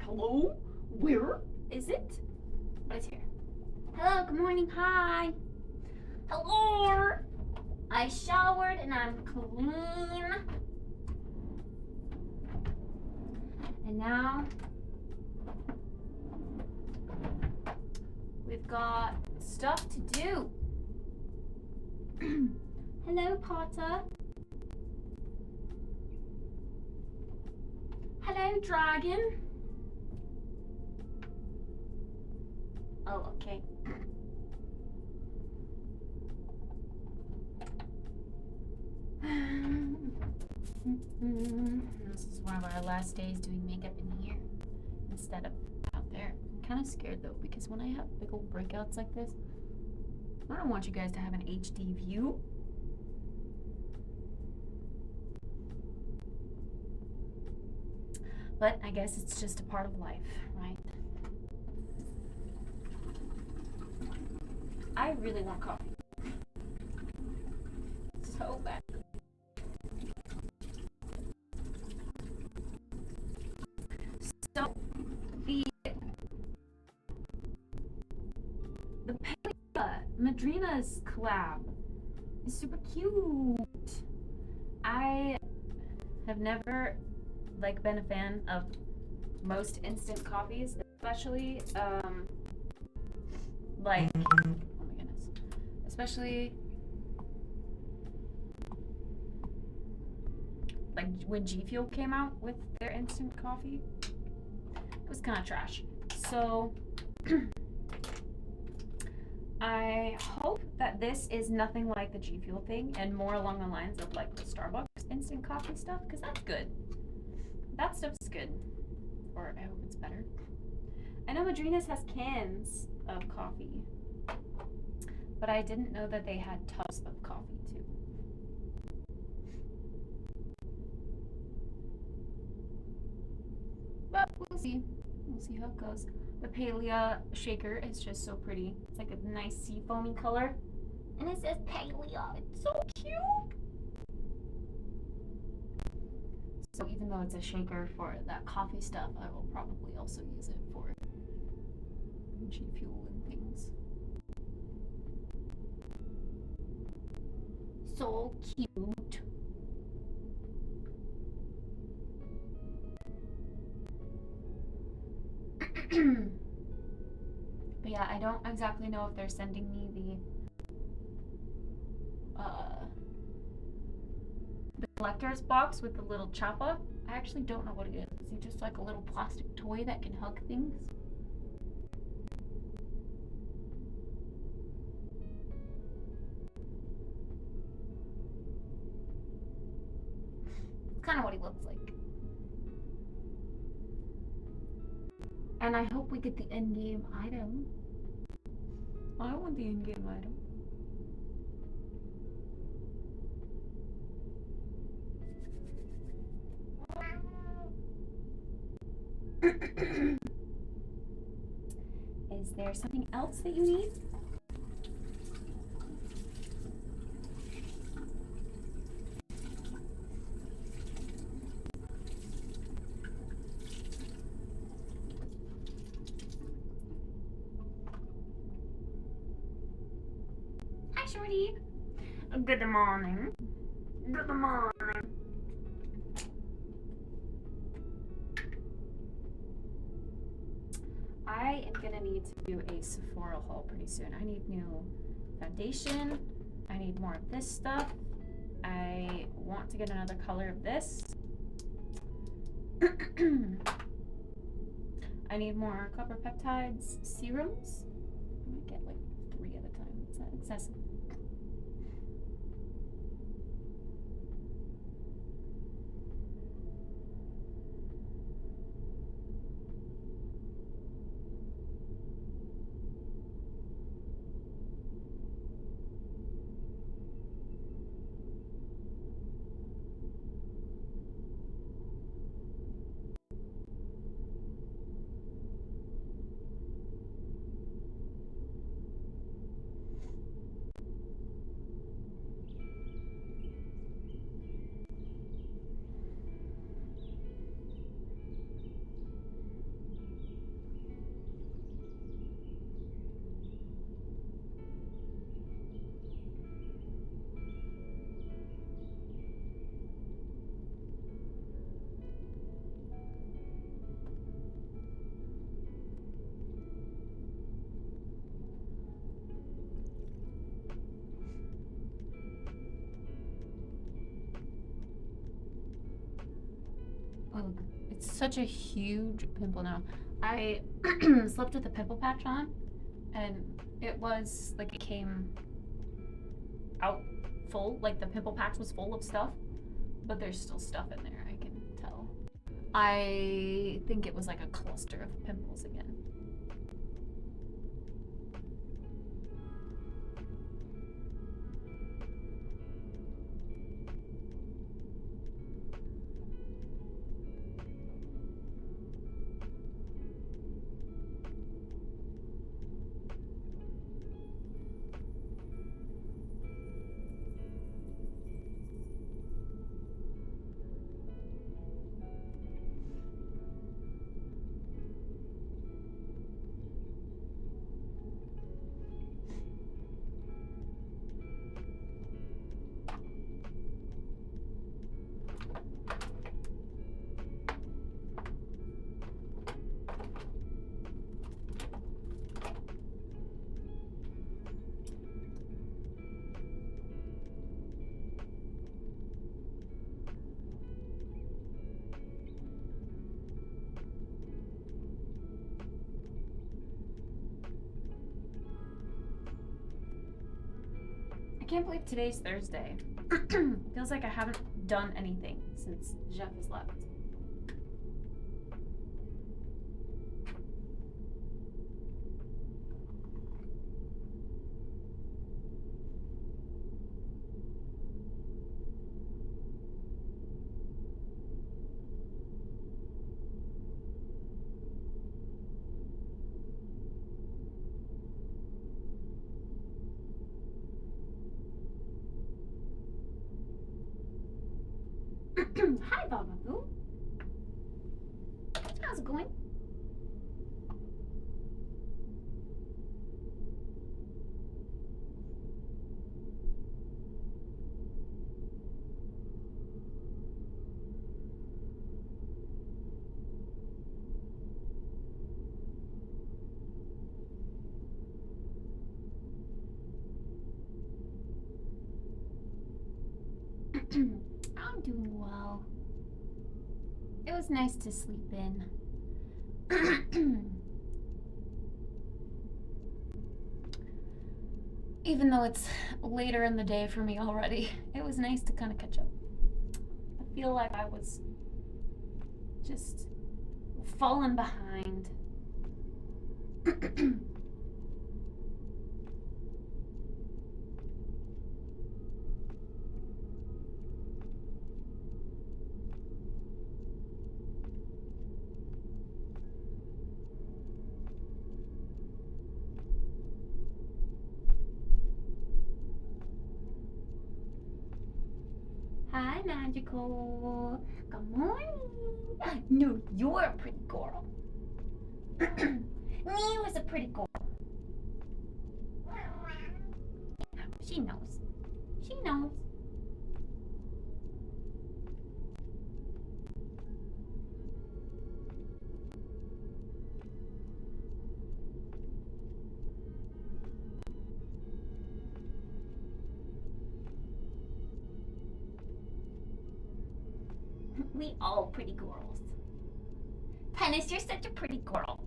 Hello? Where is it? But it's here. Hello, good morning, hi. Hello. I showered and I'm clean. And now we've got stuff to do. Hello, Potter. Hello, Dragon. Oh, okay. This is one of our last days doing makeup in here instead of out there. I'm kind of scared though, because when I have big old breakouts like this, I don't want you guys to have an HD view. But I guess it's just a part of life, right? I really want coffee. So bad. So the Madrina's collab is super cute. I have never been a fan of most instant coffees, especially oh my goodness, especially like when G Fuel came out with their instant coffee. It was kind of trash. So I hope that this is nothing like the G Fuel thing and more along the lines of like the Starbucks instant coffee stuff, because that's good. That stuff's good. Or I hope it's better. I know Madrina's has cans of coffee, but I didn't know that they had tubs of coffee too. But we'll see. We'll see how it goes. The Palea shaker is just so pretty. It's like a nice sea foamy color. And it says Palea. It's so cute. So even though it's a shaker for that coffee stuff, I will probably also use it for G Fuel and things. So cute. But yeah, I don't exactly know if they're sending me the collector's box with the little choppa. I actually don't know what it is. Is it just like a little plastic toy that can hug things? It's kind of what he looks like. And I hope we get the in-game item. I want the in-game item. Is there something else that you need? Hi, Shorty. Good morning. Good morning. I am gonna need to do a Sephora haul pretty soon. I need new foundation. I need more of this stuff. I want to get another color of this. I need more copper peptides serums. I might get like 3 at a time. It's not excessive. It's such a huge pimple now. I slept with a pimple patch on, and it was like it came out full, like the pimple patch was full of stuff, but there's still stuff in there, I can tell. I think it was like a cluster of pimples again. I can't believe today's Thursday. Feels like I haven't done anything since Jeff has left. Hi, Bababoo. How's it going? I'm doing well. It was nice to sleep in. Even though it's later in the day for me already, it was nice to kind of catch up. I feel like I was just falling behind. Hi, Magical. Good morning. No, you're a pretty girl. Me was a pretty girl. She knows. She knows. We all pretty girls. Tennis, you're such a pretty girl.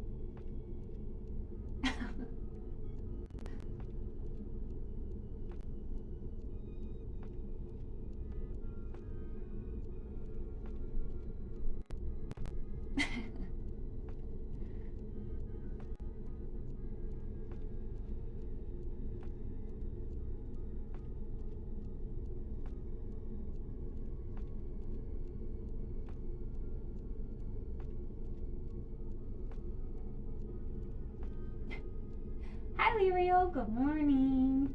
Hi, Lirio. Good morning.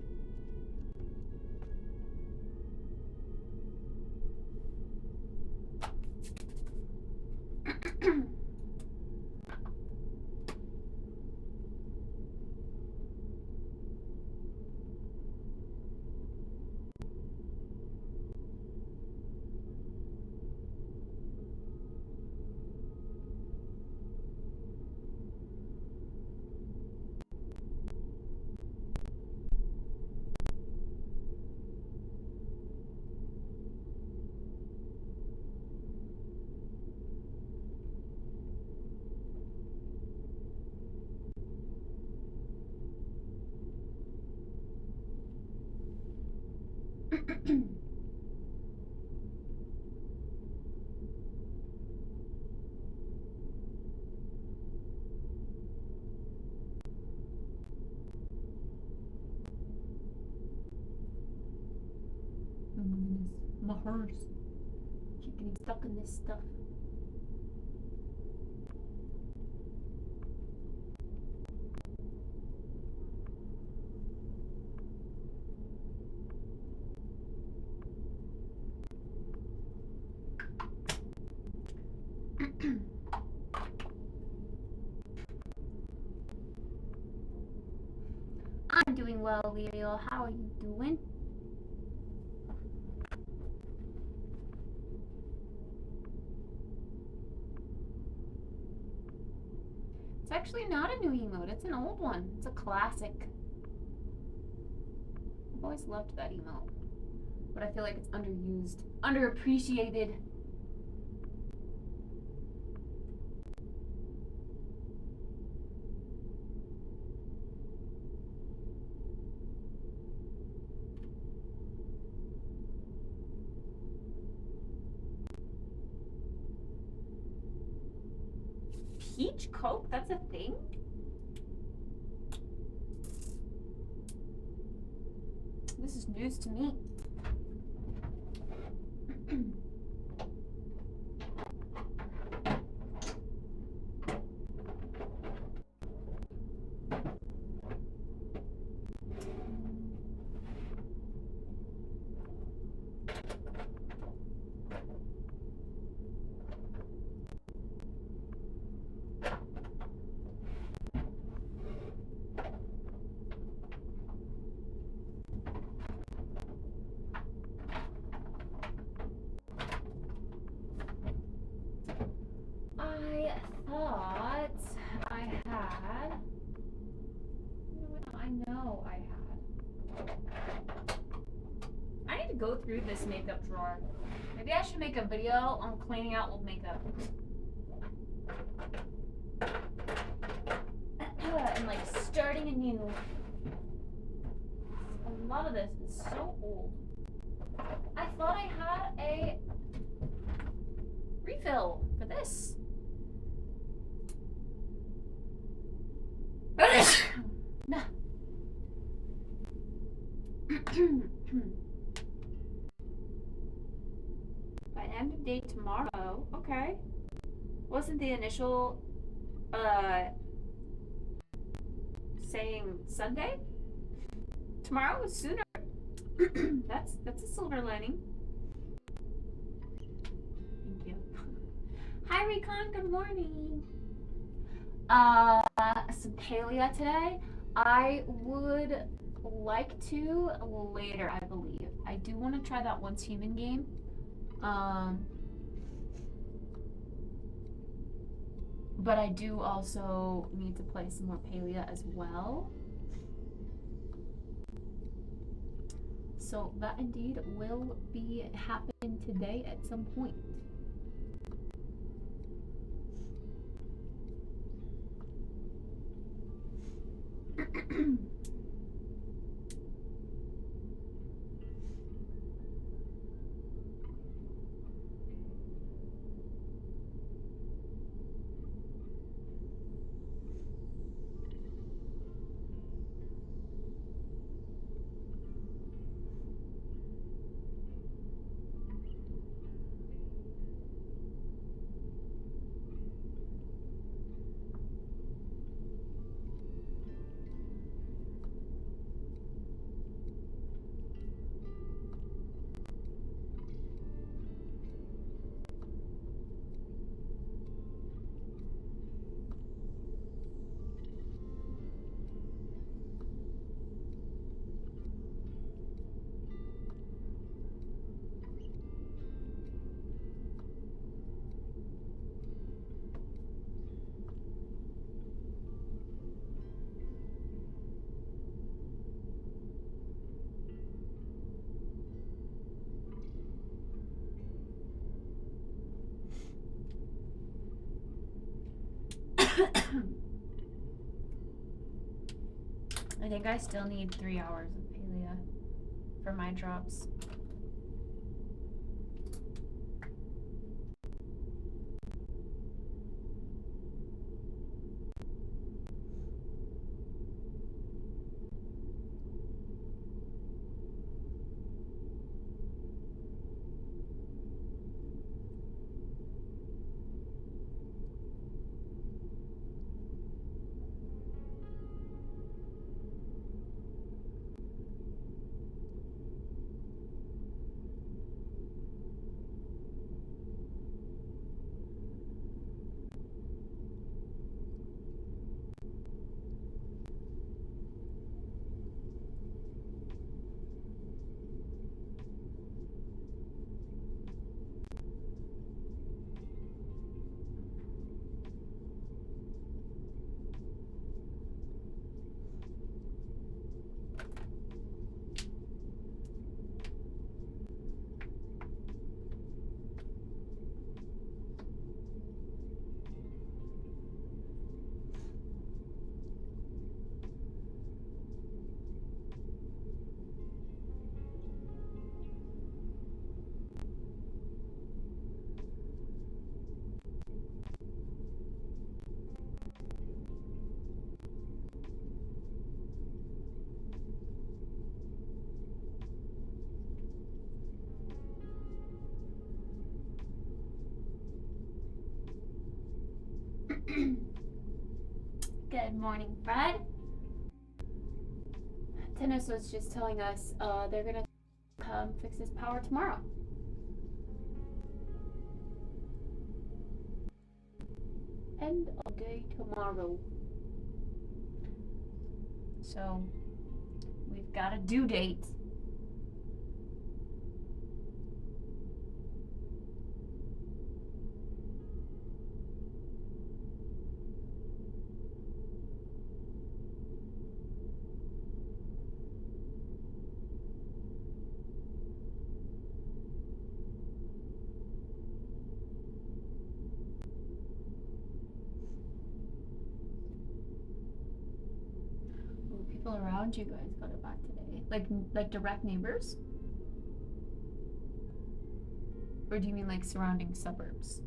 hurts. Keep getting stuck in this stuff. I'm doing well, Leo. How are you doing? It's actually not a new emote, it's an old one. It's a classic. I've always loved that emote. But I feel like it's underused, underappreciated. Peach Coke? That's a thing? This is news to me. I thought I had. I know I had. I need to go through this makeup drawer. Maybe I should make a video on cleaning out old makeup. And like starting anew. A lot of this is so old. I thought I had a refill for this. No. By end of day tomorrow. Okay. Wasn't the initial saying Sunday? Tomorrow was sooner. That's a silver lining. Thank you. Hi Recon, good morning. Some palea today. I would like to later, I believe. I do want to try that Once Human game. But I do also need to play some more palea as well. So that indeed will be happening today at some point. I think I still need 3 hours of palea for my drops. Good morning, Fred. Tennis was just telling us they're gonna come fix his power tomorrow. End of day tomorrow. So we've got a due date. People around you guys got it back today? Like direct neighbors? Or do you mean like surrounding suburbs?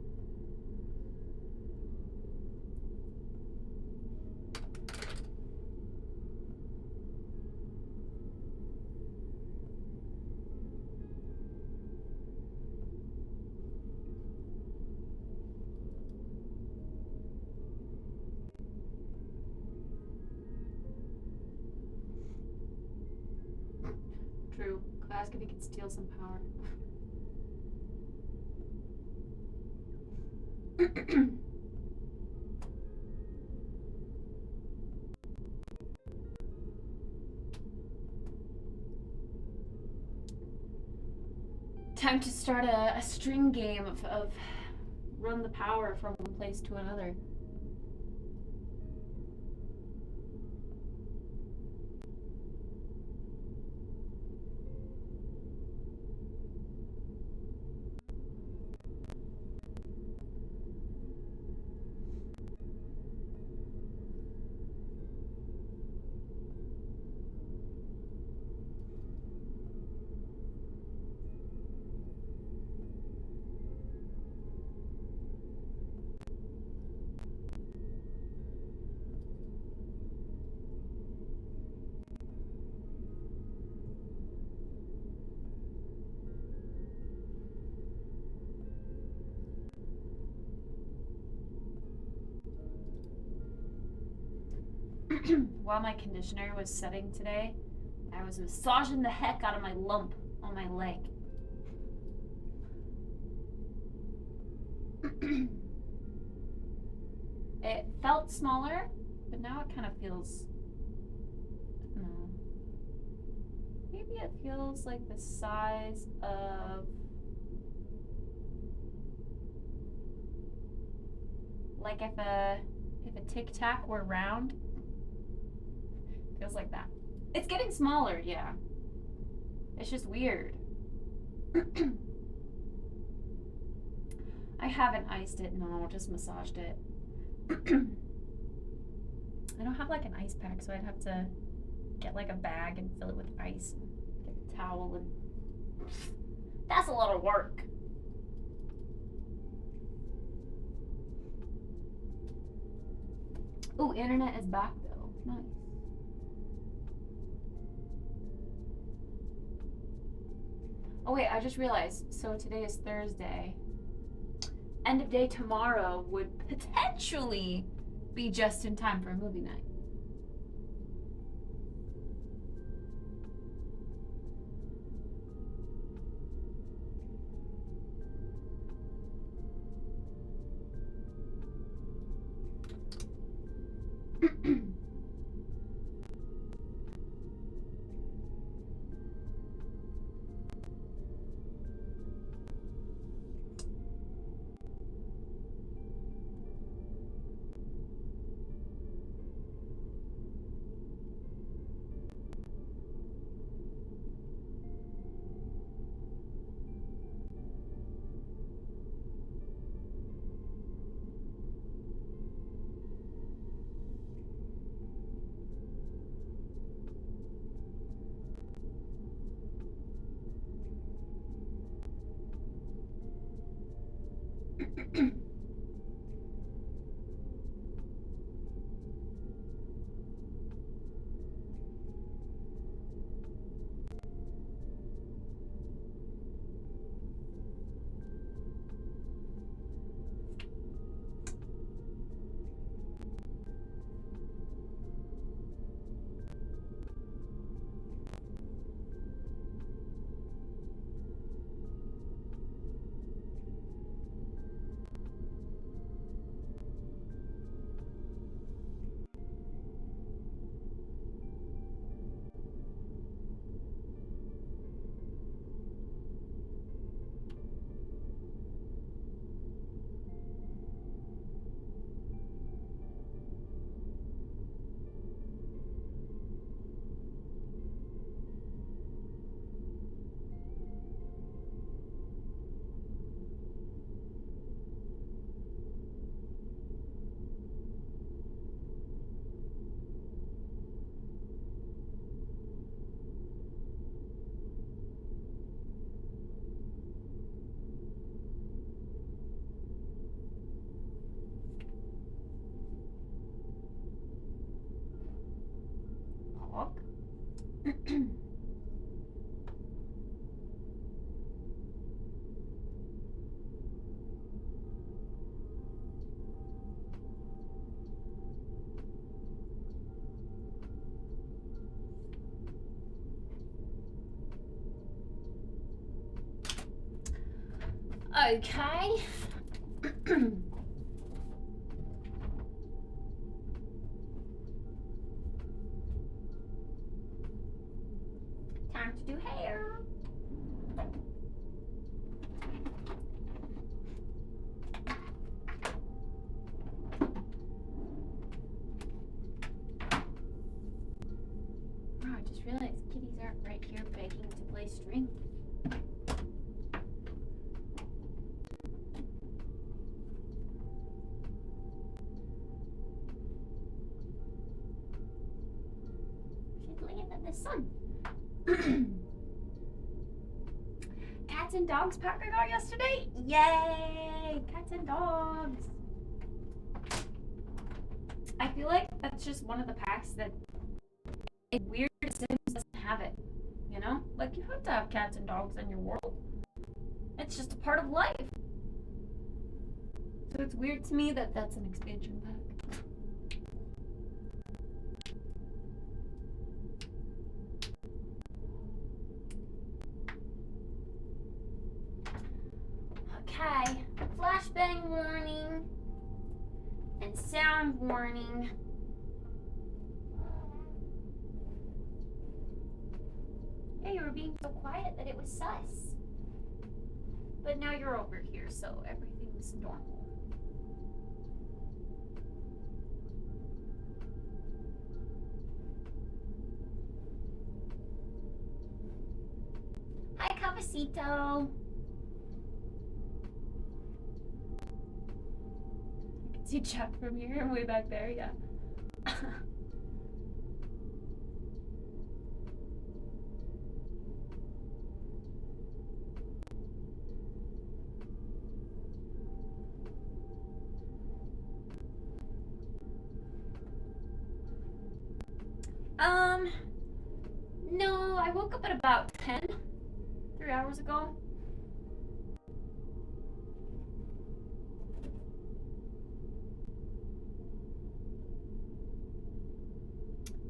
True. Ask if he could steal some power. Time to start a string game of run the power from one place to another. While my conditioner was setting today, I was massaging the heck out of my lump on my leg. It felt smaller, but now it kind of feels, I don't know, maybe it feels like the size of, like if a Tic Tac were round. Feels like that. It's getting smaller, yeah. It's just weird. I haven't iced it, no, just massaged it. I don't have like an ice pack, so I'd have to get like a bag and fill it with ice and get a towel, and that's a lot of work. Ooh, internet is back though. Nice. Oh wait, I just realized, so today is Thursday. End of day tomorrow would potentially be just in time for a movie night. Okay. Time to do hair. Oh, I just realized kitties aren't right here begging to play string. She's looking at the sun. Cats and dogs pack I got yesterday? Yay! Cats and dogs. I feel like that's just one of the packs that it's weird Sims doesn't have it. You know? Like, you have to have cats and dogs in your world. It's just a part of life. So it's weird to me that that's an expansion pack. Okay, flashbang warning and sound warning. Yeah, you were being so quiet that it was sus. But now you're over here, so everything's normal. Hi, Cavacito. See chat from here, way back there, yeah. No, I woke up at about 10, 3 hours ago.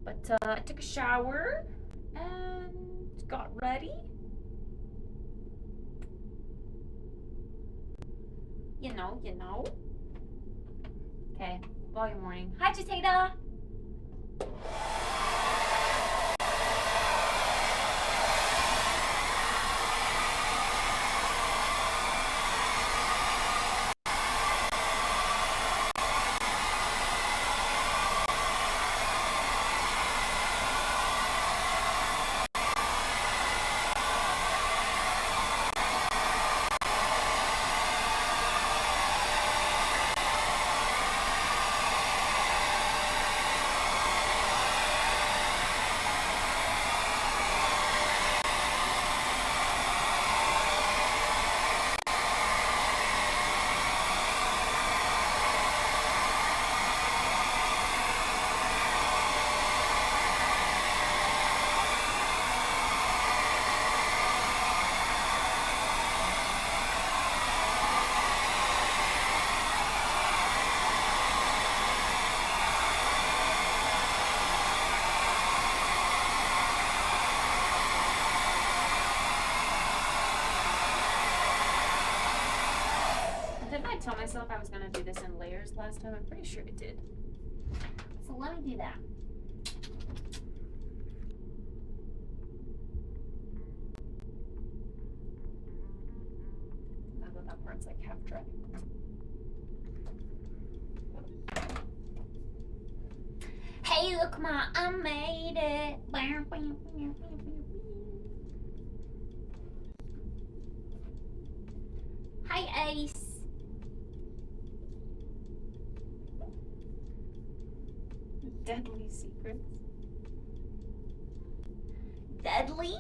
But I took a shower and got ready. You know. Okay, volume warning. Hi, Jatata. Didn't I tell myself I was gonna do this in layers last time? I'm pretty sure it did. So let me do that. Although that part's like half dry. Hey, look, Ma, I made it. Hi, Ace. Deadly secrets. Deadly?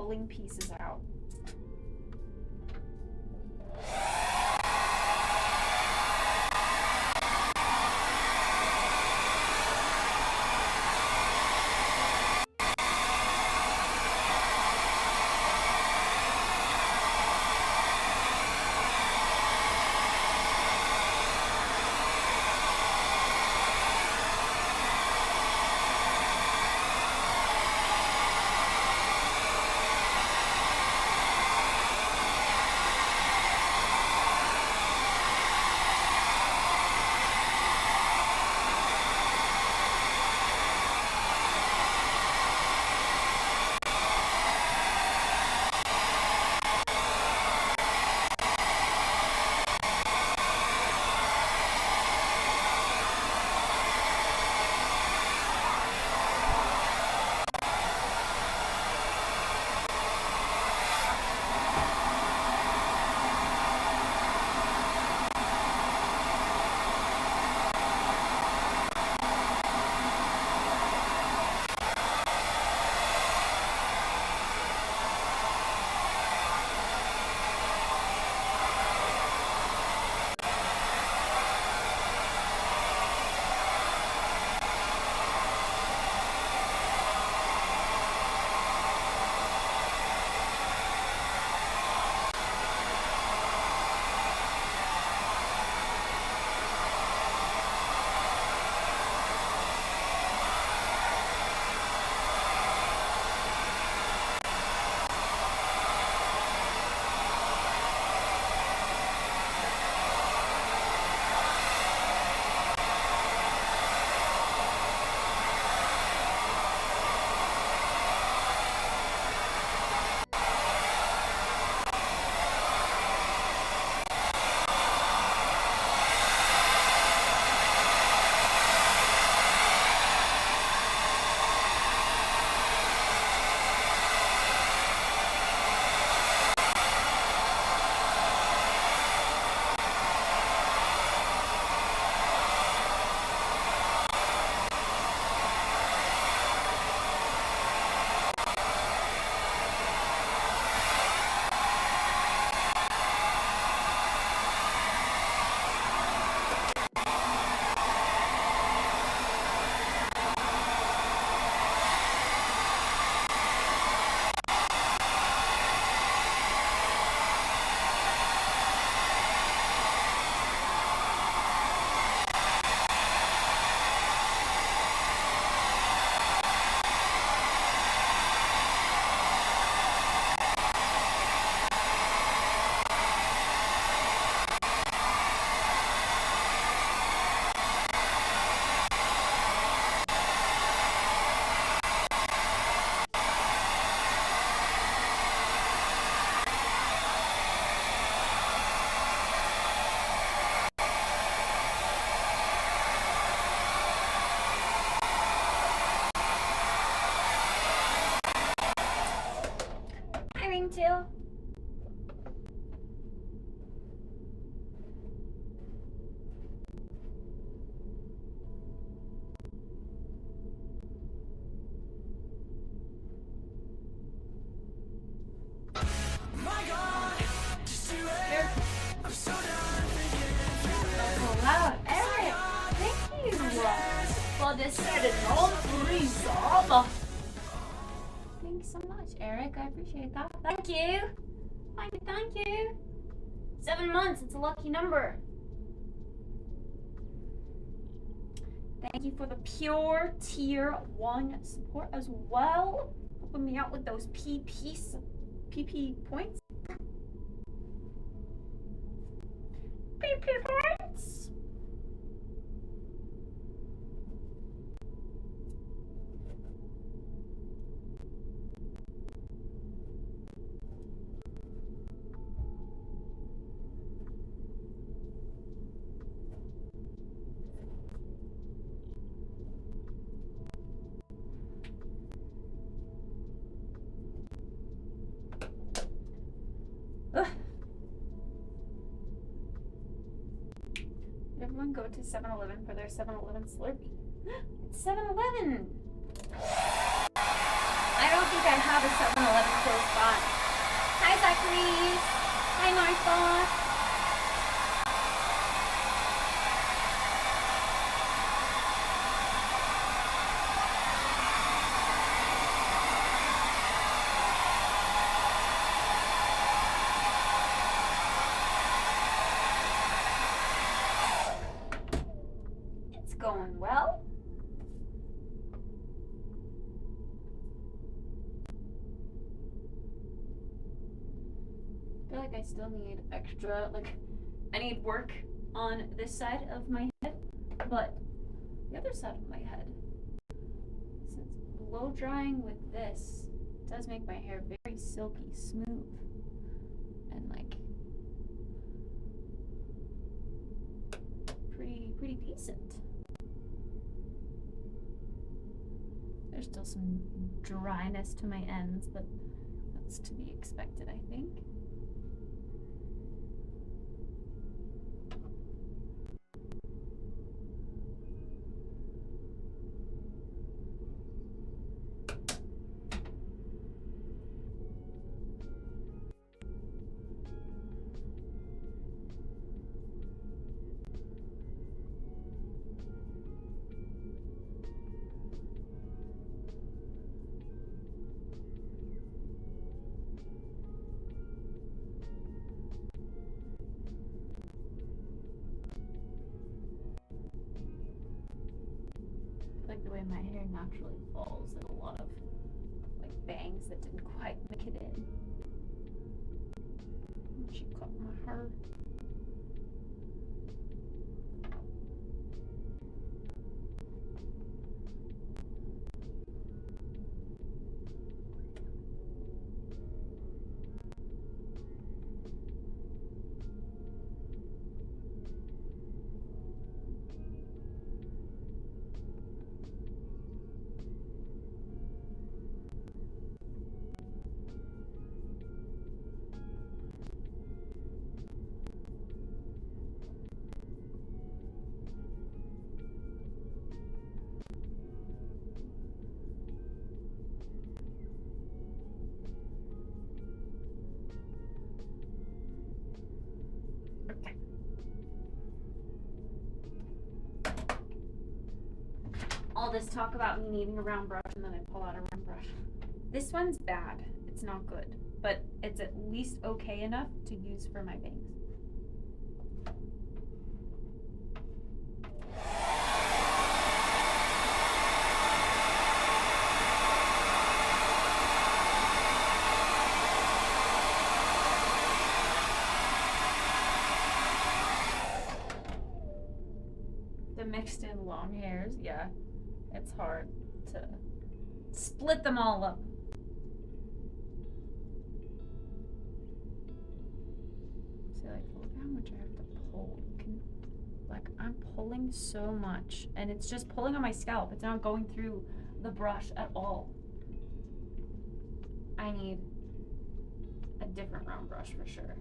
pulling pieces out. Too. My God, just do it. Here. I'm so done thinking. Oh, loud. Eric, thank you for this set all three sub. Thanks so much, Eric. I appreciate that. Thank you. Thank you. 7 months. It's a lucky number. Thank you for the pure tier 1 support as well. Helping me out with those PP points. PP points. Everyone go to 7-Eleven for their 7-Eleven Slurpee. It's 7-Eleven! I don't think I have a 7-Eleven close by. Hi, Zachary. Hi, Martha. It's going well. I feel like I still need extra, I need work on this side of my head, but the other side of my head, since blow drying with this does make my hair very silky smooth and pretty decent. There's still some dryness to my ends, but that's to be expected, I think. Like the way my hair naturally falls and a lot of bangs that didn't quite make it in. And she cut my hair. Okay. All this talk about me needing a round brush and then I pull out a round brush. This one's bad. It's not good, but it's at least okay enough to use for my bangs. The mixed in long hairs, yeah. It's hard to split them all up. See, look how much I have to pull. I'm pulling so much, and it's just pulling on my scalp. It's not going through the brush at all. I need a different round brush for sure.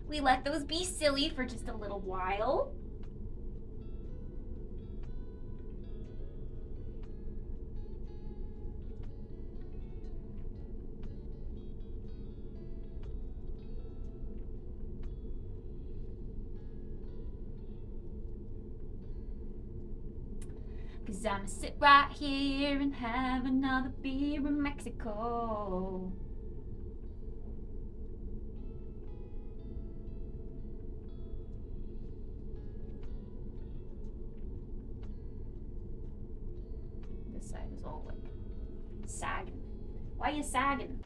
We let those be silly for just a little while. Cause I'ma sit right here and have another beer in Mexico. This side is all sagging. Why are you sagging?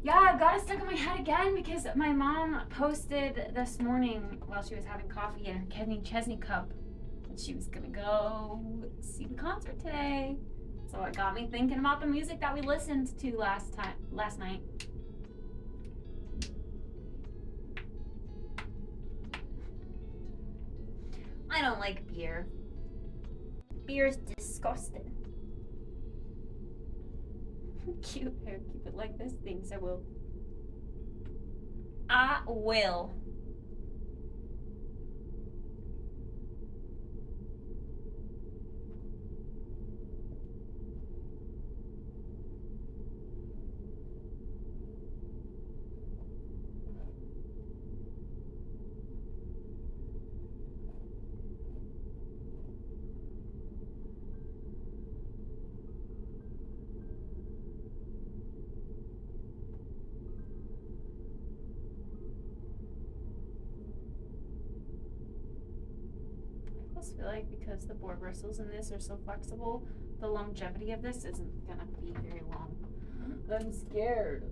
Yeah, I've got it stuck in my head again because my mom posted this morning while she was having coffee in her Kenny Chesney cup that she was gonna go see the concert today. So it got me thinking about the music that we listened to last night. I don't like beer. Beer's disgusting. Cute hair, keep it like this. Thanks, I will. I will. I feel like because the board bristles in this are so flexible, the longevity of this isn't gonna be very long. I'm scared.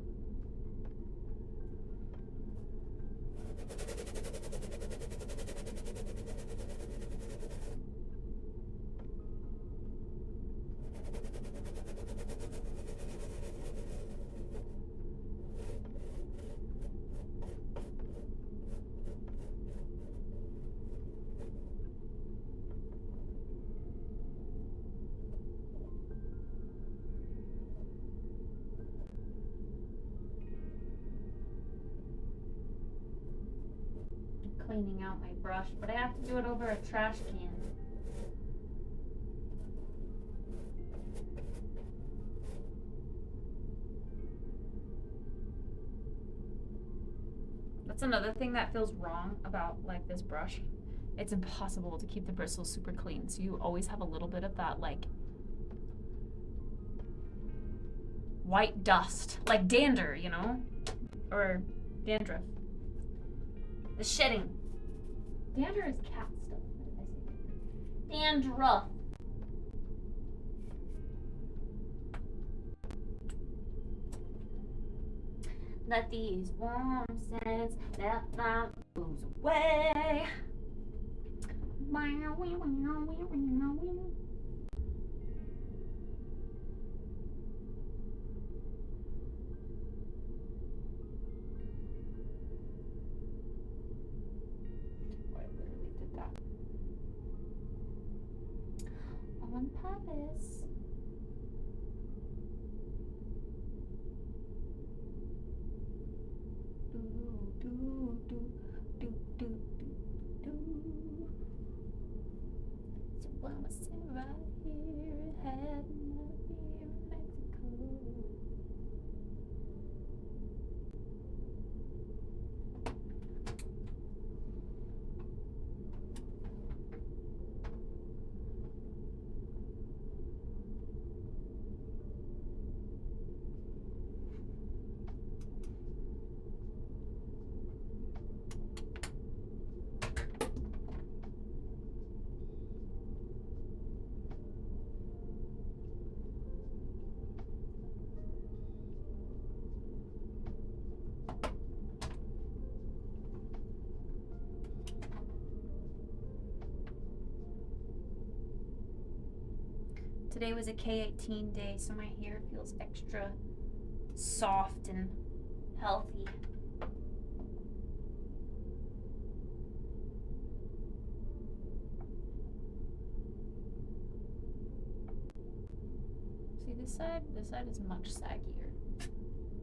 Cleaning out my brush, but I have to do it over a trash can. That's another thing that feels wrong about like this brush. It's impossible to keep the bristles super clean, so you always have a little bit of that like white dust, like dander, you know, or dandruff. The shedding. Dander is cat stuff. What did I say? Dandruff. Let these warm scents that my blues away. On purpose. So I'ma sit right here, having a beer in Mexico. Today was a K18 day, so my hair feels extra soft and healthy. See this side? This side is much saggier.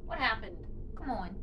What happened? Come on.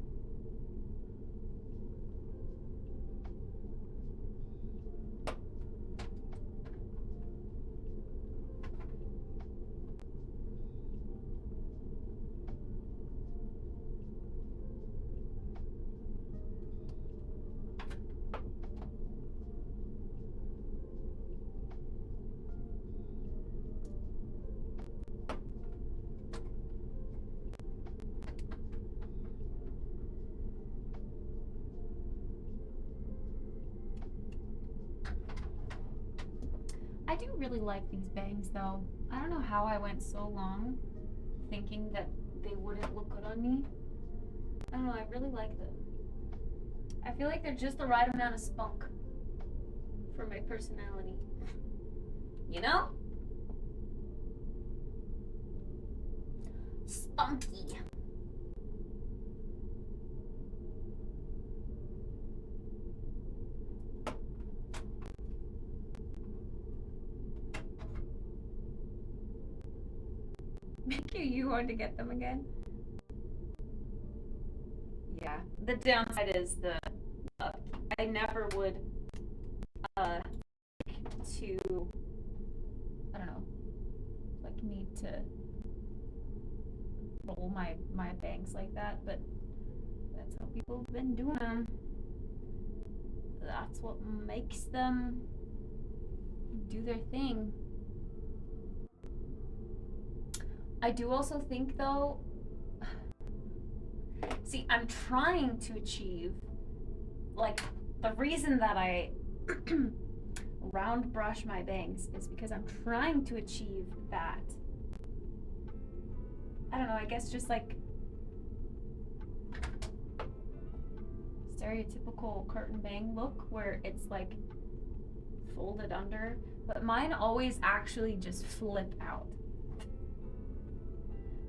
I do really like these bangs though. I don't know how I went so long thinking that they wouldn't look good on me. I don't know, I really like them. I feel like they're just the right amount of spunk for my personality. You know? Spunky. Make you going to get them again? Yeah. The downside is the I never would to I don't know, like need to roll my bangs like that, but that's how people have been doing them. That's what makes them do their thing. I do also think though, see, I'm trying to achieve, like, the reason that I round brush my bangs is because I'm trying to achieve that, I don't know, I guess just like stereotypical curtain bang look where it's like folded under, but mine always actually just flip out.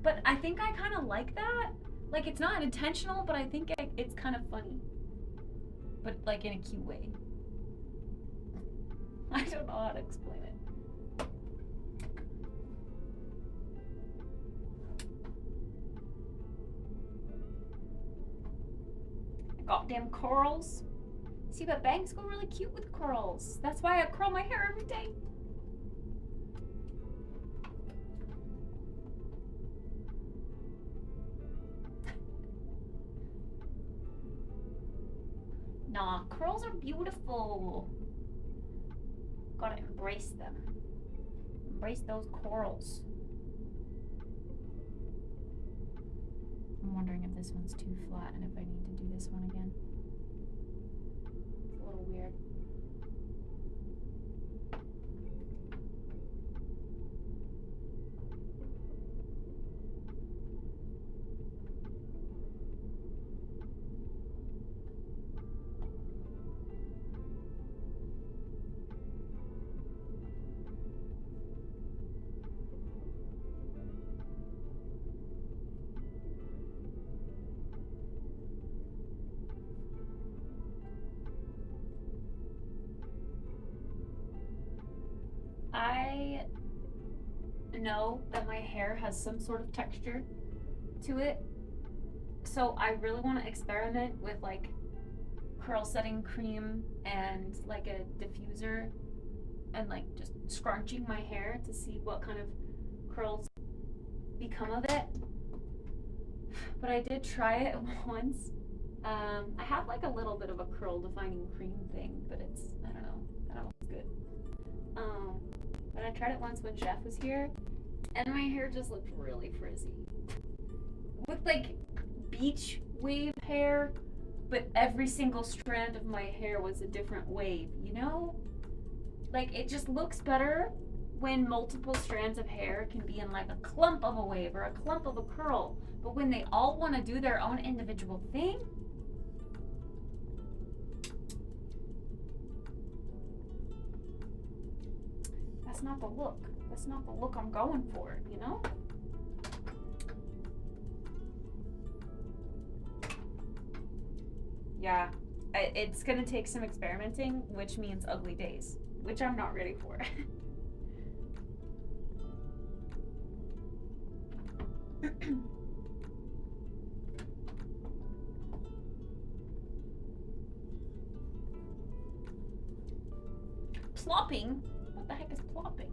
But I think I kind of like that. Like, it's not intentional, but I think it's kind of funny. But, like, in a cute way. I don't know how to explain it. Goddamn curls. See, but bangs go really cute with curls. That's why I curl my hair every day. Nah, curls are beautiful. Gotta embrace them. Embrace those curls. I'm wondering if this one's too flat and if I need to do this one again. It's a little weird. I know that my hair has some sort of texture to it, so I really want to experiment with like curl setting cream and like a diffuser and like just scrunching my hair to see what kind of curls become of it. But I did try it once. I have like a little bit of a curl defining cream thing, but it's, I don't know, I don't know if it's good. But I tried it once when Jeff was here, and my hair just looked really frizzy. With like beach wave hair, but every single strand of my hair was a different wave, you know? Like, it just looks better when multiple strands of hair can be in like a clump of a wave or a clump of a curl. But when they all want to do their own individual thing, that's not the look. That's not the look I'm going for, you know? Yeah, it's gonna take some experimenting, which means ugly days, which I'm not ready for. Plopping? What the heck is plopping?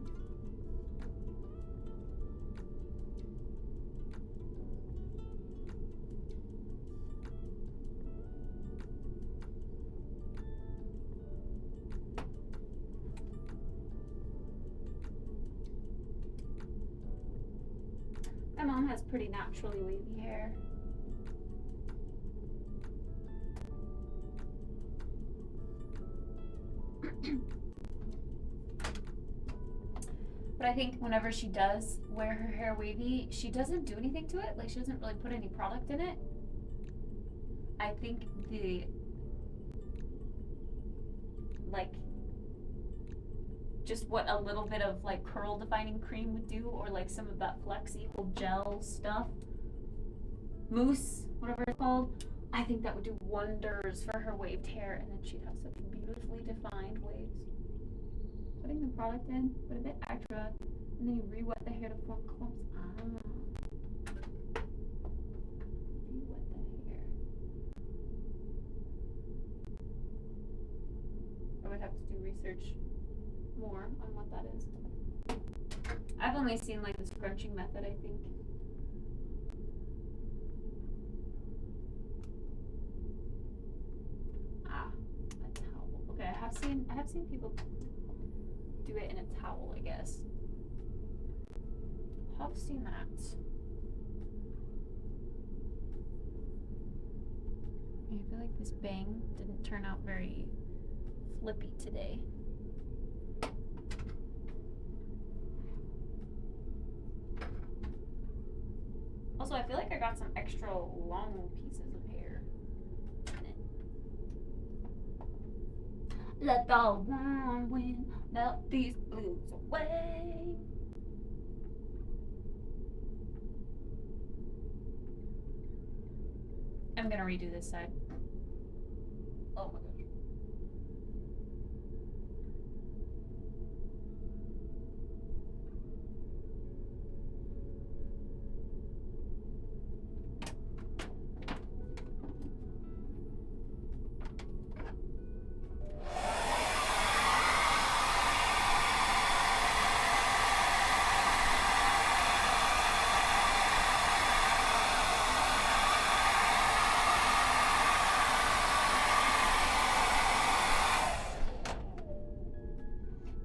My mom has pretty naturally wavy hair. But I think whenever she does wear her hair wavy, she doesn't do anything to it. Like, she doesn't really put any product in it. I think the, like, just what a little bit of like curl defining cream would do, or like some of that Flexi gel stuff, mousse, whatever it's called. I think that would do wonders for her waved hair, and then she'd have such beautifully defined waves. Putting the product in, put a bit extra, and then you re-wet the hair to form clumps. Re-wet the hair. I would have to do research more on what that is. I've only seen like the scrunching method, I think. A towel. Okay, I have seen people do it in a towel, I guess. I've seen that. I feel like this bang didn't turn out very flippy today. Also, I feel like I got some extra long pieces of hair in it. Let the warm wind melt these blues away. I'm gonna redo this side. Oh my gosh.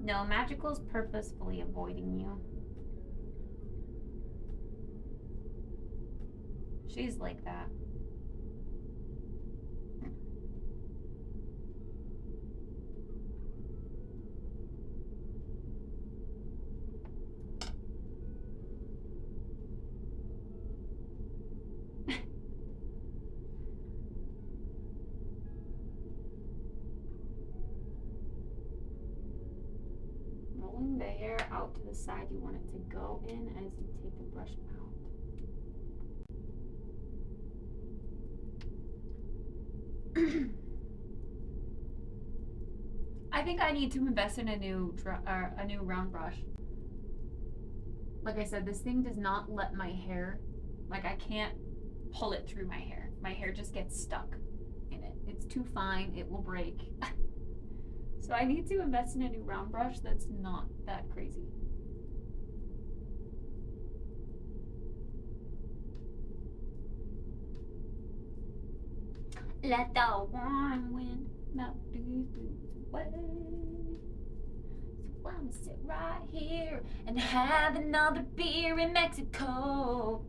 No, Magical's purposefully avoiding you. She's like that. Rolling the hair out to the side you want it to go in as you take the brush out. I think I need to invest in a new round brush. Like I said, this thing does not let my hair, like I can't pull it through my hair. My hair just gets stuck in it. It's too fine, it will break. So I need to invest in a new round brush that's not that crazy. Let the warm wind melt these blues away. So I'ma sit right here and have another beer in Mexico.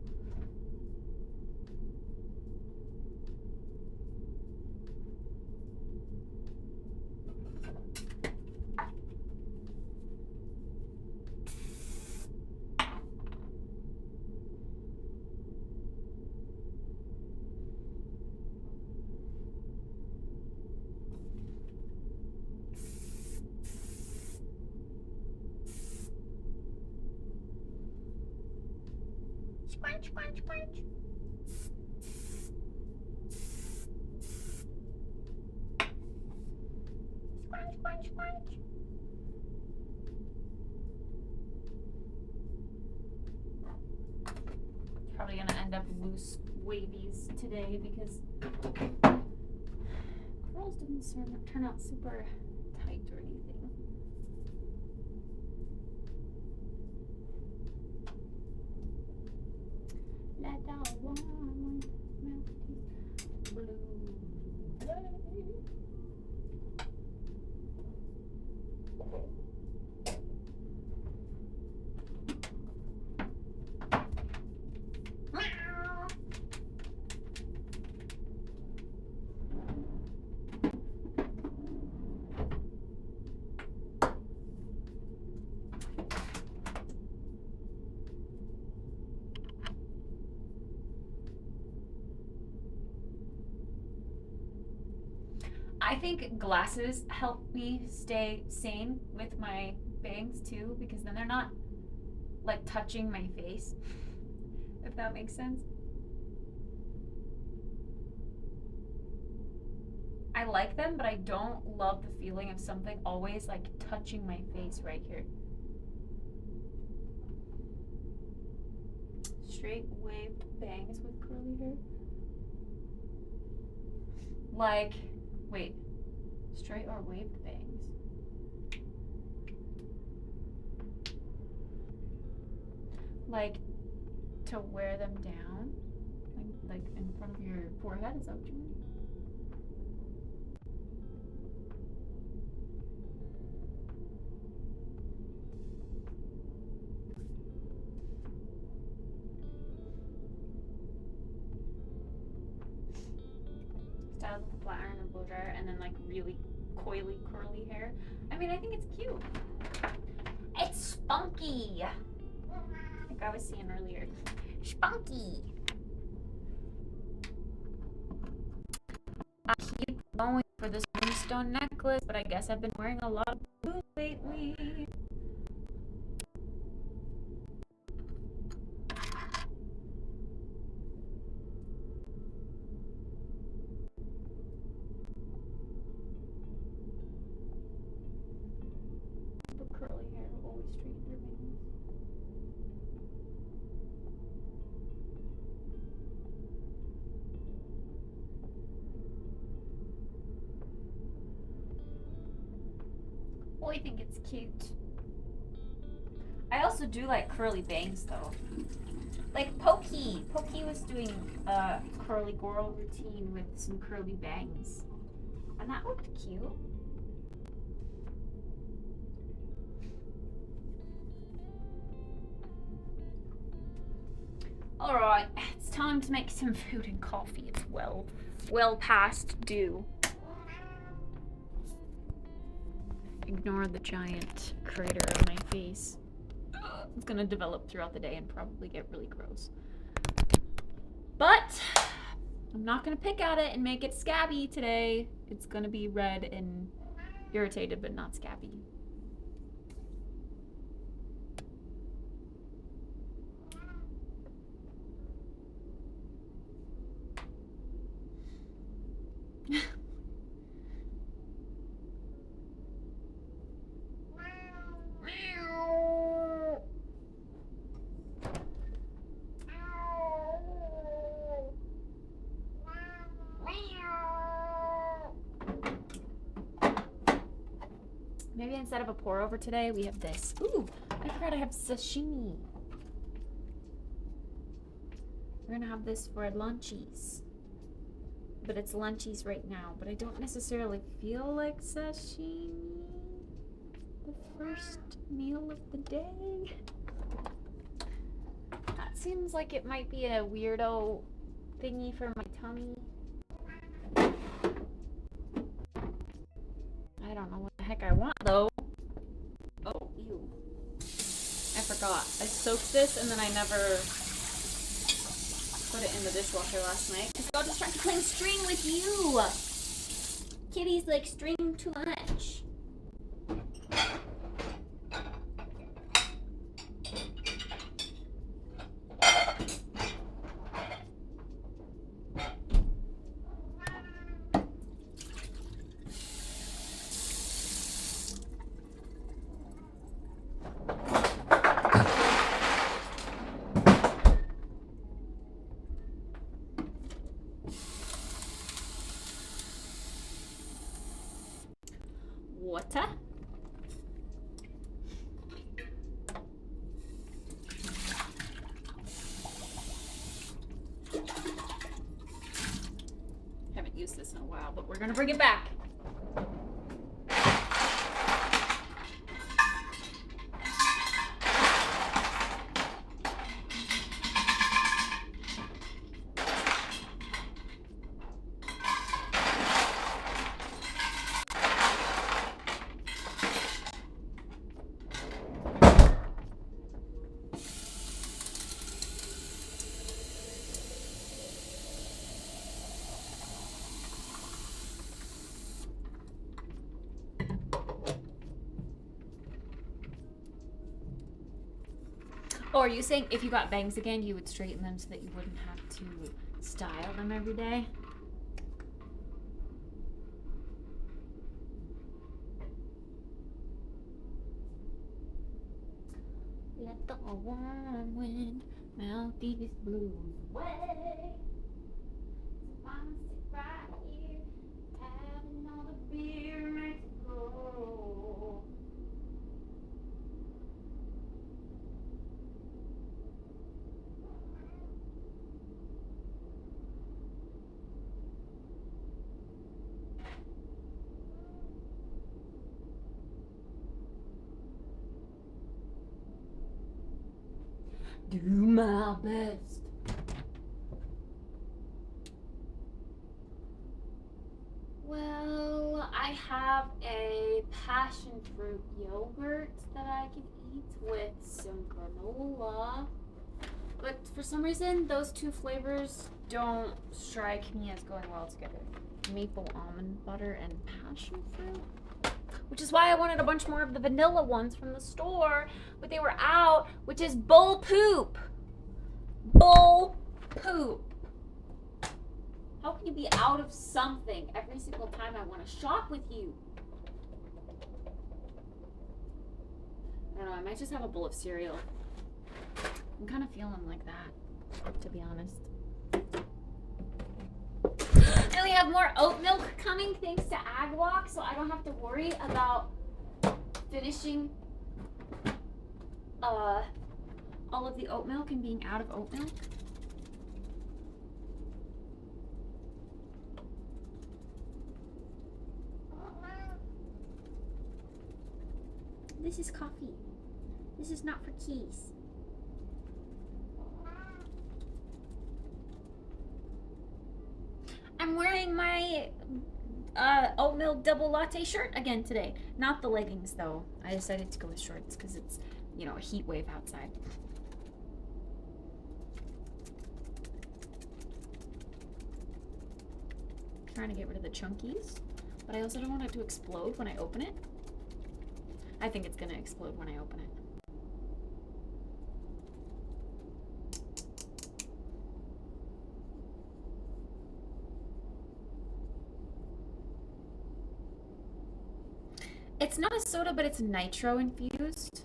Squanch, squanch, squanch. Squanch, squanch, squanch. Probably gonna end up loose wavies today because curls didn't turn out super tight or anything. Let the warm wind melt these blues away. I think glasses help me stay sane with my bangs too, because then they're not like touching my face, if that makes sense. I like them, but I don't love the feeling of something always like touching my face right here. Straight waved bangs with curly hair. Like, wait, straight or waved bangs? Like, to wear them down? Like in front of your forehead? Is that what you mean? Styles with a flat iron and blow dryer, and then like really coily curly hair. I mean, I think it's cute. It's spunky. Like I was saying earlier. Spunky. I keep going for this moonstone necklace, but I guess I've been wearing a lot of blue lately. Curly hair, always straighten your bangs. Oh, I think it's cute. I also do like curly bangs though. Like Pokey. Pokey was doing a curly girl routine with some curly bangs. And that looked cute. Alright, it's time to make some food and coffee. It's well past due. Ignore the giant crater on my face. It's gonna develop throughout the day and probably get really gross. But I'm not gonna pick at it and make it scabby today. It's gonna be red and irritated, but not scabby. Maybe instead of a pour over today, we have this. Ooh, I forgot I have sashimi. We're gonna have this for lunchies. But it's lunchies right now. But I don't necessarily feel like sashimi the first meal of the day. That seems like it might be a weirdo thingy for my tummy. I don't know what the heck I want though. Oh, ew. I forgot. I soaked this and then I never put it in the dishwasher last night. Because I just tried to play string with you. Kitties like string too much. Water. Haven't used this in a while, but we're gonna bring it back. Or are you saying if you got bangs again, you would straighten them so that you wouldn't have to style them every day? Let the warm wind melt these blues away. So I'm sit right here, having all the beer makes it go. Do my best. Well, I have a passion fruit yogurt that I can eat with some granola. But for some reason, those two flavors don't strike me as going well together. Maple almond butter and passion fruit. Which is why I wanted a bunch more of the vanilla ones from the store, but they were out, which is bull poop. Bull poop. How can you be out of something every single time I want to shop with you? I don't know, I might just have a bowl of cereal. I'm kind of feeling like that, to be honest. And we have more oat milk coming thanks to Ag Walk, so I don't have to worry about finishing all of the oat milk and being out of oat milk. This is coffee. This is not for keys. I'm wearing my oat milk double latte shirt again today. Not the leggings though. I decided to go with shorts because it's, you know, a heat wave outside. Trying to get rid of the chunkies, but I also don't want it to explode when I open it. I think it's gonna explode when I open it. It's not a soda, but it's nitro infused.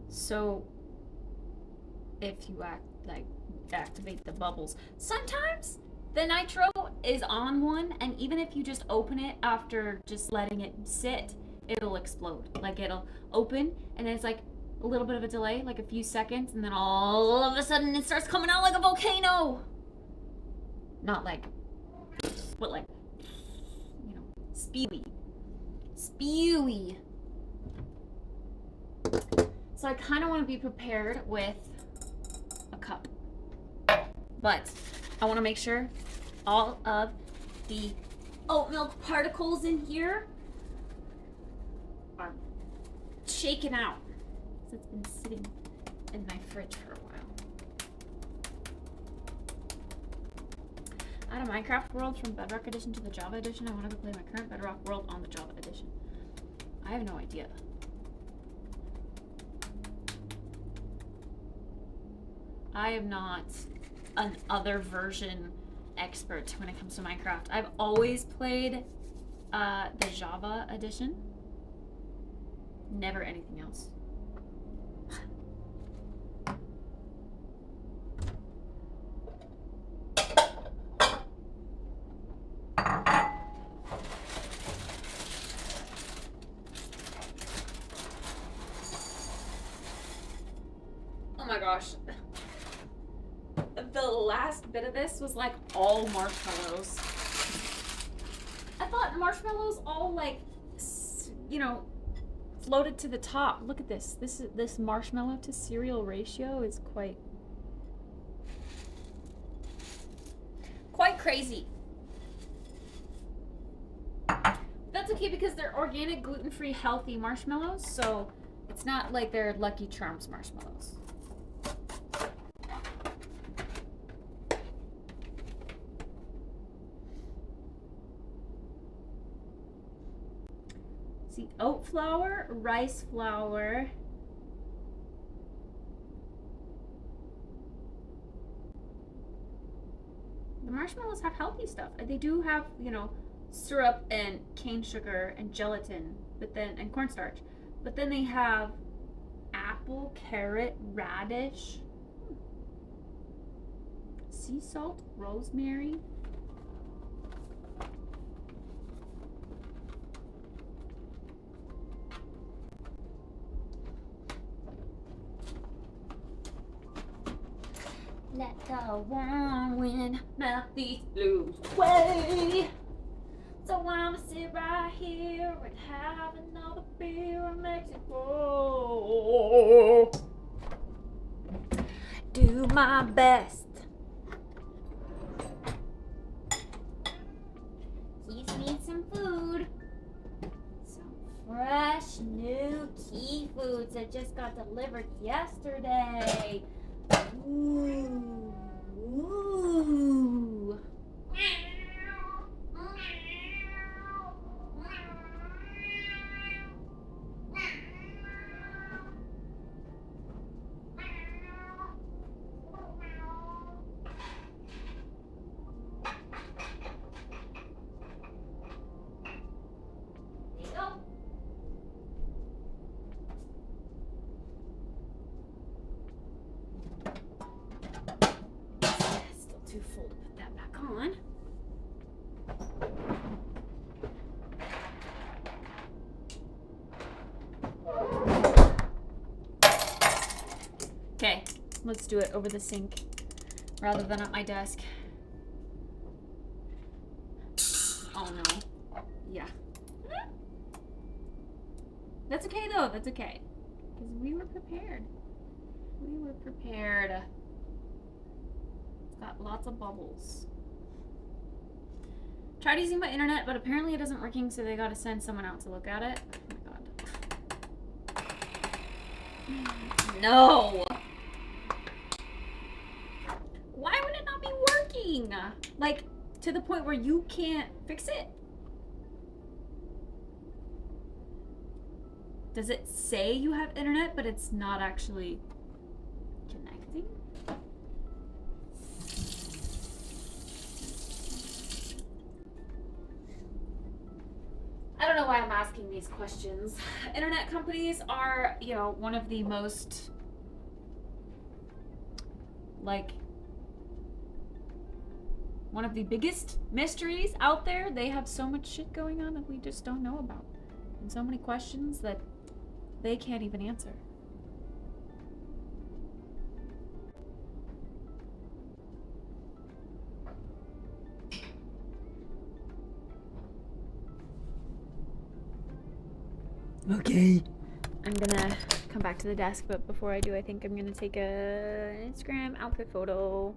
So if you activate the bubbles, sometimes the nitro is on one, and even if you just open it after just letting it sit, it'll explode. Like it'll open and then it's like a little bit of a delay, like a few seconds, and then all of a sudden it starts coming out like a volcano. Not like, but like, you know, spewy. Spewy. So I kind of want to be prepared with a cup. But I want to make sure all of the oat milk particles in here are shaken out. So it's been sitting in my fridge for a while. Out of Minecraft World from Bedrock Edition to the Java Edition, I wanted to play my current Bedrock World on the Java Edition. I have no idea. I am not an other version expert when it comes to Minecraft. I've always played the Java edition, never anything else. Oh my gosh. The last bit of this was like all marshmallows. I thought marshmallows all like, you know, floated to the top. Look at this. This marshmallow to cereal ratio is quite crazy. That's okay because they're organic, gluten-free, healthy marshmallows, so it's not like they're Lucky Charms marshmallows. See, oat flour, rice flour, The marshmallows have healthy stuff. They do have, you know, syrup and cane sugar and gelatin, but then and cornstarch. But then they have apple, carrot, radish, sea salt, rosemary. Let the warm wind melt these blues away. So I'ma sit right here and have another beer in Mexico. Do my best. Keith needs some food. Some fresh new key foods that just got delivered yesterday. Ooh. Ooh. There you go. Still too full to put that back on. Okay, let's do it over the sink rather than at my desk. Oh no. Yeah. That's okay though, that's okay. Because we were prepared. We were prepared. It's got lots of bubbles. Tried using my internet, but apparently it isn't working, so they gotta send someone out to look at it. Oh my god. No! Why would it not be working? Like, to the point where you can't fix it? Does it say you have internet, but it's not actually connecting? I don't know why I'm asking these questions. Internet companies are, you know, one of the most, like, one of the biggest mysteries out there. They have so much shit going on that we just don't know about. And so many questions that they can't even answer. Okay. I'm gonna come back to the desk, but before I do, I think I'm gonna take an Instagram outfit photo.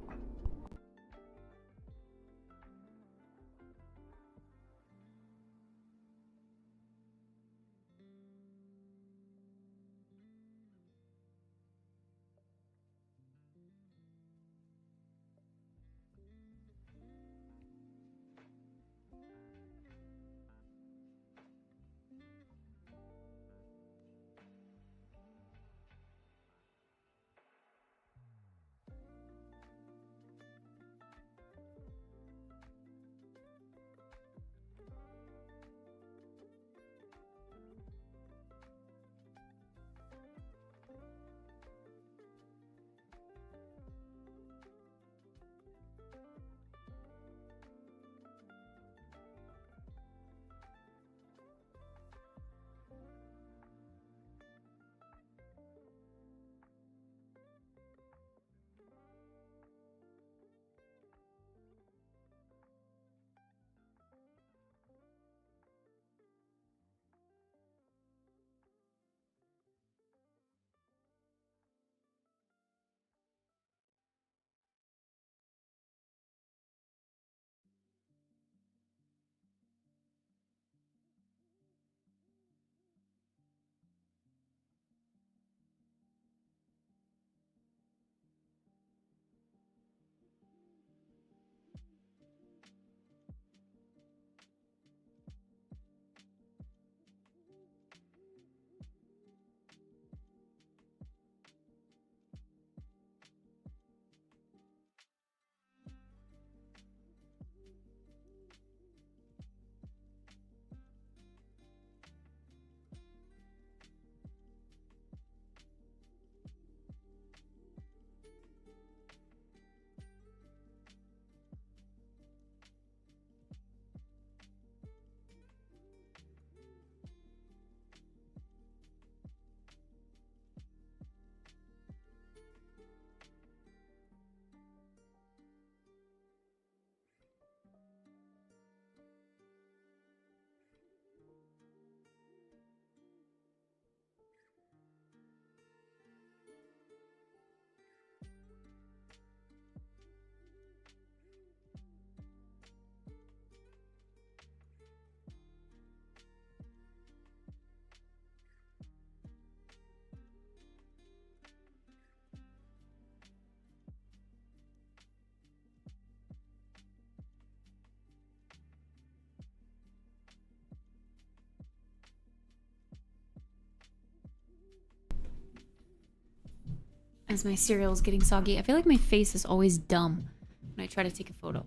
as my cereal is getting soggy. I feel like my face is always dumb when I try to take a photo.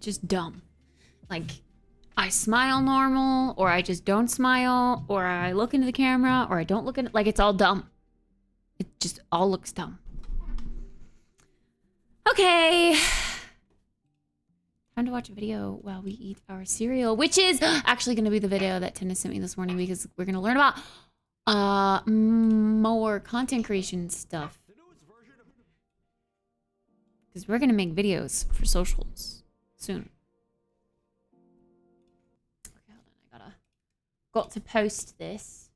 Just dumb. Like, I smile normal, or I just don't smile, or I look into the camera, or I don't look in. Like, it's all dumb. It just all looks dumb. Okay. Time to watch a video while we eat our cereal, which is actually going to be the video that Tina sent me this morning because we're going to learn about more content creation stuff. Because we're going to make videos for socials soon. Okay, hold on. Got to post this.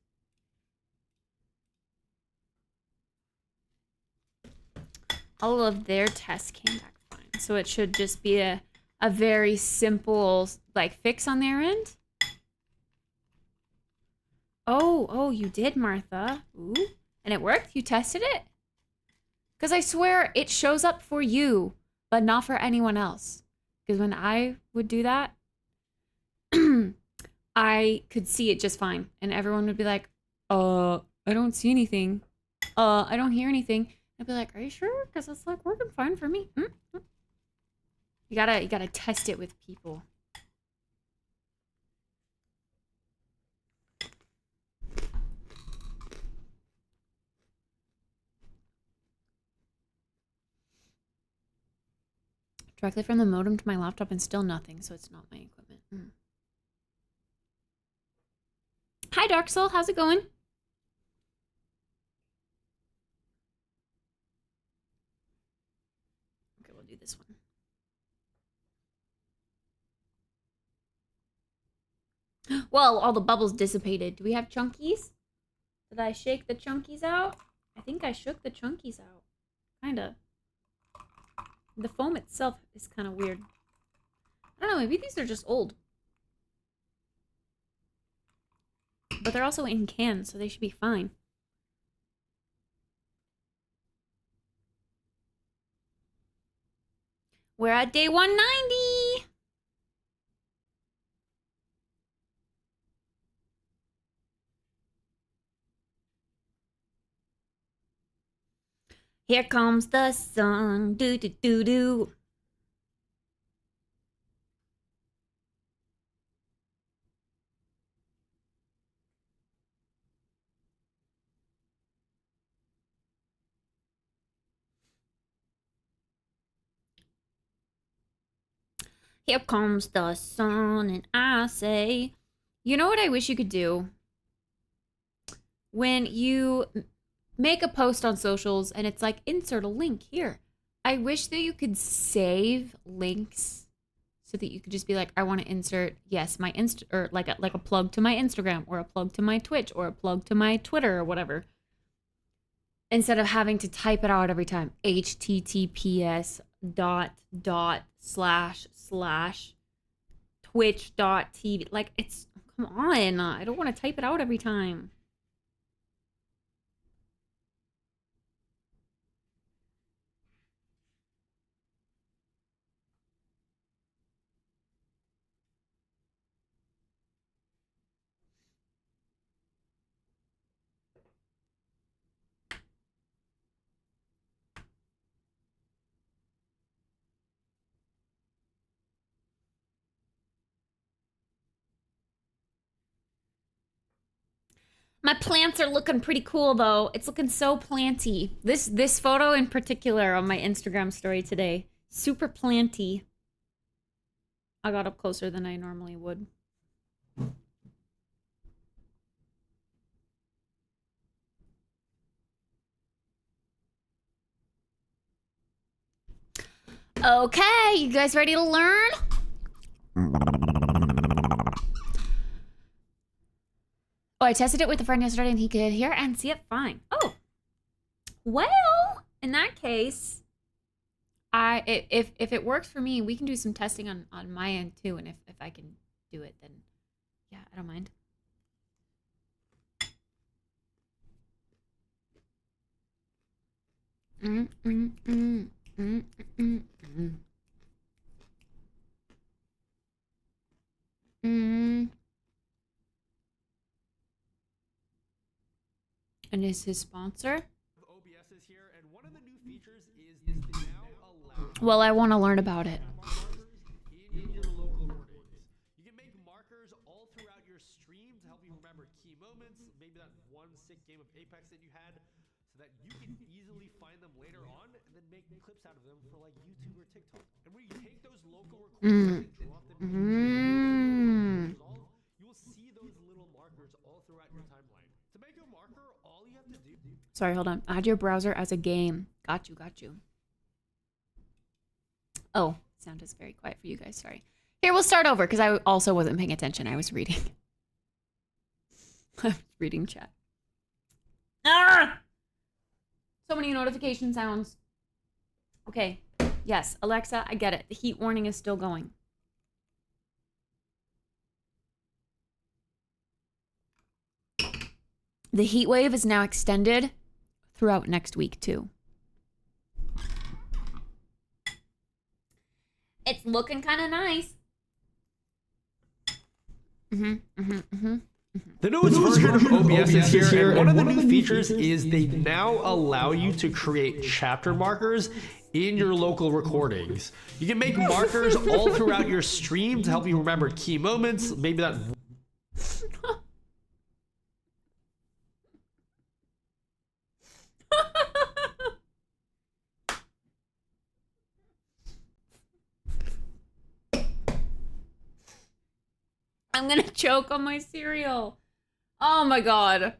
All of their tests came back fine. So it should just be a very simple, like, fix on their end. Oh, you did, Martha. Ooh. And it worked? You tested it? Because I swear it shows up for you, but not for anyone else. Because when I would do that, I could see it just fine. And everyone would be like, I don't see anything. I don't hear anything. I'd be like, are you sure? Because it's like working fine for me. You gotta test it with people. Directly from the modem to my laptop and still nothing, so it's not my equipment. Hi, Dark Soul. How's it going? Okay, we'll do this one. Whoa, all the bubbles dissipated. Do we have chunkies? Did I shake the chunkies out? I think I shook the chunkies out. Kinda. The foam itself is kind of weird. I don't know, maybe these are just old. But they're also in cans, so they should be fine. We're at day 190! Here comes the sun, do do do do. Here comes the sun, and I say, you know what I wish you could do? When you make a post on socials and it's like, insert a link here. I wish that you could save links so that you could just be like, I want to insert, yes, my or like a plug to my Instagram, or a plug to my Twitch, or a plug to my Twitter, or whatever. Instead of having to type it out every time. https://twitch.tv. Like, it's, come on. I don't want to type it out every time. My plants are looking pretty cool, though. It's looking so planty. This photo in particular on my Instagram story today. Super planty. I got up closer than I normally would. Okay, you guys ready to learn? Oh, I tested it with a friend yesterday and he could hear and see it fine. Oh, well, in that case, if it works for me, we can do some testing on my end too. And if I can do it, then yeah, I don't mind. And is his sponsor? OBS is here, and one of the Well, I want to learn about it. In your local recordings. You can make markers all throughout your stream to help you remember key moments, maybe that one sick game of Apex that you had, so that you can easily find them later on and then make clips out of them for like YouTube or TikTok. And when you take those local recordings and drop them into Resolve, you will see those little markers all throughout your timeline. To make a marker, all you have to do. Sorry, hold on. Add your browser as a game. Got you, got you. Oh, sound is very quiet for you guys. Sorry. Here, we'll start over because I also wasn't paying attention. I was reading. I was reading chat. Ah! So many notification sounds. Okay. Yes, Alexa, I get it. The heat warning is still going. The heat wave is now extended throughout next week, too. It's looking kind of nice. The newest version of OBS is here, and one of the new features is they now allow you to create chapter markers in your local recordings. You can make markers all throughout your stream to help you remember key moments, maybe that... I'm gonna choke on my cereal. Oh my god.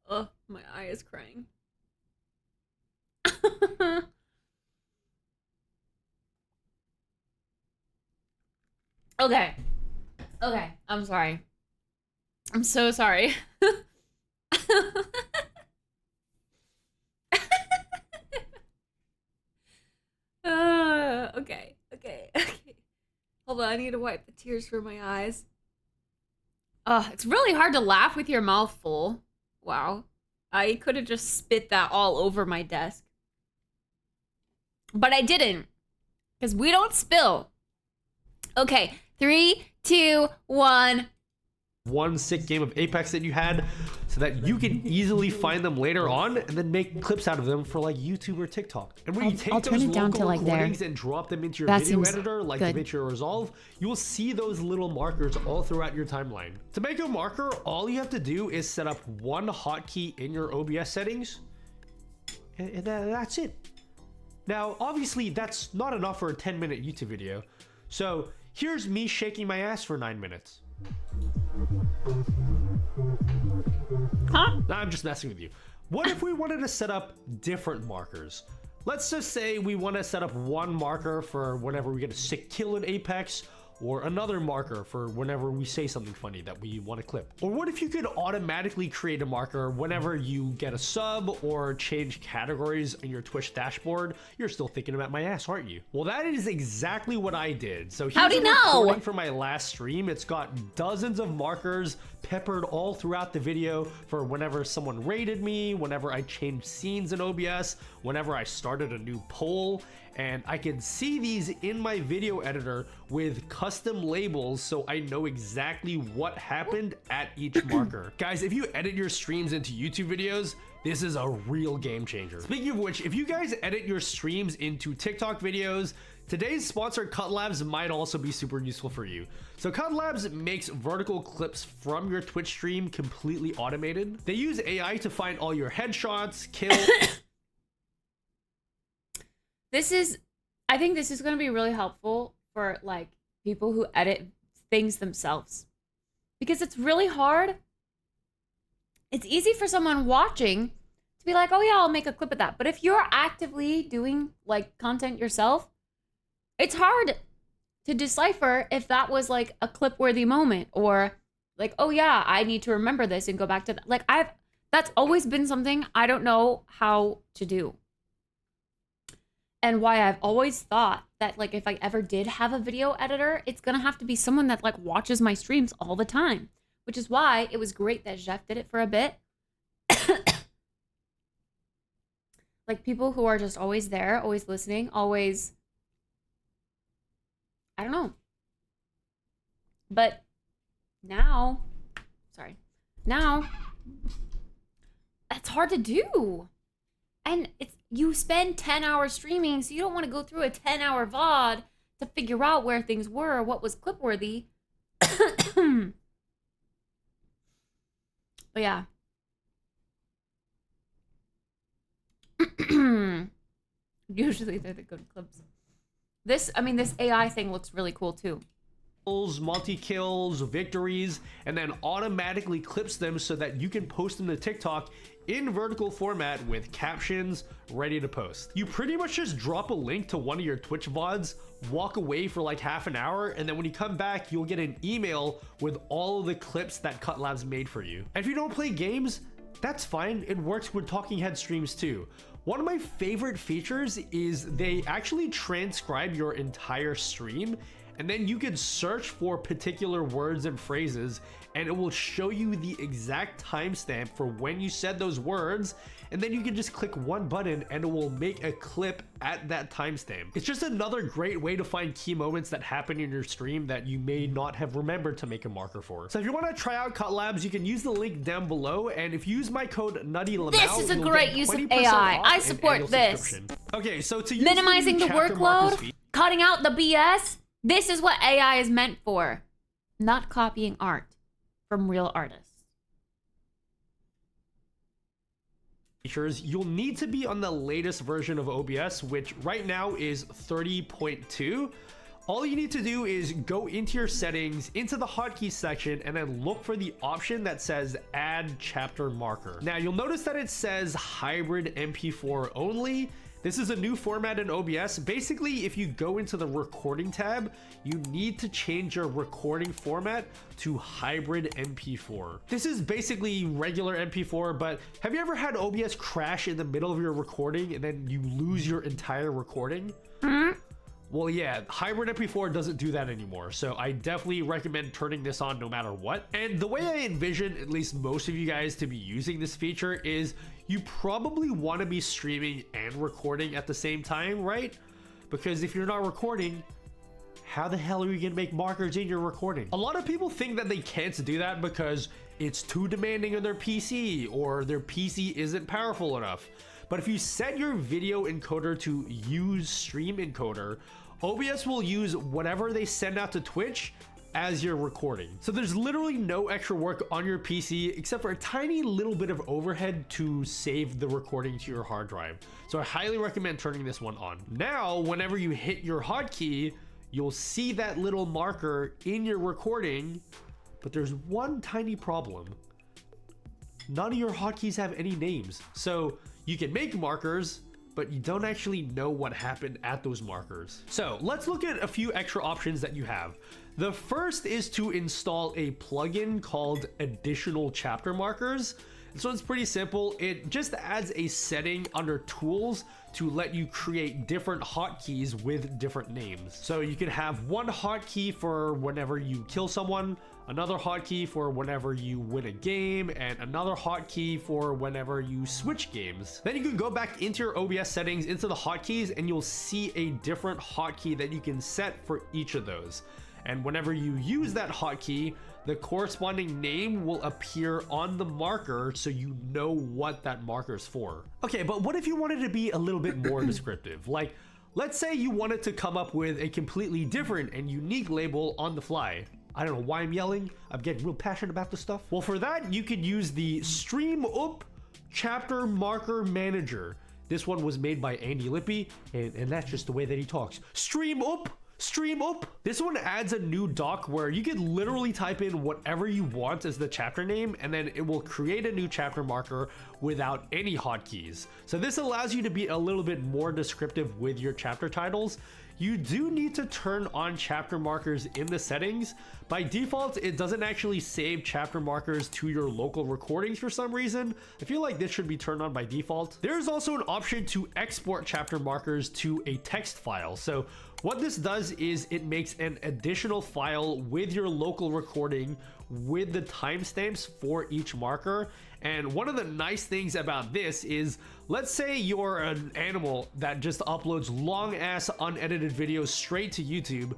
Oh, my eye is crying. Okay. Okay, I'm sorry. I'm so sorry. Okay. Hold on, I need to wipe the tears from my eyes. It's really hard to laugh with your mouth full. Wow. I could have just spit that all over my desk. But I didn't. Because we don't spill. Okay, 3, 2, 1. One sick game of Apex that you had, so that you can easily find them later on and then make clips out of them for like YouTube or TikTok. And when you take those local recordings and drop them into your video editor, like DaVinci Resolve, you will see those little markers all throughout your timeline. To make a marker, all you have to do is set up one hotkey in your OBS settings, and that's it. Now, obviously, that's not enough for a 10-minute YouTube video. So here's me shaking my ass for 9 minutes. Huh? Nah, I'm just messing with you. What if we wanted to set up different markers? Let's just say we want to set up one marker for whenever we get a sick kill in Apex, or another marker for whenever we say something funny that we want to clip. Or what if you could automatically create a marker whenever you get a sub or change categories in your Twitch dashboard? You're still thinking about my ass, aren't you? Well, that is exactly what I did. So here's a recording from my last stream. It's got dozens of markers peppered all throughout the video for whenever someone raided me, whenever I changed scenes in OBS, whenever I started a new poll, and I can see these in my video editor with custom labels so I know exactly what happened at each marker. Guys, if you edit your streams into YouTube videos, this is a real game changer. Speaking of which, if you guys edit your streams into TikTok videos, today's sponsor, Cut Labs, might also be super useful for you. So Cut Labs makes vertical clips from your Twitch stream completely automated. They use AI to find all your headshots, kills. I think this is going to be really helpful for like people who edit things themselves, because it's really hard. It's easy for someone watching to be like, oh yeah, I'll make a clip of that. But if you're actively doing like content yourself, it's hard to decipher if that was like a clip worthy moment, or like, oh yeah, I need to remember this and go back to that. Like that's always been something I don't know how to do. And why I've always thought that like if I ever did have a video editor, it's gonna have to be someone that like watches my streams all the time, which is why it was great that Jeff did it for a bit. Like people who are just always there, always listening, always, I don't know. But now that's hard to do. And you spend 10 hours streaming, so you don't want to go through a 10-hour VOD to figure out where things were, what was clip worthy. But yeah. Usually they're the good clips. This AI thing looks really cool too. Multi-kills, victories, and then automatically clips them so that you can post them to TikTok in vertical format with captions ready to post. You pretty much just drop a link to one of your Twitch VODs, walk away for like half an hour, and then when you come back, you'll get an email with all of the clips that Cut Labs made for you. And if you don't play games, that's fine. It works with talking head streams too. One of my favorite features is they actually transcribe your entire stream, and then you can search for particular words and phrases, and it will show you the exact timestamp for when you said those words, and then you can just click one button and it will make a clip at that timestamp. It's just another great way to find key moments that happen in your stream that you may not have remembered to make a marker for. So if you want to try out Cut Labs, you can use the link down below, and if you use my code NuttyLamau, This is a great use of AI. I support this. Okay, so to use Minimizing the chapter markers workload, cutting out the BS. This is what AI is meant for. Not copying art from real artists. Features, you'll need to be on the latest version of OBS, which right now is 30.2. All you need to do is go into your settings, into the hotkey section, and then look for the option that says add chapter marker. Now you'll notice that it says hybrid MP4 only. This is a new format in OBS. Basically, if you go into the recording tab, you need to change your recording format to hybrid MP4. This is basically regular MP4, but have you ever had OBS crash in the middle of your recording and then you lose your entire recording? Well, yeah, hybrid MP4 doesn't do that anymore, so I definitely recommend turning this on no matter what. And the way I envision at least most of you guys to be using this feature is you probably want to be streaming and recording at the same time, right? Because if you're not recording, how the hell are you gonna make markers in your recording? A lot of people think that they can't do that because it's too demanding on their PC or their PC isn't powerful enough. But if you set your video encoder to use stream encoder, OBS will use whatever they send out to Twitch as you're recording. So there's literally no extra work on your PC except for a tiny little bit of overhead to save the recording to your hard drive. So I highly recommend turning this one on. Now, whenever you hit your hotkey, you'll see that little marker in your recording, but there's one tiny problem. None of your hotkeys have any names. So you can make markers, but you don't actually know what happened at those markers. So let's look at a few extra options that you have. The first is to install a plugin called Additional Chapter Markers. So it's pretty simple. It just adds a setting under tools to let you create different hotkeys with different names. So you can have one hotkey for whenever you kill someone, another hotkey for whenever you win a game, and another hotkey for whenever you switch games. Then you can go back into your OBS settings, into the hotkeys, and you'll see a different hotkey that you can set for each of those. And whenever you use that hotkey, the corresponding name will appear on the marker so you know what that marker is for. Okay, but what if you wanted to be a little bit more descriptive? Like, let's say you wanted to come up with a completely different and unique label on the fly. I don't know why I'm yelling. I'm getting real passionate about this stuff. Well, for that, you could use the Stream-Up Chapter Marker Manager. This one was made by Andy Lippy, and that's just the way that he talks. Stream-Up! Stream Up. This one adds a new doc where you can literally type in whatever you want as the chapter name, and then it will create a new chapter marker without any hotkeys. So this allows you to be a little bit more descriptive with your chapter titles. You do need to turn on chapter markers in the settings. By default, it doesn't actually save chapter markers to your local recordings for some reason. I feel like this should be turned on by default. There's also an option to export chapter markers to a text file. So what this does is it makes an additional file with your local recording with the timestamps for each marker. And one of the nice things about this is, let's say you're an animal that just uploads long ass unedited videos straight to YouTube,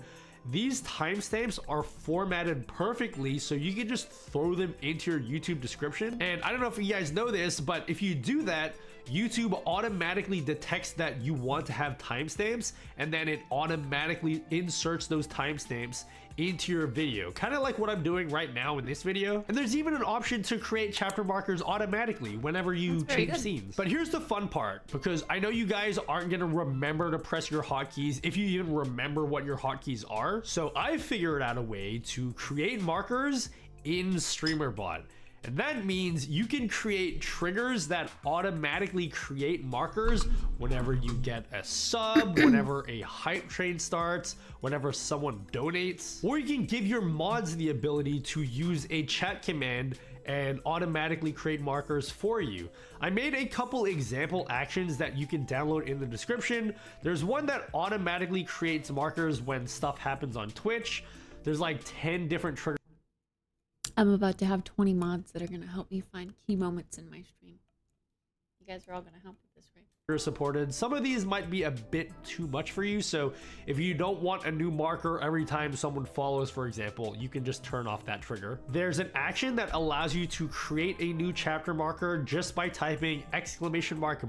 these timestamps are formatted perfectly so you can just throw them into your YouTube description. And I don't know if you guys know this, but if you do that, YouTube automatically detects that you want to have timestamps, and then it automatically inserts those timestamps into your video, kind of like what I'm doing right now in this video. And there's even an option to create chapter markers automatically whenever you change scenes. But here's the fun part, because I know you guys aren't gonna remember to press your hotkeys if you even remember what your hotkeys are. So I figured out a way to create markers in StreamerBot. And that means you can create triggers that automatically create markers whenever you get a sub, whenever a hype train starts, whenever someone donates, or you can give your mods the ability to use a chat command and automatically create markers for you. I made a couple example actions that you can download in the description. There's one that automatically creates markers when stuff happens on Twitch. There's like 10 different triggers. I'm about to have 20 mods that are going to help me find key moments in my stream. You guys are all going to help with this, right? Supported. Some of these might be a bit too much for you, so if you don't want a new marker every time someone follows, for example, you can just turn off that trigger. There's an action that allows you to create a new chapter marker just by typing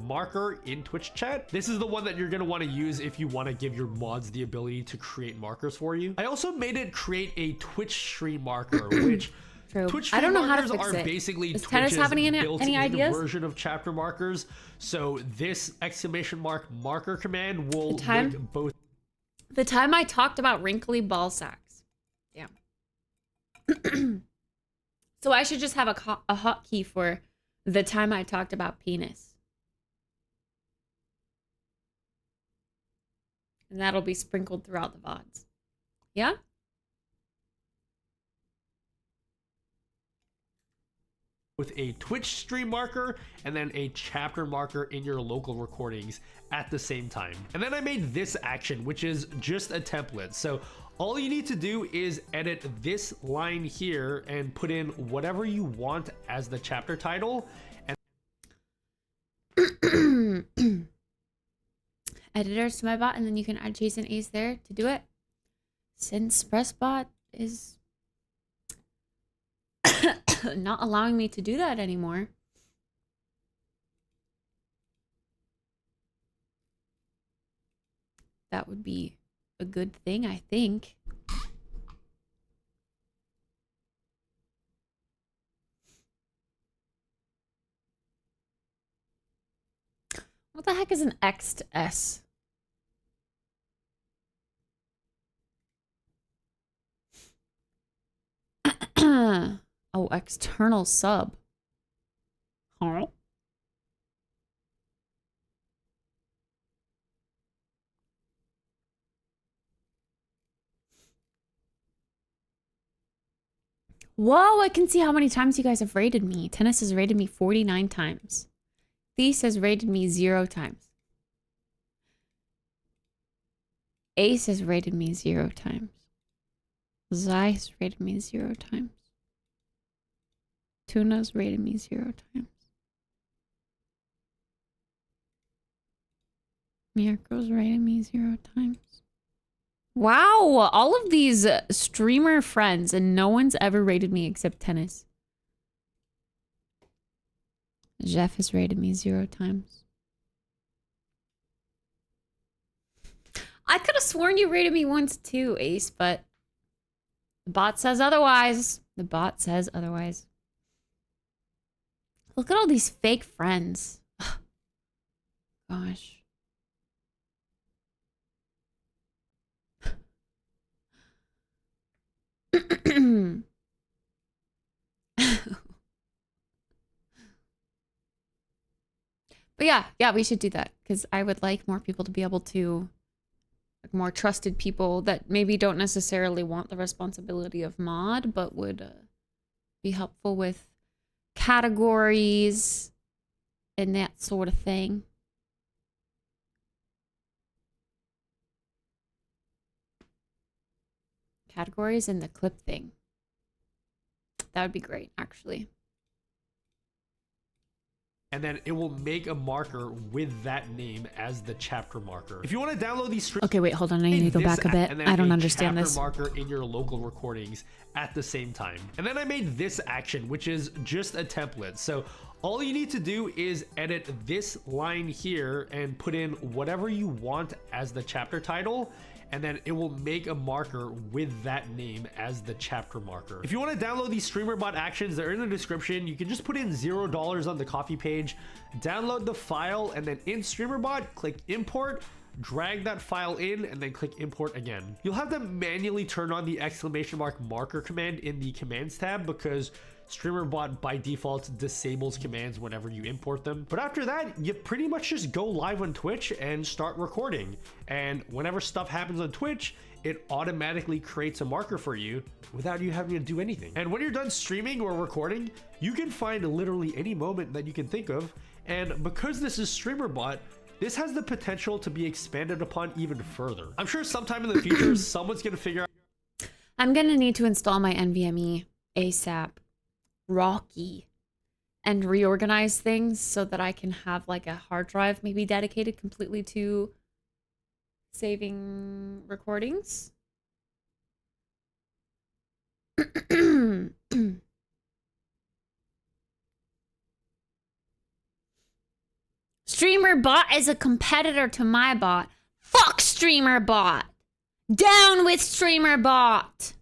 !marker in Twitch chat. This is the one that you're going to want to use if you want to give your mods the ability to create markers for you. I also made it create a Twitch stream marker, which True. Twitch I don't know how to markers fix are it. basically Does Tennis have any built-in ideas? version of chapter markers. So this !marker command will link both. The time I talked about wrinkly ball sacks. Damn. So I should just have a hotkey for the time I talked about penis. And that'll be sprinkled throughout the VODs. Yeah? With a Twitch stream marker and then a chapter marker in your local recordings at the same time. And then I made this action, which is just a template. So all you need to do is edit this line here and put in whatever you want as the chapter title. And editors to my bot, and then you can add Jason Ace there to do it. Since Pressbot is not allowing me to do that anymore. That would be a good thing, I think. What the heck is an X to S? Oh, external sub. Huh? Whoa, I can see how many times you guys have rated me. Tennis has rated me 49 times. Thies has rated me 0 times. Ace has rated me 0 times. Zai has rated me 0 times. Tuna's rated me 0 times. Mirko's rated me 0 times. Wow, all of these streamer friends, and no one's ever rated me except Tennis. Jeff has rated me 0 times. I could have sworn you rated me once too, Ace, but the bot says otherwise. The bot says otherwise. Look at all these fake friends. Gosh. But yeah, we should do that because I would like more people to be able to, like, more trusted people that maybe don't necessarily want the responsibility of mod, but would be helpful with categories and that sort of thing. Categories and the clip thing. That would be great, actually. and then it will make a marker with that name as the chapter marker. If you want to download these streams, Okay, wait, hold on. I need to go back a bit. I don't understand this. Marker in your local recordings at the same time. And then I made this action, which is just a template. So all you need to do is edit this line here and put in whatever you want as the chapter title, and then it will make a marker with that name as the chapter marker. If you want to download these StreamerBot actions, they're in the description. You can just put in $0 on the coffee page, download the file, and then in StreamerBot, click import, drag that file in, and then click import again. You'll have to manually turn on the exclamation mark marker command in the commands tab because StreamerBot by default disables commands whenever you import them. But after that, you pretty much just go live on Twitch and start recording. And whenever stuff happens on Twitch, it automatically creates a marker for you without you having to do anything. And when you're done streaming or recording, you can find literally any moment that you can think of. And because this is StreamerBot, this has the potential to be expanded upon even further. I'm sure sometime in the future, someone's gonna figure out. I'm gonna need to install my NVMe ASAP. Rocky, and reorganize things so that I can have like a hard drive maybe dedicated completely to saving recordings. StreamerBot is a competitor to my bot. Fuck StreamerBot. Down with StreamerBot.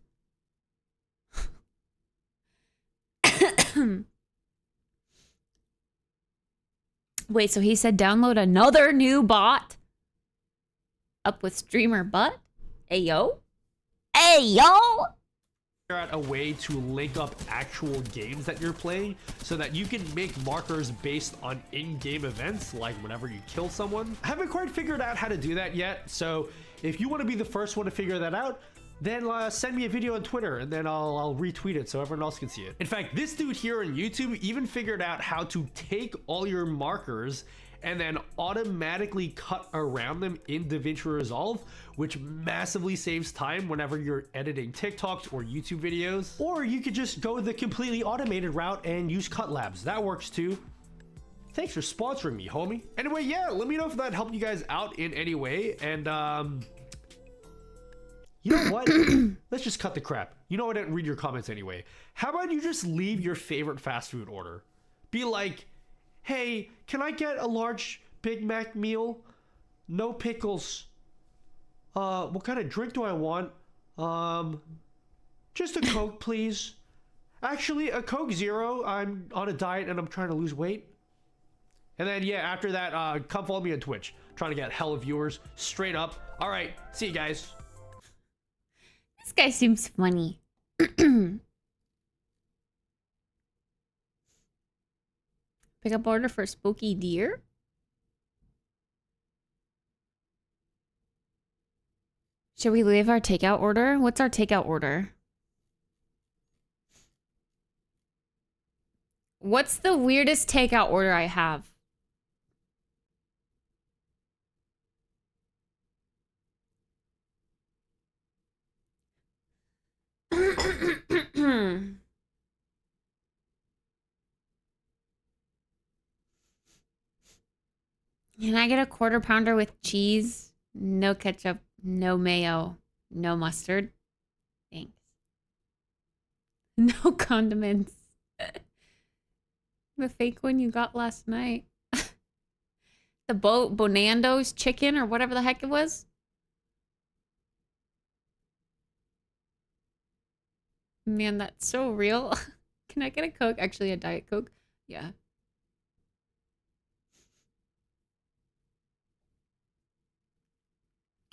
Wait, so he said download another new bot? Up with StreamerBot? Ayo? Ayo? Figure out a way to link up actual games that you're playing so that you can make markers based on in-game events, like whenever you kill someone. I haven't quite figured out how to do that yet, so if you want to be the first one to figure that out, then send me a video on Twitter and then I'll retweet it so everyone else can see it. In fact, this dude here on YouTube even figured out how to take all your markers and then automatically cut around them in DaVinci Resolve, which massively saves time whenever you're editing TikToks or YouTube videos. Or you could just go the completely automated route and use CutLabs. That works too. Thanks for sponsoring me, homie. Anyway, yeah, let me know if that helped you guys out in any way. And you know what? Let's just cut the crap. You know I didn't read your comments anyway. How about you just leave your favorite fast food order? Be like, hey, can I get a large Big Mac meal? No pickles. What kind of drink do I want? Just a Coke, please. Actually, a Coke Zero. I'm on a diet and I'm trying to lose weight. And then, yeah, after that, come follow me on Twitch. I'm trying to get hella viewers straight up. All right, see you guys. This guy seems funny. Pick up order for spooky deer? Should we leave our takeout order? What's our takeout order? What's the weirdest takeout order I have? Can I get a quarter pounder with cheese? No ketchup, no mayo, no mustard. Thanks. No condiments. The fake one you got last night. The Bonando's chicken or whatever the heck it was. Man, that's so real. Can I get a Coke? Actually, a Diet Coke? Yeah.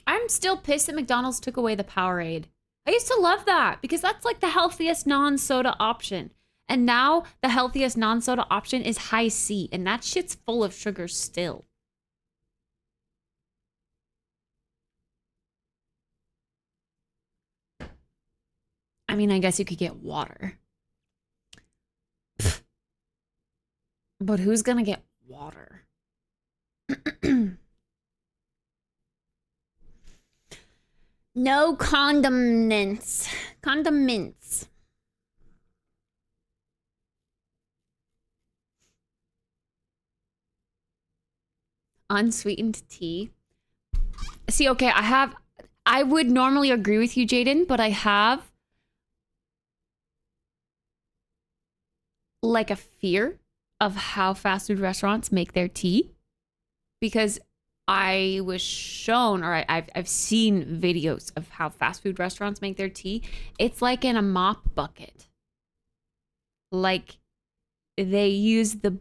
I'm still pissed that McDonald's took away the Powerade. I used to love that because that's like the healthiest non-soda option. And now the healthiest non-soda option is High C, and that shit's full of sugar still. I mean, I guess you could get water. But who's gonna get water? No condiments. Condiments. unsweetened tea. See, okay, I would normally agree with you, Jaden, but I have like a fear of how fast food restaurants make their tea, because I was shown, or I've seen videos of how fast food restaurants make their tea. It's like in a mop bucket. Like they use the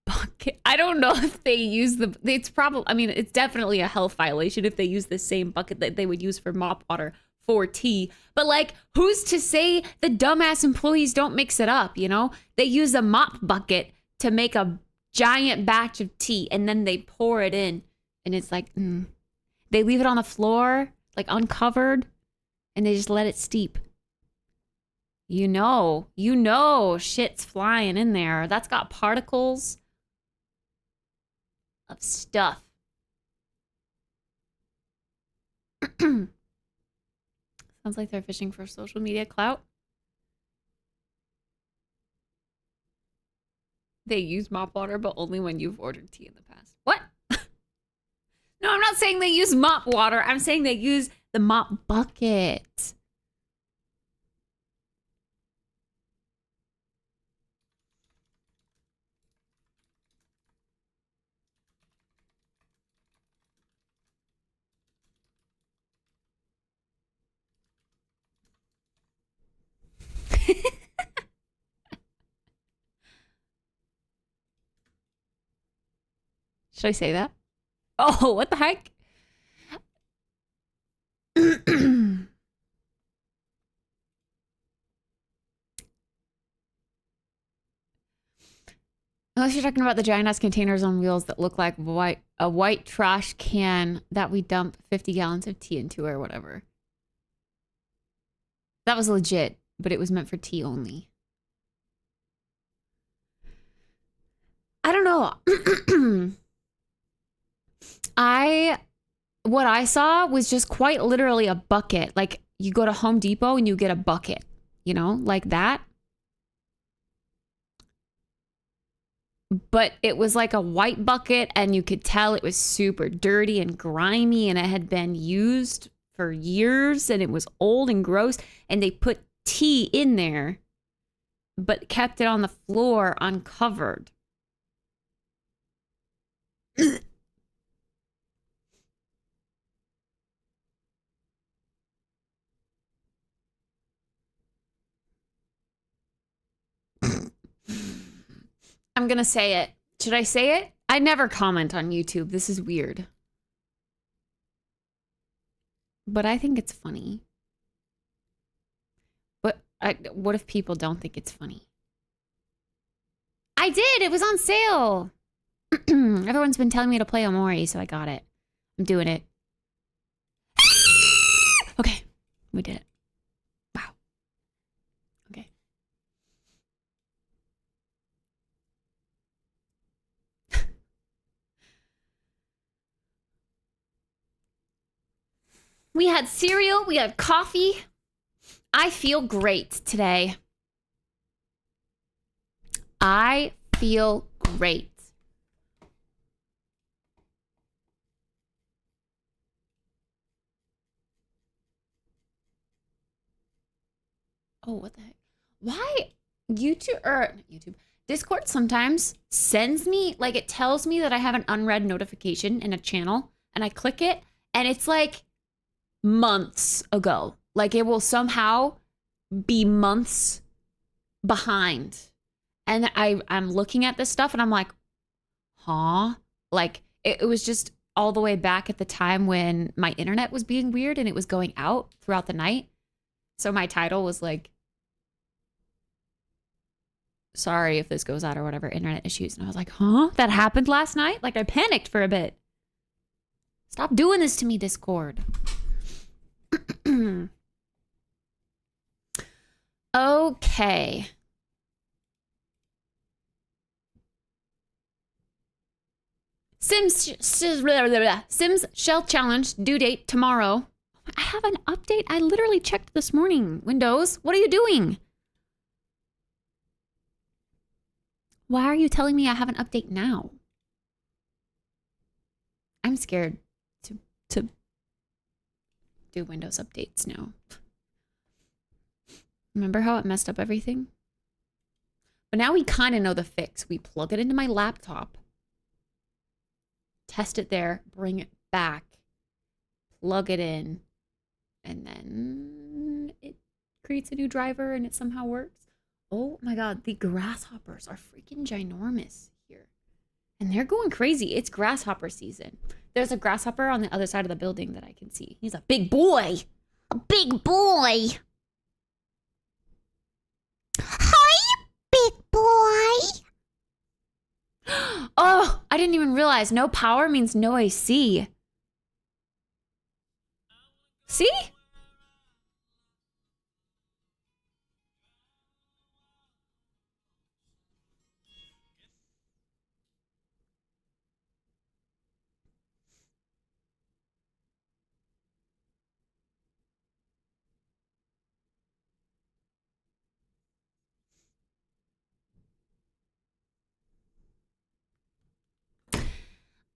bucket. I don't know if they use it's probably, I mean, it's definitely a health violation if they use the same bucket that they would use for mop water for tea. But like, who's to say the dumbass employees don't mix it up, you know? They use a mop bucket to make a giant batch of tea and then they pour it in. And it's like, they leave it on the floor, like uncovered, and they just let it steep. You know, shit's flying in there. That's got particles of stuff. Sounds like they're fishing for social media clout. They use mop water, but only when you've ordered tea in the past. What? No, I'm not saying they use mop water. I'm saying they use the mop bucket. Should I say that? Oh, what the heck? Unless you're talking about the giant ass containers on wheels that look like a white trash can that we dump 50 gallons of tea into or whatever. That was legit, but it was meant for tea only. I don't know. What I saw was just quite literally a bucket. Like you go to Home Depot and you get a bucket, you know, like that. But it was like a white bucket and you could tell it was super dirty and grimy and it had been used for years and it was old and gross, and they put tea in there but kept it on the floor uncovered. I'm gonna say it. Should I say it? I never comment on YouTube. This is weird. But I think it's funny. But what if people don't think it's funny? I did! It was on sale! Everyone's been telling me to play Omori, so I got it. I'm doing it. Okay, we did it. Wow. Okay. We had cereal, we had coffee. I feel great today. I feel great. Oh, what the heck? Why YouTube, or not YouTube, Discord sometimes sends me, like it tells me that I have an unread notification in a channel and I click it and it's like months ago. Like it will somehow be months behind. And I'm looking at this stuff and I'm like, huh? Like it was just all the way back at the time when my internet was being weird and it was going out throughout the night. So my title was like, sorry if this goes out or whatever, internet issues. And I was like, huh? That happened last night? Like I panicked for a bit. Stop doing this to me, Discord. Okay. Sims Shell Challenge due date tomorrow. I have an update. I literally checked this morning. Windows, what are you doing? Why are you telling me I have an update now? I'm scared to do Windows updates now. Remember how it messed up everything? But now we kind of know the fix. We plug it into my laptop, test it there, bring it back, plug it in, and then it creates a new driver and it somehow works. Oh my god, the grasshoppers are freaking ginormous here. And they're going crazy. It's grasshopper season. There's a grasshopper on the other side of the building that I can see. He's a big boy. A big boy. Hi, big boy. Oh, I didn't even realize no power means no AC. See?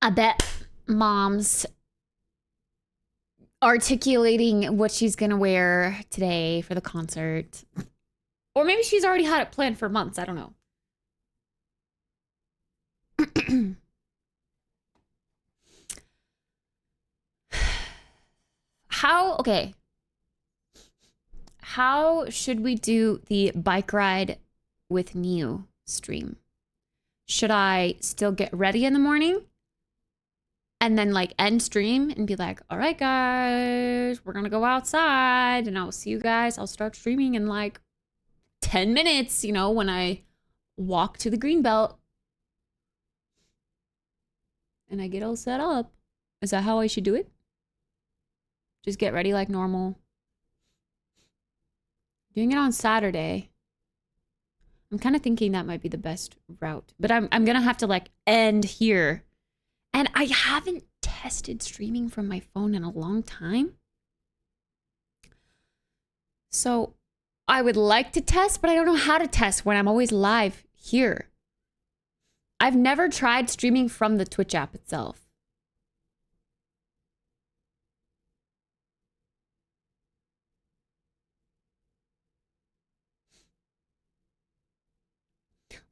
I bet mom's articulating what she's gonna wear today for the concert. Or maybe she's already had it planned for months. I don't know. Okay. How should we do the bike ride with Neo stream? Should I still get ready in the morning? And then like end stream and be like, all right, guys, we're going to go outside and I'll see you guys. I'll start streaming in like 10 minutes, you know, when I walk to the green belt and I get all set up. Is that how I should do it? Just get ready like normal. Doing it on Saturday. I'm kind of thinking that might be the best route, but I'm going to have to like end here. And I haven't tested streaming from my phone in a long time. So I would like to test, but I don't know how to test when I'm always live here. I've never tried streaming from the Twitch app itself.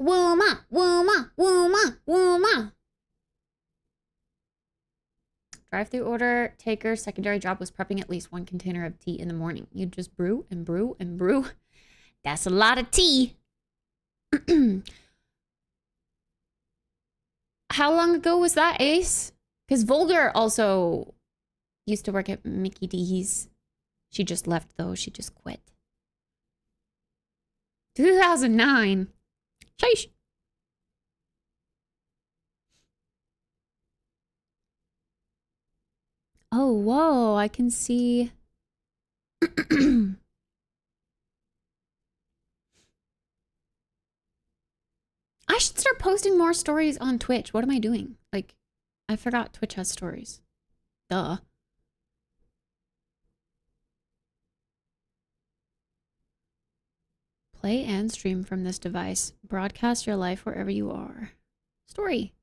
Wooma, wooma, wooma, wooma. Drive-through order taker secondary job was prepping at least one container of tea in the morning. You just brew and brew and brew. That's a lot of tea. How long ago was that, Ace? Because Vulgar also used to work at Mickey D's. She just left, though. She just quit. 2009. Sheesh. Oh, whoa, I can see. I should start posting more stories on Twitch. What am I doing? Like, I forgot Twitch has stories. Duh. Play and stream from this device. Broadcast your life wherever you are. Story.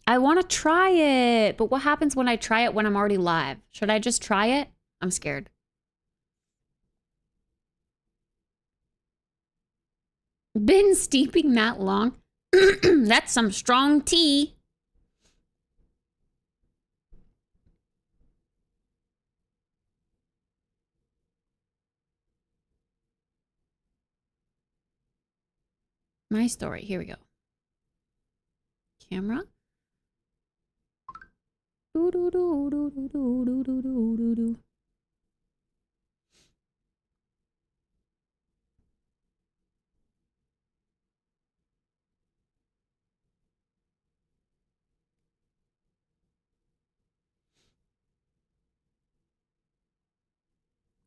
I want to try it, but what happens when I try it when I'm already live? Should I just try it? I'm scared. Been steeping that long? That's some strong tea. My story. Here we go. Camera. Do do do do do do do do do do.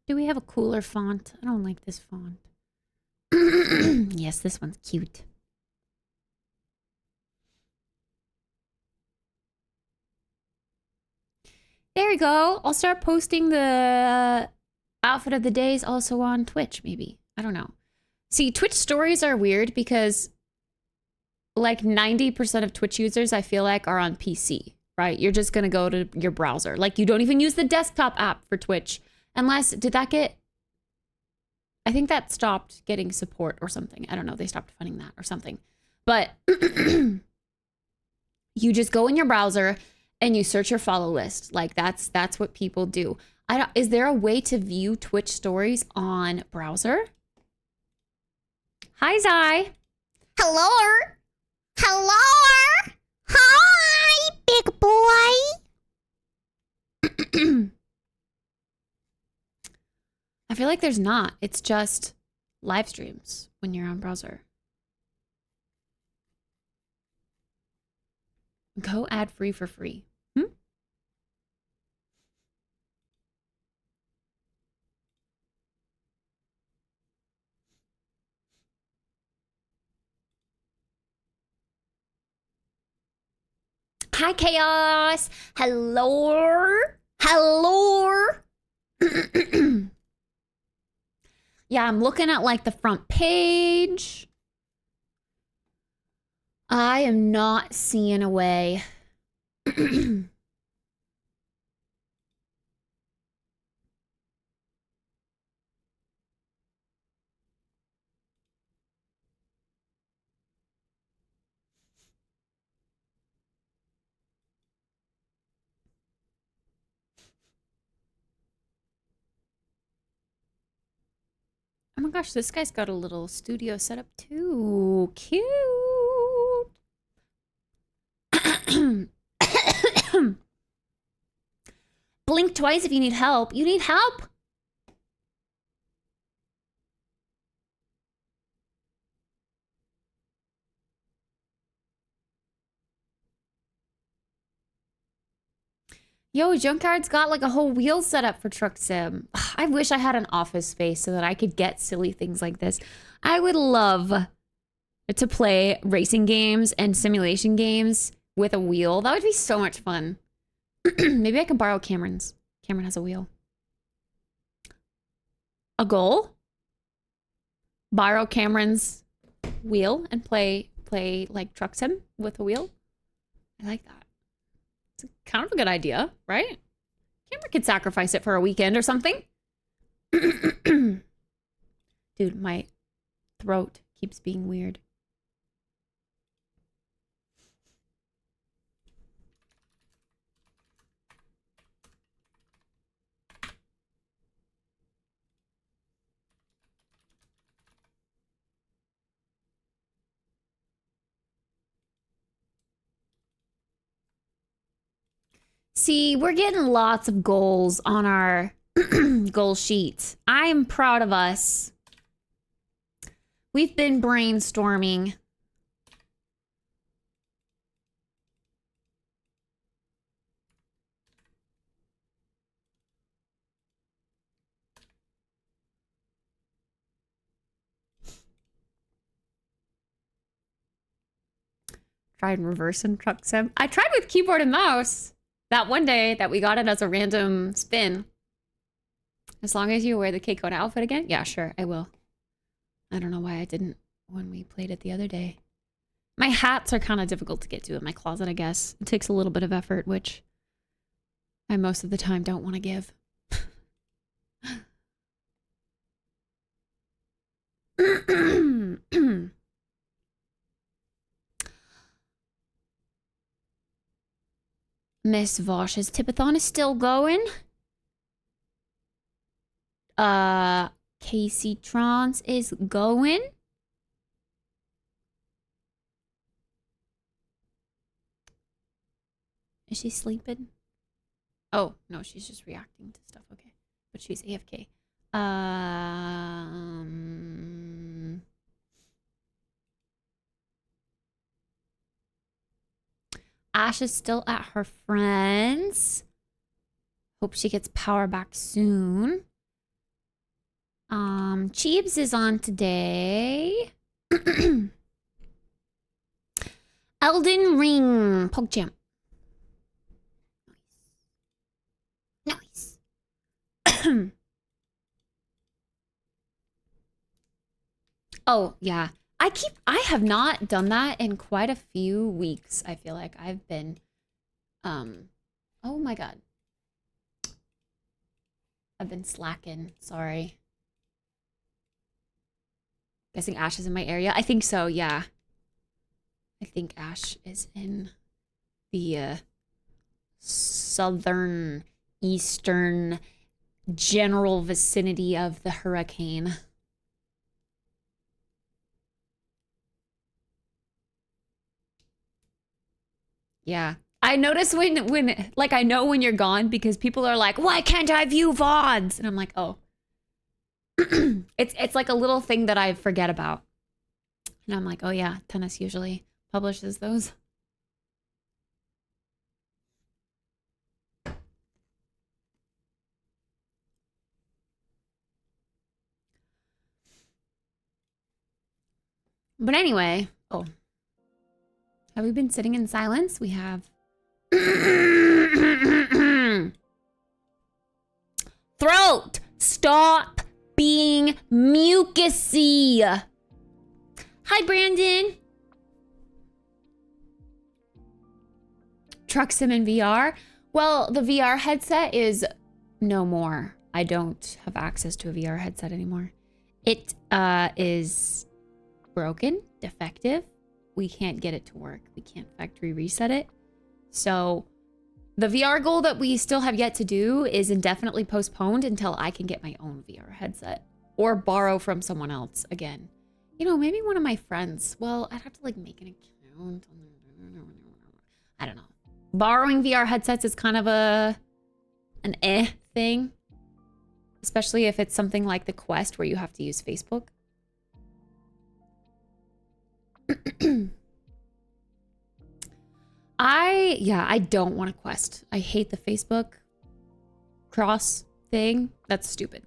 Do we have a cooler font? I don't like this font. Yes, this one's cute. There we go. I'll start posting the outfit of the days also on Twitch, maybe. I don't know. See, Twitch stories are weird because like 90% of Twitch users, I feel like, are on PC, right? You're just going to go to your browser. Like, you don't even use the desktop app for Twitch. Unless, did that get... I think that stopped getting support or something. I don't know. They stopped funding that or something. But you just go in your browser and you search your follow list. Like, that's what people do. Is there a way to view Twitch stories on browser? Hi, Zai. Hello? Hello? Hi, big boy. I feel like there's not. It's just live streams when you're on browser. Go ad free for free. Hi, Chaos. Hello. Hello. Yeah, I'm looking at like the front page. I am not seeing a way. Oh my gosh, this guy's got a little studio set up too. Cute. Blink twice if you need help. You need help? Yo, Junkyard's got like a whole wheel set up for Truck Sim. I wish I had an office space so that I could get silly things like this. I would love to play racing games and simulation games with a wheel. That would be so much fun. Maybe I can borrow Cameron's. Cameron has a wheel. A goal? Borrow Cameron's wheel and play like Truck Sim with a wheel? I like that. It's kind of a good idea, right? Cameron could sacrifice it for a weekend or something. Dude, my throat keeps being weird. See, we're getting lots of goals on our goal sheet. I am proud of us. We've been brainstorming. Tried reversing Truck Sim. I tried with keyboard and mouse. That one day that we got it as a random spin. As long as you wear the Keiko outfit again? Yeah, sure, I will. I don't know why I didn't when we played it the other day. My hats are kind of difficult to get to in my closet, I guess. It takes a little bit of effort, which I most of the time don't want to give. Miss Vosh's tipathon is still going. Casey Trance is going. Is she sleeping? Oh, no, she's just reacting to stuff. Okay. But she's AFK. Ash is still at her friend's. Hope she gets power back soon. Cheebs is on today. Elden Ring. PogChamp. Oh, yeah. I have not done that in quite a few weeks. I feel like I've been, oh my God. I've been slacking. Sorry. Guessing Ash is in my area. I think so, yeah. I think Ash is in the southern, eastern, general vicinity of the hurricane. Yeah. I notice when like I know when you're gone because people are like, "Why can't I view VODs?" And I'm like, "Oh." It's like a little thing that I forget about. And I'm like, "Oh yeah, Tennis usually publishes those." But anyway, oh. Have we been sitting in silence? We have. Throat! Stop being mucusy! Hi, Brandon! Truck Sim in VR? Well, the VR headset is no more. I don't have access to a VR headset anymore. It is broken, defective. We can't get it to work. We can't factory reset it. So the VR goal that we still have yet to do is indefinitely postponed until I can get my own VR headset or borrow from someone else again. You know, maybe one of my friends. Well, I'd have to like make an account. I don't know. Borrowing VR headsets is kind of an thing, especially if it's something like the Quest where you have to use Facebook. I don't want a Quest. I hate the Facebook cross thing. That's stupid.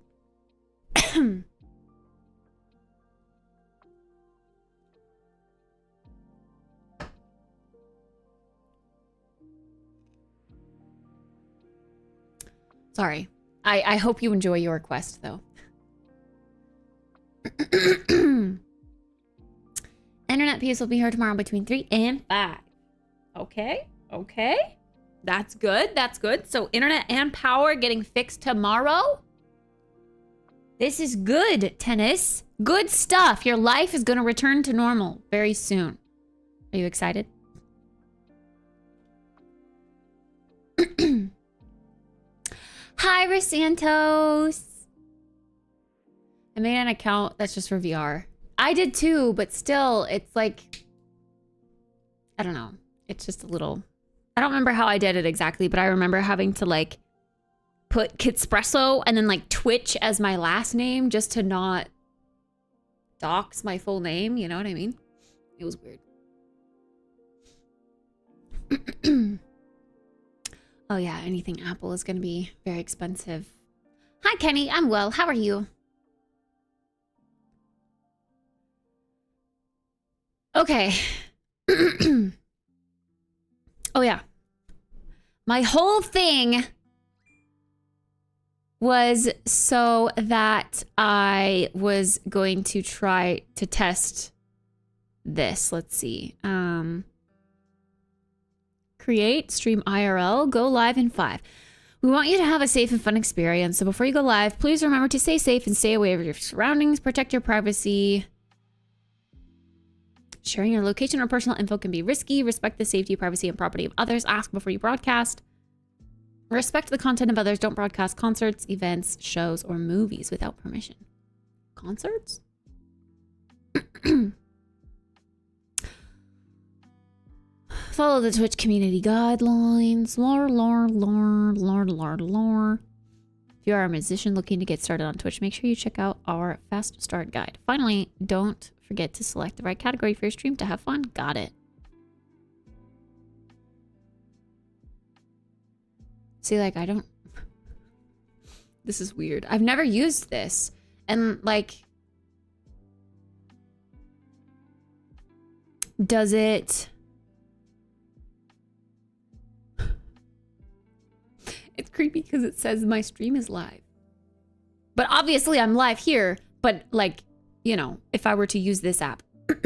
Sorry. I hope you enjoy your Quest though. Internet peace will be here tomorrow between 3 and 5. Okay. Okay. That's good. That's good. So internet and power getting fixed tomorrow. This is good, Tennis. Good stuff. Your life is going to return to normal very soon. Are you excited? Hi, Rosantos. I made an account that's just for VR. I did too, but still, it's like, I don't know. It's just a little, I don't remember how I did it exactly, but I remember having to like put Kittspresso and then like Twitch as my last name just to not dox my full name. You know what I mean? It was weird. Oh yeah, anything Apple is going to be very expensive. Hi, Kenny. I'm well. How are you? Okay. Oh yeah. My whole thing was so that I was going to try to test this. Let's see. Create, stream IRL, go live in 5. We want you to have a safe and fun experience. So before you go live, please remember to stay safe and stay away from your surroundings. Protect your privacy. Sharing your location or personal info can be risky. Respect the safety, privacy, and property of others. Ask before you broadcast. Respect the content of others. Don't broadcast concerts, events, shows, or movies without permission. Concerts? Follow the Twitch community guidelines. Lore. If you are a musician looking to get started on Twitch, make sure you check out our Fast Start Guide. Finally, don't forget to select the right category for your stream to have fun. Got it. See, like, I don't... This is weird. I've never used this. And, like... Does it... It's creepy because it says my stream is live. But obviously I'm live here, but like, you know, if I were to use this app,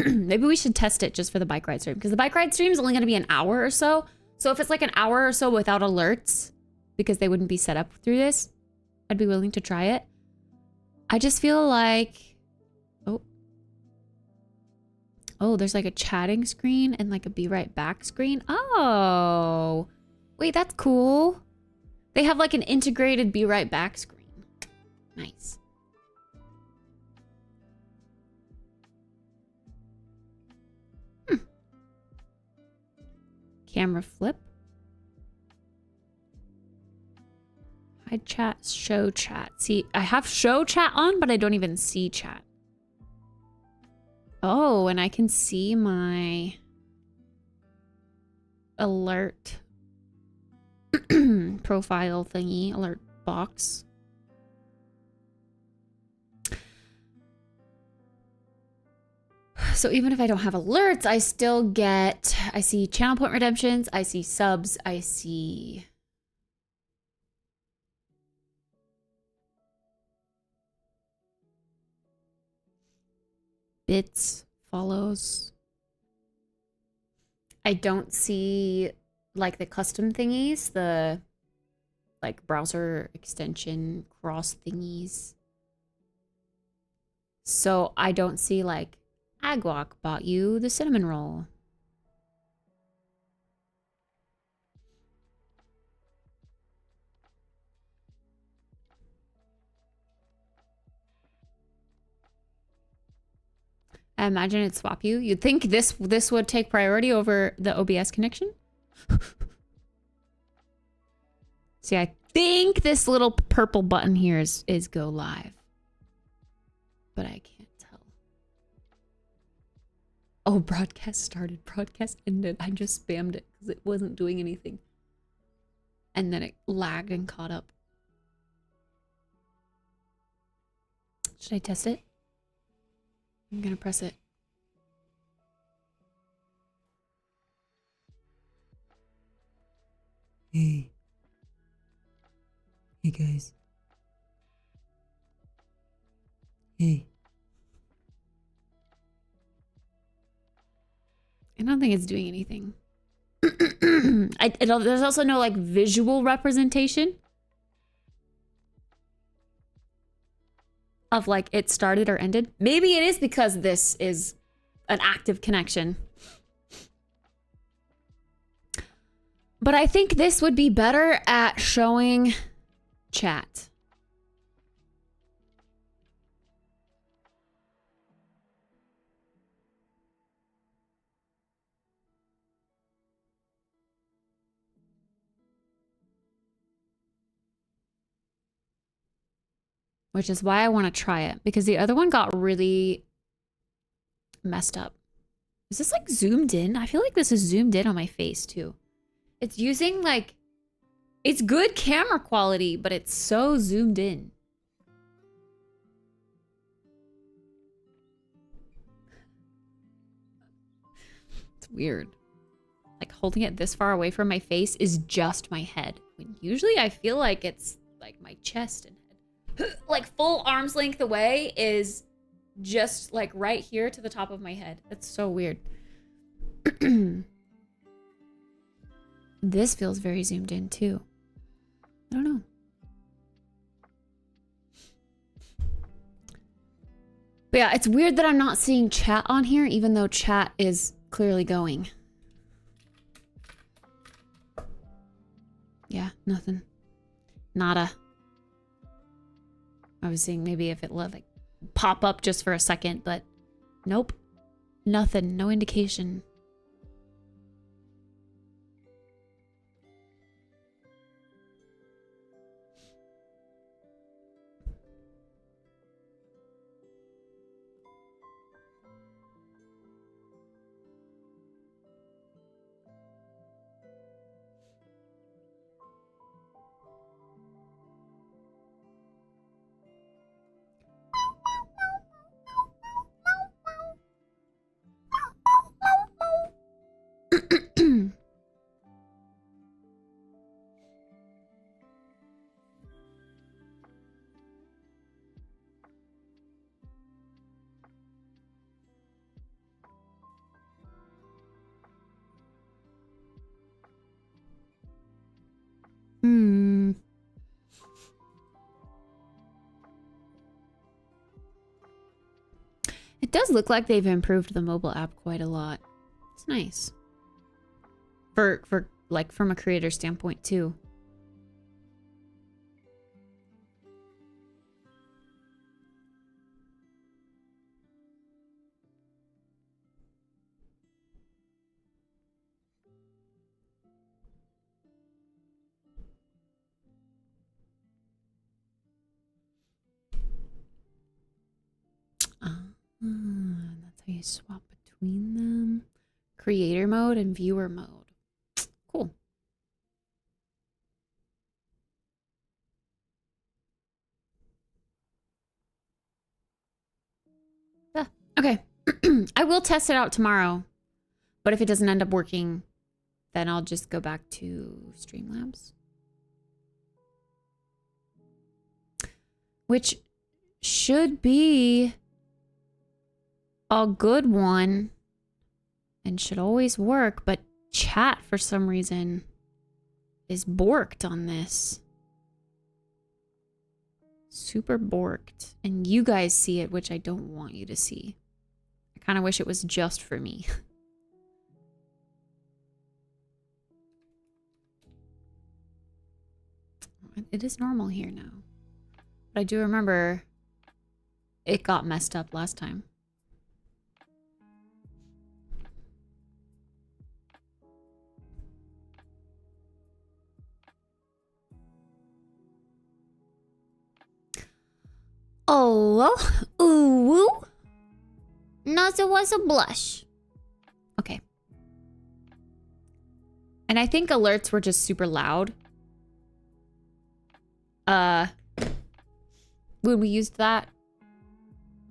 maybe we should test it just for the bike ride stream, because the bike ride stream is only going to be an hour or so. So if it's like an hour or so without alerts, because they wouldn't be set up through this, I'd be willing to try it. I just feel like, oh, there's like a chatting screen and like a be right back screen. Oh, wait, that's cool. They have like an integrated be right back screen. Nice. Camera flip. Hide chat, show chat. See, I have show chat on, but I don't even see chat. Oh, and I can see my alert profile thingy, alert box. So even if I don't have alerts, I still get, I see channel point redemptions, I see subs, I see bits, follows. I don't see like the custom thingies, the like browser extension cross thingies. So I don't see like Agwalk bought you the cinnamon roll. I imagine it'd swap you. You'd think this would take priority over the OBS connection. See, I think this little purple button here is go live. But I can't tell. Oh, broadcast started. Broadcast ended. I just spammed it because it wasn't doing anything. And then it lagged and caught up. Should I test it? I'm gonna press it. Hey. Hey guys. Hey. I don't think it's doing anything. There's also no like visual representation of like it started or ended. Maybe it is because this is an active connection. But I think this would be better at showing chat. Which is why I want to try it, because the other one got really messed up. Is this like zoomed in? I feel like this is zoomed in on my face too. It's using like, it's good camera quality, but it's so zoomed in. It's weird. Like holding it this far away from my face is just my head. When usually I feel like it's like my chest and head. Like full arm's length away is just like right here to the top of my head. That's so weird. This feels very zoomed in too. I don't know. But yeah, it's weird that I'm not seeing chat on here, even though chat is clearly going. Yeah, nothing. Nada. I was seeing maybe if it let like pop up just for a second, but nope. Nothing. No indication. does look like they've improved the mobile app quite a lot. It's nice. For like from a creator standpoint too. That's how you swap between them. Creator mode and viewer mode. Cool. Okay. I will test it out tomorrow. But if it doesn't end up working, then I'll just go back to Streamlabs. Which should be a good one and should always work, but chat for some reason is borked on this. Super borked. And you guys see it, which I don't want you to see. I kind of wish it was just for me. It is normal here now. But I do remember it got messed up last time. Oh, well. Ooh. Naza was a blush. Okay. And I think alerts were just super loud. When we used that.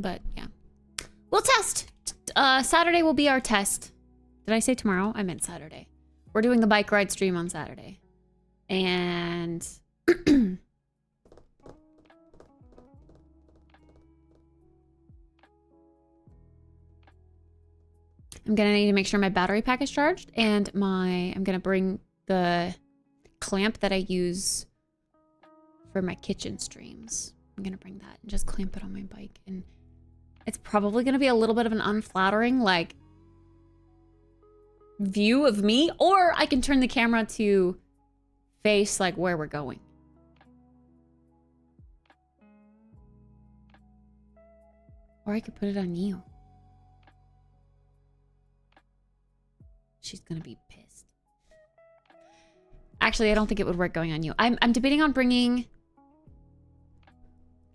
But yeah. We'll test. Saturday will be our test. Did I say tomorrow? I meant Saturday. We're doing a bike ride stream on Saturday. And I'm gonna need to make sure my battery pack is charged, and I'm gonna bring the clamp that I use for my kitchen streams. I'm gonna bring that and just clamp it on my bike, and it's probably gonna be a little bit of an unflattering like view of me, or I can turn the camera to face like where we're going. Or I could put it on you. She's gonna be pissed. Actually, I don't think it would work going on you. I'm debating on bringing...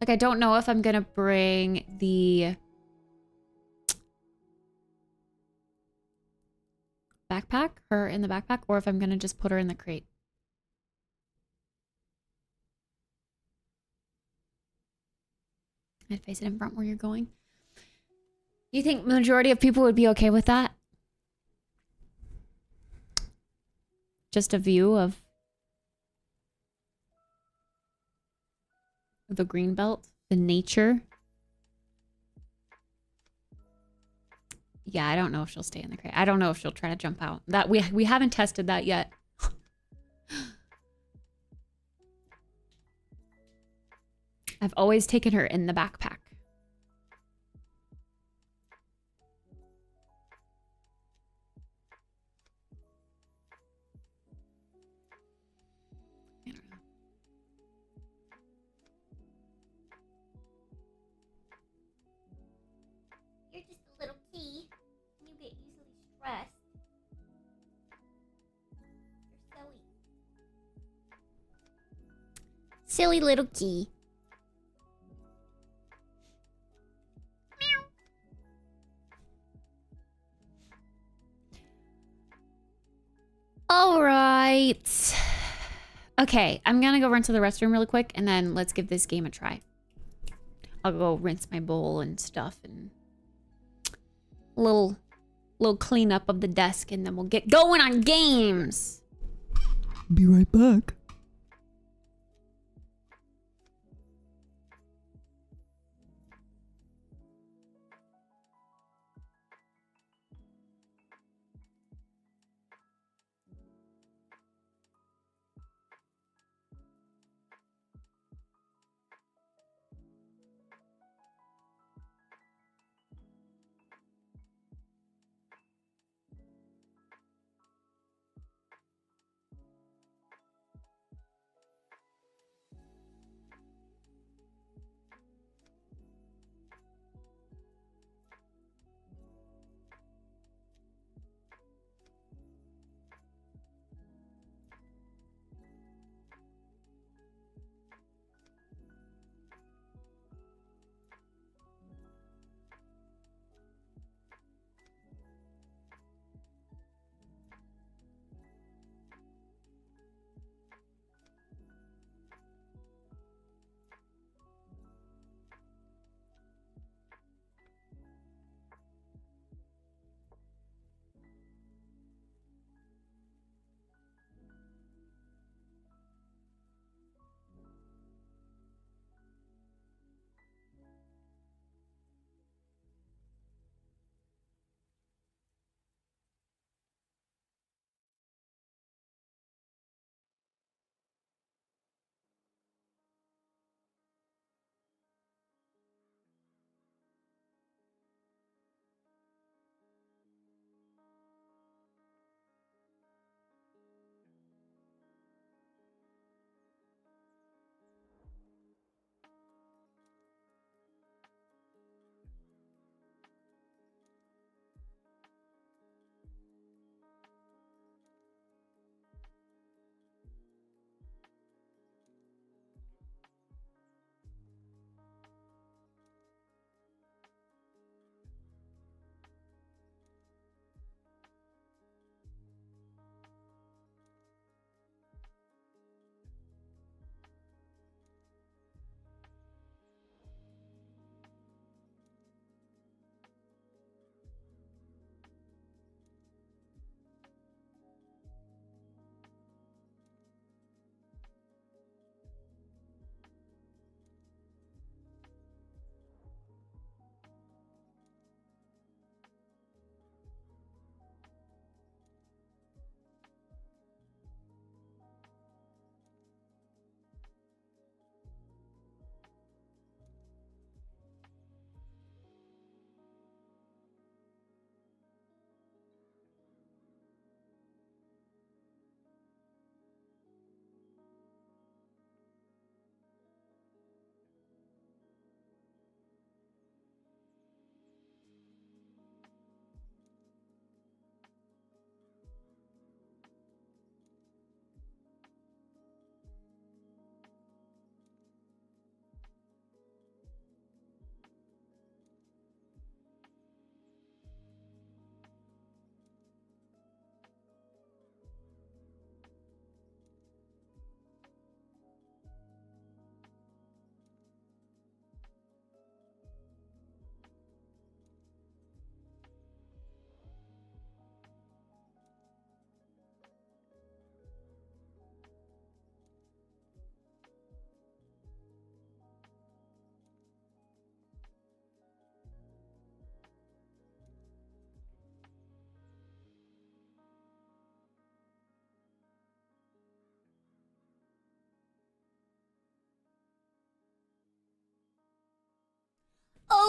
Like, I don't know if I'm gonna bring the... backpack, her in the backpack, or if I'm gonna just put her in the crate. I'd face it in front where you're going. You think the majority of people would be okay with that? Just a view of the green belt, the nature. Yeah, I don't know if she'll stay in the crate. I don't know if she'll try to jump out. That we haven't tested that yet. I've always taken her in the backpack. I don't know. You're just a little key. You get easily stressed. You're silly. Silly little key. All right. Okay, I'm gonna go run to the restroom really quick, and then let's give this game a try. I'll go rinse my bowl and stuff, and little cleanup of the desk, and then we'll get going on games. Be right back.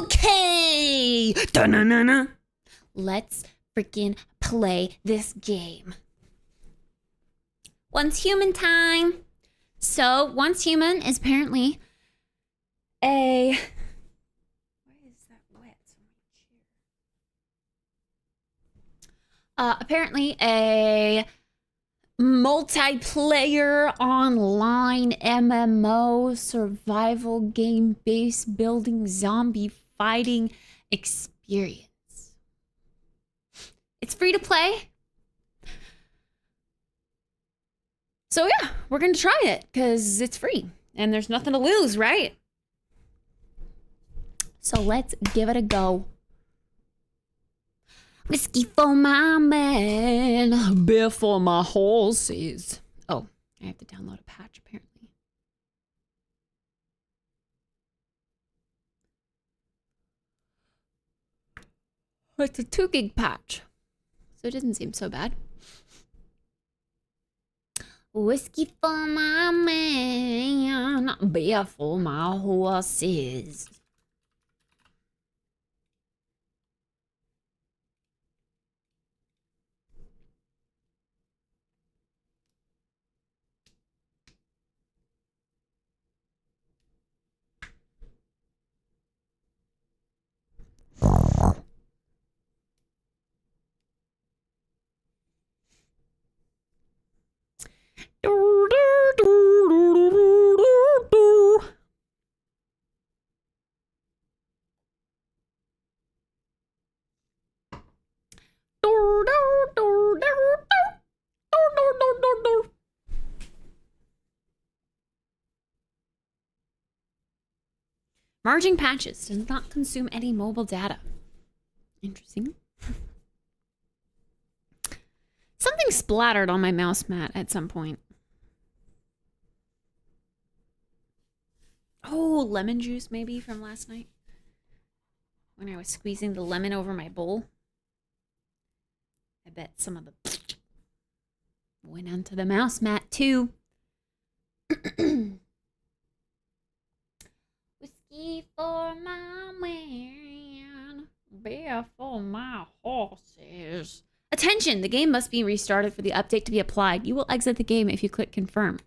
Okay. Da-na-na-na. Let's freaking play this game. Once human time. So, once human is apparently a... Why is that wet? Apparently a multiplayer online MMO survival game base building zombie fighting experience. It's free to play. So yeah, we're gonna try it because it's free and there's nothing to lose, right? So let's give it a go. Whiskey for my man, beer for my horses. Oh, I have to download a patch apparently. It's a 2 gig patch, so it doesn't seem so bad. Whiskey for my man, beer for my horses. Merging patches does not consume any mobile data. Interesting. Something splattered on my mouse mat at some point. Oh, lemon juice maybe from last night. When I was squeezing the lemon over my bowl. I bet some of the went onto the mouse mat too. Whiskey for my man, beer for my horses. Attention! The game must be restarted for the update to be applied. You will exit the game if you click confirm.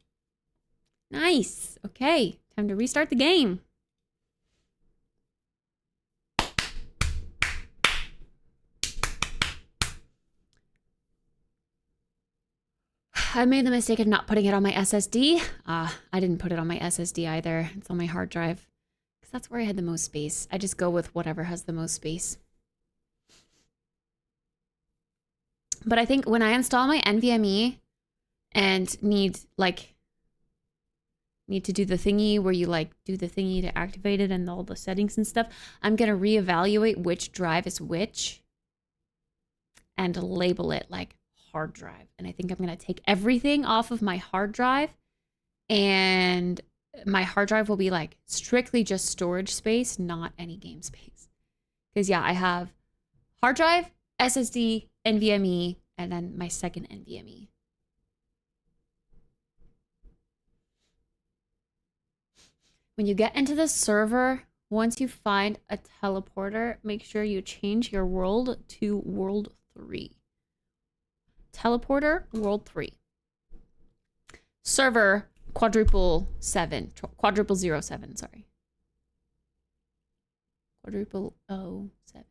Nice. Okay, time to restart the game. I made the mistake of not putting it on my SSD. I didn't put it on my SSD either. It's on my hard drive. Because that's where I had the most space. I just go with whatever has the most space. But I think when I install my NVMe and need to do the thingy where you do the thingy to activate it and all the settings and stuff, I'm going to reevaluate which drive is which and label it like hard drive. And I think I'm going to take everything off of my hard drive, and my hard drive will be like strictly just storage space, not any game space. Because yeah, I have hard drive, SSD, NVMe, and then my second NVMe. When you get into the server, once you find a teleporter, make sure you change your world to world 3. Teleporter, world 3. Server, quadruple 07, sorry. Quadruple 07.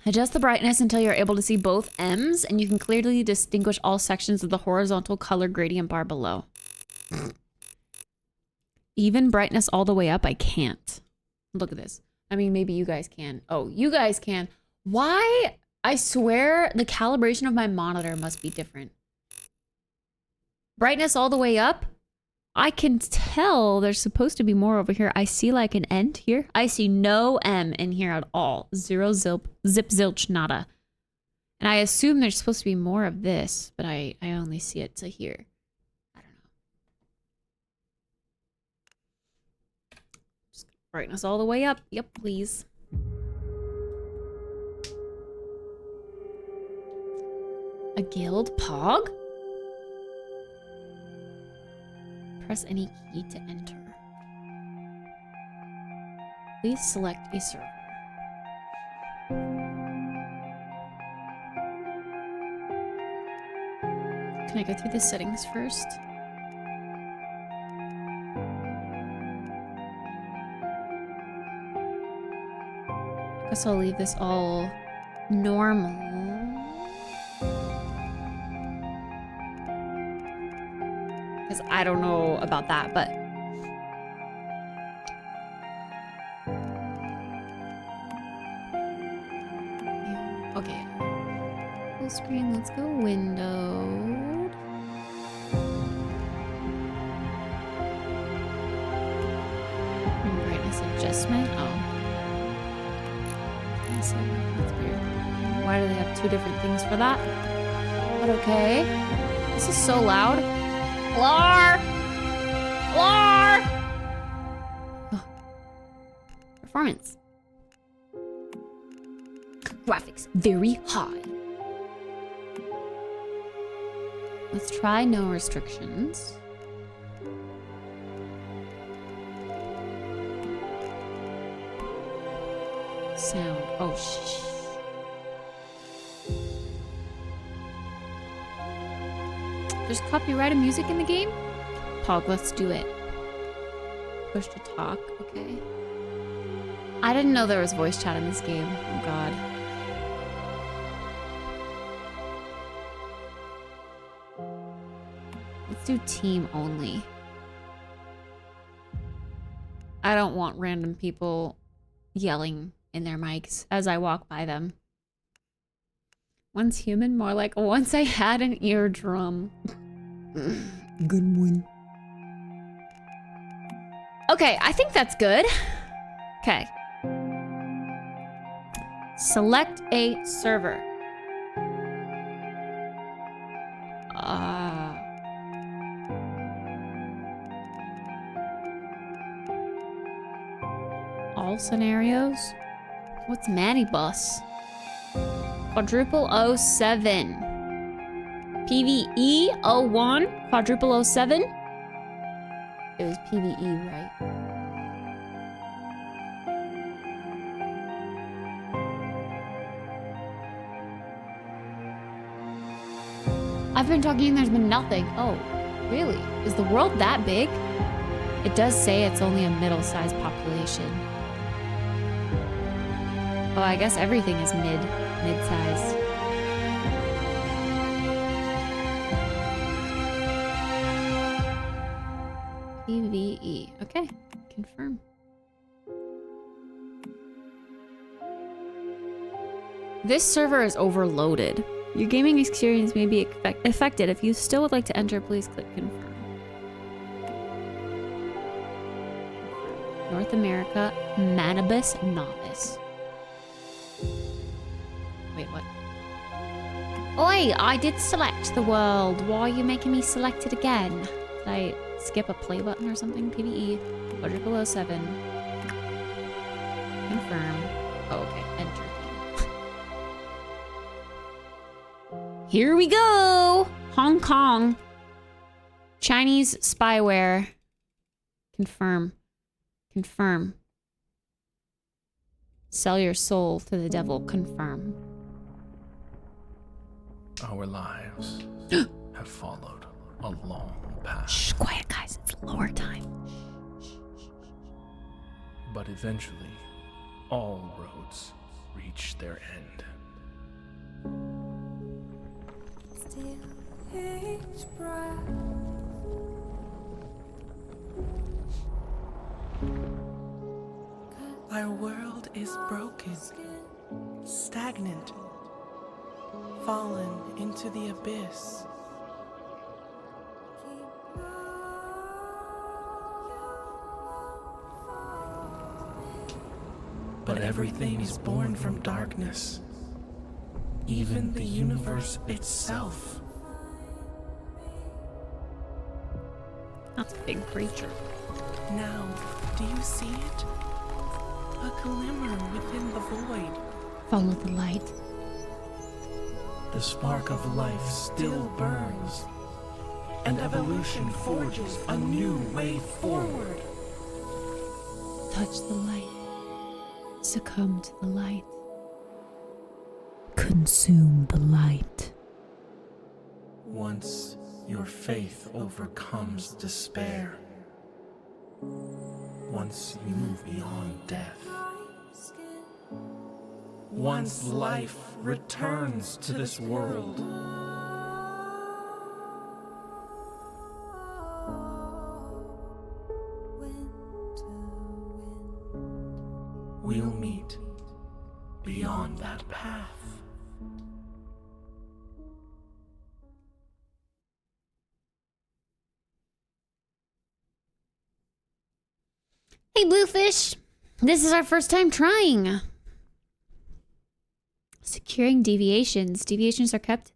Adjust the brightness until you're able to see both M's, and you can clearly distinguish all sections of the horizontal color gradient bar below. Even brightness all the way up, I can't. Look at this. I mean, maybe you guys can. Oh, you guys can. Why? I swear the calibration of my monitor must be different. Brightness all the way up? I can tell there's supposed to be more over here. I see like an end here. I see no M in here at all. Zero zip zilch nada. And I assume there's supposed to be more of this, but I only see it to here. I don't know. Brightness all the way up. Yep, please. A guild pog? Press any key to enter. Please select a server. Can I go through the settings first? I guess I'll leave this all normal. Because I don't know about that, but... Okay. Full screen, let's go windowed. Brightness adjustment, oh. That's weird. Why do they have two different things for that? But okay. This is so loud. Lar! Lar! Oh. Performance. Graphics very high. Let's try no restrictions. Sound. Oh, shh. There's copyrighted music in the game? Pog, let's do it. Push to talk, okay. I didn't know there was voice chat in this game. Oh god. Let's do team only. I don't want random people yelling in their mics as I walk by them. Once human, more like once I had an eardrum. Good one. Okay, I think that's good. Okay. Select a server. All scenarios? What's Manny Bus? Quadruple 07. PvE 01? Quadruple 07? It was PvE, right? I've been talking and there's been nothing. Oh, really? Is the world that big? It does say it's only a middle-sized population. Oh, I guess everything is mid-sized. PvE. Okay, confirm. This server is overloaded. Your gaming experience may be affected. If you still would like to enter, please click confirm. North America, Manibus Novice. Wait, what? Oi, I did select the world. Why are you making me select it again? Did I skip a play button or something? PvE, quadruple 07. Confirm. Oh, okay, enter. Here we go! Hong Kong. Chinese spyware. Confirm. Confirm. Sell your soul to the devil. Confirm. Our lives have followed a long path. Shh, quiet guys, it's lower time. But eventually, all roads reach their end. Still each breath. Our world is broken, stagnant, fallen into the abyss. But everything is born from darkness, even the universe itself. That's a big creature. Now, do you see it? A glimmer within the void. Follow the light. The spark of life still burns, and evolution forges a new way forward. Touch the light. Succumb to the light. Consume the light. Once your faith overcomes despair, once you move beyond death, once life returns to this world, we'll meet beyond that path. Hey, Bluefish! This is our first time trying. Securing deviations. Deviations are kept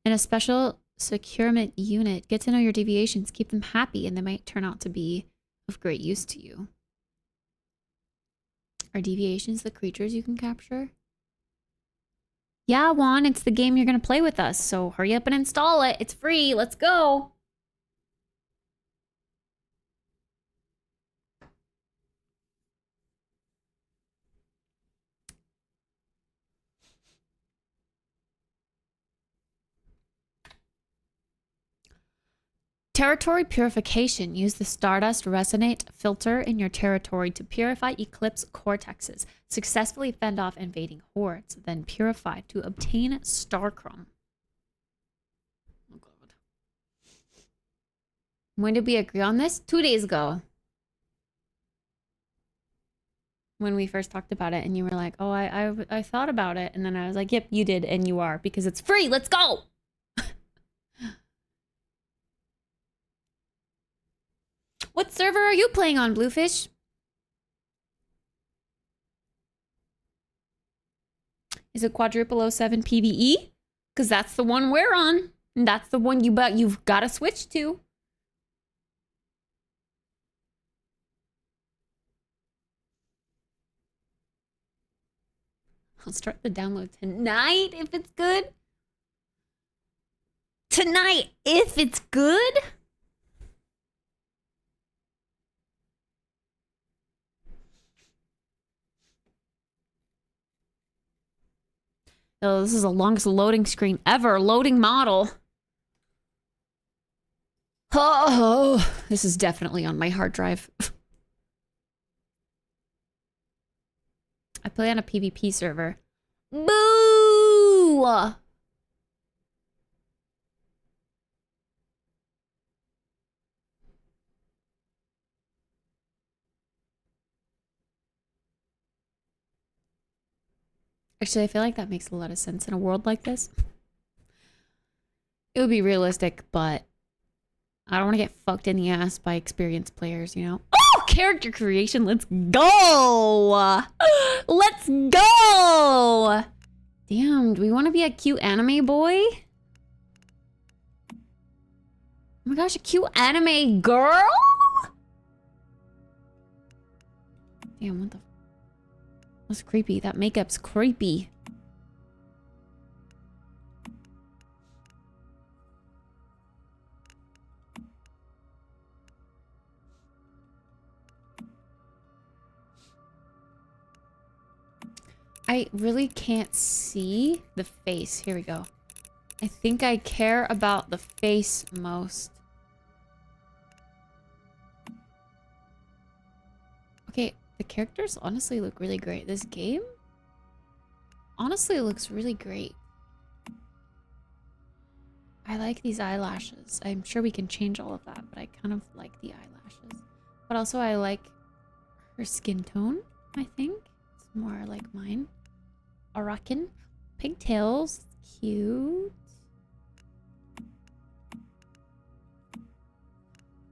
in a special securement unit. Get to know your deviations. Keep them happy, and they might turn out to be of great use to you. Are deviations the creatures you can capture? Yeah, Juan, it's the game you're going to play with us, so hurry up and install it. It's free. Let's go. Territory purification. Use the Stardust Resonate filter in your territory to purify Eclipse cortexes. Successfully fend off invading hordes, then purify to obtain Starcrum. Oh god. When did we agree on this? 2 days ago. When we first talked about it and you were like, oh, I thought about it. And then I was like, yep, you did and you are because it's free. Let's go! What server are you playing on, Bluefish? Is it quadruple 07 PvE? Because that's the one we're on. And that's the one you've got to switch to. I'll start the download tonight if it's good. Tonight if it's good? Oh, this is the longest loading screen ever. Loading model. Oh, this is definitely on my hard drive. I play on a PvP server. Boo! Actually, I feel like that makes a lot of sense in a world like this. It would be realistic, but I don't want to get fucked in the ass by experienced players, you know? Oh, character creation. Let's go. Let's go. Damn, do we want to be a cute anime boy? Oh my gosh, a cute anime girl? Damn, what the... That's creepy. That makeup's creepy. I really can't see the face. Here we go. I think I care about the face most. Okay, the characters honestly look really great. This game honestly looks really great. I like these eyelashes. I'm sure we can change all of that, but I kind of like the eyelashes. But also I like her skin tone, I think. It's more like mine. Arakan. Pigtails. Cute.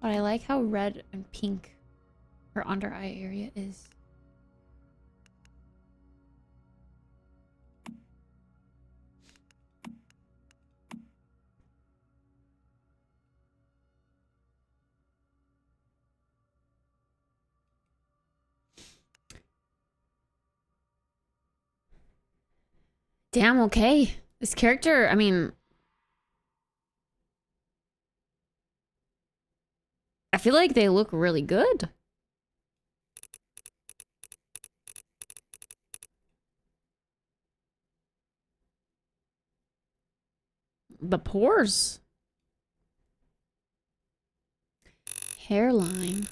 But I like how red and pink her under eye area is. Damn, okay. This character, I mean... I feel like they look really good. The pores. Hairline.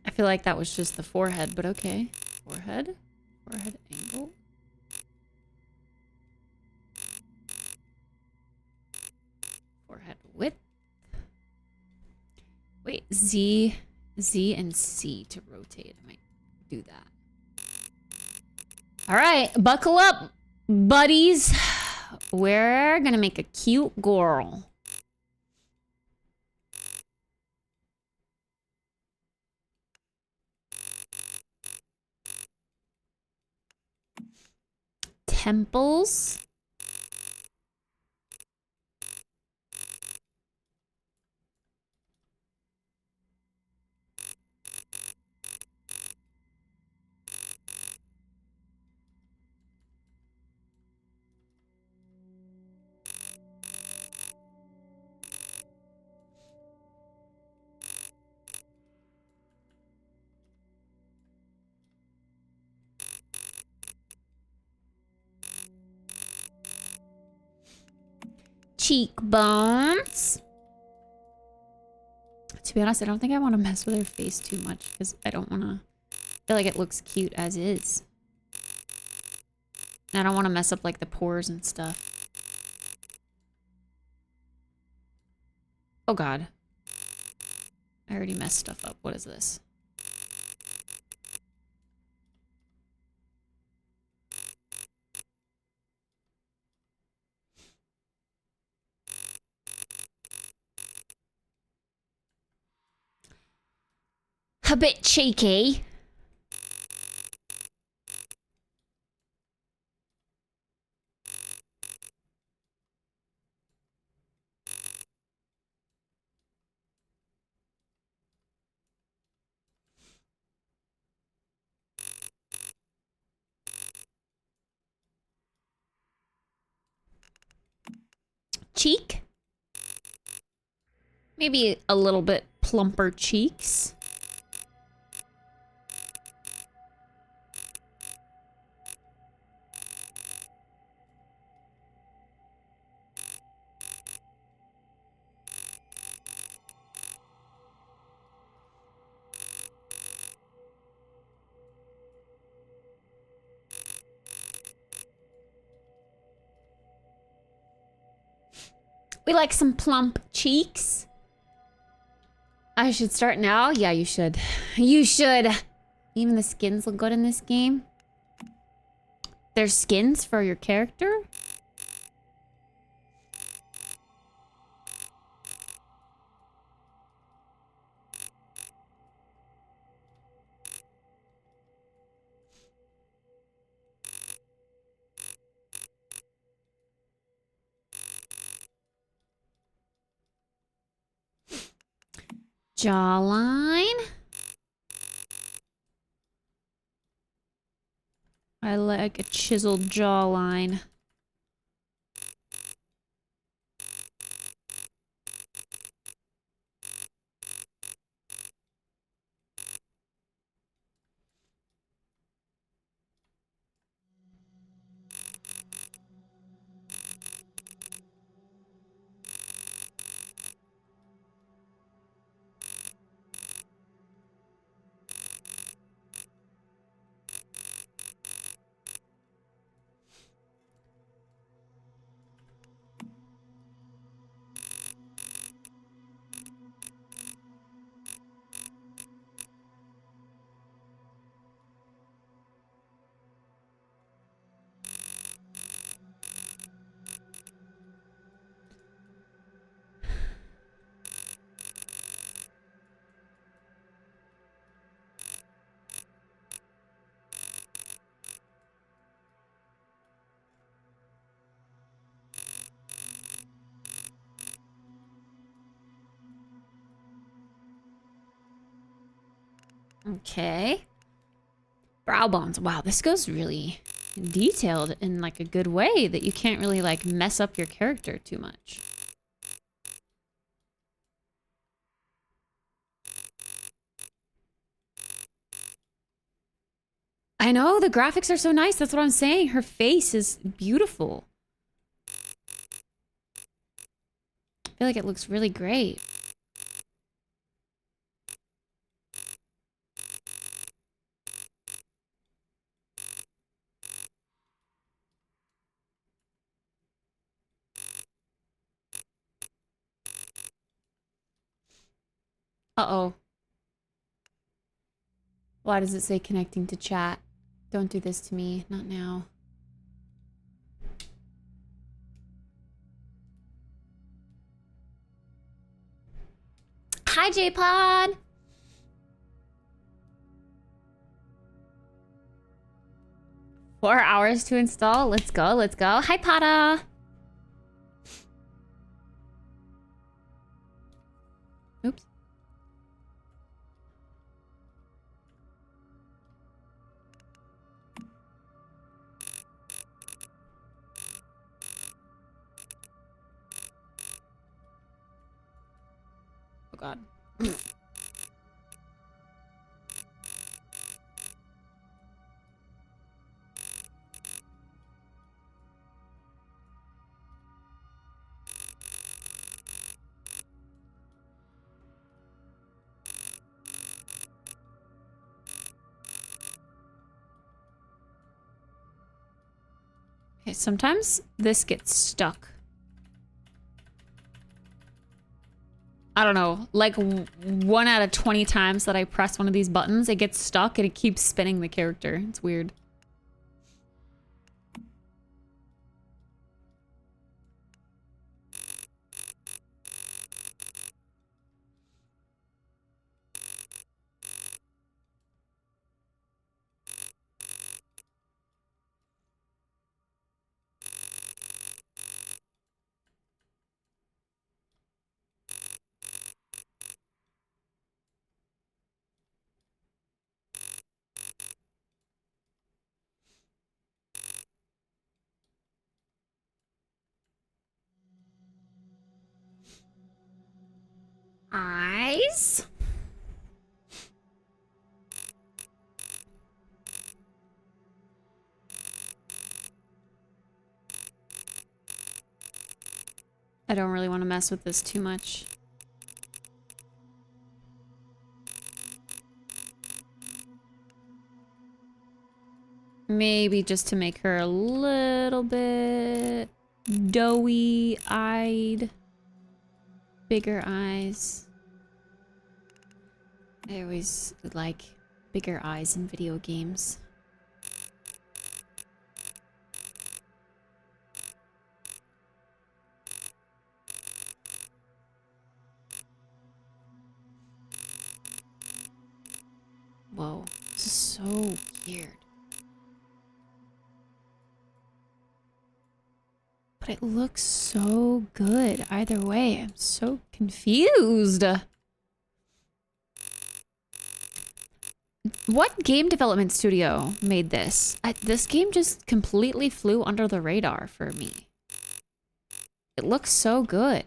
I feel like that was just the forehead, but okay. Forehead. Forehead angle. Forehead width. Wait, Z and C to rotate. I might do that. All right, buckle up, buddies. We're gonna make a cute girl. Temples. Cheekbones. To be honest, I don't think I want to mess with her face too much because I don't want to... I feel like it looks cute as is. And I don't want to mess up like the pores and stuff. Oh god. I already messed stuff up. What is this? A bit cheeky. Cheek. Maybe a little bit plumper cheeks. We like some plump cheeks. I should start now? Yeah, you should. You should. Even the skins look good in this game. There's skins for your character? Jawline. I like a chiseled jawline. Okay. Brow bones. Wow, this goes really detailed in like a good way that you can't really like mess up your character too much. I know, the graphics are so nice. That's what I'm saying. Her face is beautiful. I feel like it looks really great. Uh-oh. Why does it say connecting to chat? Don't do this to me. Not now. Hi, J-Pod! $4 to install. Let's go, let's go. Hi, Pada! Oops. Oh, God. Okay, sometimes this gets stuck. I don't know, like 1 out of 20 times that I press one of these buttons, it gets stuck and it keeps spinning the character. It's weird. Eyes? I don't really want to mess with this too much. Maybe just to make her a little bit doughy-eyed. Bigger eyes. I always like bigger eyes in video games. Whoa, this is so weird. But it looks so good either way. I'm so confused. What game development studio made this? This game just completely flew under the radar for me. It looks so good.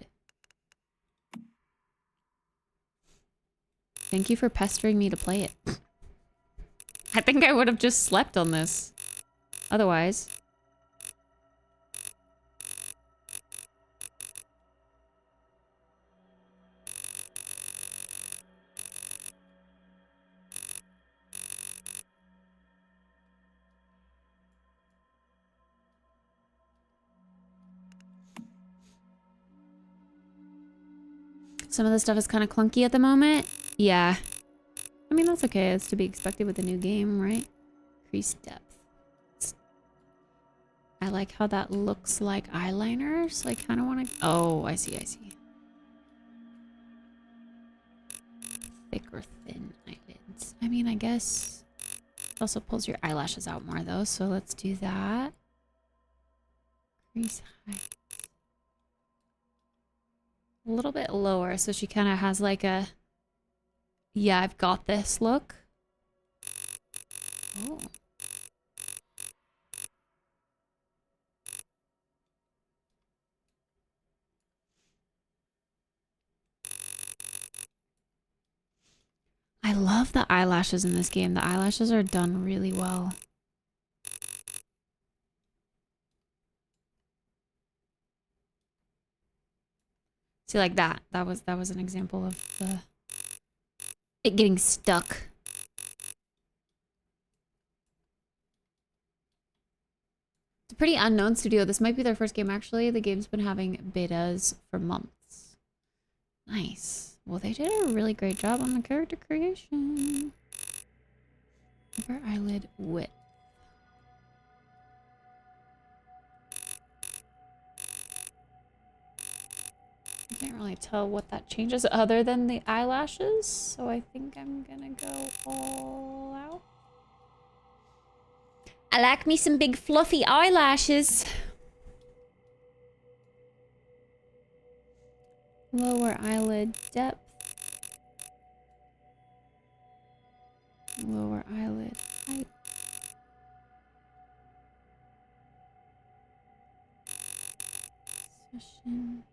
Thank you for pestering me to play it. I think I would have just slept on this. Otherwise. Some of the stuff is kind of clunky at the moment. Yeah. I mean, that's okay. It's to be expected with a new game, right? Increased depth. I like how that looks like eyeliner, so I kind of want to... Oh, I see, I see. Thick or thin eyelids. I mean, I guess... It also pulls your eyelashes out more, though, so let's do that. Crease height. A little bit lower, so she kind of has like a... Yeah, I've got this look. Oh. I love the eyelashes in this game. The eyelashes are done really well. See, like that. That was an example of it getting stuck. It's a pretty unknown studio. This might be their first game, actually. The game's been having betas for months. Nice. Well, they did a really great job on the character creation. Upper eyelid width. I can't really tell what that changes other than the eyelashes, so I think I'm gonna go all out. I like me some big fluffy eyelashes. Lower eyelid depth. Lower eyelid height. Session.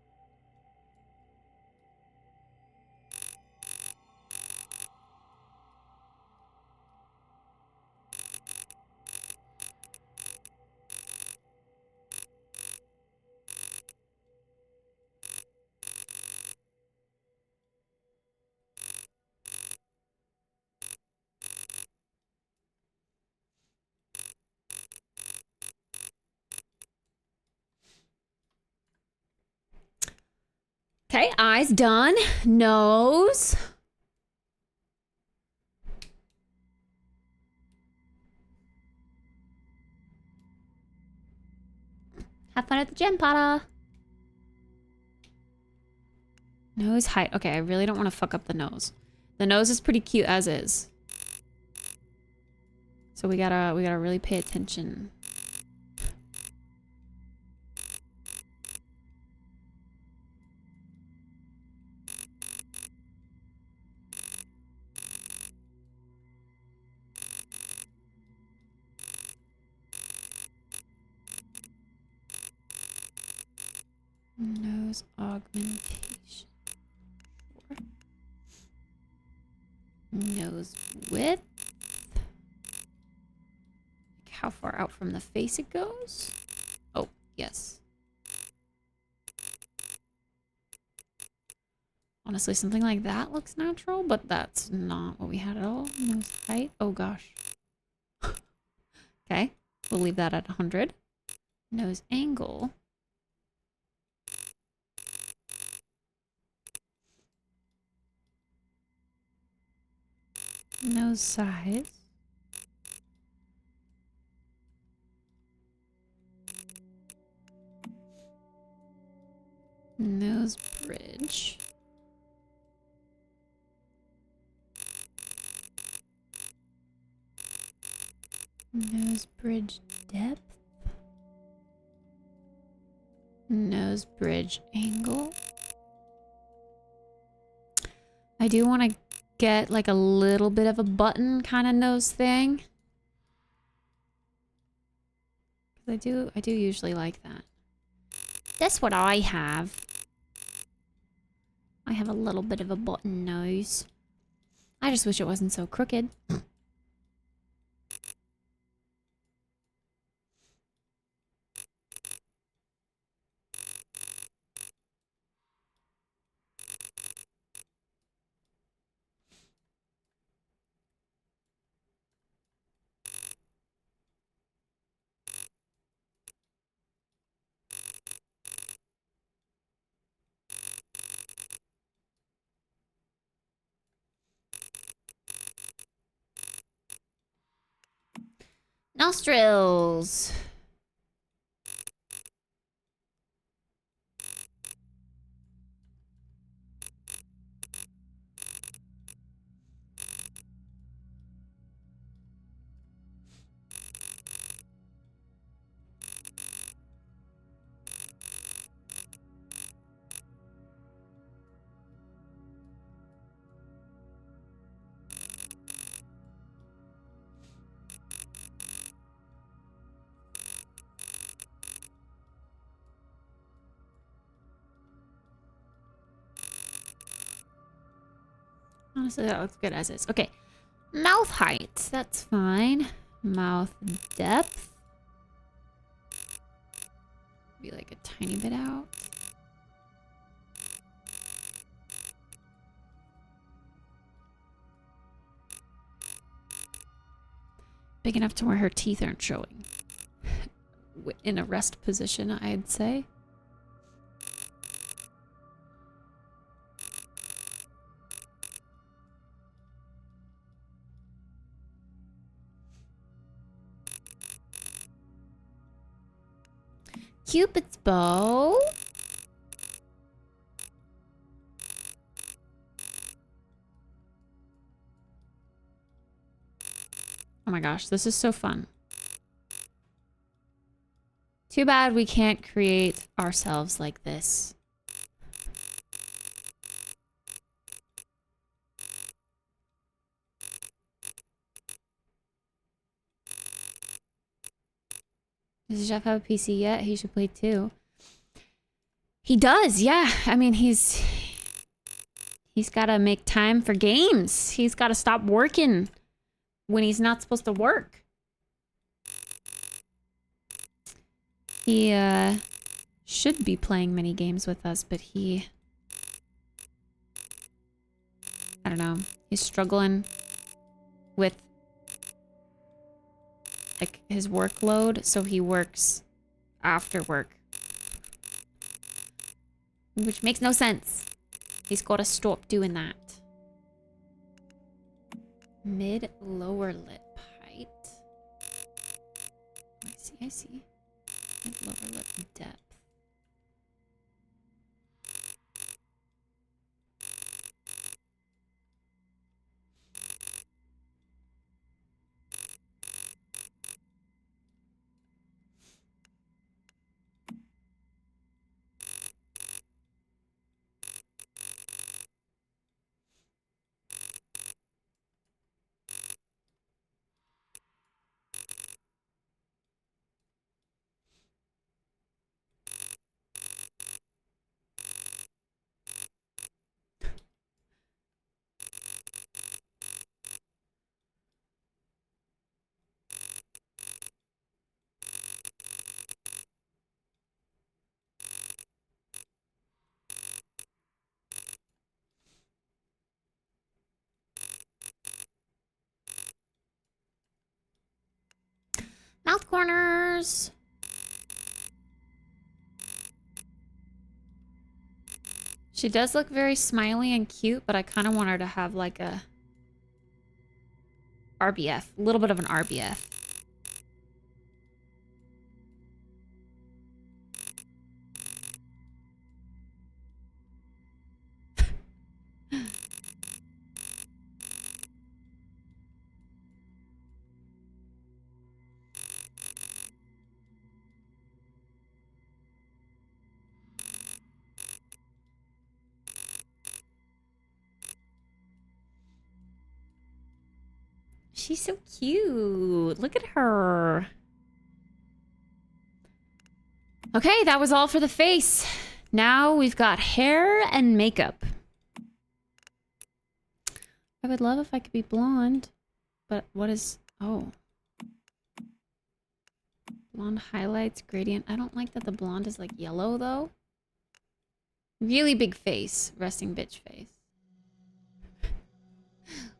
Okay, eyes done. Nose. Have fun at the gym, Potter. Nose height. Okay, I really don't want to fuck up the nose. The nose is pretty cute as is. So we gotta really pay attention. Nose augmentation. Sure. Nose width. Like how far out from the face it goes? Oh, yes. Honestly, something like that looks natural, but that's not what we had at all. Nose height. Oh gosh. Okay, we'll leave that at 100. Nose angle. Nose size. Nose bridge. Nose bridge depth. Nose bridge angle. I do want to get like a little bit of a button kind of nose thing. I do usually like that. That's what I have. I have a little bit of a button nose. I just wish it wasn't so crooked. Nostrils. Honestly, that looks good as is. Okay. Mouth height. That's fine. Mouth depth. Be like a tiny bit out. Big enough to where her teeth aren't showing. In a rest position, I'd say. Cupid's bow. Oh my gosh, this is so fun. Too bad we can't create ourselves like this. Does Jeff have a PC yet? He should play too. He does, yeah. I mean, he's got to make time for games. He's got to stop working when he's not supposed to work. He should be playing mini games with us, but I don't know. He's struggling with like his workload, so he works after work. Which makes no sense. He's got to stop doing that. Mid-lower lip height. I see. Mid-lower lip depth. Mouth corners. She does look very smiley and cute, but I kind of want her to have like a RBF, a little bit of an RBF. She's so cute. Look at her. Okay, that was all for the face. Now we've got hair and makeup. I would love if I could be blonde, but what is... Oh. Blonde highlights, gradient. I don't like that the blonde is like yellow though. Really big face. Resting bitch face.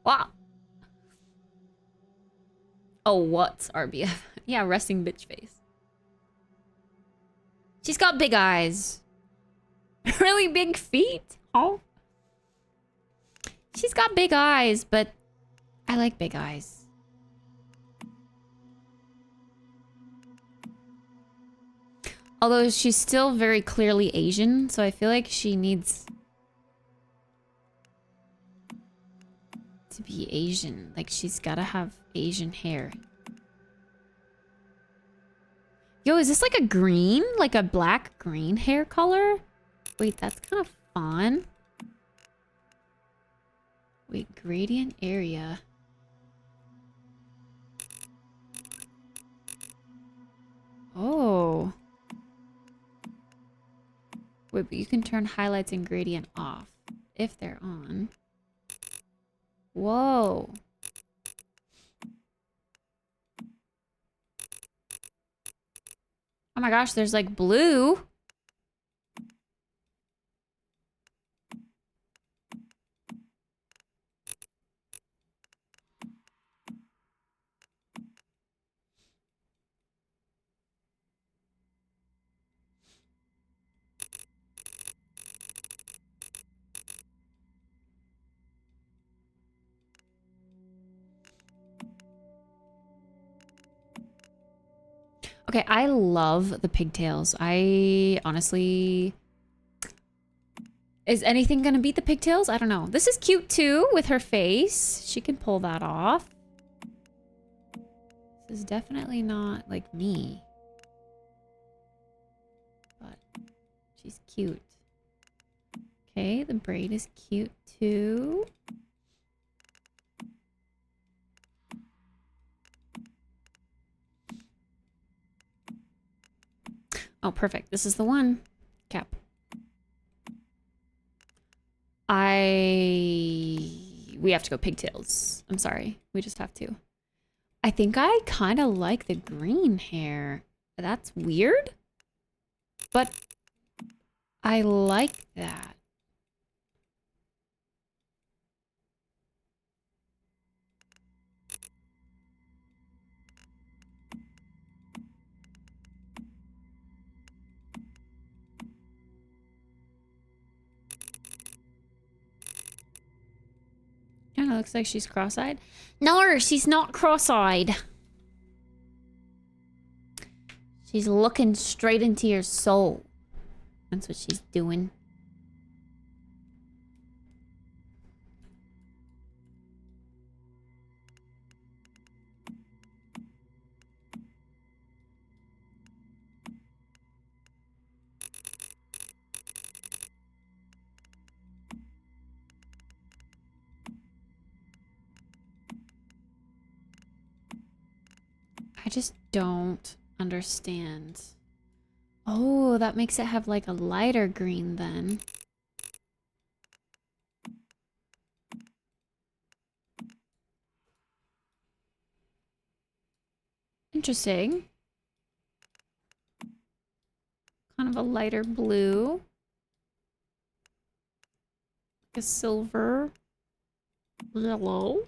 Wow. Oh, what's RBF? Yeah, resting bitch face. She's got big eyes. Really big feet. Oh. She's got big eyes, but I like big eyes. Although she's still very clearly Asian, so I feel like she needs to be Asian. Like, she's gotta have Asian hair. Yo, is this like a green? Like a black green hair color? Wait, that's kind of fun. Wait, gradient area. Oh. Wait, but you can turn highlights and gradient off if they're on. Whoa. Oh my gosh, there's like blue. Okay, I love the pigtails. I honestly... Is anything gonna beat the pigtails? I don't know. This is cute too, with her face. She can pull that off. This is definitely not like me. But she's cute. Okay, the braid is cute too. Oh, perfect. This is the one. Cap. We have to go pigtails. I'm sorry. We just have to. I think I kind of like the green hair. That's weird. But I like that. Kind of looks like she's cross-eyed. No, she's not cross-eyed. She's looking straight into your soul. That's what she's doing. I just don't understand. Oh, that makes it have like a lighter green then. Interesting. Kind of a lighter blue. Like a silver. Yellow.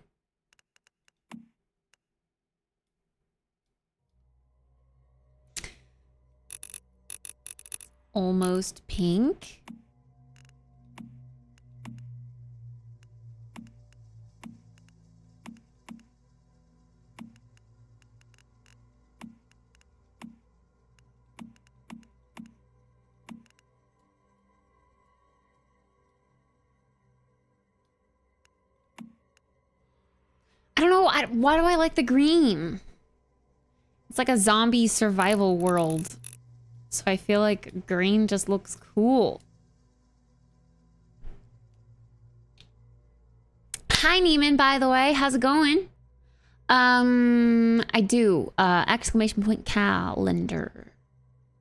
Almost pink. I don't know. Why do I like the green? It's like a zombie survival world. So I feel like green just looks cool. Hi, Neiman, by the way. How's it going? I do. Exclamation point calendar.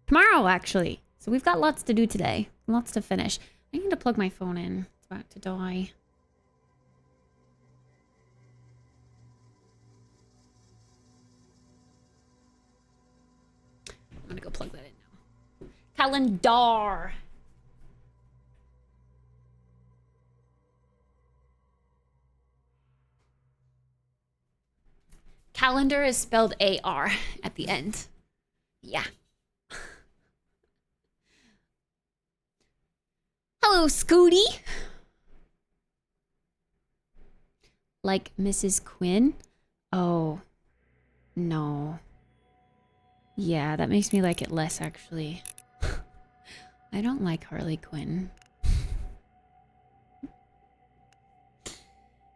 Tomorrow, actually. So we've got lots to do today. Lots to finish. I need to plug my phone in. It's about to die. I'm gonna go plug that in now. Calendar. Calendar is spelled A-R at the end. Yeah. Hello, Scooty. Like Mrs. Quinn? Oh, no. Yeah, that makes me like it less, actually. I don't like Harley Quinn.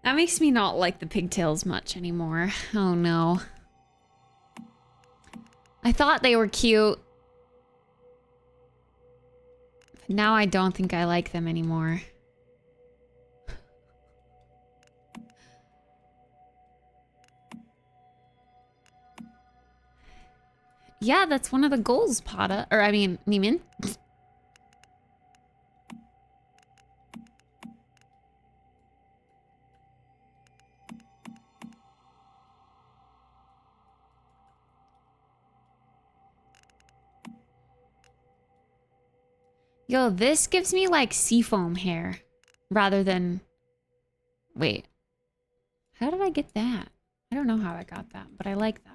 That makes me not like the pigtails much anymore. Oh no. I thought they were cute. But now I don't think I like them anymore. Yeah, that's one of the goals, Pada. Or, I mean, Neiman. Yo, this gives me like seafoam hair rather than... Wait. How did I get that? I don't know how I got that, but I like that.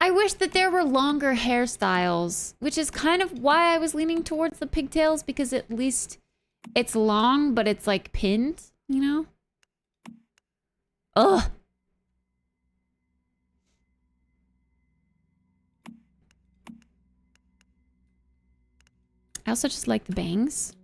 I wish that there were longer hairstyles, which is kind of why I was leaning towards the pigtails, because at least it's long, but it's like pinned, you know? Ugh. I also just like the bangs.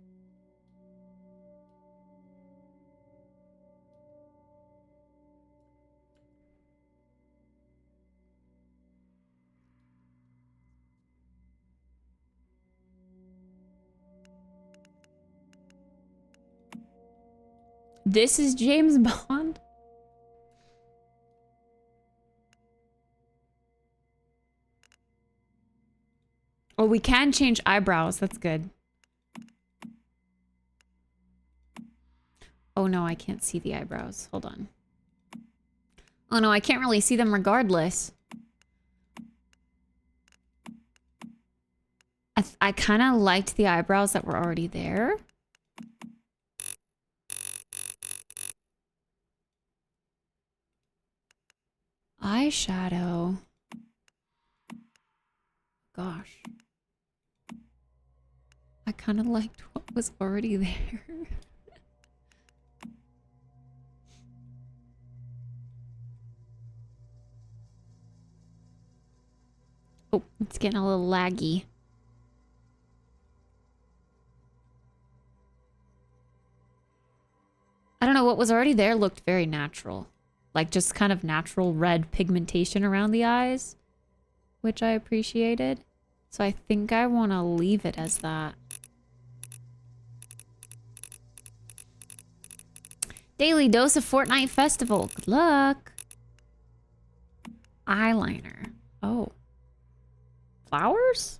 This is James Bond? Oh, we can change eyebrows. That's good. Oh no, I can't see the eyebrows. Hold on. Oh no, I can't really see them regardless. I kind of liked the eyebrows that were already there. Eyeshadow. Gosh. I kind of liked what was already there. Oh, it's getting a little laggy. I don't know, what was already there looked very natural. Like just kind of natural red pigmentation around the eyes, which I appreciated. So I think I want to leave it as that. Daily dose of Fortnite Festival. Good luck. Eyeliner. Oh. Flowers?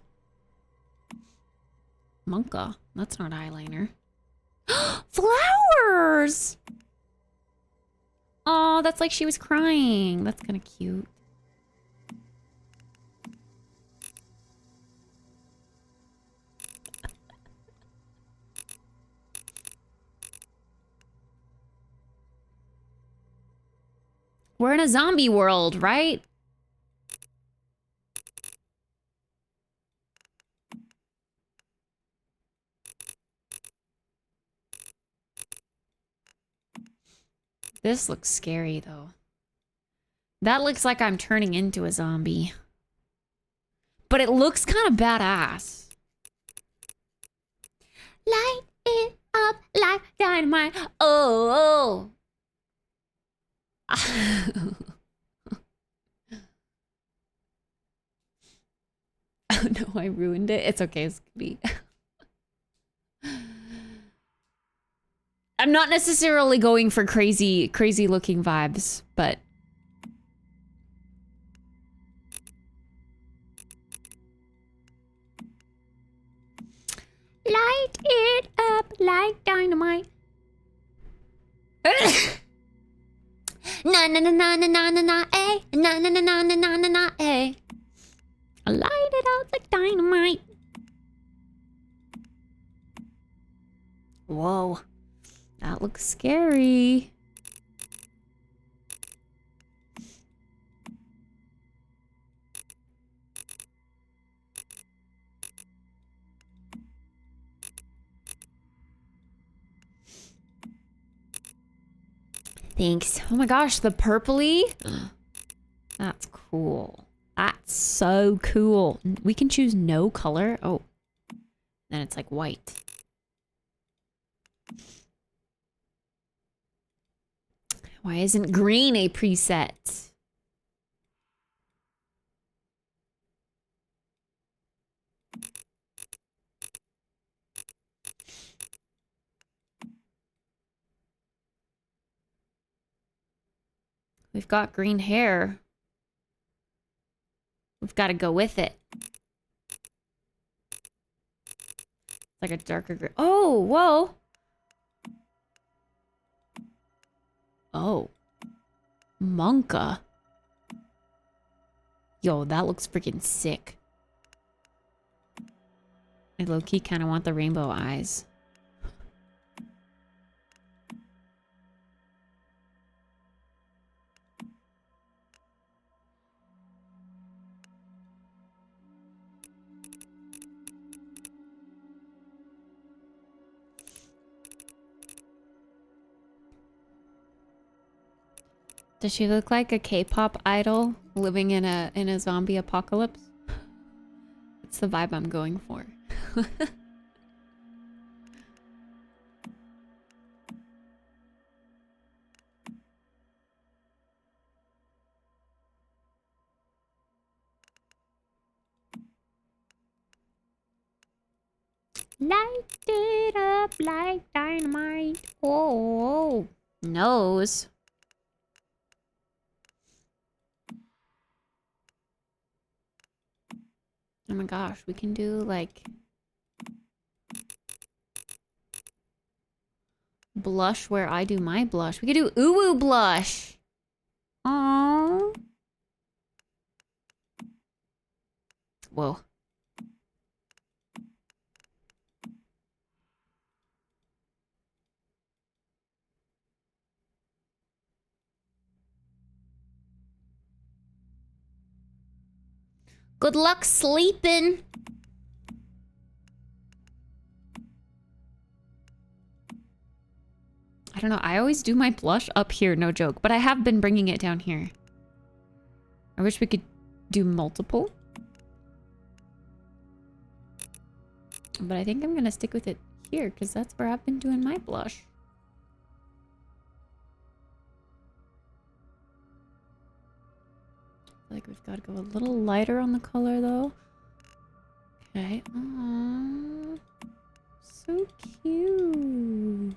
Monka. That's not eyeliner. Flowers! Oh, that's like she was crying. That's kind of cute. We're in a zombie world, right? This looks scary, though. That looks like I'm turning into a zombie. But it looks kind of badass. Light it up like dynamite. Oh, oh. Oh no, I ruined it. It's okay, Scooby. I'm not necessarily going for crazy looking vibes, but light it up like dynamite. Na na na na na na na na eh, na na na na na na na na eh. Light it up like dynamite. Whoa. That looks scary. Thanks. Oh my gosh, the purpley. That's cool. That's so cool. We can choose no color. Oh, then it's like white. Why isn't green a preset? We've got green hair. We've got to go with it. It's like a darker green. Oh, whoa. Oh. Monka. Yo, that looks freaking sick. I low-key kind of want the rainbow eyes. Does she look like a K-pop idol living in a zombie apocalypse? That's the vibe I'm going for. Light it up like dynamite. Oh, nose. Oh my gosh, we can do like blush where I do my blush. We could do ooh blush. Aww. Whoa. Good luck sleeping. I don't know. I always do my blush up here, no joke. But I have been bringing it down here. I wish we could do multiple. But I think I'm going to stick with it here because that's where I've been doing my blush. Like we've got to go a little lighter on the color though. Okay. Aww. So cute.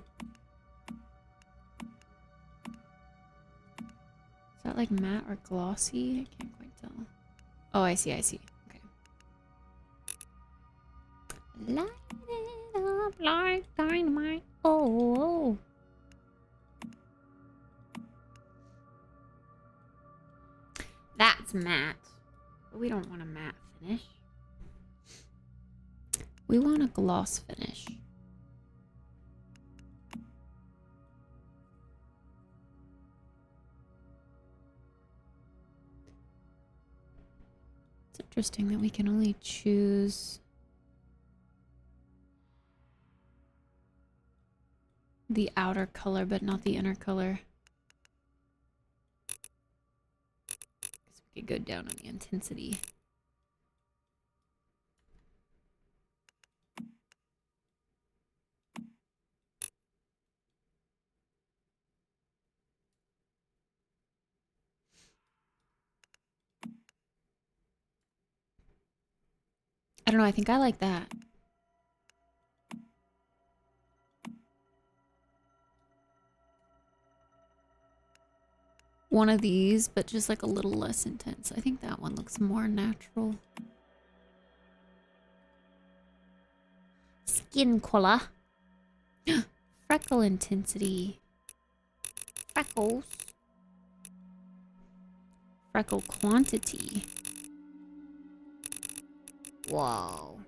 Is that like matte or glossy? I can't quite tell. Oh, I see. Okay. Light it up like dynamite. Oh. That's matte. But we don't want a matte finish. We want a gloss finish. It's interesting that we can only choose the outer color, but not the inner color. We could go down on the intensity. I don't know, I think I like that. One of these, but just like a little less intense. I think that one looks more natural. Skin color. Freckle intensity. Freckles. Freckle quantity. Whoa.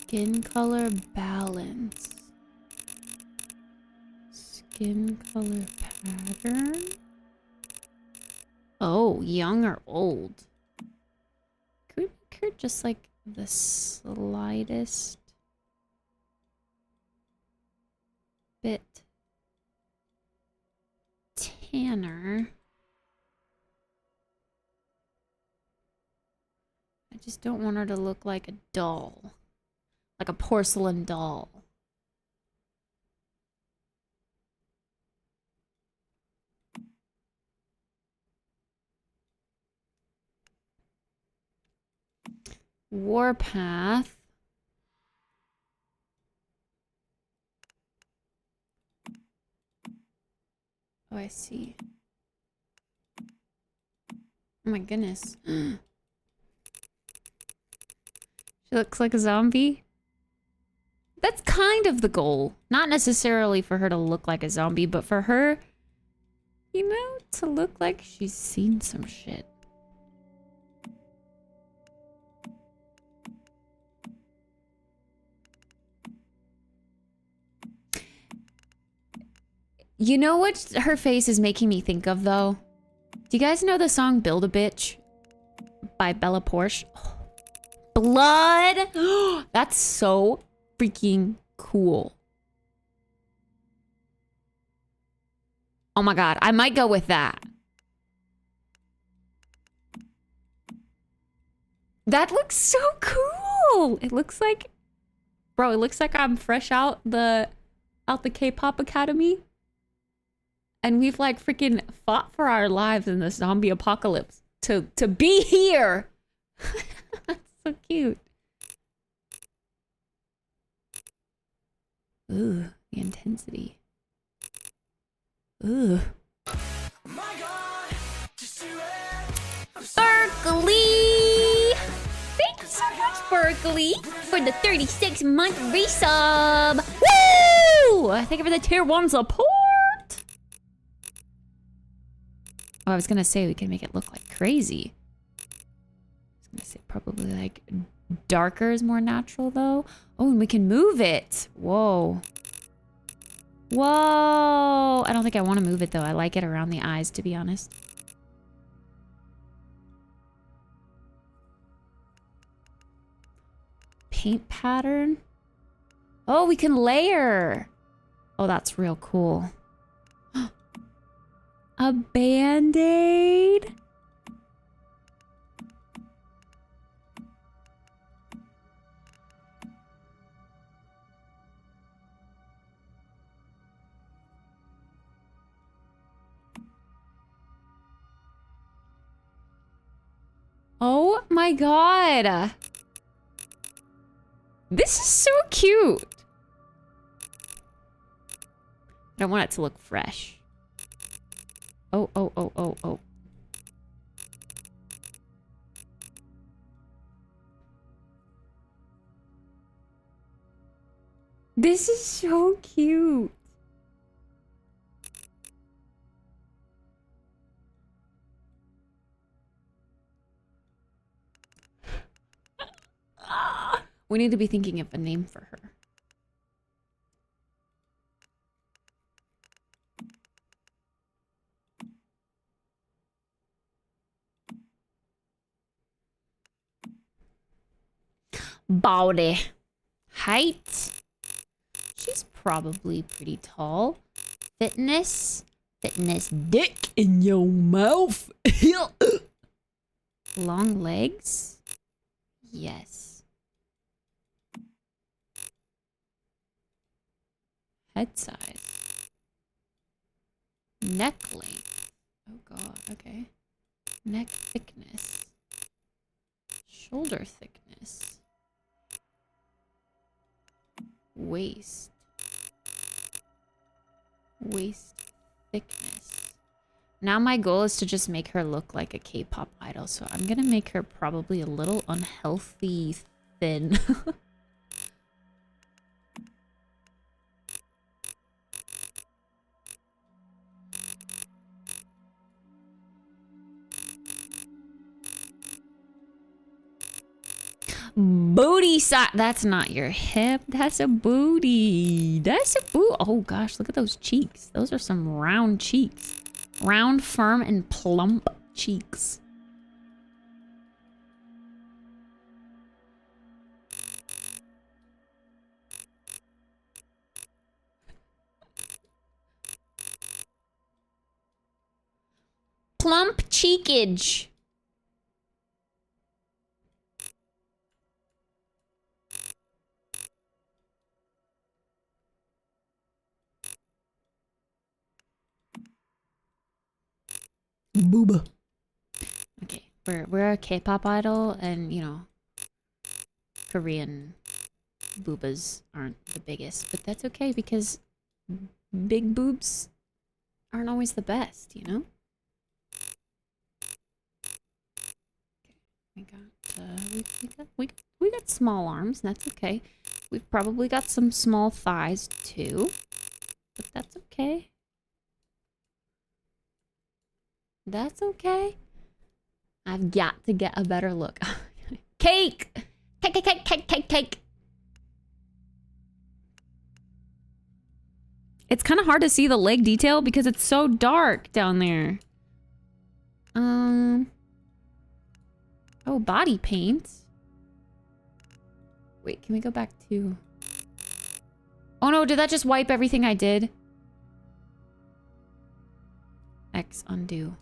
Skin color balance. Skin color pattern. Oh, young or old. Could we make her just like the slightest bit tanner? I just don't want her to look like a doll. Like a porcelain doll. Warpath. Oh, I see. Oh my goodness. She looks like a zombie. That's kind of the goal. Not necessarily for her to look like a zombie, but for her You know, to look like she's seen some shit. You know what her face is making me think of, though? Do you guys know the song Build a Bitch by Bella Porsche? Blood! That's so freaking cool. Oh my god, I might go with that. That looks so cool! It looks like... Bro, it looks like I'm fresh out the K-pop academy. And we've like freaking fought for our lives in the zombie apocalypse to be here. That's so cute. Ooh, the intensity. Ooh. My God, just do it. Berkeley! Thank you so much, Berkeley, for the 36-month resub. Woo! Thank you for the tier 1 support. Oh, I was gonna say we can make it look like crazy. I was gonna say probably like darker is more natural though. Oh, and we can move it. Whoa. Whoa. I don't think I want to move it though. I like it around the eyes, to be honest. Paint pattern. Oh, we can layer. Oh, that's real cool. A Band-Aid? Oh my god. This is so cute. I don't want it to look fresh. Oh, oh, oh, oh, oh. This is so cute. We need to be thinking of a name for her. Body. Height. She's probably pretty tall. Fitness. Fitness dick in your mouth. Long legs. Yes. Head size. Neck length. Oh god, okay. Neck thickness. Shoulder thickness. Waist. Waist thickness. Now my goal is to just make her look like a K-pop idol, so I'm gonna make her probably a little unhealthy thin. Booty size. That's not your hip. That's a booty. That's a boo. Oh gosh, look at those cheeks. Those are some round cheeks. Round, firm, and plump cheeks. Plump cheekage. Booba. Okay, we're a K-pop idol, and you know, Korean boobas aren't the biggest, but that's okay because big boobs aren't always the best, you know. Okay, we got small arms, and that's okay. We've probably got some small thighs too, but that's okay. That's okay. I've got to get a better look. Cake! Cake, cake, cake, cake, cake, cake. It's kind of hard to see the leg detail because it's so dark down there. Oh, body paint. Wait, can we go back to... Oh no, did that just wipe everything I did? X undo.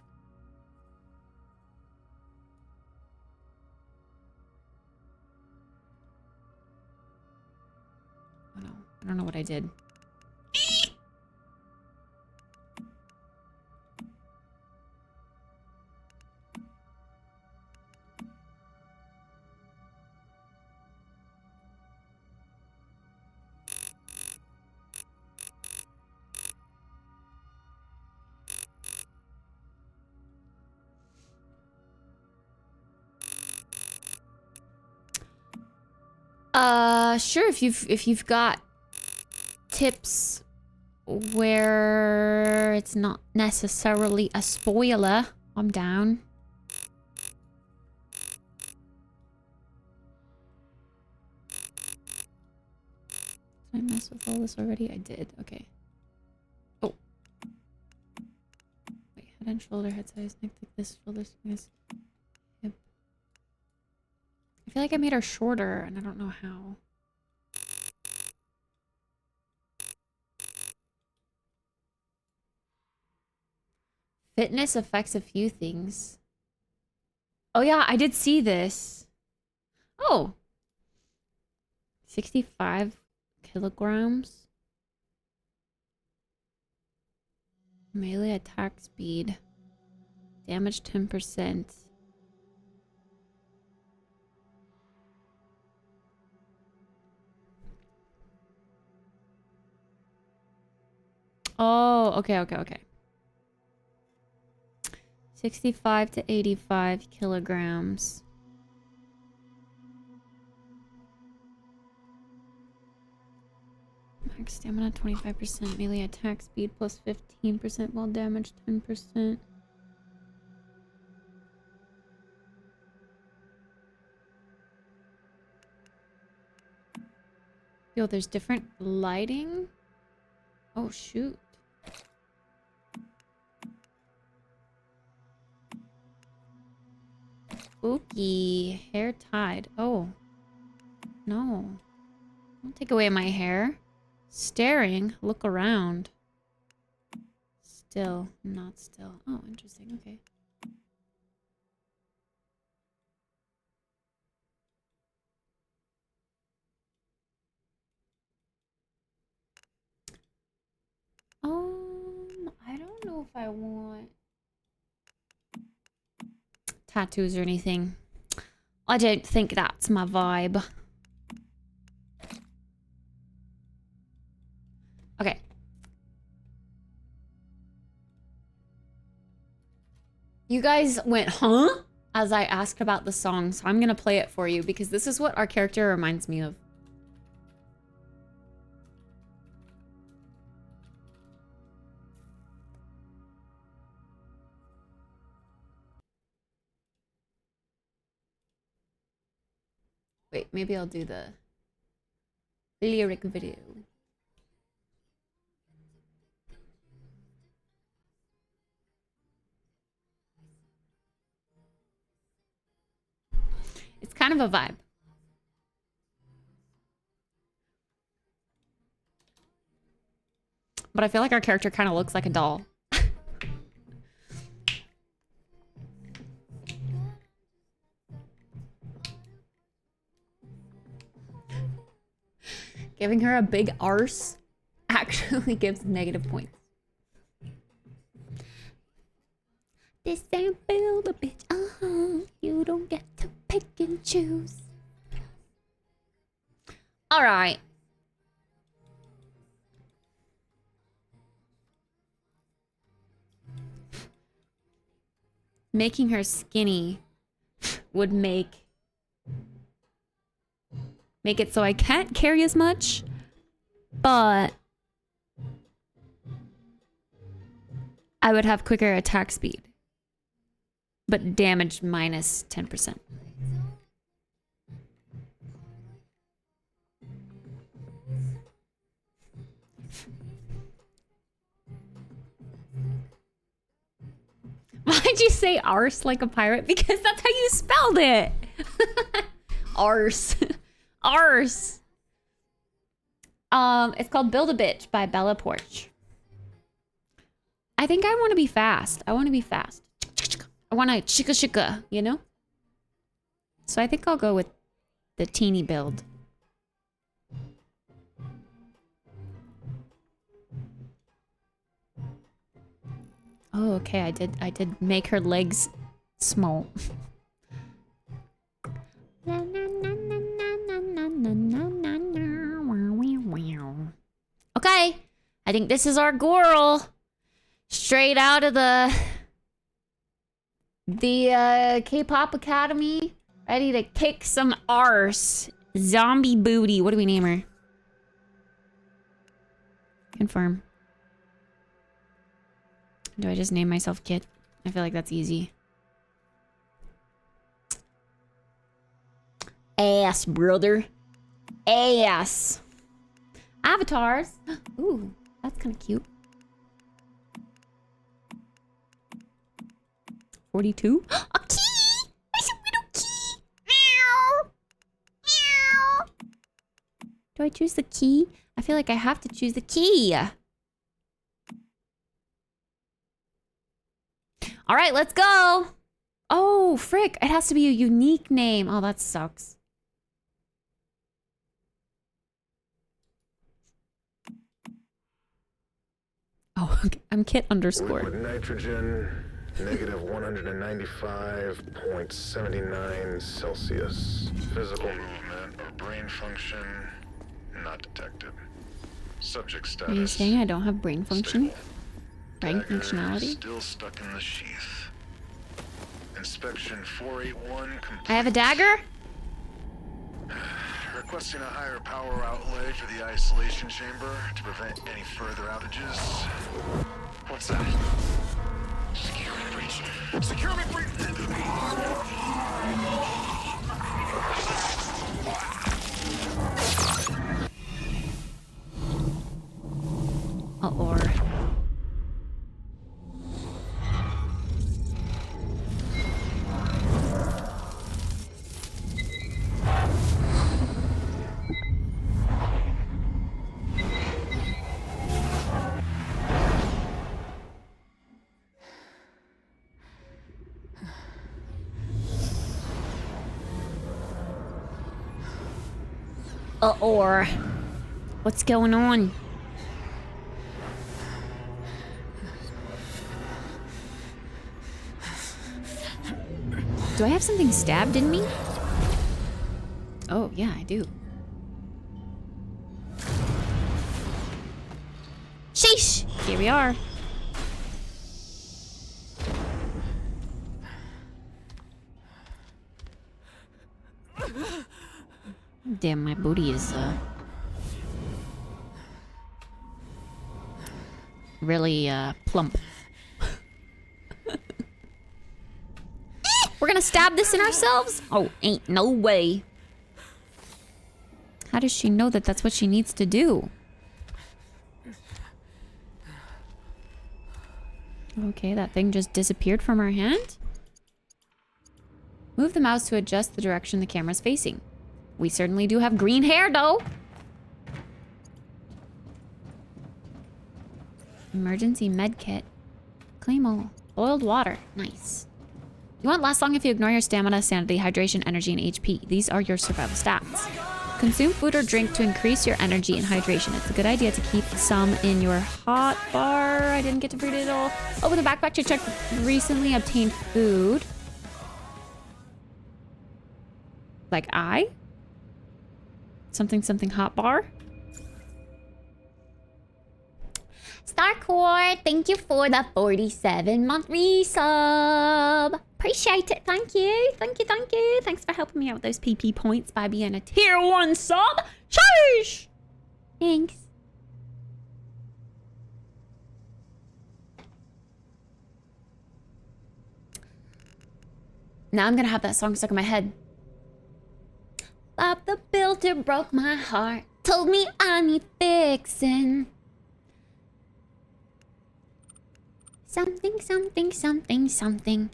Oh no, I don't know what I did. Sure, if you've got tips where it's not necessarily a spoiler, I'm down. Did I mess with all this already? I did. Okay. Oh. Wait, head and shoulder, head size, neck thickness, shoulder thickness, hip. I feel like I made her shorter, and I don't know how. Fitness affects a few things. Oh yeah, I did see this. Oh. 65 kilograms. Melee attack speed. Damage 10%. Oh, okay. 65 to 85 kilograms. Max stamina 25%, melee attack speed plus 15%, while damage 10%. Yo, there's different lighting? Oh, shoot. Spooky. Hair tied. Oh. No. Don't take away my hair. Staring. Look around. Still. Not still. Oh, interesting. Okay. I don't know if I want tattoos or anything. I don't think that's my vibe. Okay. You guys went, huh? As I asked about the song, so I'm gonna play it for you because this is what our character reminds me of. Wait, maybe I'll do the lyric video. It's kind of a vibe. But I feel like our character kind of looks like a doll. Giving her a big arse actually gives negative points. This ain't build a bitch, you don't get to pick and choose. All right. Making her skinny would make it so I can't carry as much, but I would have quicker attack speed. but damage minus 10%. Why'd you say arse like a pirate? Because that's how you spelled it. Arse. Arse. It's called Build a Bitch by Bella Porch. I think I want to be fast. I want to be fast. I want to chicka chicka, you know? So I think I'll go with the teeny build. Oh, okay. I did make her legs small. Okay. I think this is our girl. Straight out of the K-pop Academy. Ready to kick some arse. Zombie booty. What do we name her? Confirm. Do I just name myself Kit? I feel like that's easy. Ass, brother. Ass. Avatars. Ooh, that's kind of cute. 42. A key! There's a little key! Meow! Meow! Do I choose the key? I feel like I have to choose the key. All right, let's go. Oh, frick. It has to be a unique name. Oh, that sucks. Oh, okay. I'm Kit underscore. Liquid nitrogen, negative 195.79 Celsius. Physical movement or brain function, not detected. Subject status. Are you saying I don't have brain function? Stable. Brain Dagger functionality? Still stuck in the sheath. Inspection 481 complete. I have a dagger? Requesting a higher power outlay for the isolation chamber to prevent any further outages. What's that? Security breach. Security breach. Or what's going on? Do I have something stabbed in me? Oh, yeah, I do. Sheesh! Here we are. Damn, my booty is, really, plump. We're gonna stab this in ourselves? Oh, ain't no way. How does she know that that's what she needs to do? Okay, that thing just disappeared from her hand. Move the mouse to adjust the direction the camera's facing. We certainly do have green hair, though. Emergency med kit. Claim all. Boiled water. Nice. You won't last long if you ignore your stamina, sanity, hydration, energy, and HP. These are your survival stats. Consume food or drink to increase your energy and hydration. It's a good idea to keep some in your hot bar. I didn't get to read it all. Open the backpack to check recently obtained food. Like something hot bar. Starcore, thank you for the 47-month resub. Appreciate it. Thank you. Thank you. Thank you. Thanks for helping me out with those PP points by being a tier 1 sub. Sheesh. Thanks. Now I'm gonna have that song stuck in my head. Bob the Builder broke my heart. Told me I need fixing. Something, something, something, something.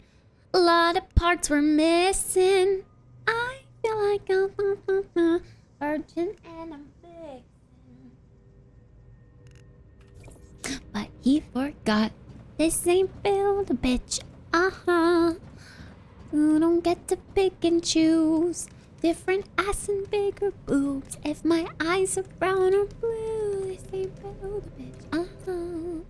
A lot of parts were missing. I feel like a virgin and I'm fixing. But he forgot. This ain't build a bitch. You don't get to pick and choose. Different ass and bigger boobs. If my eyes are brown or blue, this ain't build a bitch.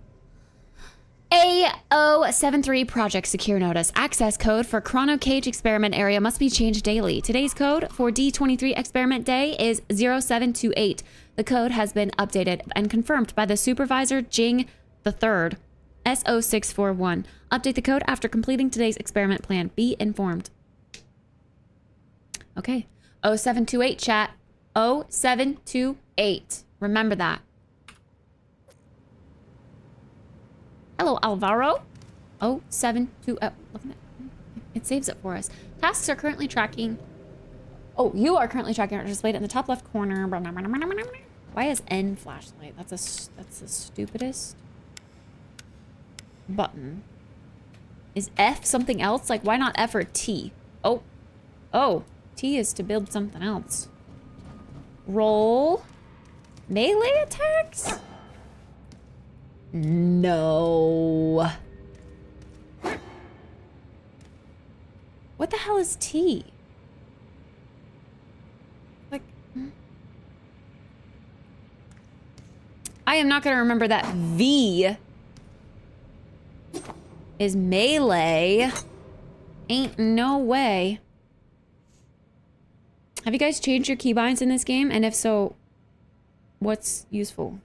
A073 Project Secure Notice. Access code for Chrono Cage Experiment Area must be changed daily. Today's code for D23 Experiment Day is 0728. The code has been updated and confirmed by the Supervisor Jing III. SO641. Update the code after completing today's experiment plan. Be informed. Okay. 0728 chat. 0728. Remember that. Hello, Alvaro. 0720. Look at that. It saves it for us. Tasks are currently tracking. Oh, you are currently tracking. Displayed in the top left corner. Why is N flashlight? That's the stupidest button. Is F something else? Like, why not F or T? Oh, T is to build something else. Roll. Melee attacks? No. What the hell is T? Like, I am not gonna remember that V is melee. Ain't no way. Have you guys changed your keybinds in this game? And if so, what's useful?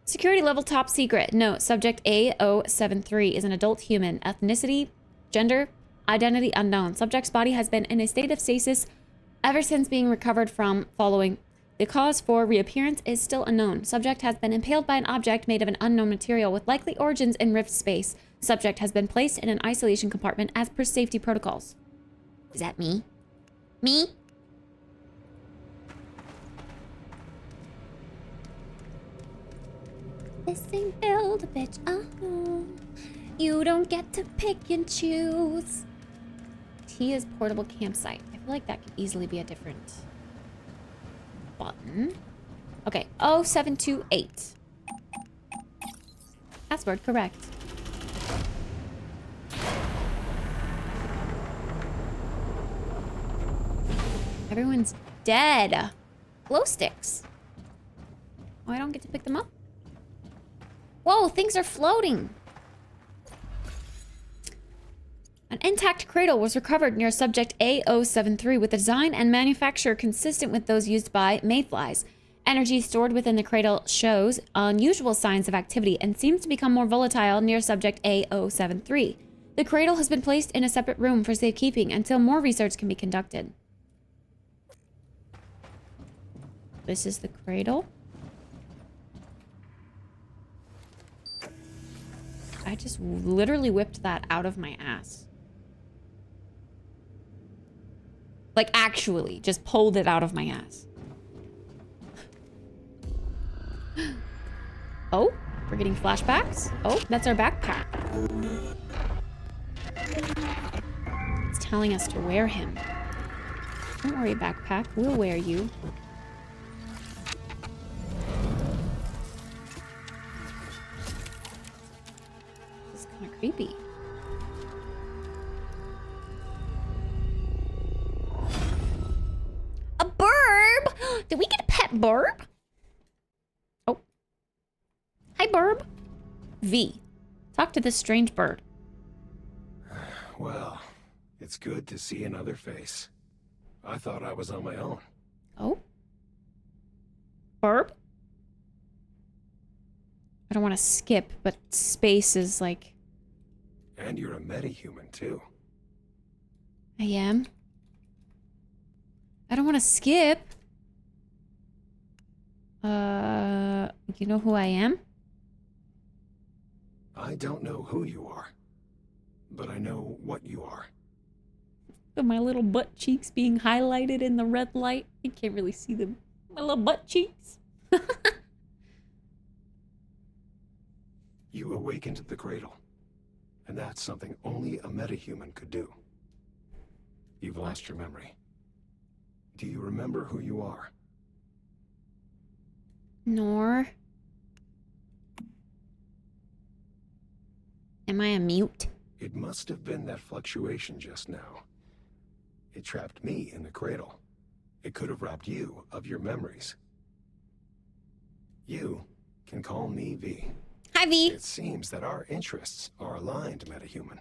Security level top secret. Note, subject A073 is an adult human. Ethnicity, gender, identity unknown. Subject's body has been in a state of stasis ever since being recovered from following. The cause for reappearance is still unknown. Subject has been impaled by an object made of an unknown material with likely origins in rift space. Subject has been placed in an isolation compartment as per safety protocols. Is that me? Me? This ain't build a bitch. You don't get to pick and choose. T is portable campsite. I feel like that could easily be a different button. Okay, 0728. Password correct. Everyone's dead. Glow sticks. Oh, I don't get to pick them up? Whoa, things are floating. An intact cradle was recovered near subject A073 with a design and manufacture consistent with those used by mayflies. Energy stored within the cradle shows unusual signs of activity and seems to become more volatile near subject A073. The cradle has been placed in a separate room for safekeeping until more research can be conducted. This is the cradle. I just literally whipped that out of my ass. Like, actually, just pulled it out of my ass. Oh, we're getting flashbacks. Oh, that's our backpack. It's telling us to wear him. Don't worry, backpack. We'll wear you. This is kind of creepy. A burb! Did we get a pet burb? Oh. Hi, burb. V. Talk to this strange bird. Well, it's good to see another face. I thought I was on my own. Oh? Burb? I don't want to skip, but space is like... And you're a metahuman, too. I am. I don't want to skip. You know who I am? I don't know who you are, but I know what you are. With my little butt cheeks being highlighted in the red light. You can't really see them. My little butt cheeks. You awakened the cradle. And that's something only a metahuman could do. You've lost your memory. Do you remember who you are? Nor. Am I a mute? It must have been that fluctuation just now. It trapped me in the cradle. It could have robbed you of your memories. You can call me V. Hi, V. It seems that our interests are aligned, metahuman.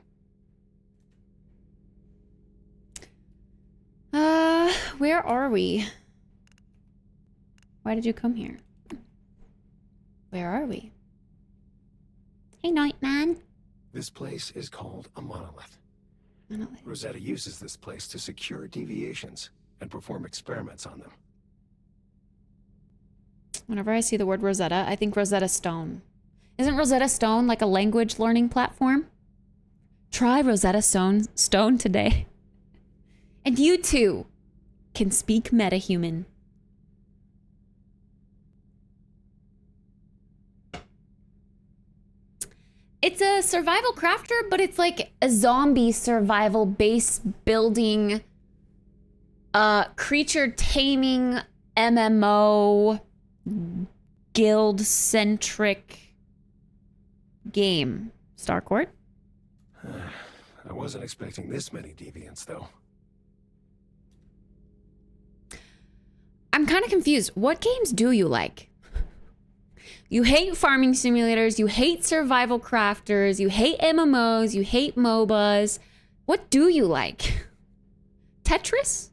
Where are we? Why did you come here? Where are we? Hey, Nightman. This place is called a monolith. Monolith. Rosetta uses this place to secure deviations and perform experiments on them. Whenever I see the word Rosetta, I think Rosetta Stone. Isn't Rosetta Stone like a language learning platform? Try Rosetta Stone today. And you too can speak metahuman. It's a survival crafter, but it's like a zombie survival base building, creature taming MMO guild centric game. Starcourt? I wasn't expecting this many deviants, though. I'm kind of confused. What games do you like? You hate farming simulators, you hate survival crafters, you hate MMOs, you hate MOBAs. What do you like? Tetris?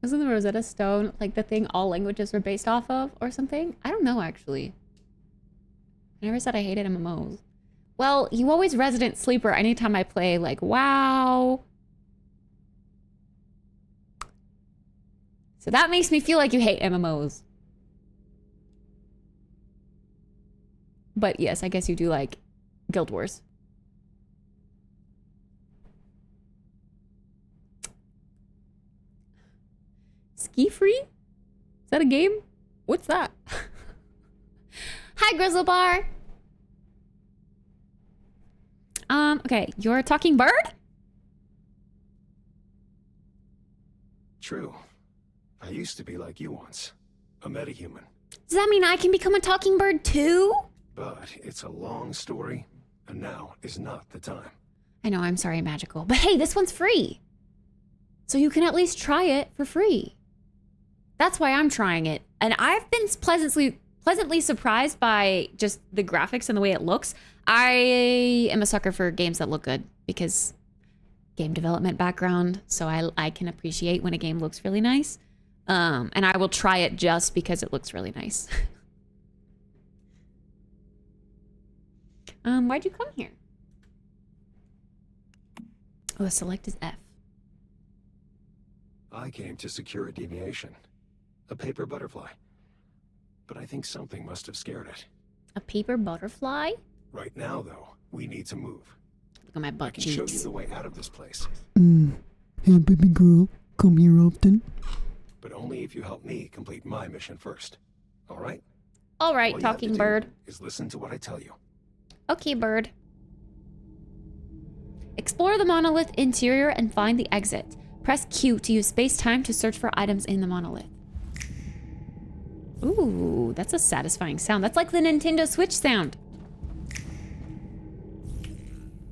Wasn't the Rosetta Stone like the thing all languages were based off of or something? I don't know, actually. I never said I hated MMOs. Well, you always resident sleeper anytime I play, like, WoW. So that makes me feel like you hate MMOs. But yes, I guess you do like Guild Wars. Ski Free? Is that a game? What's that? Hi, Grizzlebar. Okay, you're a talking bird? True. I used to be like you once. A metahuman. Does that mean I can become a talking bird too? But it's a long story, and now is not the time. I know, I'm sorry, Magical. But hey, this one's free. So you can at least try it for free. That's why I'm trying it. And I've been pleasantly surprised by just the graphics and the way it looks. I am a sucker for games that look good because game development background, so I can appreciate when a game looks really nice. And I will try it just because it looks really nice. Why'd you come here? Oh, select is F. I came to secure a deviation. A paper butterfly. But I think something must have scared it. A paper butterfly? Right now, though, we need to move. Look at my butt I can show you cheeks. the way out of this place. Hey, baby girl, come here often. But only if you help me complete my mission first. All right? All right, All you have to talking do bird. is listen to what I tell you. Okay, bird. Explore the monolith interior and find the exit. Press Q to use space-time to search for items in the monolith. Ooh, that's a satisfying sound. That's like the Nintendo Switch sound.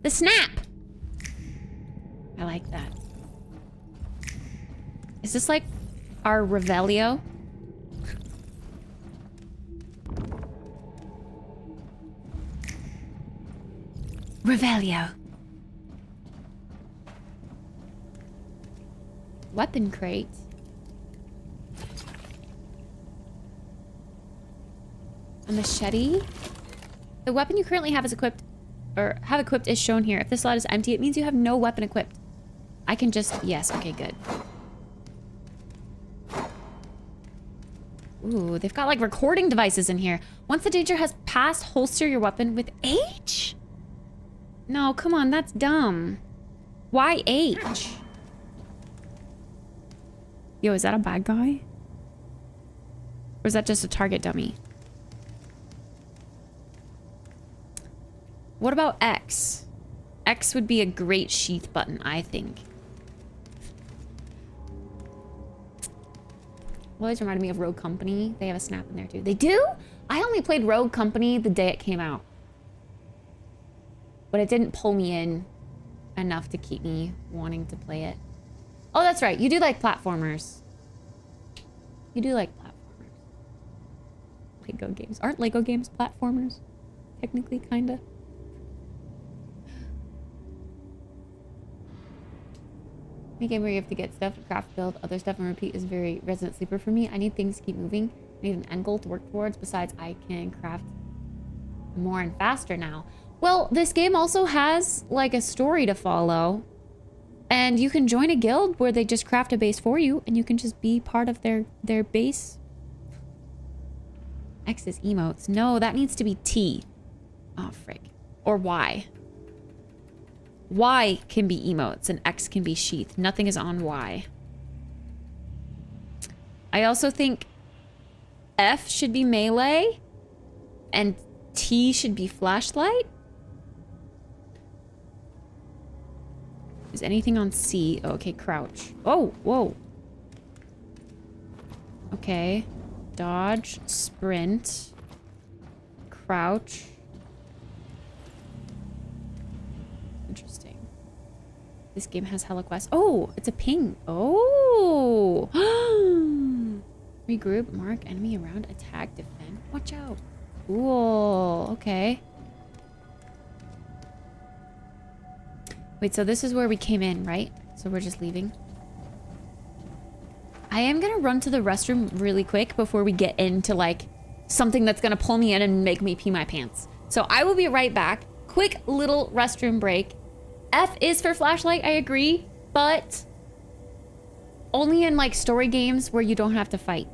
The snap. I like that. Is this like our Revelio? Revelio. Weapon crate. A machete. The weapon you currently have is equipped, or have equipped is shown here. If this slot is empty, it means you have no weapon equipped. I can just, yes, okay, good. Ooh, they've got like recording devices in here. Once the danger has passed, holster your weapon with H? No, come on, that's dumb. Why H? Yo, is that a bad guy? Or is that just a target dummy? What about X? X would be a great sheath button, I think. Always reminded me of Rogue Company. They have a snap in there too. They do? I only played Rogue Company the day it came out. But it didn't pull me in enough to keep me wanting to play it. Oh, that's right. You do like platformers. You do like platformers. Lego games. Aren't Lego games platformers? Technically, kinda. A game where you have to get stuff, craft, build, other stuff, and repeat is very Resident Sleeper for me. I need things to keep moving. I need an end goal to work towards. Besides, I can craft more and faster now. Well, this game also has like a story to follow. And you can join a guild where they just craft a base for you and you can just be part of their base. X is emotes. No, that needs to be T. Oh, frick. Or Y. Y can be emotes and X can be sheath. Nothing is on Y. I also think F should be melee and T should be flashlight. Is anything on C? Oh, okay, crouch. Oh, whoa. Okay. Dodge, sprint, crouch. Interesting. This game has hella quests. Oh, it's a ping. Oh. Regroup, mark, enemy around, attack, defend. Watch out. Cool. Okay. Wait, so this is where we came in, right? So we're just leaving. I am gonna run to the restroom really quick before we get into like something that's gonna pull me in and make me pee my pants. So I will be right back. Quick little restroom break. F is for flashlight, I agree, but only in like story games where you don't have to fight.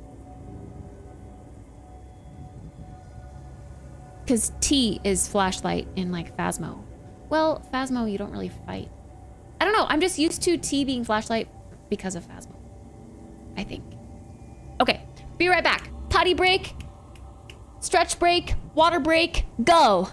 Because T is flashlight in like Phasmo. Well, Phasmo, you don't really fight. I don't know, I'm just used to T being flashlight because of Phasmo. I think. Okay, be right back. Potty break, stretch break, water break, go.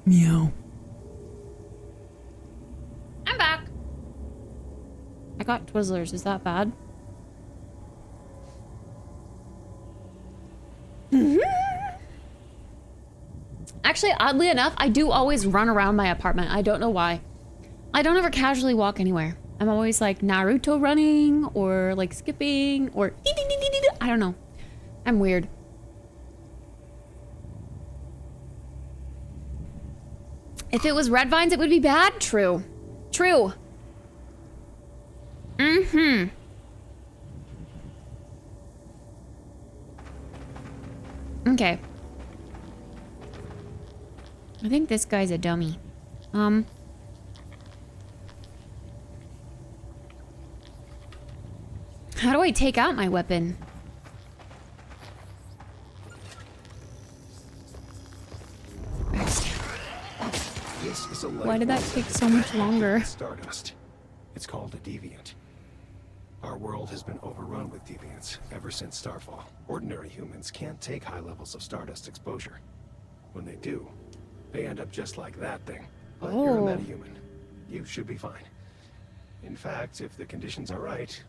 Meow. I'm back. I got Twizzlers. Is that bad? Actually, oddly enough, I do always run around my apartment. I don't know why. I don't ever casually walk anywhere. I'm always like Naruto running or like skipping or I don't know. I'm weird. If it was red vines, it would be bad. True. True. Mm-hmm. Okay. I think this guy's a dummy. How do I take out my weapon? This is a Why did that take so much longer? Stardust. It's called a deviant. Our world has been overrun with deviants ever since Starfall. Ordinary humans can't take high levels of Stardust exposure. When they do, they end up just like that thing. But you're a metahuman. You should be fine. In fact, if the conditions are right,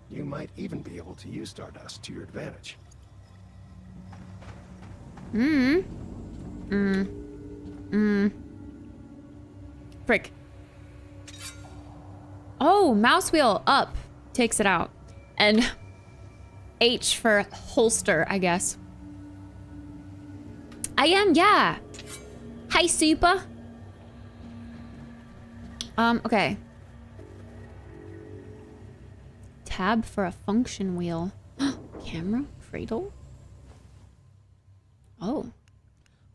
you might even be able to use Stardust to your advantage. Frick. Oh, mouse wheel up takes it out. And H for holster, I guess. I am, yeah. Hi, super. Okay. Tab for a function wheel. Camera, cradle. Oh.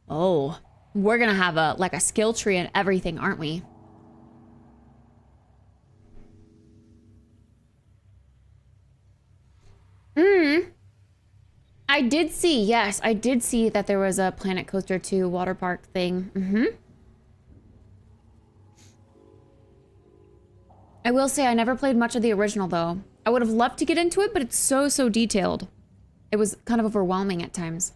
Oh. We're gonna have a skill tree and everything, aren't we? I did see, yes, I did see that there was a Planet Coaster 2 water park thing. I will say I never played much of the original though. I would have loved to get into it, but it's so detailed. It was kind of overwhelming at times.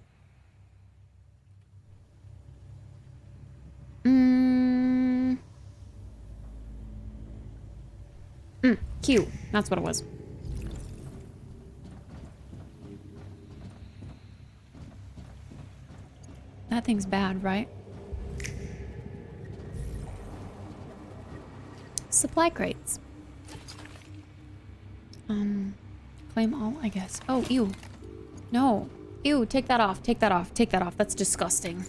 Q. That's what it was. That thing's bad, right? Supply crates. Claim all, I guess. Oh, ew. No. Ew, take that off. Take that off. Take that off. That's disgusting.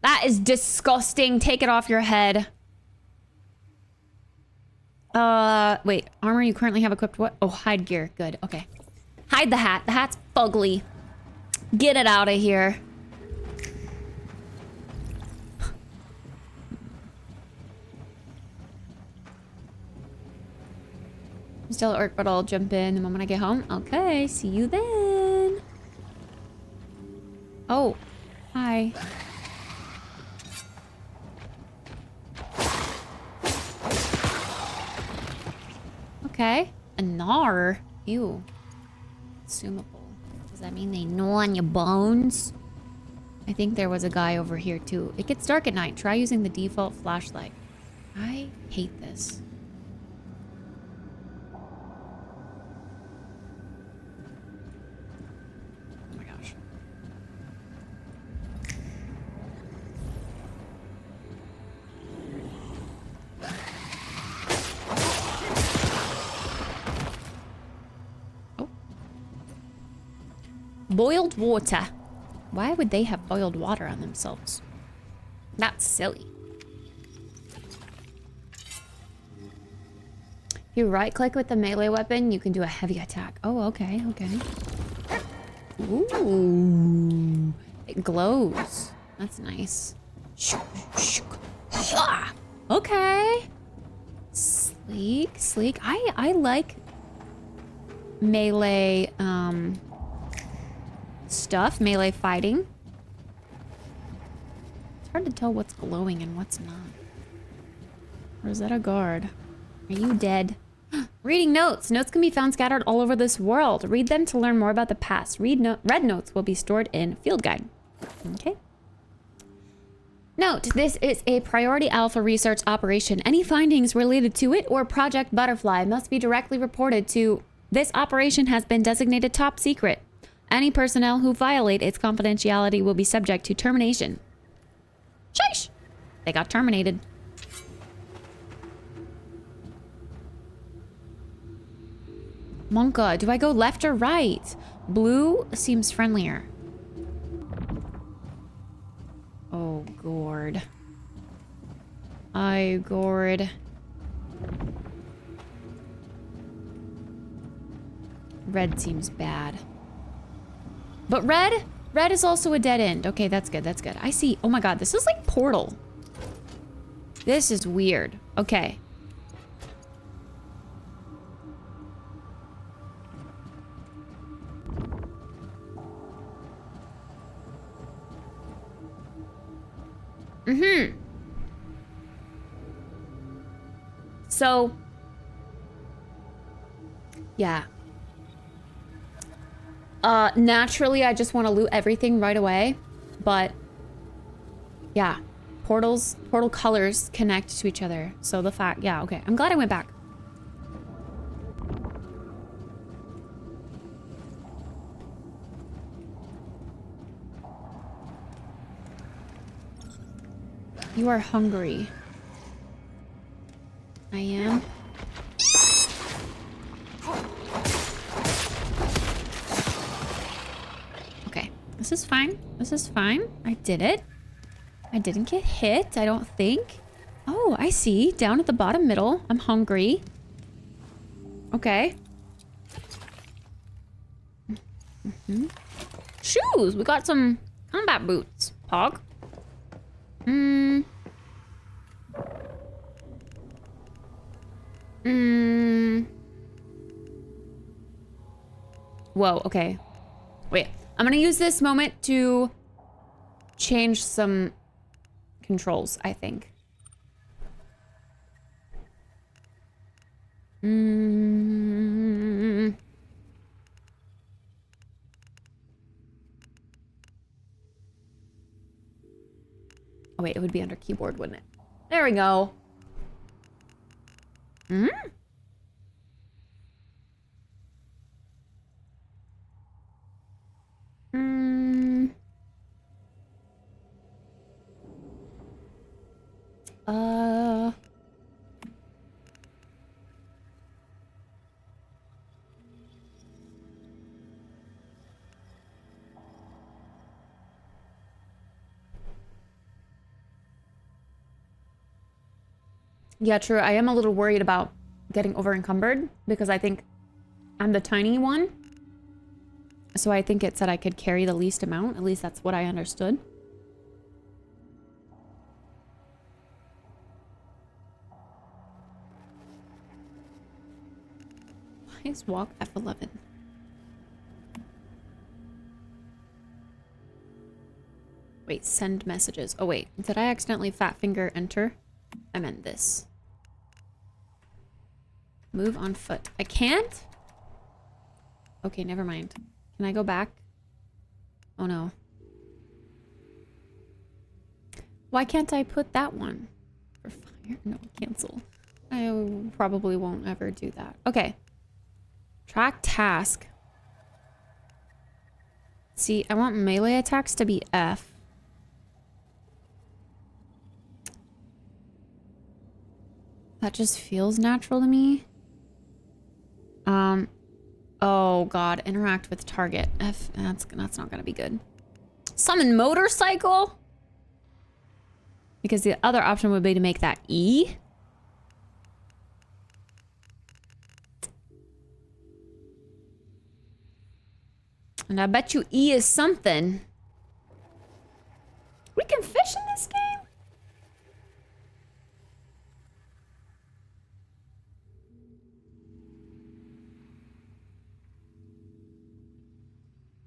That is disgusting. Take it off your head. Wait. Armor you currently have equipped what? Oh, hide gear. Good. Okay. Hide the hat. The hat's fugly. Get it out of here. I'm still at work, but I'll jump in the moment I get home. Okay, see you then. Oh, hi. Okay, a gnar. Ew. Consumable. Does that mean they gnaw on your bones? I think there was a guy over here too. It gets dark at night. Try using the default flashlight. I hate this. Oh my gosh. Oh. Boiled water. Why would they have boiled water on themselves? That's silly. If you right click with the melee weapon, you can do a heavy attack. Oh, okay, okay. Ooh. It glows. That's nice. Okay. Sleek, sleek. I like melee, stuff, melee fighting. It's hard to tell what's glowing and what's not. Or is that a guard? Are you dead? Reading notes. Notes can be found scattered all over this world. Read them to learn more about the past. Red notes will be stored in field guide. Okay. Note, this is a priority alpha research operation. Any findings related to it or Project Butterfly must be directly reported to... This operation has been designated top secret. Any personnel who violate its confidentiality will be subject to termination. Sheesh! They got terminated. Monka, do I go left or right? Blue seems friendlier. Oh, gourd. I gourd. Red seems bad. But red is also a dead end. Okay, that's good, that's good. I see. Oh my god, this is like Portal. This is weird. Okay. Mm-hmm. So, yeah. Naturally, I just want to loot everything right away, but yeah, portal colors connect to each other. So the fact, yeah, okay. I'm glad I went back. You are hungry. I am. Okay, this is fine. This is fine. I did it. I didn't get hit, I don't think. Oh, I see. Down at the bottom middle. I'm hungry. Okay. Mm-hmm. Shoes! We got some combat boots. Pog. Whoa, okay. Wait, I'm gonna use this moment to change some controls, I think. Oh wait, it would be under keyboard, wouldn't it? There we go. Yeah, true. I am a little worried about getting over encumbered because I think I'm the tiny one. So I think it said I could carry the least amount. At least that's what I understood. Why is walk F11? Wait, send messages. Oh wait, did I accidentally fat finger enter? I meant this. Move on foot. I can't? Okay, never mind. Can I go back? Oh no. Why can't I put that one? For fire? No, cancel. I probably won't ever do that. Okay. Track task. See, I want melee attacks to be F. That just feels natural to me. Oh god, interact with target. F, that's not gonna be good. Summon motorcycle? Because the other option would be to make that E. And I bet you E is something. We can fish in this game?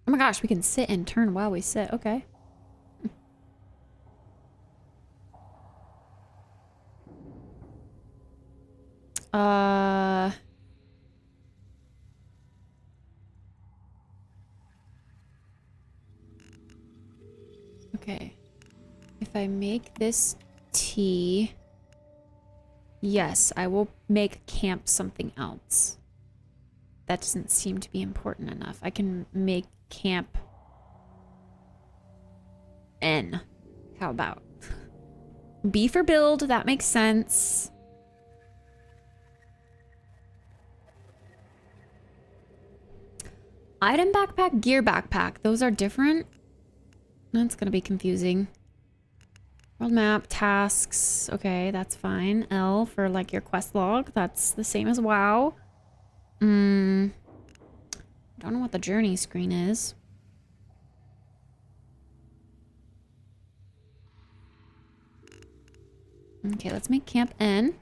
Oh my gosh, we can sit and turn while we sit. Okay. Okay. If I make this tea, yes, I will make camp something else. That doesn't seem to be important enough. I can make camp N. How about? B for build, that makes sense. Item backpack, gear backpack. Those are different. That's gonna be confusing. World map, tasks. Okay, that's fine. L for like your quest log. That's the same as WoW. Don't know what the journey screen is. Okay, let's make camp N.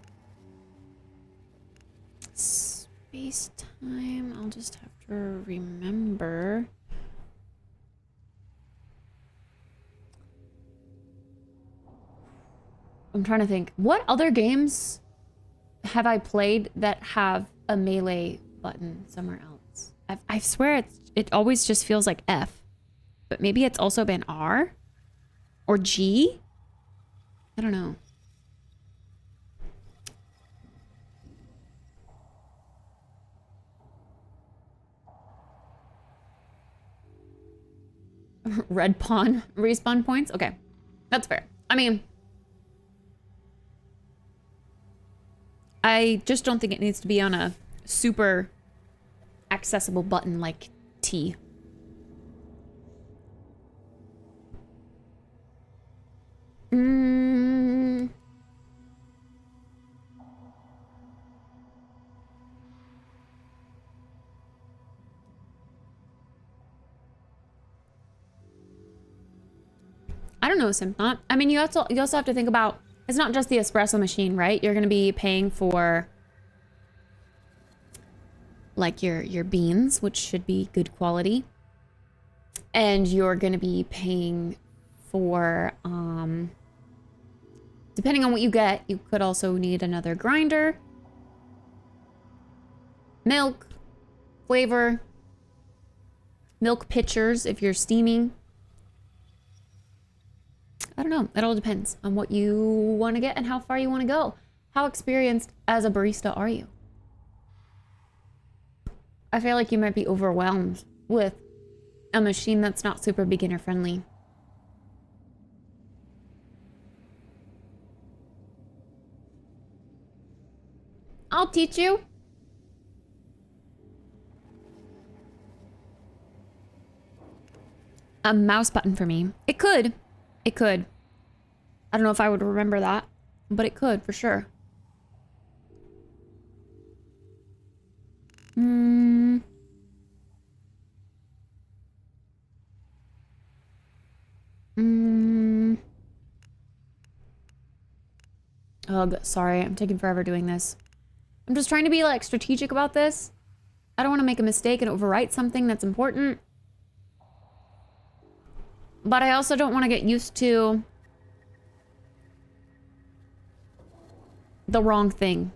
Space time. I'll just have to remember. I'm trying to think. What other games have I played that have a melee button somewhere else? I swear it always just feels like F. But maybe it's also been R? Or G? I don't know. Red pawn respawn points? Okay. That's fair. I mean, I just don't think it needs to be on a super accessible button like T. I don't know, Simthot. I mean, you also have to think about, it's not just the espresso machine, right? You're gonna be paying for like your beans, which should be good quality. And you're gonna be paying for depending on what you get, you could also need another grinder, milk, flavor, milk pitchers if you're steaming. I don't know. It all depends on what you want to get and how far you want to go. How experienced as a barista are you? I feel like you might be overwhelmed with a machine that's not super beginner friendly. I'll teach you. A mouse button for me. It could. It could. I don't know if I would remember that, but it could for sure. Ugh, sorry, I'm taking forever doing this. I'm just trying to be like strategic about this. I don't want to make a mistake and overwrite something that's important. But I also don't want to get used to the wrong thing.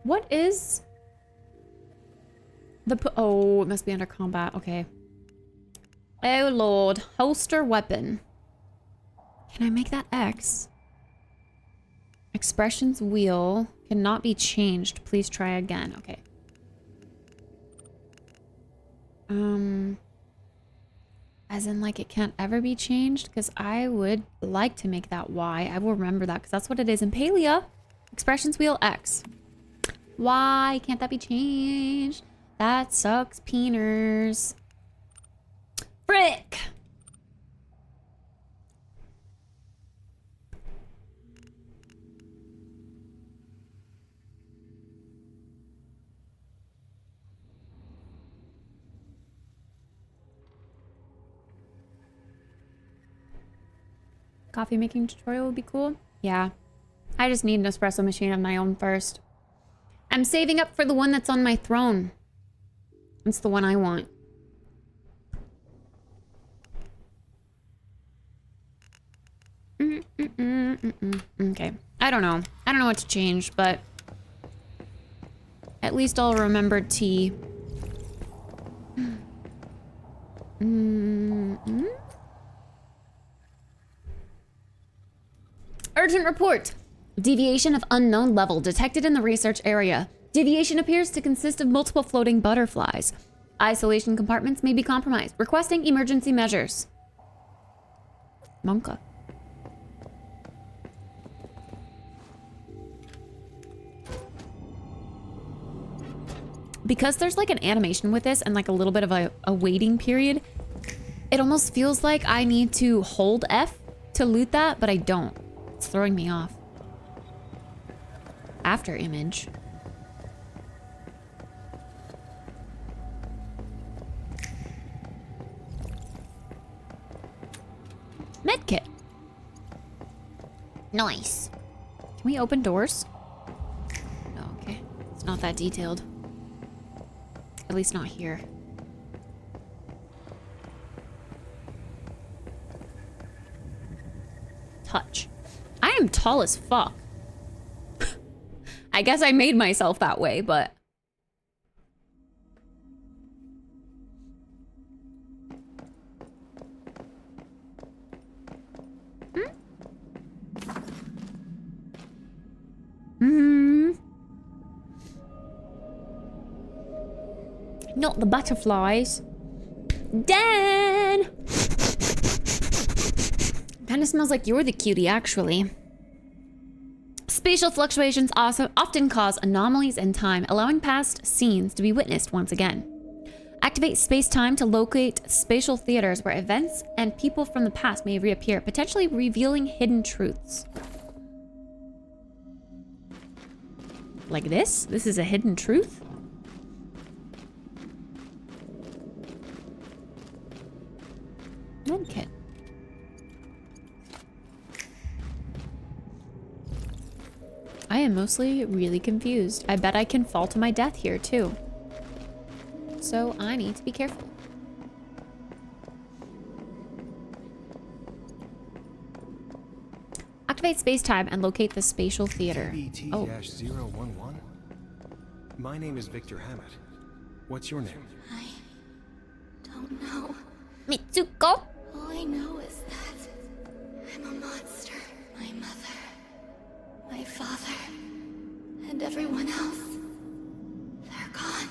What is the oh, it must be under combat. Okay. Oh Lord, holster weapon. Can I make that X? Expressions wheel cannot be changed. Please try again. Okay. As in like it can't ever be changed? Because I would like to make that Y. I will remember that because that's what it is in Palea. Expressions wheel X. Why can't that be changed? That sucks, peeners. Frick! Coffee making tutorial would be cool. Yeah. I just need an espresso machine of my own first. I'm saving up for the one that's on my throne. It's the one I want. Okay. I don't know. I don't know what to change, but at least I'll remember T. Urgent report. Deviation of unknown level detected in the research area. Deviation appears to consist of multiple floating butterflies. Isolation compartments may be compromised. Requesting emergency measures. Monka. Because there's like an animation with this and like a little bit of a waiting period, it almost feels like I need to hold F to loot that, but I don't. It's throwing me off. After image. Medkit. Nice. Can we open doors? No, okay. It's not that detailed. At least not here. Touch. I am tall as fuck. I guess I made myself that way, but... Not the butterflies. Dan! Kinda smells like you're the cutie, actually. Spatial fluctuations also often cause anomalies in time, allowing past scenes to be witnessed once again. Activate space-time to locate spatial theaters where events and people from the past may reappear, potentially revealing hidden truths. Like this? This is a hidden truth? Medkit. I am mostly really confused. I bet I can fall to my death here too. So I need to be careful. Activate space-time and locate the spatial theater. Oh. TBT-011? My name is Victor Hammett. What's your name? I don't know. Mitsuko? All I know is that I'm a monster. My mother, my father, and everyone else, they're gone.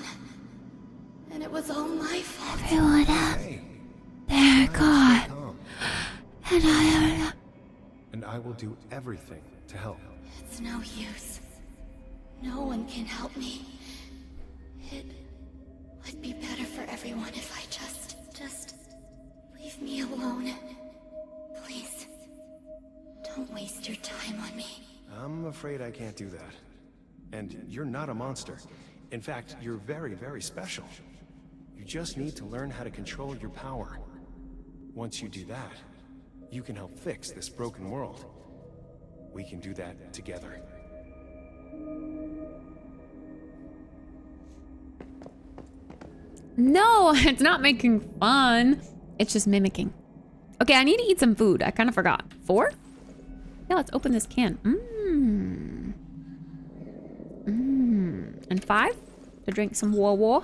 And it was all my fault. Everyone else, Hey, they're stay gone. calm. And I will do everything to help. It's no use. No one can help me. It would be better for everyone if I just leave me alone. Please, don't waste your time on me. I'm afraid I can't do that. And you're not a monster. In fact, you're very, very special. You just need to learn how to control your power. Once you do that, you can help fix this broken world. We can do that together. No, it's not making fun. It's just mimicking. Okay, I need to eat some food. I kind of forgot. 4? Yeah, let's open this can. And 5? To drink some war.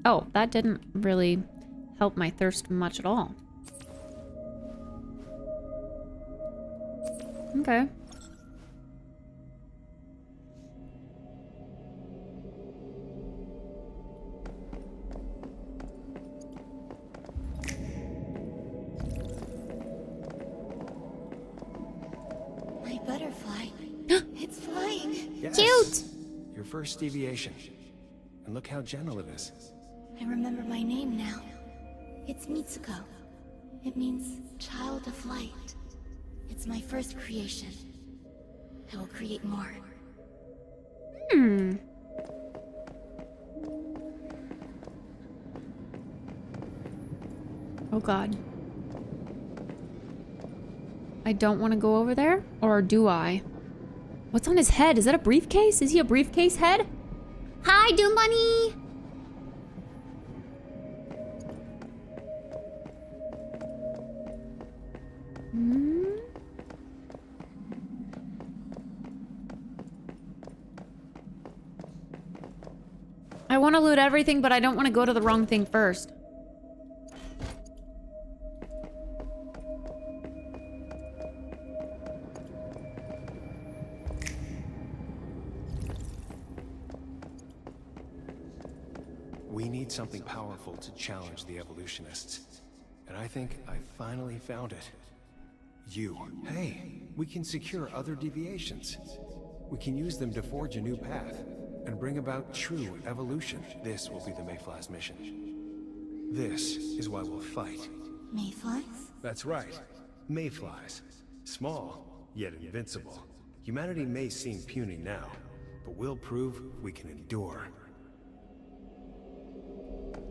Oh, that didn't really help my thirst much at all. Okay. My butterfly. It's flying. Yes. Cute! Your first deviation. And look how gentle it is. I remember my name now. It's Mitsuko. It means child of light. It's my first creation. I will create more. Oh god. I don't want to go over there, or do I? What's on his head? Is that a briefcase? Is he a briefcase head? Hi, Doom Bunny! Hmm? I want to loot everything, but I don't want to go to the wrong thing first. We need something powerful to challenge the evolutionists. And I think I finally found it. You. Hey, we can secure other deviations. We can use them to forge a new path and bring about true evolution. This will be the Mayfly's mission. This is why we'll fight. Mayflies? That's right. Mayflies. Small, yet invincible. Humanity may seem puny now, but we'll prove we can endure.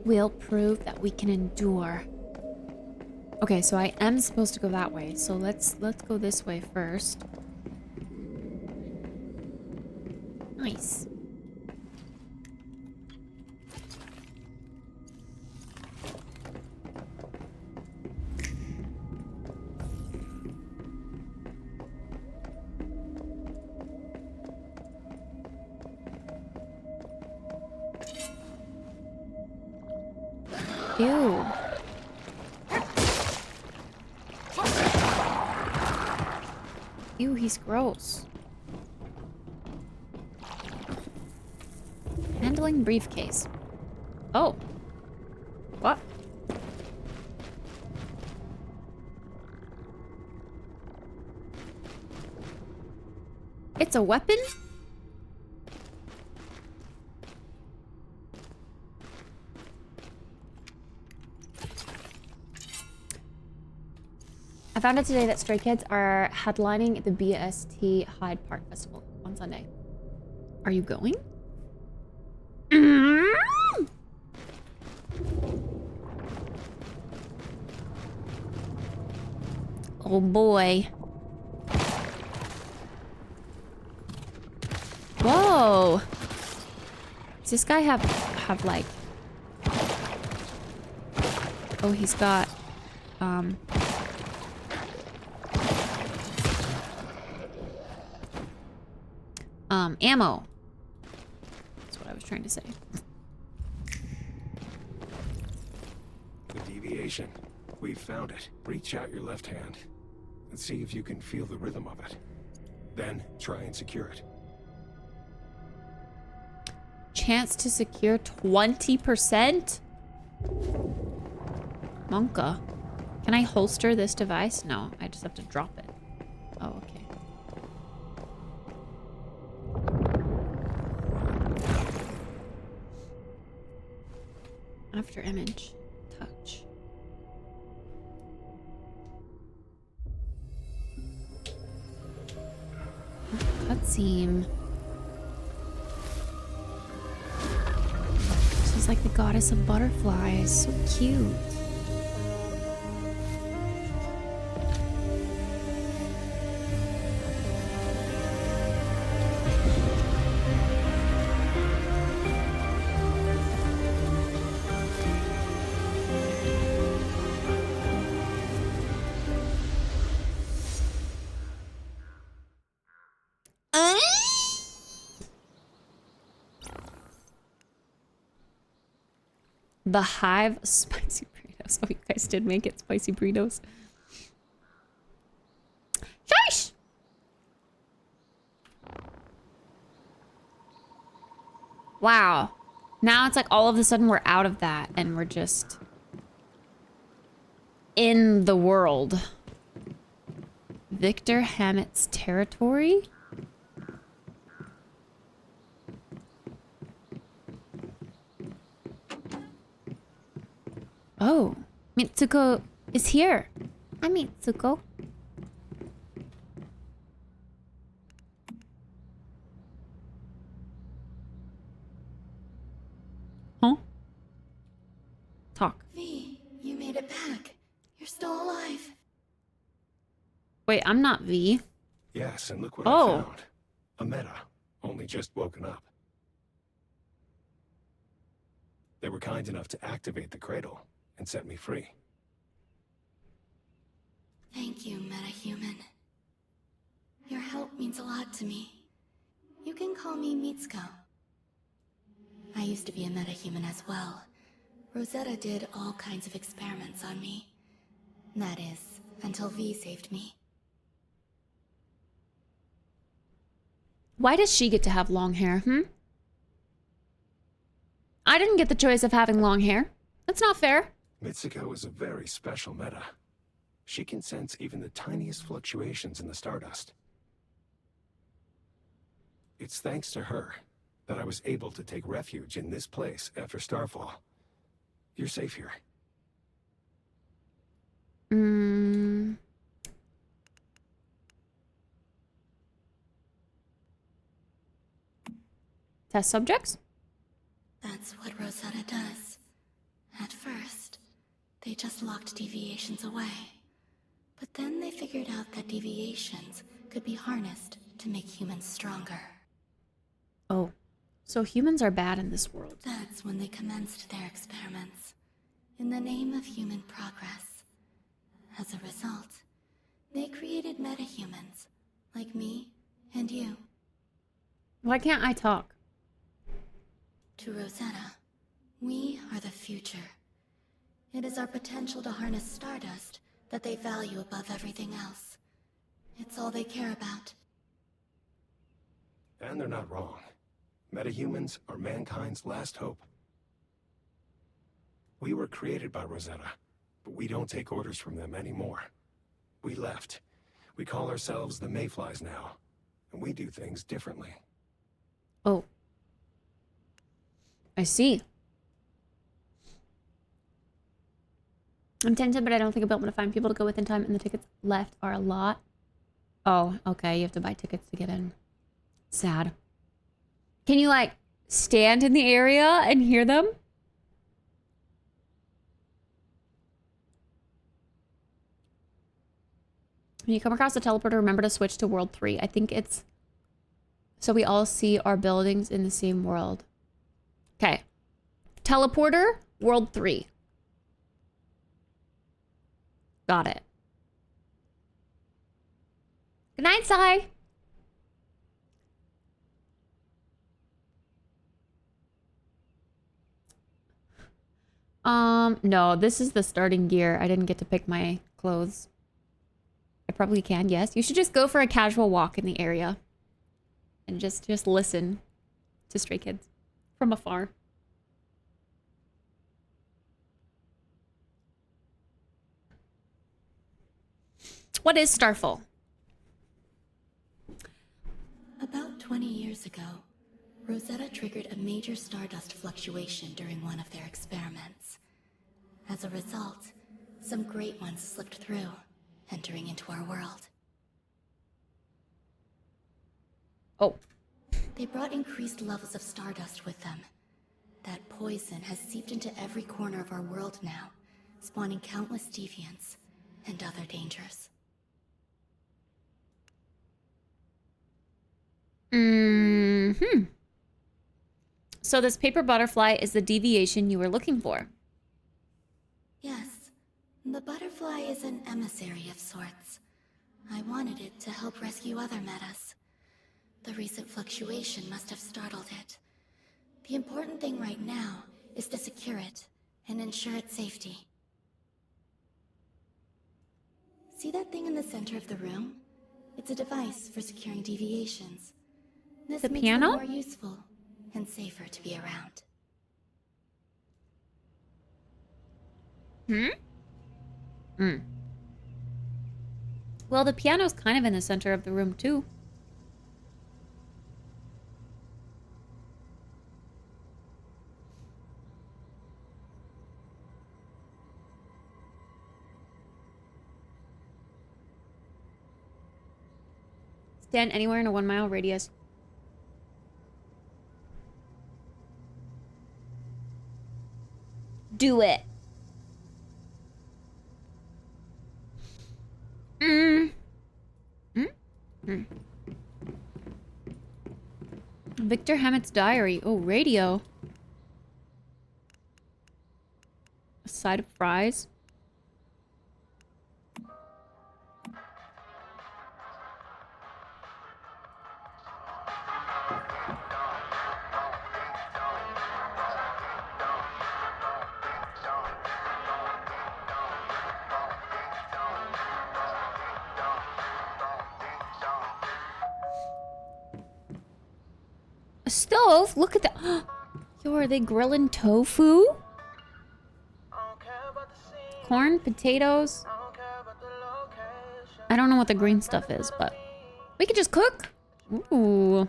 We'll prove that we can endure. Okay, so I am supposed to go that way. So let's go this way first. Nice. Ew. Ew, he's gross. Handling briefcase. Oh. What? It's a weapon? I found out today that Stray Kids are headlining the BST Hyde Park Festival on Sunday. Are you going? Oh boy. Whoa. Does this guy have like... Oh, he's got... ammo. That's what I was trying to say. The deviation. We've found it. Reach out your left hand and see if you can feel the rhythm of it. Then try and secure it. Chance to secure 20%? Monka. Can I holster this device? No, I just have to drop it. Oh, okay. After image. Touch. Cutscene. She's like the goddess of butterflies. So cute. The Hive spicy burritos. Oh, you guys did make it spicy burritos. Shush! Wow. Now it's like all of a sudden we're out of that and we're just in the world. Victor Hammett's territory? Oh, Mitsuko is here. Hi, Mitsuko. Huh? Talk. V, you made it back. You're still alive. Wait, I'm not V. Yes, and look what I found. A meta, only just woken up. They were kind enough to activate the cradle and set me free. Thank you, metahuman. Your help means a lot to me. You can call me Mitsuko. I used to be a metahuman as well. Rosetta did all kinds of experiments on me. That is, until V saved me. Why does she get to have long hair, I didn't get the choice of having long hair. That's not fair. Mitsuko is a very special meta. She can sense even the tiniest fluctuations in the stardust. It's thanks to her that I was able to take refuge in this place after Starfall. You're safe here. Test subjects? That's what Rosetta does. At first, they just locked deviations away. But then they figured out that deviations could be harnessed to make humans stronger. Oh, so humans are bad in this world. That's when they commenced their experiments, in the name of human progress. As a result, they created metahumans, like me and you. Why can't I talk? To Rosetta, we are the future. It is our potential to harness stardust that they value above everything else. It's all they care about. And they're not wrong. Metahumans are mankind's last hope. We were created by Rosetta, but we don't take orders from them anymore. We left. We call ourselves the Mayflies now, and we do things differently. Oh. I see. I'm tempted, but I don't think I'll be able to find people to go with in time, and the tickets left are a lot. Oh, okay. You have to buy tickets to get in. Sad. Can you, like, stand in the area and hear them? When you come across a teleporter, remember to switch to World 3. I think it's so we all see our buildings in the same world. Okay. Teleporter, World 3. Got it. Good night, Sai. No, this is the starting gear. I didn't get to pick my clothes. I probably can, yes. You should just go for a casual walk in the area. And just listen to Stray Kids from afar. What is Starfall? About 20 years ago, Rosetta triggered a major stardust fluctuation during one of their experiments. As a result, some great ones slipped through, entering into our world. Oh. They brought increased levels of stardust with them. That poison has seeped into every corner of our world now, spawning countless deviants and other dangers. So this paper butterfly is the deviation you were looking for. Yes, the butterfly is an emissary of sorts. I wanted it to help rescue other metas. The recent fluctuation must have startled it. The important thing right now is to secure it and ensure its safety. See that thing in the center of the room? It's a device for securing deviations. This makes them more useful and safer to be around. Well, the piano's kind of in the center of the room, too. Stand anywhere in a 1 mile radius. Do it. Victor Hammett's diary. Oh, radio. A side of fries. A stove? Look at that. Yo, are they grilling tofu? Corn, potatoes. I don't know what the green stuff is, but we could just cook. Ooh.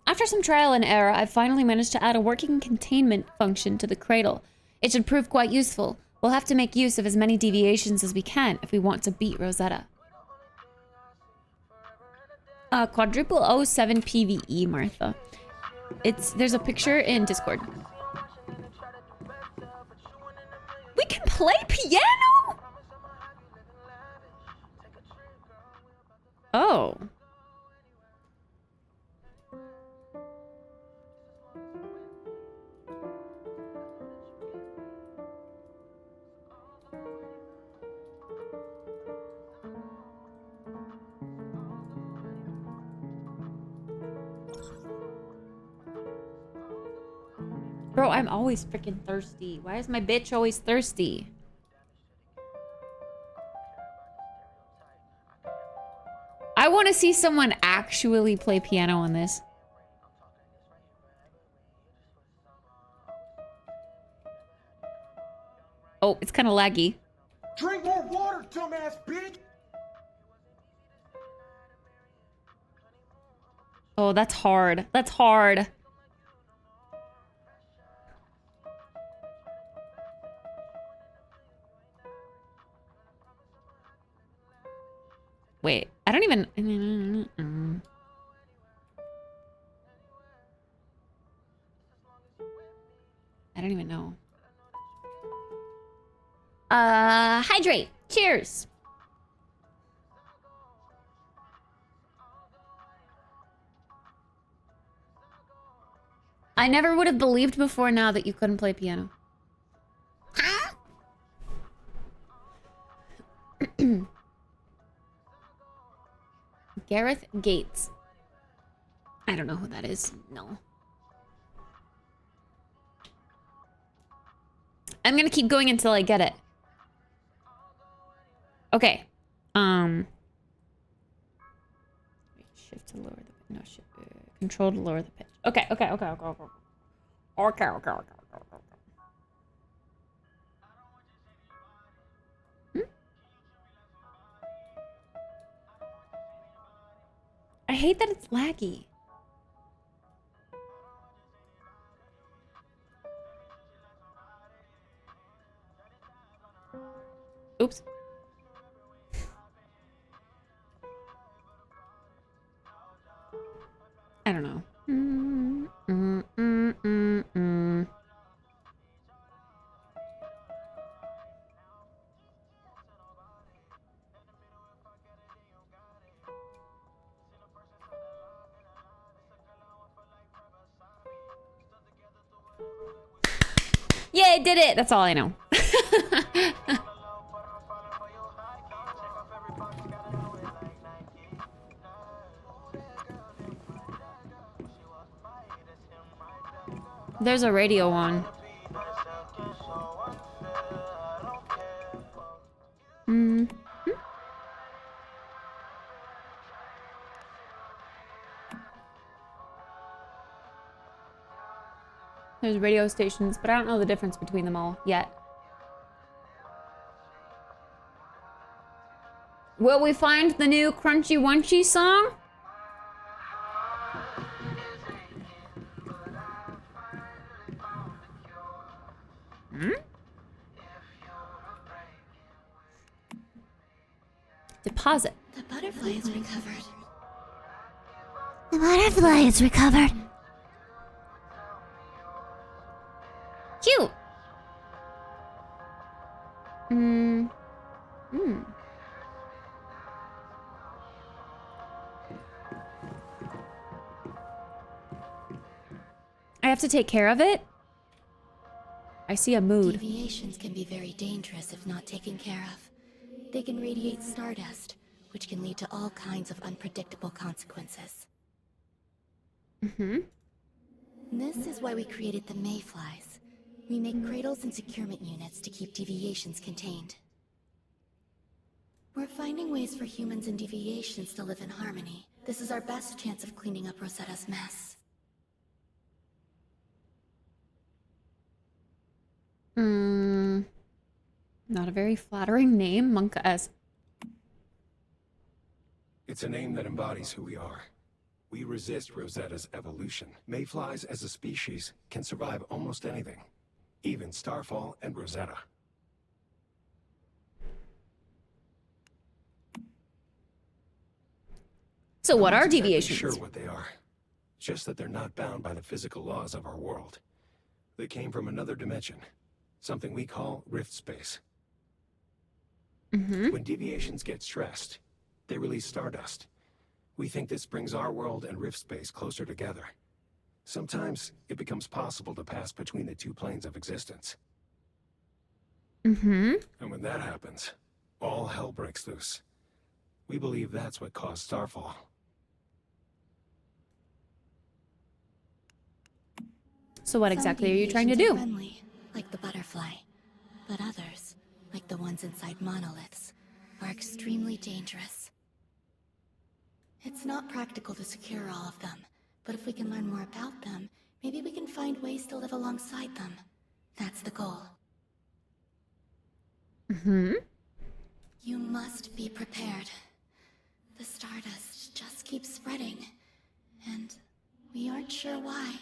After some trial and error, I finally managed to add a working containment function to the cradle. It should prove quite useful. We'll have to make use of as many deviations as we can if we want to beat Rosetta. Quadruple 07 PvE, Martha. There's a picture in Discord. We can play piano? Oh. Bro, I'm always freaking thirsty. Why is my bitch always thirsty? I want to see someone actually play piano on this. Oh, it's kind of laggy. Drink more water, dumbass bitch! Oh, that's hard. That's hard. Wait, I don't even... I don't even know. Hydrate. Cheers. I never would have believed before now that you couldn't play piano. Huh? Gareth Gates. I don't know who that is. No. I'm gonna keep going until I get it. Okay. Shift to lower the no shift. Control to lower the pitch. Okay. I hate that it's laggy. Oops. I don't know. Yeah, I did it. That's all I know. There's a radio on. There's radio stations, but I don't know the difference between them all yet. Will we find the new Crunchy Wunchy song? Deposit. The butterfly is recovered. The butterfly is recovered. Cute. I have to take care of it? I see a mood. Deviations can be very dangerous if not taken care of. They can radiate stardust, which can lead to all kinds of unpredictable consequences. Mm-hmm. This is why we created the Mayflies. We make cradles and securement units to keep deviations contained. We're finding ways for humans and deviations to live in harmony. This is our best chance of cleaning up Rosetta's mess. Not a very flattering name, Monka S. It's a name that embodies who we are. We resist Rosetta's evolution. Mayflies as a species can survive almost anything, even Starfall and Rosetta. So what are I'm not exactly deviations? sure what they are. Just that they're not bound by the physical laws of our world. They came from another dimension, something we call rift space. Mm-hmm. When deviations get stressed, they release stardust. We think this brings our world and rift space closer together. Sometimes it becomes possible to pass between the two planes of existence. Mm-hmm. And when that happens, all hell breaks loose. We believe that's what caused Starfall. So what Some exactly are you trying to deviations are do? friendly, like the butterfly. But others, like the ones inside monoliths, are extremely dangerous. It's not practical to secure all of them, but if we can learn more about them, maybe we can find ways to live alongside them. That's the goal. Mm-hmm. You must be prepared. The stardust just keeps spreading, and we aren't sure why.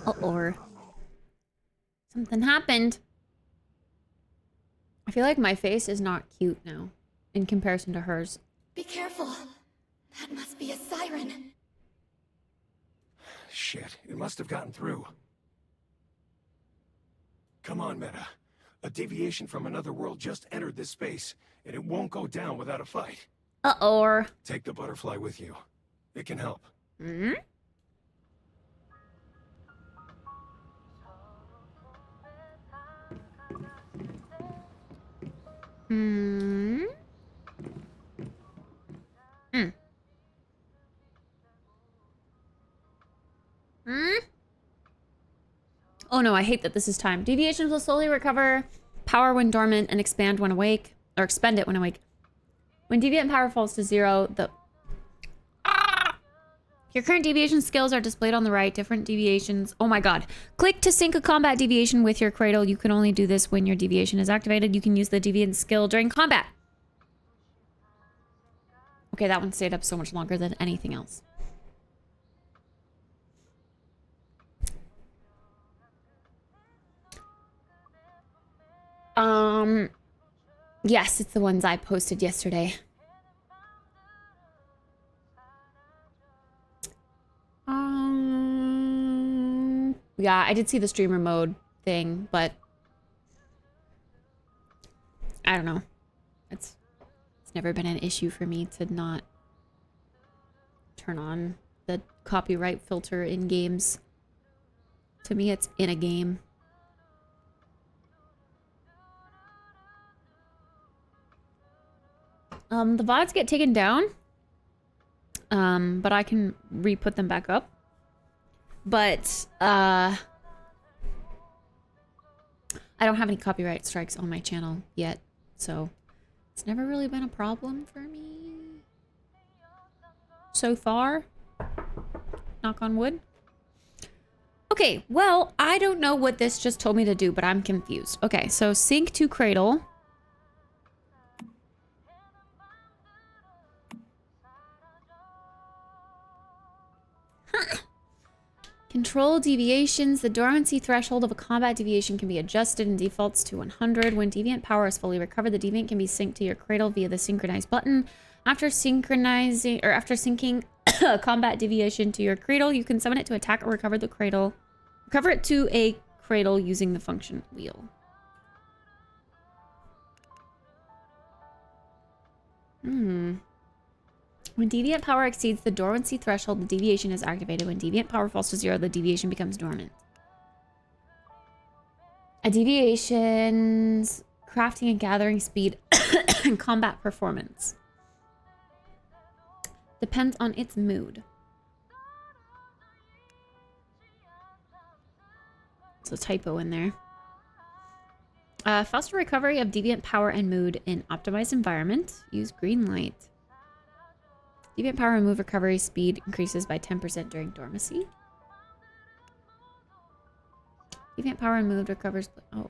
Uh-oh. Something happened. I feel like my face is not cute now in comparison to hers. Be careful. That must be a siren. Shit, it must have gotten through. Come on, Meta. A deviation from another world just entered this space, and it won't go down without a fight. Uh-oh. Take the butterfly with you. It can help. Hmm? Hmm? Hmm? Hmm? Oh no, I hate that this is time. Deviations will slowly recover power when dormant and expand when awake, or expend it when awake. When deviant power falls to 0, your current deviation skills are displayed on the right. Different deviations. Oh my god. Click to sync a combat deviation with your cradle. You can only do this when your deviation is activated. You can use the deviant skill during combat. Okay, that one stayed up so much longer than anything else. Yes, it's the ones I posted yesterday. Yeah, I did see the streamer mode thing, but I don't know. It's never been an issue for me to not turn on the copyright filter in games. To me, it's in a game. The VODs get taken down, but I can re-put them back up. But, I don't have any copyright strikes on my channel yet, so it's never really been a problem for me so far. Knock on wood. Okay, well, I don't know what this just told me to do, but I'm confused. Okay, so sync to cradle. Huh. Control deviations. The dormancy threshold of a combat deviation can be adjusted and defaults to 100. When deviant power is fully recovered, the deviant can be synced to your cradle via the synchronize button. After syncing a combat deviation to your cradle, you can summon it to attack or recover the cradle. Recover it to a cradle using the function wheel. When deviant power exceeds the dormancy threshold, the deviation is activated. When deviant power falls to 0, the deviation becomes dormant. A deviation's crafting and gathering speed and combat performance depends on its mood. It's a typo in there. Faster recovery of deviant power and mood in optimized environment. Use green light. Deviant power and mood recovery speed increases by 10% during dormancy. Deviant power and mood recovers. Oh.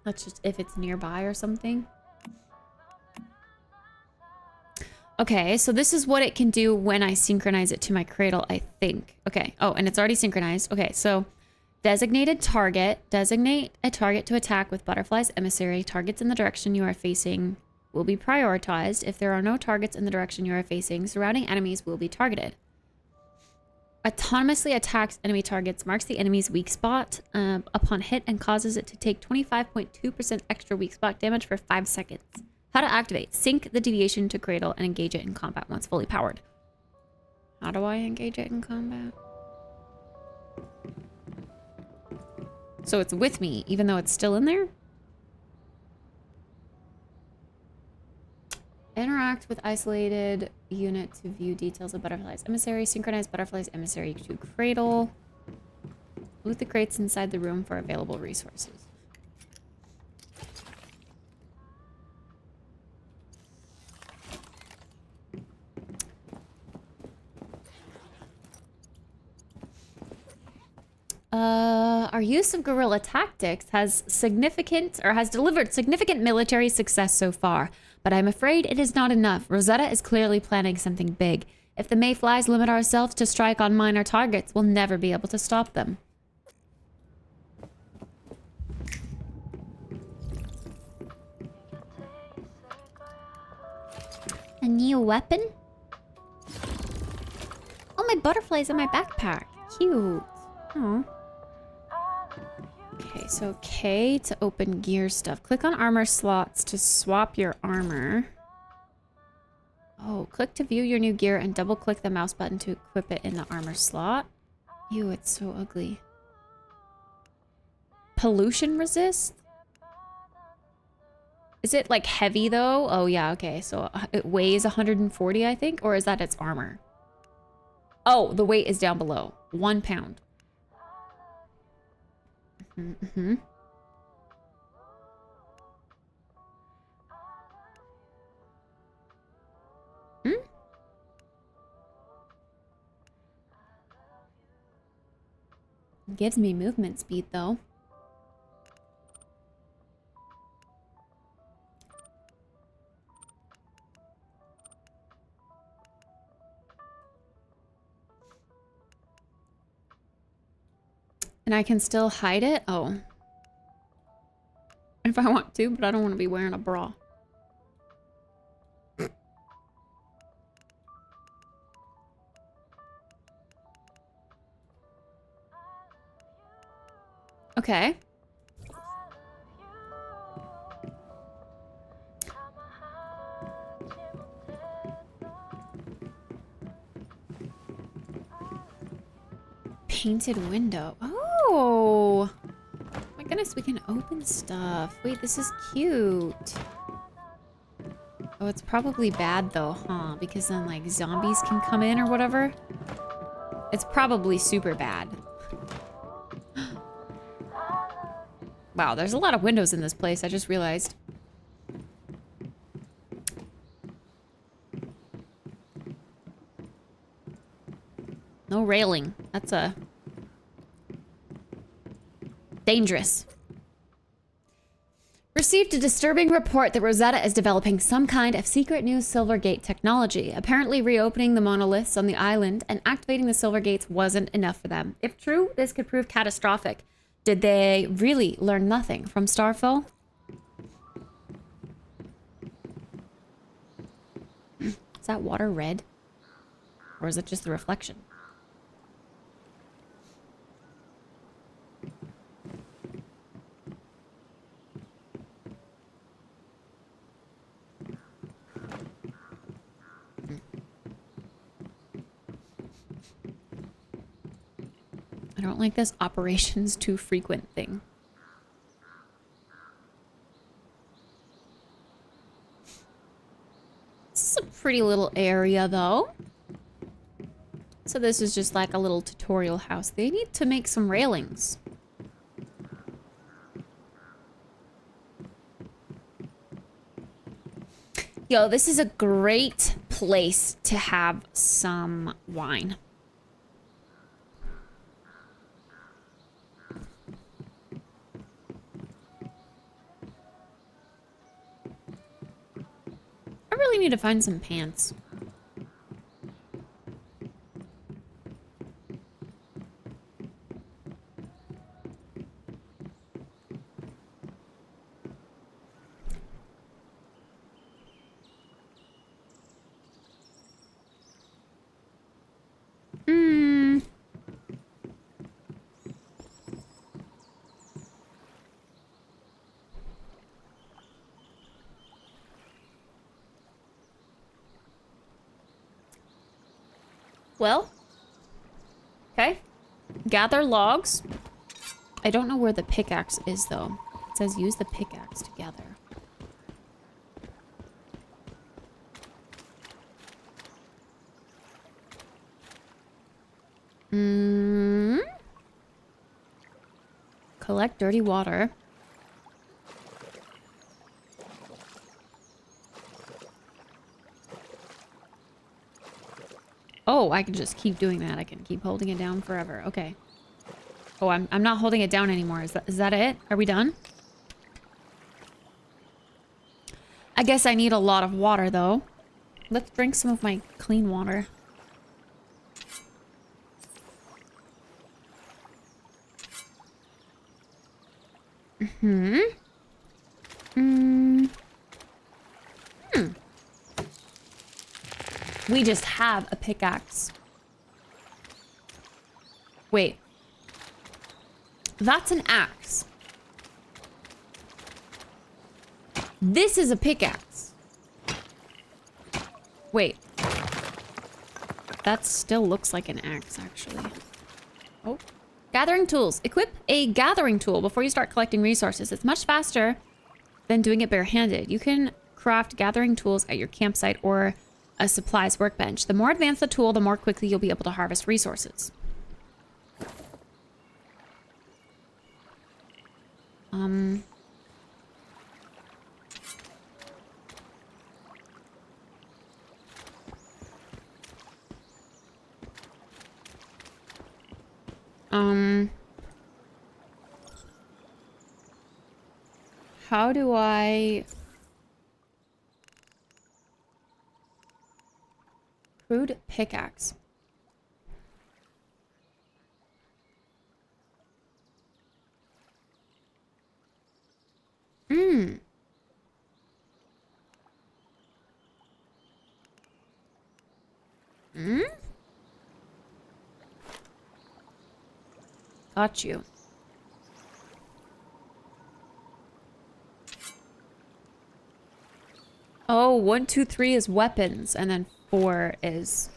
That's just if it's nearby or something. Okay, so this is what it can do when I synchronize it to my cradle, I think. Okay. Oh, and it's already synchronized. Okay, so designated target. Designate a target to attack with Butterfly's emissary. Targets in the direction you are facing will be prioritized. If there are no targets in the direction you are facing, surrounding enemies will be targeted. Autonomously attacks enemy targets, marks the enemy's weak spot upon hit, and causes it to take 25.2% extra weak spot damage for 5 seconds. How to activate. Sync the deviation to cradle and engage it in combat once fully powered. How do I engage it in combat? So it's with me, even though it's still in there? Interact with isolated unit to view details of Butterfly's emissary. Synchronize Butterfly's emissary to cradle. Loot the crates inside the room for available resources. Our use of guerrilla tactics has delivered significant military success so far, but I'm afraid it is not enough. Rosetta is clearly planning something big. If the Mayflies limit ourselves to strike on minor targets, we'll never be able to stop them. A new weapon? Oh, my butterfly's in my backpack. Cute. Oh. Okay, so K to open gear stuff. Click on armor slots to swap your armor. Oh, click to view your new gear and double click the mouse button to equip it in the armor slot. Ew, it's so ugly. Pollution resist? Is it like heavy though? Oh yeah, okay. So it weighs 140, I think, or is that its armor? Oh, the weight is down below. 1 pound. Mm-hmm. Gives me movement speed though. And I can still hide it? Oh. If I want to, but I don't want to be wearing a bra. Okay. Painted window. Oh! My goodness, we can open stuff. Wait, this is cute. Oh, it's probably bad though, huh? Because then like zombies can come in or whatever. It's probably super bad. Wow, there's a lot of windows in this place, I just realized. No railing. That's a... dangerous. Received a disturbing report that Rosetta is developing some kind of secret new Silvergate technology. Apparently reopening the monoliths on the island and activating the Silvergates wasn't enough for them. If true, this could prove catastrophic. Did they really learn nothing from Starfall? Is that water red? Or is it just the reflection? don't like this operations too frequent thing. This is a pretty little area, though. So this is just like a little tutorial house. They need to make some railings. Yo, this is a great place to have some wine. I really need to find some pants. Well, okay. Gather logs. I don't know where the pickaxe is, though. It says use the pickaxe to gather. Collect dirty water. Oh, I can just keep doing that. I can keep holding it down forever. Okay. Oh, I'm not holding it down anymore. Is that it? Are we done? I guess I need a lot of water, though. Let's drink some of my clean water. We just have a pickaxe. Wait. That's an axe. This is a pickaxe. Wait. That still looks like an axe, actually. Oh. Gathering tools. Equip a gathering tool before you start collecting resources. It's much faster than doing it barehanded. You can craft gathering tools at your campsite or a supplies workbench. The more advanced the tool, the more quickly you'll be able to harvest resources. How do I... Crude pickaxe. Got you. Oh, 1, 2, 3 is weapons, and then 4 is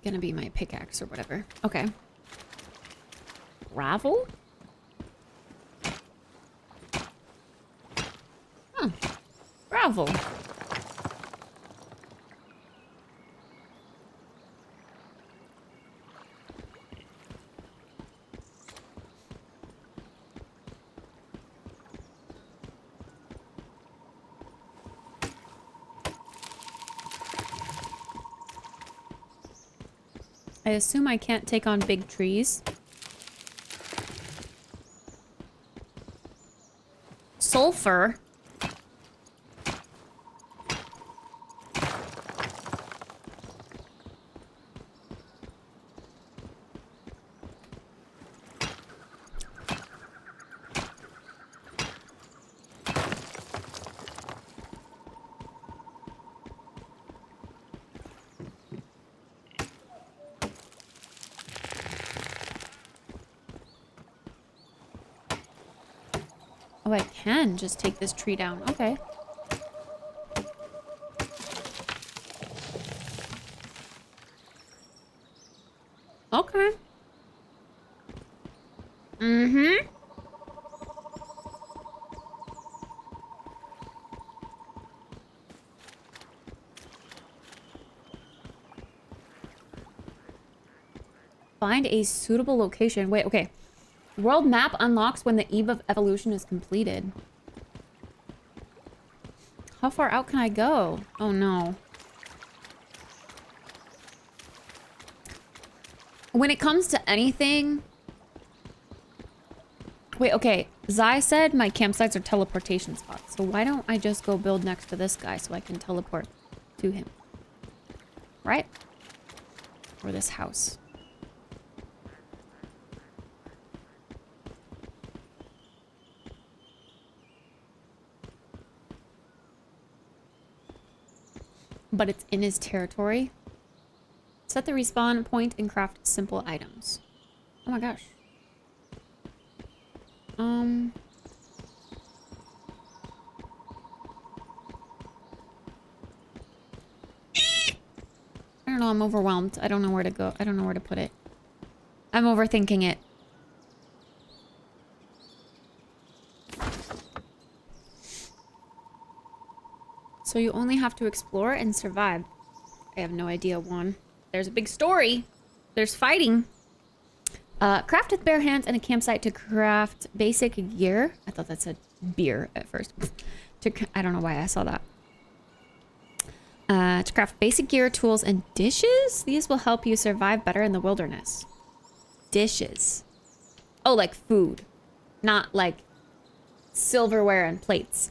gonna be my pickaxe or whatever. Okay. Gravel? Huh. Gravel. I assume I can't take on big trees. Sulfur? Oh, I can just take this tree down. Okay. Okay. Find a suitable location. Wait, okay. World map unlocks when the eve of evolution is completed. How far out can I go? Oh no. When it comes to anything... Wait, okay. Zai said my campsites are teleportation spots. So why don't I just go build next to this guy so I can teleport to him? Right? Or this house. But it's in his territory. Set the respawn point and craft simple items. Oh my gosh. I don't know, I'm overwhelmed. I don't know where to go. I don't know where to put it. I'm overthinking it. So you only have to explore and survive. I have no idea, Juan. There's a big story. There's fighting. Craft with bare hands and a campsite to craft basic gear. I thought that said beer at first. I don't know why I saw that. To craft basic gear, tools, and dishes. These will help you survive better in the wilderness. Dishes. Oh, like food. Not like silverware and plates.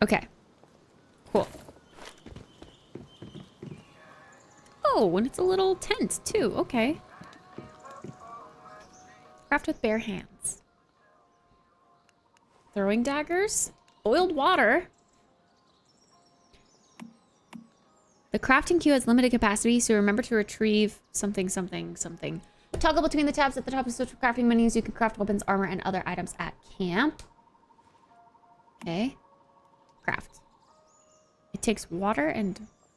Okay. Cool. Oh, and it's a little tent too. Okay. Craft with bare hands. Throwing daggers. Boiled water. The crafting queue has limited capacity, so remember to retrieve something. Toggle between the tabs at the top of switch for crafting menus. You can craft weapons, armor, and other items at camp. Okay. Craft. It takes water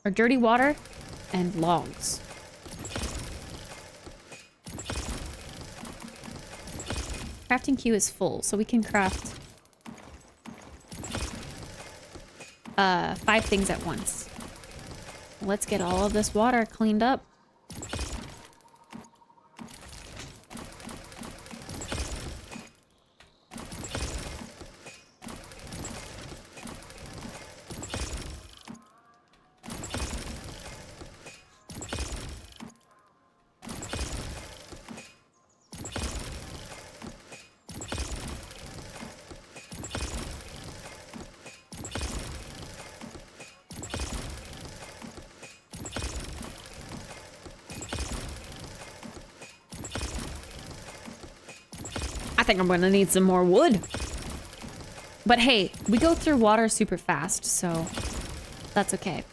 or dirty water and logs. Crafting queue is full, so we can craft 5 things at once. Let's get all of this water cleaned up. I think I'm gonna need some more wood. But hey, we go through water super fast, so that's okay.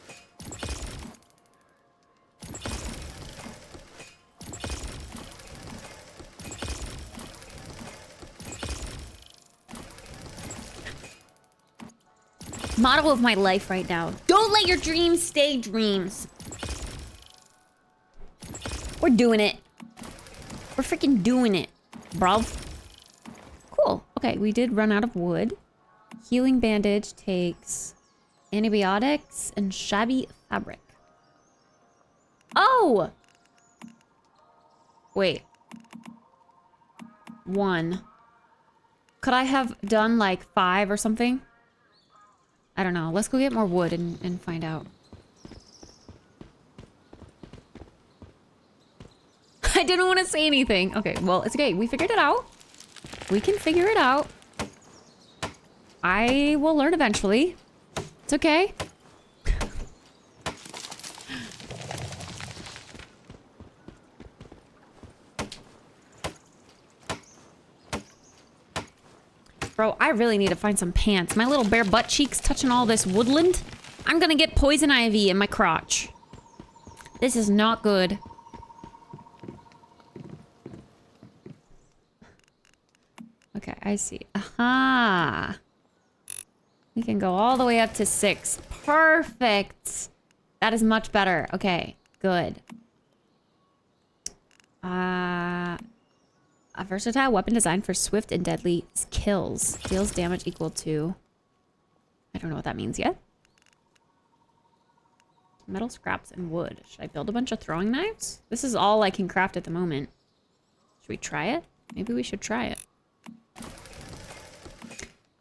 Motto of my life right now. Don't let your dreams stay dreams. We're doing it. We're freaking doing it, bro. Cool. Okay, we did run out of wood. Healing bandage takes antibiotics and shabby fabric. Oh! Wait. 1. Could I have done like 5 or something? I don't know. Let's go get more wood and find out. I didn't want to say anything. Okay, well, it's okay. We figured it out. We can figure it out. I will learn eventually. It's okay. Bro, I really need to find some pants. My little bare butt cheeks touching all this woodland. I'm gonna get poison ivy in my crotch. This is not good. Okay, I see. Aha. We can go all the way up to 6. Perfect. That is much better. Okay, good. A versatile weapon designed for swift and deadly kills. Deals damage equal to... I don't know what that means yet. Metal scraps and wood. Should I build a bunch of throwing knives? This is all I can craft at the moment. Should we try it? Maybe we should try it.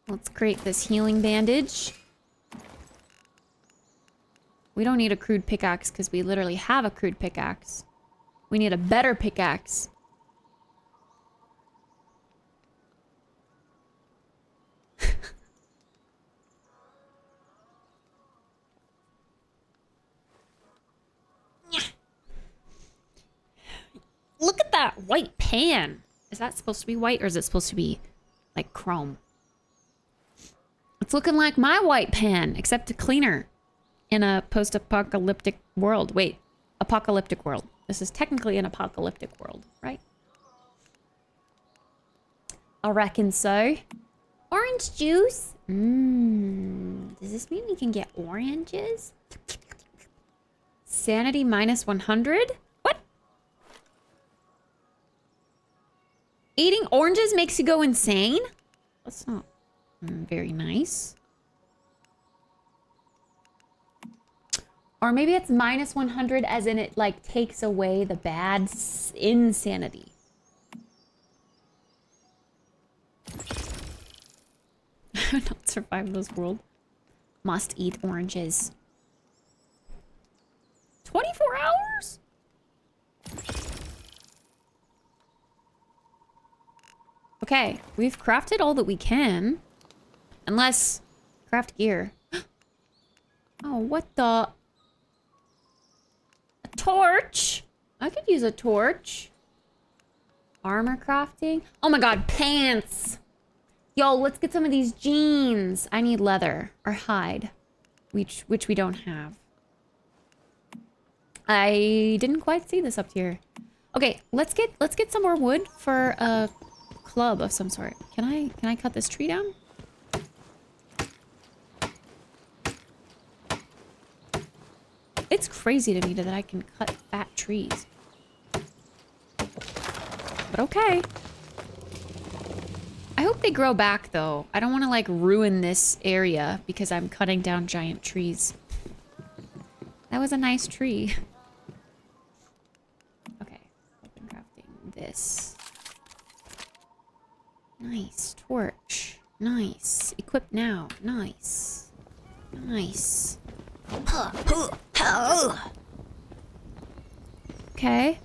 Let's create this healing bandage. We don't need a crude pickaxe because we literally have a crude pickaxe. We need a better pickaxe. Look at that white pan. Is that supposed to be white or is it supposed to be like chrome? It's looking like my white pan, except cleaner in a post-apocalyptic world. Wait, apocalyptic world. This is technically an apocalyptic world, right? I reckon so. Orange juice. Does this mean we can get oranges? Sanity minus 100? What? Eating oranges makes you go insane? That's not very nice. Or maybe it's minus 100 as in it like takes away the bad insanity. Not survive this world. Must eat oranges. 24 hours? Okay, we've crafted all that we can. Unless craft gear. Oh, what the? A torch? I could use a torch. Armor crafting. Oh my god, pants. Yo, let's get some of these jeans. I need leather or hide, which we don't have. I didn't quite see this up here. Okay, let's get some more wood for a club of some sort. Can I cut this tree down? It's crazy to me that I can cut fat trees. But okay. I hope they grow back though. I don't want to like ruin this area because I'm cutting down giant trees. That was a nice tree. Okay, open crafting this. Nice torch. Nice. Equip now. Nice. Nice. Okay.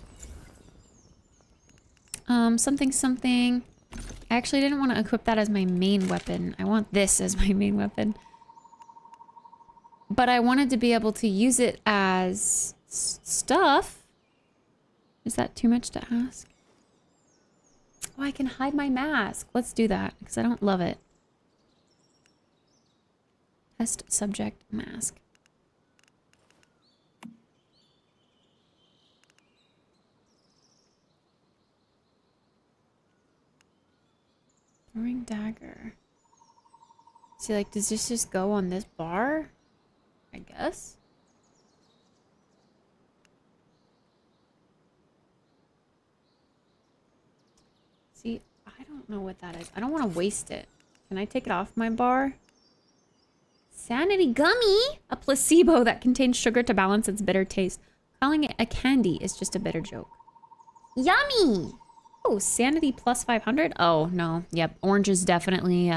Something. I actually didn't want to equip that as my main weapon. I want this as my main weapon. But I wanted to be able to use it as stuff. Is that too much to ask? Oh, I can hide my mask. Let's do that because I don't love it. Test subject mask. Throwing dagger. See, like, does this just go on this bar? I guess. See, I don't know what that is. I don't want to waste it. Can I take it off my bar? Sanity gummy! A placebo that contains sugar to balance its bitter taste. Calling it a candy is just a bitter joke. Yummy! Oh, sanity plus 500? Oh, no. Yep, oranges definitely,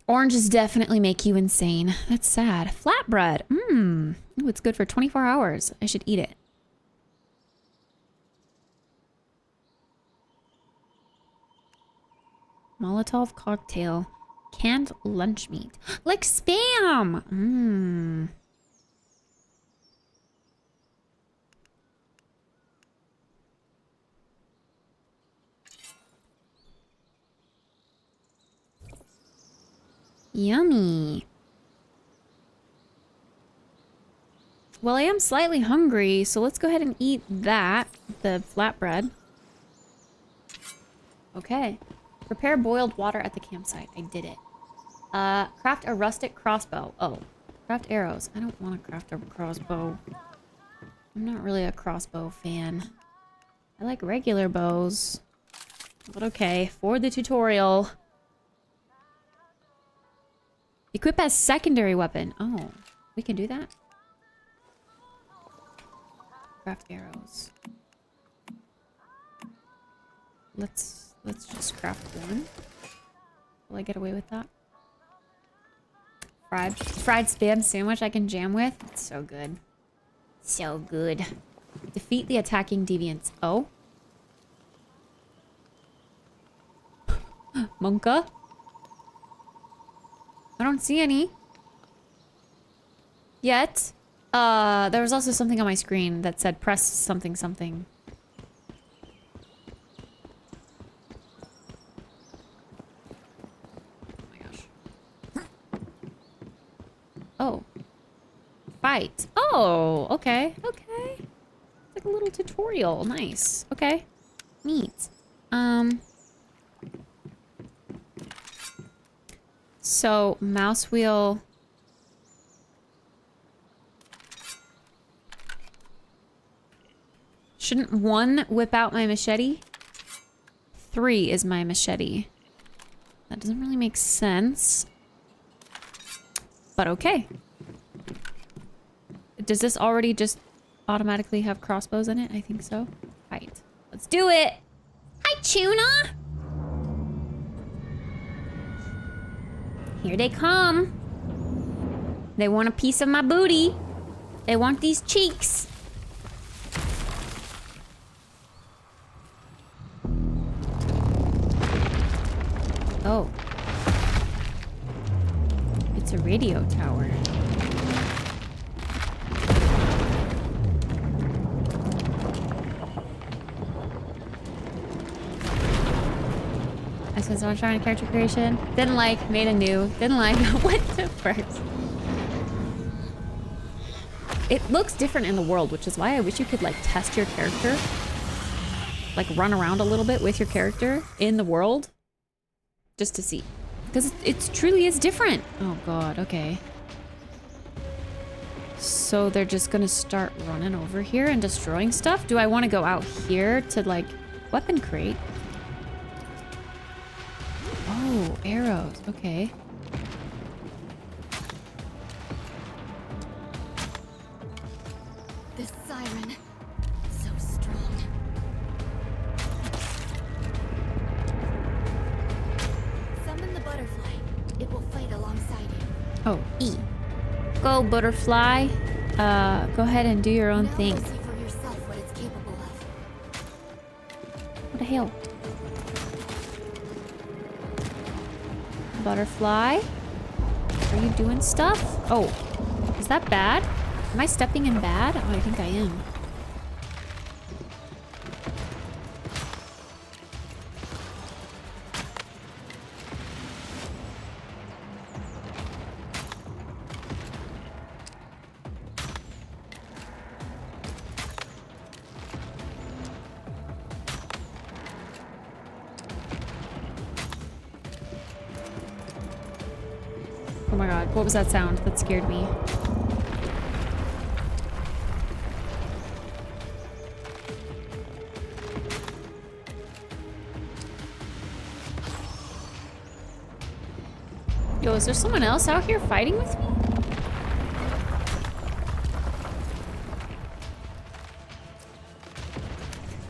Oranges definitely make you insane. That's sad. Flatbread. Ooh, it's good for 24 hours. I should eat it. Molotov cocktail. Canned lunch meat. Like Spam! Mmm. Yummy. Well, I am slightly hungry, so let's go ahead and eat that. The flatbread. Okay. Prepare boiled water at the campsite. I did it. Craft a rustic crossbow. Oh. Craft arrows. I don't want to craft a crossbow. I'm not really a crossbow fan. I like regular bows. But okay, for the tutorial. Equip as secondary weapon. Oh, we can do that? Craft arrows. Let's just craft one. Will I get away with that? Fried spam sandwich I can jam with. It's so good. So good. Defeat the attacking deviants. Oh. Monka? I don't see any. Yet. There was also something on my screen that said press something something. Oh my gosh. Oh. Fight. Oh, okay. Okay. It's like a little tutorial. Nice. Okay. Neat. So, mouse wheel. Shouldn't 1 whip out my machete? 3 is my machete. That doesn't really make sense. But okay. Does this already just automatically have crossbows in it? I think so. Right. Let's do it! Hi, Tuna! Here they come. They want a piece of my booty. They want these cheeks. Oh. It's a radio tower. I spent so much time on character creation. Didn't like, made a new. Didn't like, went to first. It looks different in the world, which is why I wish you could like test your character. Like run around a little bit with your character in the world. Just to see. Because it truly is different. Oh god, okay. So they're just gonna start running over here and destroying stuff? Do I want to go out here to like weapon crate? Oh, arrows. Okay. This siren, so strong. Summon the butterfly. It will fight alongside you. Oh, E. Go, butterfly. Go ahead and do your own thing. Now see for yourself what it's capable of. What the hell? Butterfly? Are you doing stuff? Oh, is that bad? Am I stepping in bad? Oh, I think I am. Oh my god, what was that sound? That scared me. Yo, is there someone else out here fighting with me?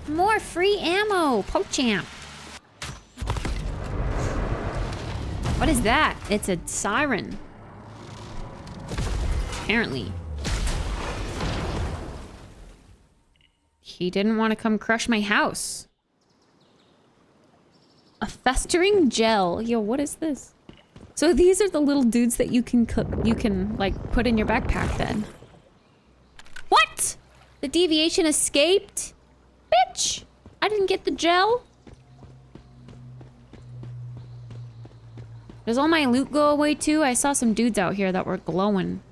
More free ammo! Pochamp! What is that? It's a siren. Apparently. He didn't want to come crush my house. A festering gel. Yo, what is this? So these are the little dudes that you can like put in your backpack then. What? The deviation escaped? Bitch! I didn't get the gel. Does all my loot go away too? I saw some dudes out here that were glowing.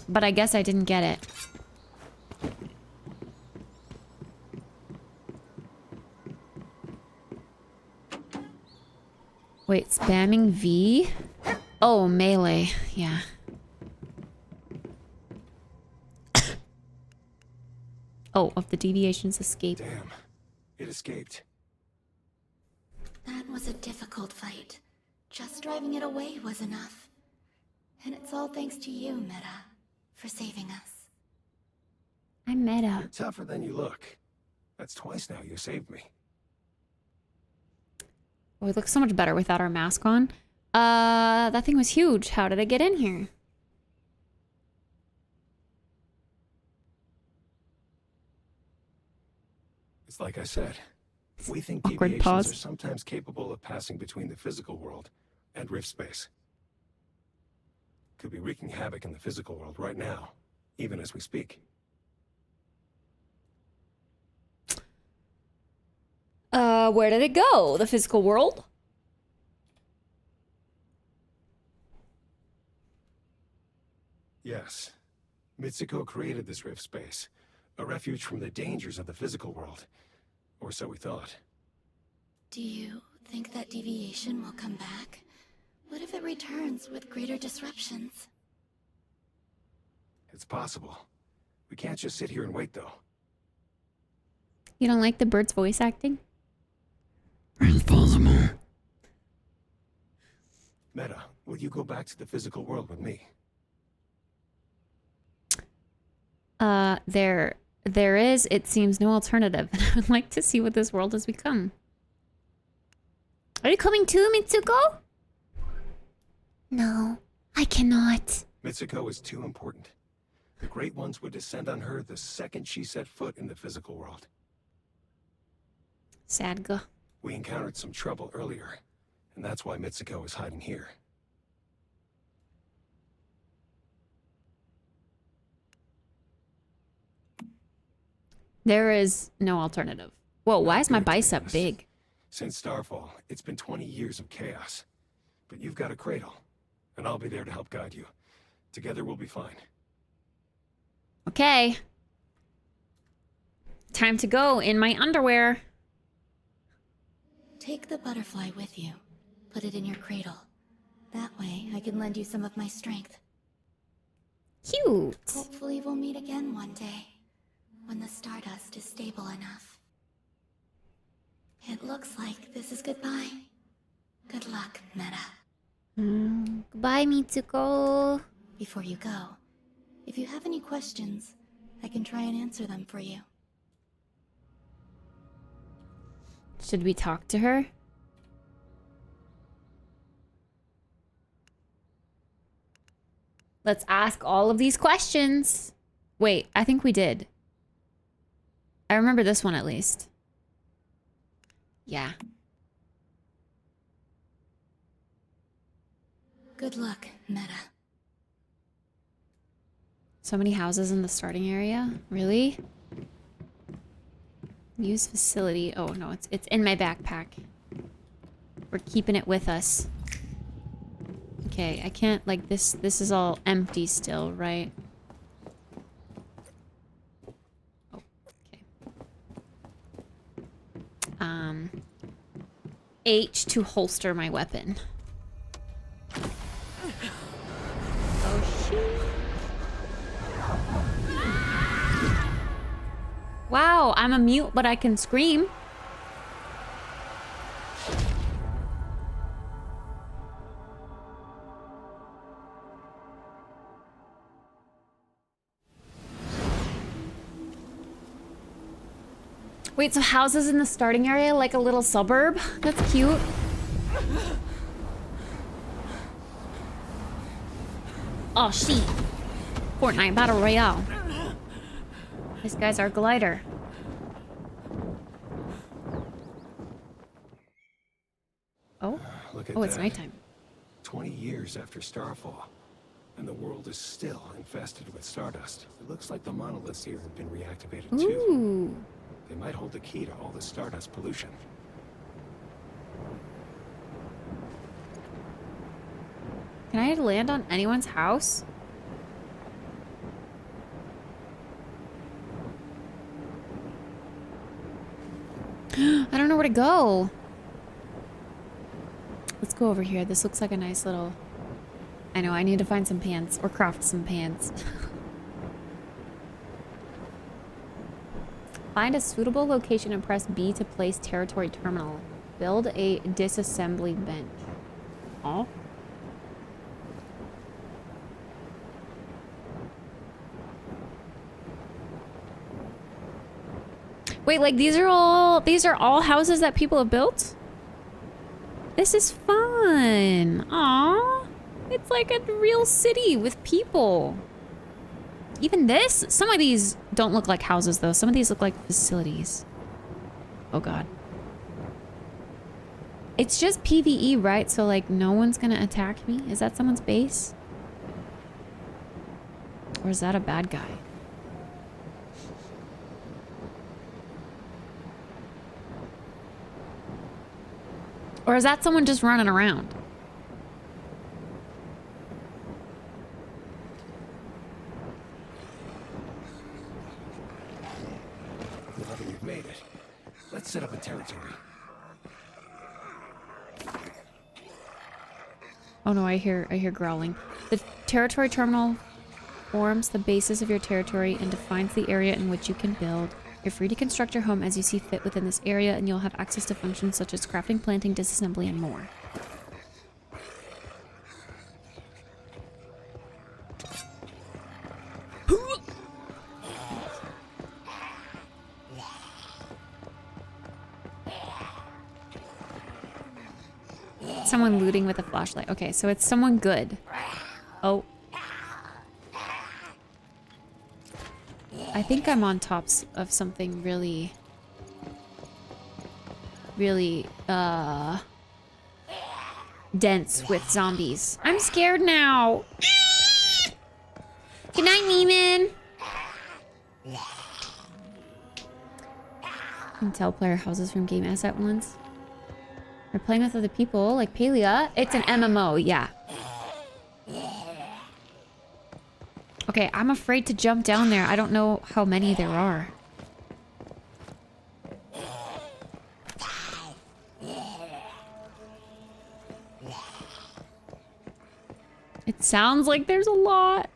But I guess I didn't get it. Wait, spamming V? Oh, melee. Yeah. Oh, of the deviations escape. Damn. It escaped. That was a difficult fight. Just driving it away was enough. And it's all thanks to you, Meta, for saving us. I'm Meta. You're tougher than you look. That's twice now you saved me. Oh, we look so much better without our mask on. That thing was huge. How did I get in here? It's like I said. We think Awkward deviations pause. are sometimes capable of passing between the physical world and rift space. Could be wreaking havoc in the physical world right now, even as we speak. Where did it go? The physical world? Yes. Mitsuko created this rift space, a refuge from the dangers of the physical world. Or so we thought. Do you think that deviation will come back? What if it returns with greater disruptions? It's possible. We can't just sit here and wait, though. You don't like the bird's voice acting? It's possible. Meta, will you go back to the physical world with me? There is, it seems, no alternative. I would like to see what this world has become. Are you coming too, Mitsuko? No, I cannot. Mitsuko is too important. The Great Ones would descend on her the second she set foot in the physical world. Sad girl. We encountered some trouble earlier, and that's why Mitsuko is hiding here. There is no alternative. Whoa, why is my bicep big? Since Starfall, it's been 20 years of chaos. But you've got a cradle, and I'll be there to help guide you. Together we'll be fine. Okay. Time to go in my underwear. Take the butterfly with you. Put it in your cradle. That way, I can lend you some of my strength. Cute. Hopefully we'll meet again one day, when the stardust is stable enough. It looks like this is goodbye. Good luck, Meta. Goodbye, Mitsuko. Before you go, if you have any questions, I can try and answer them for you. Should we talk to her? Let's ask all of these questions. Wait, I think we did. I remember this one at least. Yeah. Good luck, Meta. So many houses in the starting area? Really? Use facility. Oh no, it's in my backpack. We're keeping it with us. Okay, I can't, like, this is all empty still, right? Oh, okay. H to holster my weapon. Oh shit. Wow, I'm a mute, but I can scream. Wait, so houses in the starting area, like a little suburb? That's cute. Oh, shit. Fortnite Battle Royale. This guy's our glider. Oh? Look at Oh, it's that. nighttime. 20 years after Starfall, and the world is still infested with stardust. It looks like the monoliths here have been reactivated too. Ooh. They might hold the key to all the stardust pollution. Can I land on anyone's house? I don't know where to go. Let's go over here. This looks like a nice little... I know, I need to find some pants or craft some pants. Find a suitable location and press B to place territory terminal. Build a disassembly bench. Oh. Wait, like these are all houses that people have built? This is fun. Aww. It's like a real city with people. Even this? Some of these don't look like houses though. Some of these look like facilities. Oh god. It's just PvE, right? So like no one's gonna attack me? Is that someone's base? Or is that a bad guy? Or is that someone just running around? Now that we've made it, let's set up a territory. Oh no, I hear growling. The territory terminal forms the basis of your territory and defines the area in which you can build. You're free to construct your home as you see fit within this area, and you'll have access to functions such as crafting, planting, disassembly, and more. Someone looting with a flashlight. Okay, so it's someone good. Oh. I think I'm on tops of something really dense with zombies. I'm scared now. Good night, Neiman. You can tell player houses from game asset ones. We're playing with other people, like Palia. It's an MMO, yeah. Okay, I'm afraid to jump down there. I don't know how many there are. It sounds like there's a lot.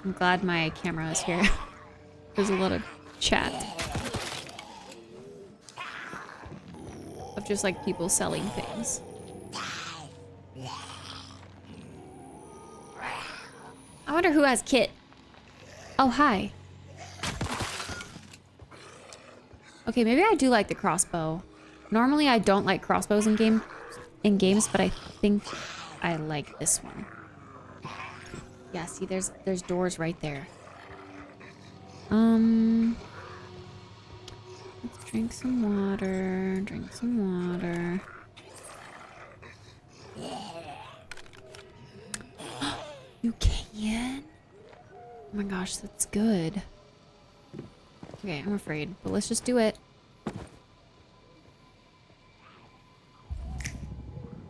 I'm glad my camera is here. There's a lot of chat of just like people selling things. I wonder who has Kit. Oh, hi. Okay, maybe I do like the crossbow. Normally I don't like crossbows in games, but I think I like this one. Yeah, see, there's doors right there. Let's drink some water. Drink some water. You can? Oh my gosh, that's good. Okay, I'm afraid, but let's just do it.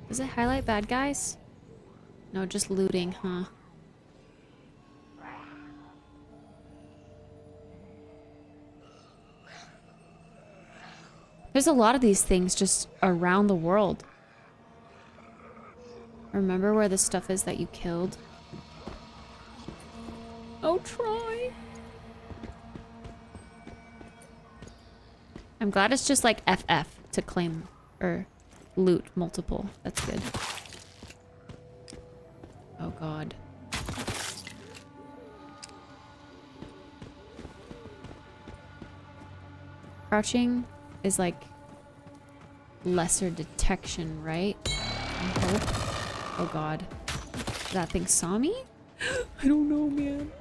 Does it highlight bad guys? No, just looting, huh? There's a lot of these things just around the world. Remember where the stuff is that you killed? Oh, Troy. I'm glad it's just like FF to claim or loot multiple. That's good. Oh, God. Crouching is like lesser detection, right? I hope. Oh god. That thing saw me? I don't know, man.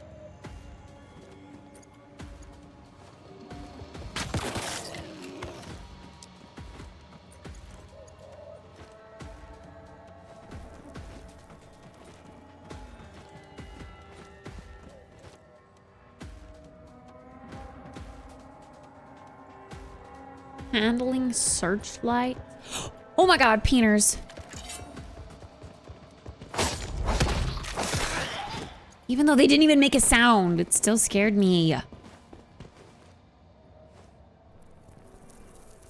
Handling searchlight. Oh my god, peeners. Even though they didn't even make a sound, it still scared me.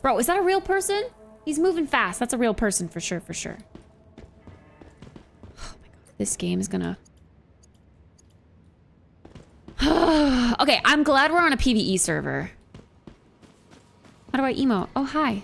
Bro, is that a real person? He's moving fast. That's a real person for sure, for sure. Oh my god, this game is gonna... Okay, I'm glad we're on a PvE server. How do I emote? Oh, hi.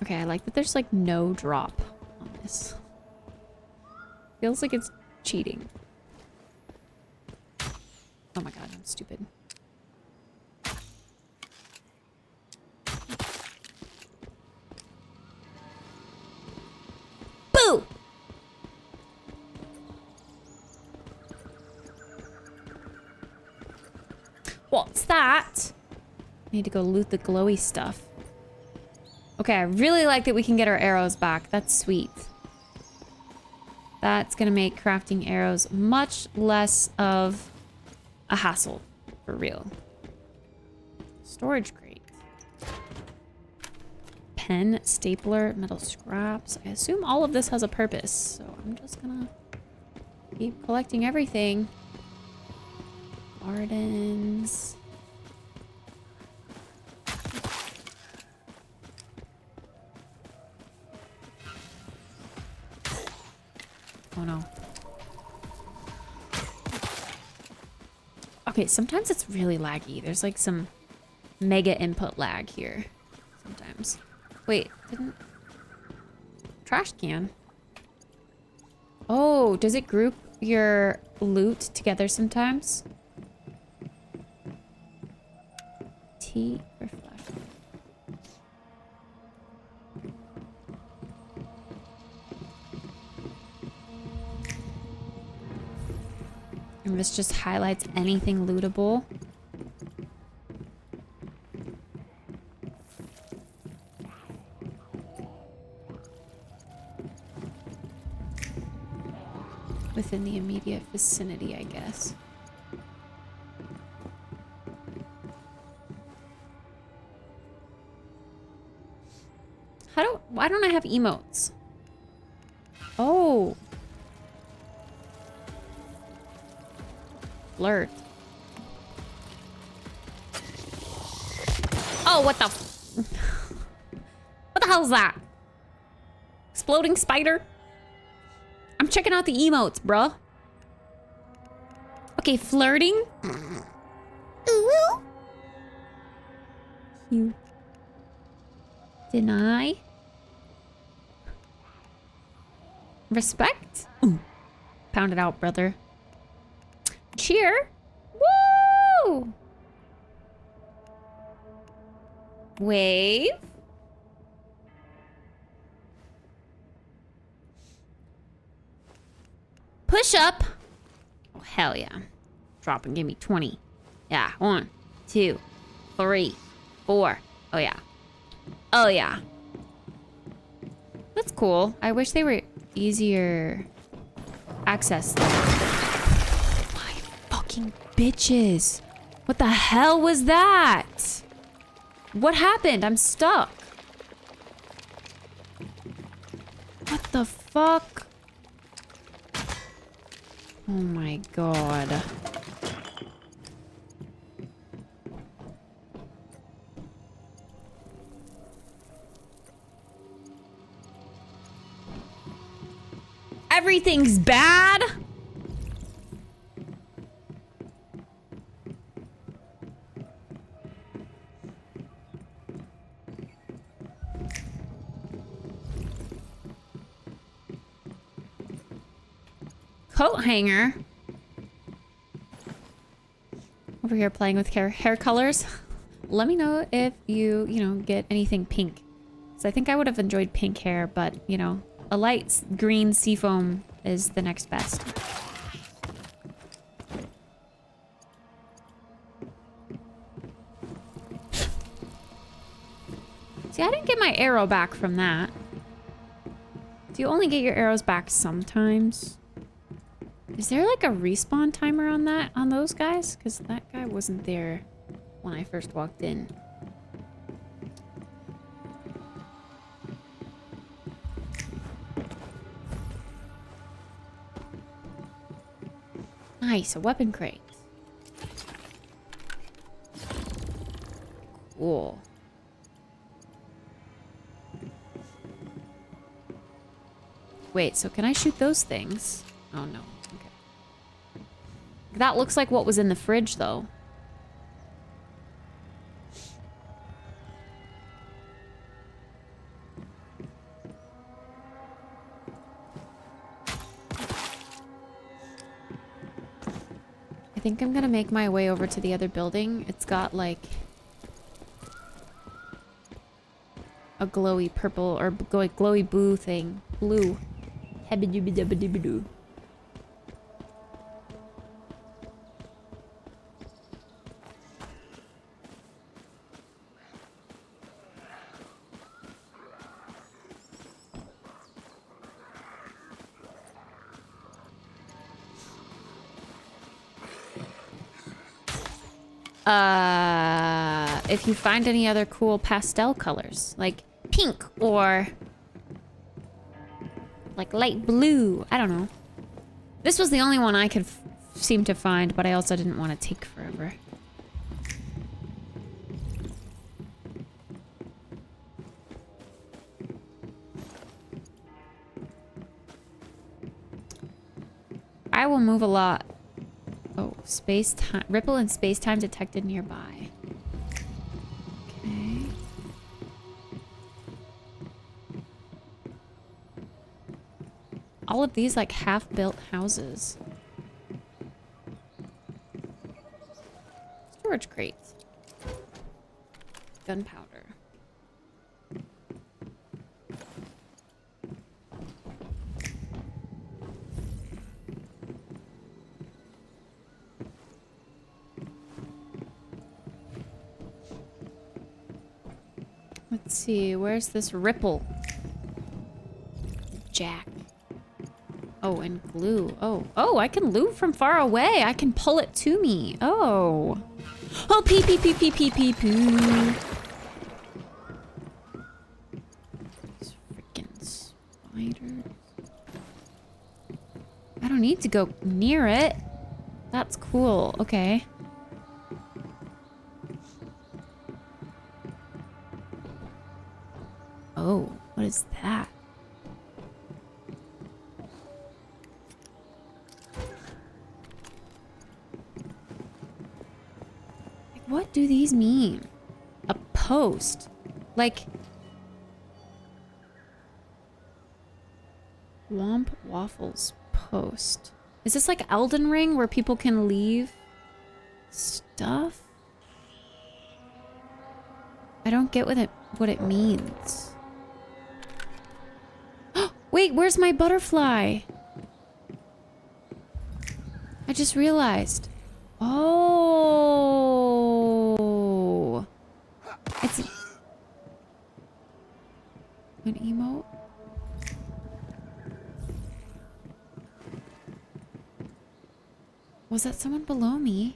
Okay, I like that there's like no drop on this. Feels like it's cheating. Oh my god, I'm stupid. Boo! What's that? Need to go loot the glowy stuff. Okay, I really like that we can get our arrows back. That's sweet. That's gonna make crafting arrows much less of a hassle, for real. Storage crate. Pen, stapler, metal scraps. I assume all of this has a purpose, so I'm just gonna keep collecting everything. Gardens. Oh no. Okay, sometimes it's really laggy. There's like some mega input lag here. Sometimes. Wait, didn't... Trash can? Oh, does it group your loot together sometimes? T for flashlight. And this just highlights anything lootable. Within the immediate vicinity, I guess. Why don't I have emotes? Oh. Flirt. Oh, what the what the hell is that? Exploding spider? I'm checking out the emotes, bruh. Okay, flirting. Ooh. You deny. Respect. Ooh. Pound it out, brother. Cheer. Woo! Wave. Push up. Oh, hell yeah. Drop and give me 20. Yeah, 1, 2, 3, 4. Oh, yeah. Oh, yeah. That's cool. I wish they were easier access. My fucking bitches. What the hell was that? What happened? I'm stuck. What the fuck? Oh my god. Everything's bad? Coat hanger. Over here playing with hair colors. Let me know if you get anything pink. So I think I would have enjoyed pink hair, but, a light green seafoam is the next best. See, I didn't get my arrow back from that. Do you only get your arrows back sometimes? Is there like a respawn timer on those guys? Because that guy wasn't there when I first walked in. Nice, a weapon crate. Cool. Wait, so can I shoot those things? Oh no. Okay. That looks like what was in the fridge though. think I'm gonna make my way over to the other building. It's got like a glowy purple or glowy blue thing. Blue. Hebidubidubidubidoo. If you find any other cool pastel colors, like pink or like light blue, I don't know. This was the only one I could seem to find, but I also didn't want to take forever. I will move a lot. Oh, space-time. Ripple and space-time detected nearby. Okay. All of these, like, half-built houses. Storage crates. Gunpowder. Let's see, where's this ripple? Jack. Oh, and glue. Oh, I can loot from far away. I can pull it to me. Oh. Oh, pee, pee, pee, pee, pee, pee, poo. These freaking spiders. I don't need to go near it. That's cool. Okay. Oh, what is that? Like, what do these mean? A post? Like... Womp Waffles post. Is this like Elden Ring where people can leave stuff? I don't get what it means. Wait, where's my butterfly? I just realized. Oh. It's an emote? Was that someone below me?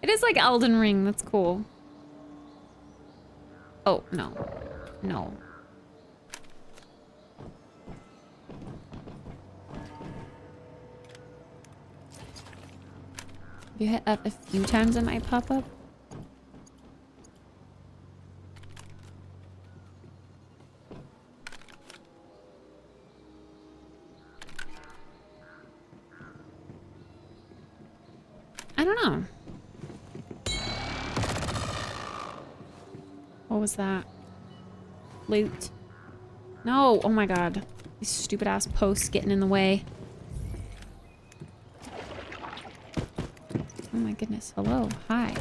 It is like Elden Ring. That's cool. Oh, no. No. If you hit up a few times, it might pop up. I don't know. What was that? Loot. No! Oh my god. These stupid ass posts getting in the way. Oh my goodness. Hello. Hi.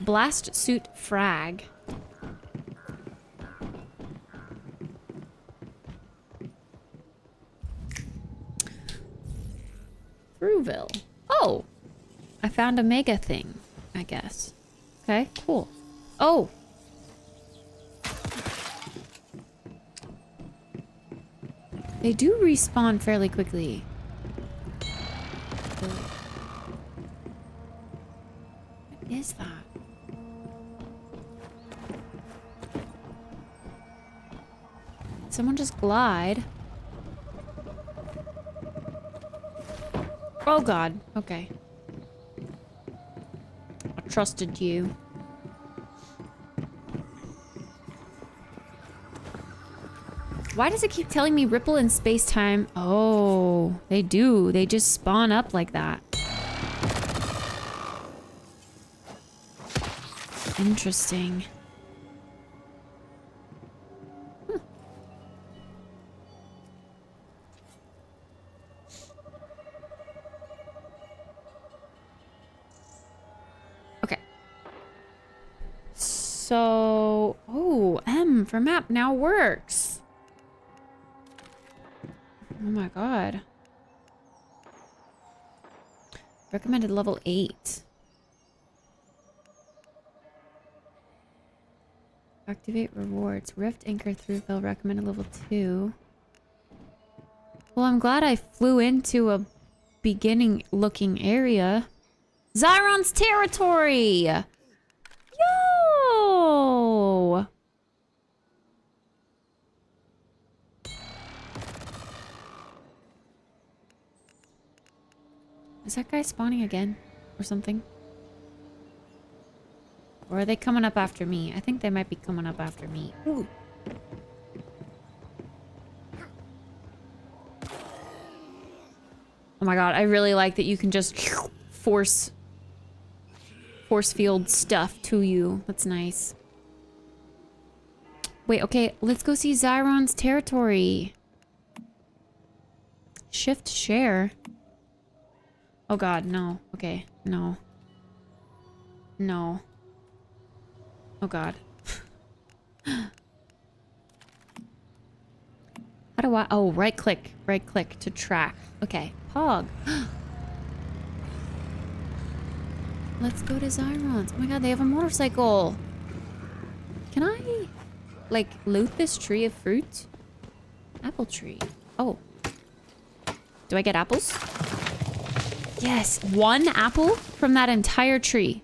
Blast suit frag. Fruville. Oh! I found a mega thing, I guess. Okay, cool. Oh! They do respawn fairly quickly. What is that? Did someone just glide? Oh god, okay. I trusted you. Why does it keep telling me ripple in space-time? Oh, they do. They just spawn up like that. Interesting. Hmm. So, oh, M for map now works. Oh my god. Recommended level 8. Activate rewards. Rift anchor through fell recommended level 2. Well, I'm glad I flew into a beginning looking area. Zyron's territory! Yo! Is that guy spawning again? Or something? Or are they coming up after me? I think they might be coming up after me. Ooh. Oh my god, I really like that you can just force field stuff to you. That's nice. Wait, okay, let's go see Zyron's territory. Shift share. Oh god, no. Okay, no. No. Oh god. How do I... Oh, right click to track. Okay, Pog. Let's go to Zyron's. Oh my god, they have a motorcycle. Can I, like, loot this tree of fruit? Apple tree. Oh. Do I get apples? Yes, 1 apple from that entire tree.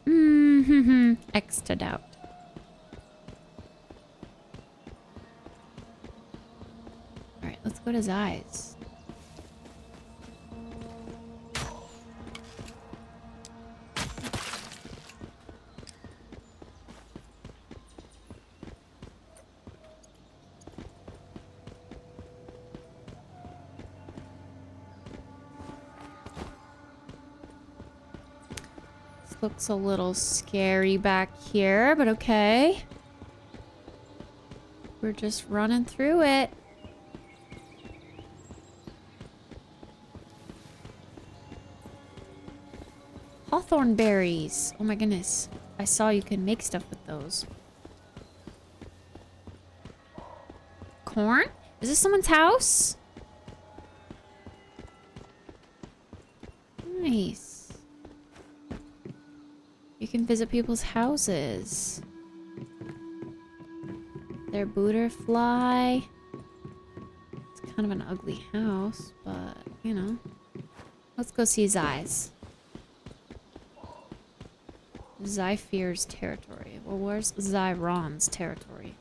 Mm-hmm. X to doubt. Alright, let's go to Zy's. Looks a little scary back here, but okay. We're just running through it. Hawthorn berries. Oh my goodness. I saw you can make stuff with those. Corn? Is this someone's house? Nice. You can visit people's houses. Their butterfly. It's kind of an ugly house, but, you know. Let's go see Zy's. Zyfir's territory. Well, where's Zyron's territory?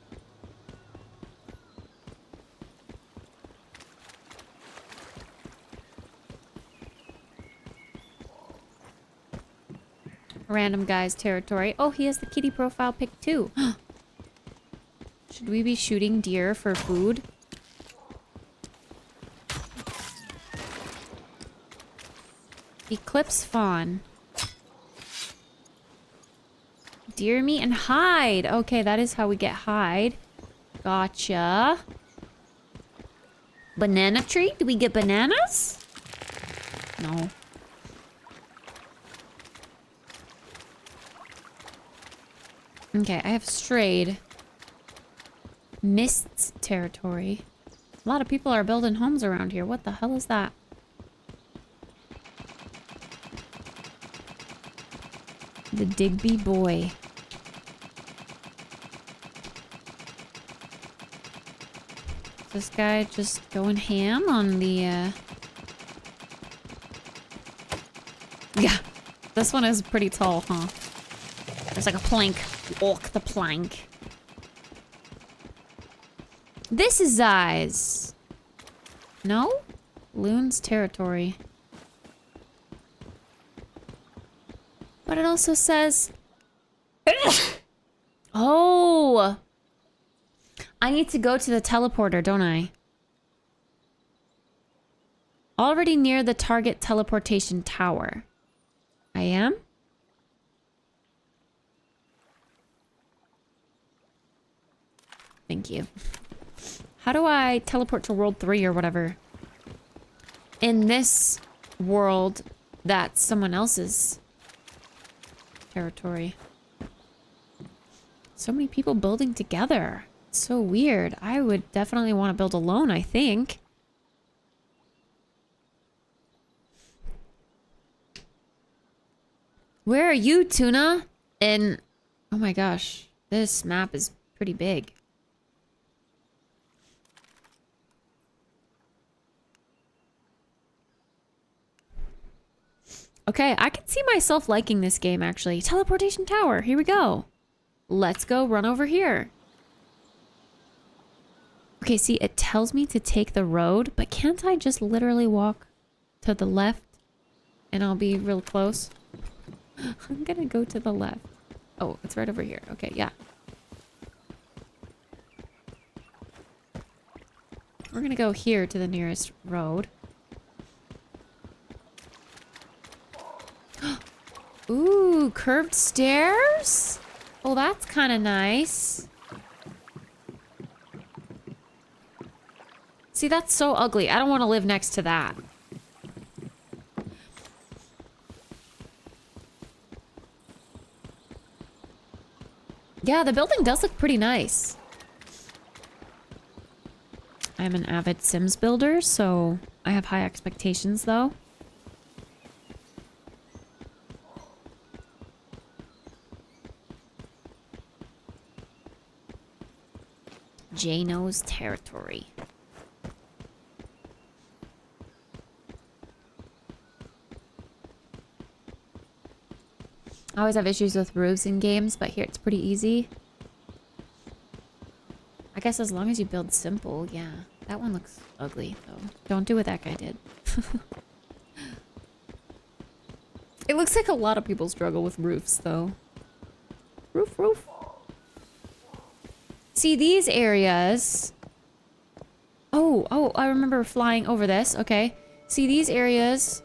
Random guy's territory. Oh, he has the kitty profile pic too. Should we be shooting deer for food? Eclipse fawn. Deer meat and hide. Okay, that is how we get hide. Gotcha. Banana tree? Do we get bananas? No. Okay, I have strayed. Mist's territory. A lot of people are building homes around here. What the hell is that? The Digby boy. This guy just going ham on the, Yeah, this one is pretty tall, huh? There's like a plank. Walk the plank. This is Zy's. No? Loon's territory. But it also says... Oh! I need to go to the teleporter, don't I? Already near the target teleportation tower. I am? Thank you. How do I teleport to world 3 or whatever? In this world, that's someone else's territory. So many people building together. It's so weird. I would definitely want to build alone, I think. Where are you, Tuna? And oh my gosh, this map is pretty big. Okay, I can see myself liking this game, actually. Teleportation tower, here we go. Let's go run over here. Okay, see, it tells me to take the road, but can't I just literally walk to the left and I'll be real close? I'm gonna go to the left. Oh, it's right over here. Okay, yeah. We're gonna go here to the nearest road. Ooh, curved stairs? Oh, that's kind of nice. See, that's so ugly. I don't want to live next to that. Yeah, the building does look pretty nice. I'm an avid Sims builder, so I have high expectations, though. Jano's territory. I always have issues with roofs in games, but here it's pretty easy. I guess as long as you build simple, yeah. That one looks ugly, though. Don't do what that guy did. It looks like a lot of people struggle with roofs, though. Roof. See, these areas... Oh, I remember flying over this. Okay. See, these areas...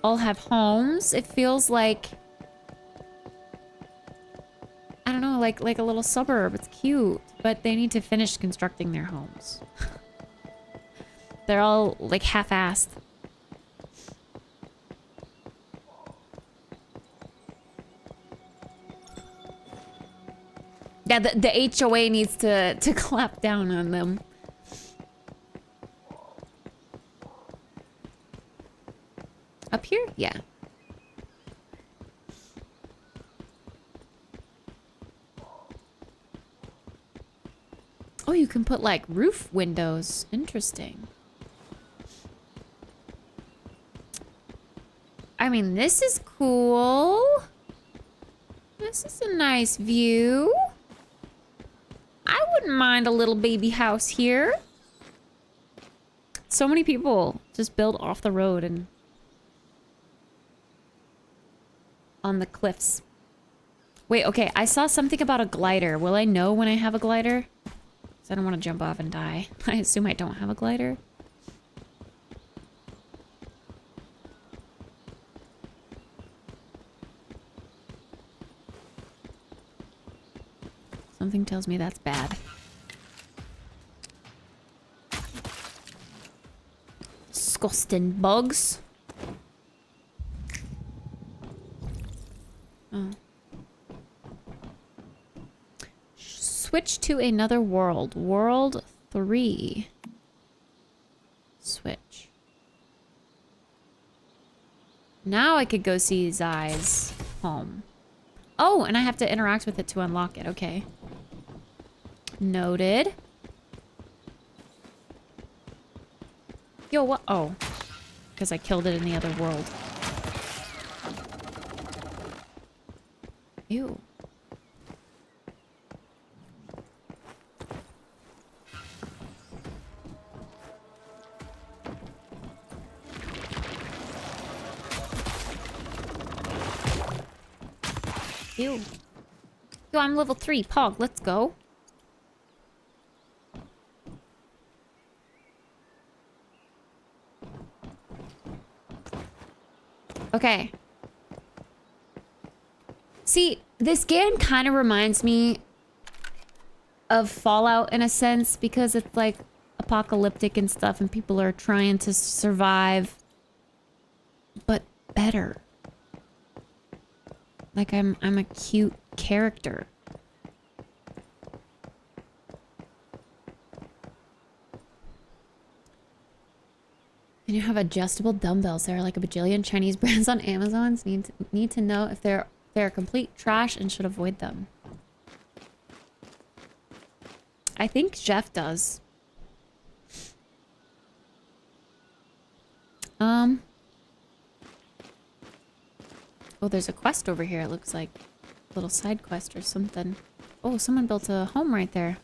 all have homes. It feels like... I don't know, like a little suburb. It's cute. But they need to finish constructing their homes. They're all, like, half-assed. Yeah, the HOA needs to clap down on them. Up here? Yeah. Oh, you can put like roof windows. Interesting. I mean, this is cool. This is a nice view. I wouldn't mind a little baby house here. So many people just build off the road and on the cliffs. Wait, okay, I saw something about a glider. Will I know when I have a glider? Because I don't want to jump off and die. I assume I don't have a glider. Something tells me that's bad. Disgusting bugs. Oh. Switch to another world. World 3. Switch. Now I could go see Zai's home. Oh, and I have to interact with it to unlock it. Okay. Noted. Yo, what? Oh. Because I killed it in the other world. Ew. Ew. Yo, I'm level 3. Pog, let's go. Okay. See, this game kind of reminds me of Fallout in a sense because it's like apocalyptic and stuff and people are trying to survive, but better. Like I'm a cute character. And you have adjustable dumbbells. There are like a bajillion Chinese brands on Amazon. So need to know if they're complete trash and should avoid them. I think Jeff does. Oh, there's a quest over here. It looks like a little side quest or something. Oh, someone built a home right there.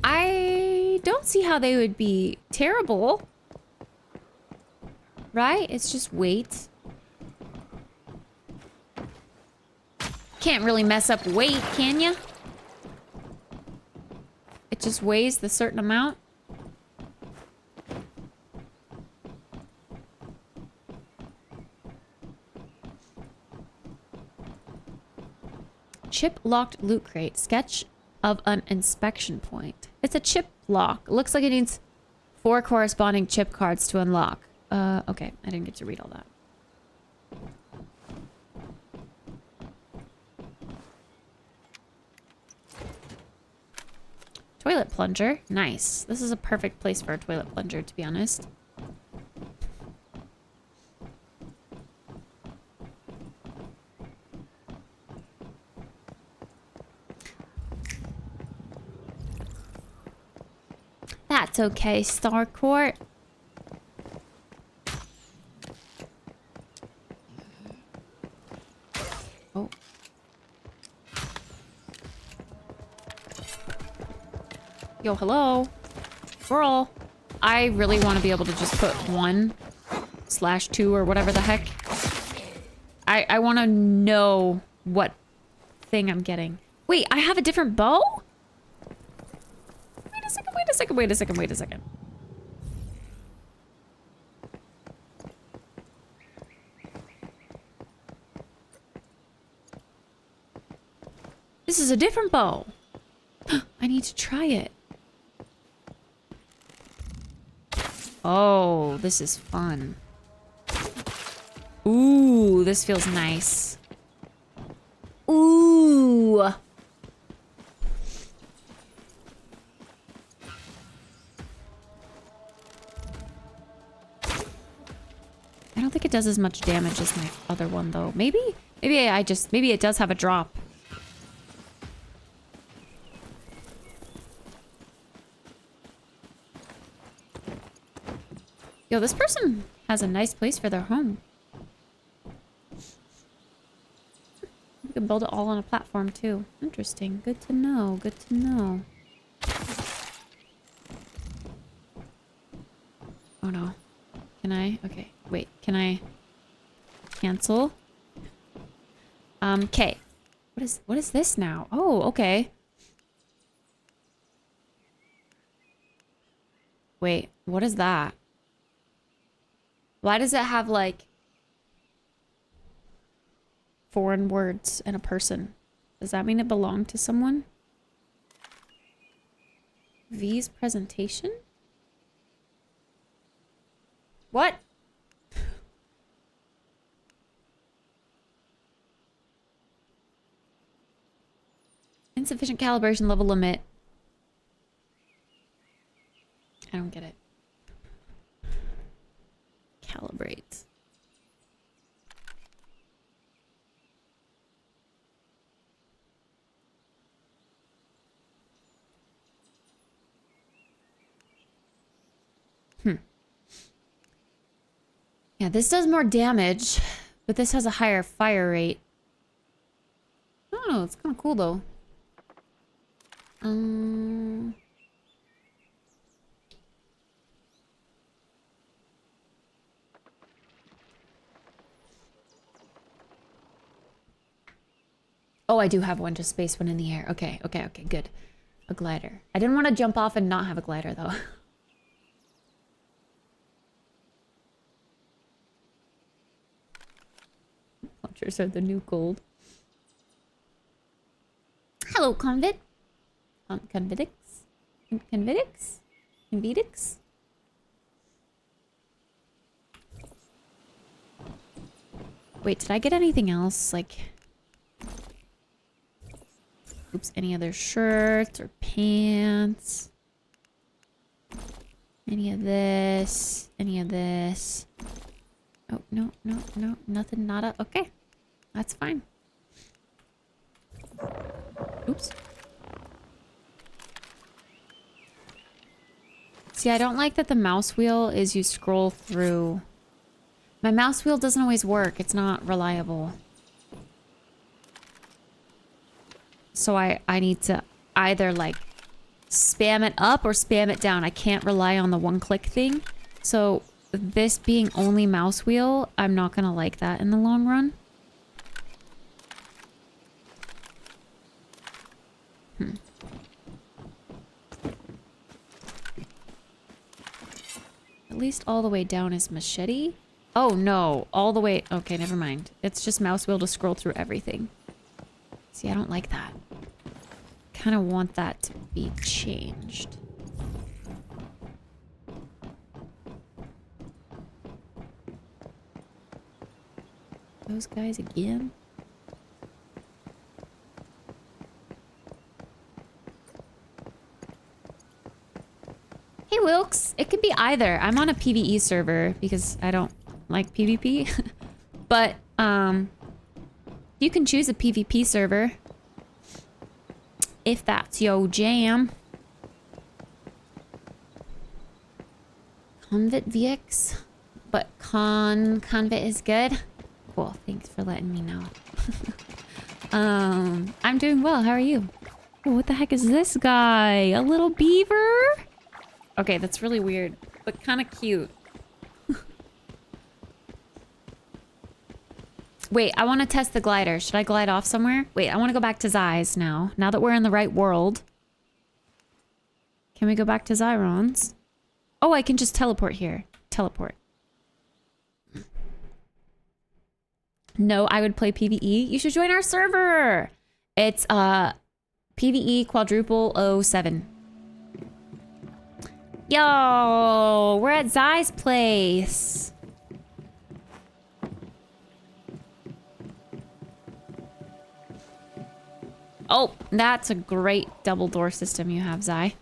I don't see how they would be terrible. Right? It's just weight. Can't really mess up weight, can ya? It just weighs the certain amount. Chip locked loot crate. Sketch of an inspection point. It's a chip lock. It looks like it needs 4 corresponding chip cards to unlock. Okay. I didn't get to read all that. Toilet plunger. Nice. This is a perfect place for a toilet plunger, to be honest. That's okay, Starcourt. Oh. Yo, hello. Girl. I really want to be able to just put 1/2 or whatever the heck. I want to know what thing I'm getting. Wait, I have a different bow? Wait a second, wait a second, wait a second, wait a second. This is a different bow. I need to try it. Oh, this is fun. Ooh, this feels nice. Ooh. I don't think it does as much damage as my other one, though. Maybe it does have a drop. Yo, this person has a nice place for their home. You can build it all on a platform, too. Interesting. Good to know. Good to know. Oh, no. Can I? Okay. Wait. Can I cancel? Okay. What is this now? Oh, okay. Wait. What is that? Why does it have, like, foreign words and a person? Does that mean it belonged to someone? V's presentation? What? Insufficient calibration level limit. I don't get it. Calibrate. Yeah, this does more damage, but this has a higher fire rate. I don't know, it's kind of cool though. Oh, I do have one, just space one in the air. Okay, okay, okay, good. A glider. I didn't want to jump off and not have a glider, though. Launchers are the new gold. Hello, Convid. Convidix? Convidix? Wait, did I get anything else? Like, oops, any other shirts or pants? Any of this? Any of this? Oh, no, no, no, nothing, nada. Okay, that's fine. Oops. See, I don't like that the mouse wheel is you scroll through. My mouse wheel doesn't always work. It's not reliable. So I need to either like spam it up or spam it down. I can't rely on the one-click thing. So this being only mouse wheel, I'm not gonna like that in the long run. At least all the way down is machete. Oh no, all the way. Okay, never mind. It's just mouse wheel to scroll through everything. See, I don't like that. Kind of want that to be changed. Those guys again? Hey Wilkes, it could be either. I'm on a PvE server because I don't like PvP. But you can choose a PvP server if that's your jam. Convit VX, but Convit is good. Cool, thanks for letting me know. I'm doing well. How are you? Oh, what the heck is this guy? A little beaver? Okay, that's really weird, but kind of cute. Wait, I want to test the glider. Should I glide off somewhere? Wait, I want to go back to Zai's now. Now that we're in the right world. Can we go back to Zyron's? Oh, I can just teleport here. Teleport. No, I would play PvE. You should join our server. It's PvE quadruple 07. Yo, we're at Zai's place. Oh, that's a great double door system you have, Zai.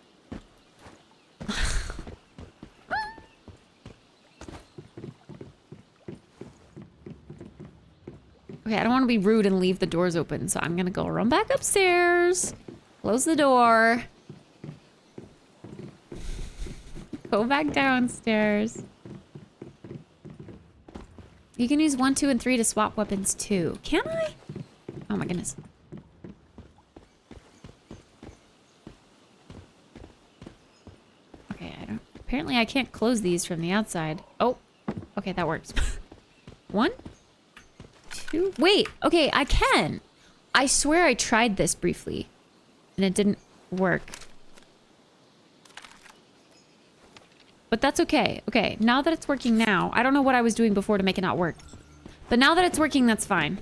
Okay, I don't want to be rude and leave the doors open, so I'm gonna go run back upstairs, close the door, go back downstairs. You can use 1, 2, and 3 to swap weapons too. Can I? Oh my goodness. Okay, I don't... Apparently I can't close these from the outside. Oh, okay, that works. 1, 2... Wait, okay, I can. I swear I tried this briefly, and it didn't work. But that's okay. Okay, now that it's working now, I don't know what I was doing before to make it not work. But now that it's working, that's fine.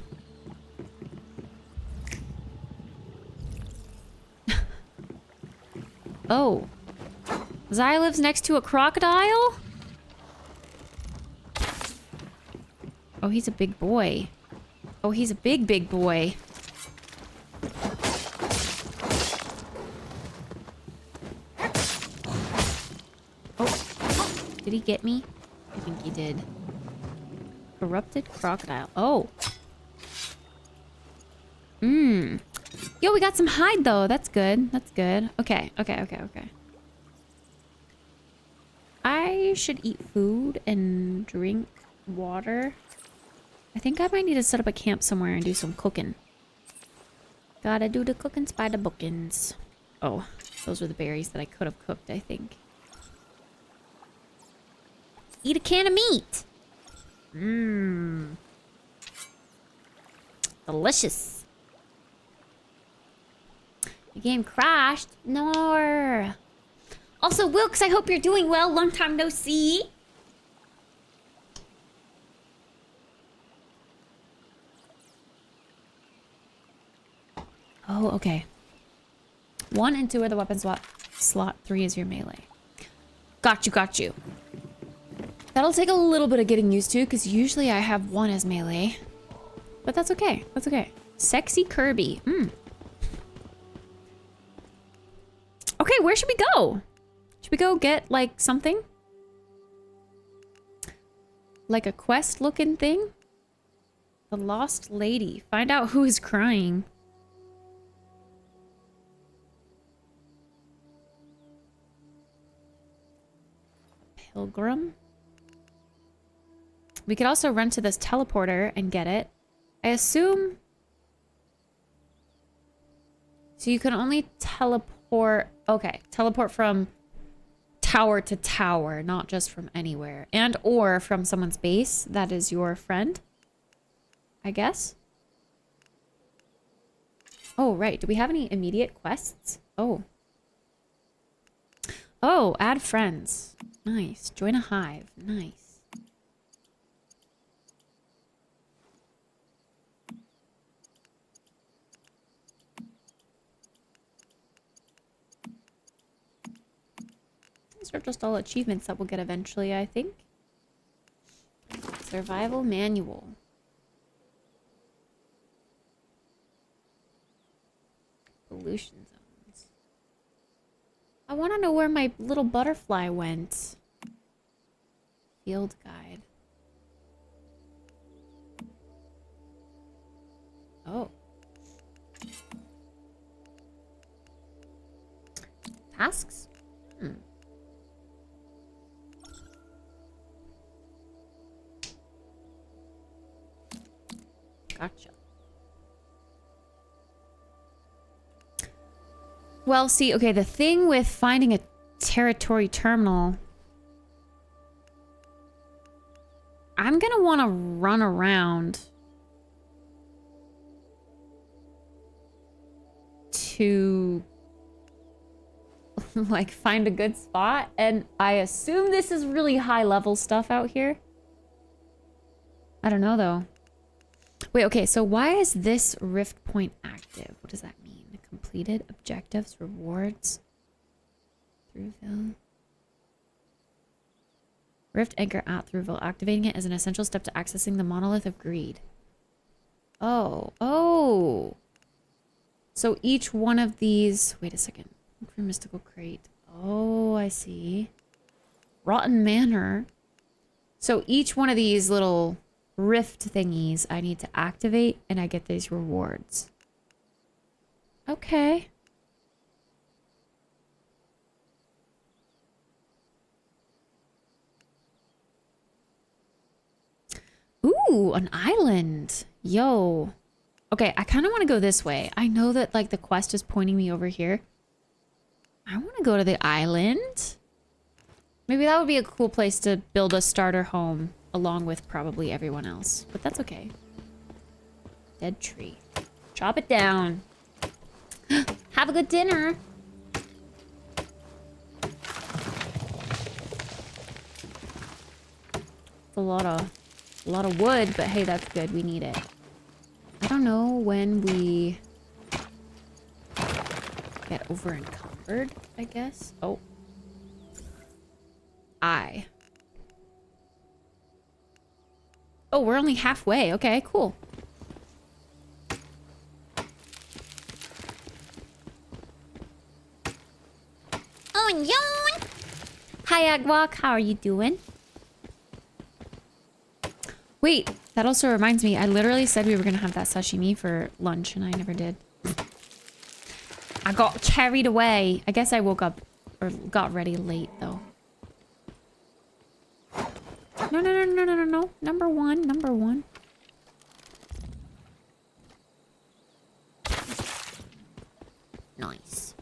Oh. Zai lives next to a crocodile? Oh, he's a big boy. Oh, he's a big, big boy. Did he get me? I think he did. Corrupted crocodile. Oh. Yo, we got some hide though. That's good. That's good. Okay. I should eat food and drink water. I think I might need to set up a camp somewhere and do some cooking. Gotta do the cookings by the bookings. Oh, those were the berries that I could have cooked, I think. Eat a can of meat. Delicious. The game crashed. No. Also, Wilkes, I hope you're doing well. Long time no see. Oh, okay. 1 and 2 are the weapon slot. Slot 3 is your melee. Got you. That'll take a little bit of getting used to, because usually I have 1 as melee. But that's okay. That's okay. Sexy Kirby. Okay, where should we go? Should we go get, like, something? Like a quest-looking thing? The Lost Lady. Find out who is crying. Pilgrim? We could also run to this teleporter and get it. I assume... So you can only teleport... Okay, teleport from tower to tower, not just from anywhere. And or from someone's base that is your friend. I guess. Oh, right. Do we have any immediate quests? Oh. Oh, add friends. Nice. Join a hive. Nice. These are just all achievements that we'll get eventually, I think. Survival manual. Pollution zones. I want to know where my little butterfly went. Field guide. Oh. Tasks? Gotcha. Well, see, okay, the thing with finding a territory terminal, I'm gonna want to run around to like find a good spot, and I assume this is really high level stuff out here. I don't know though. Wait, okay, so why is this rift point active? What does that mean? Completed objectives, rewards. Throughville. Rift anchor at Throughville. Activating it is an essential step to accessing the Monolith of Greed. Oh, oh. So each one of these... Wait a second. Look for Mystical Crate. Oh, I see. Rotten Manor. So each one of these little rift thingies I need to activate, and I get these rewards. Okay. Ooh, an island. Yo. Okay, I kind of want to go this way. I know that, like, the quest is pointing me over here. I want to go to the island. Maybe that would be a cool place to build a starter home along with probably everyone else. But that's okay. Dead tree. Chop it down. Have a good dinner. It's a lot of wood, but hey, that's good. We need it. I don't know when we get over encumbered, I guess. Oh. Oh, we're only halfway. Okay, cool. Oh, yawn. Hi, Agwalk. How are you doing? Wait, that also reminds me. I literally said we were going to have that sashimi for lunch, and I never did. I got carried away. I guess I woke up or got ready late, though. No, no, no, no, no, no, no. Number one, number one. Nice.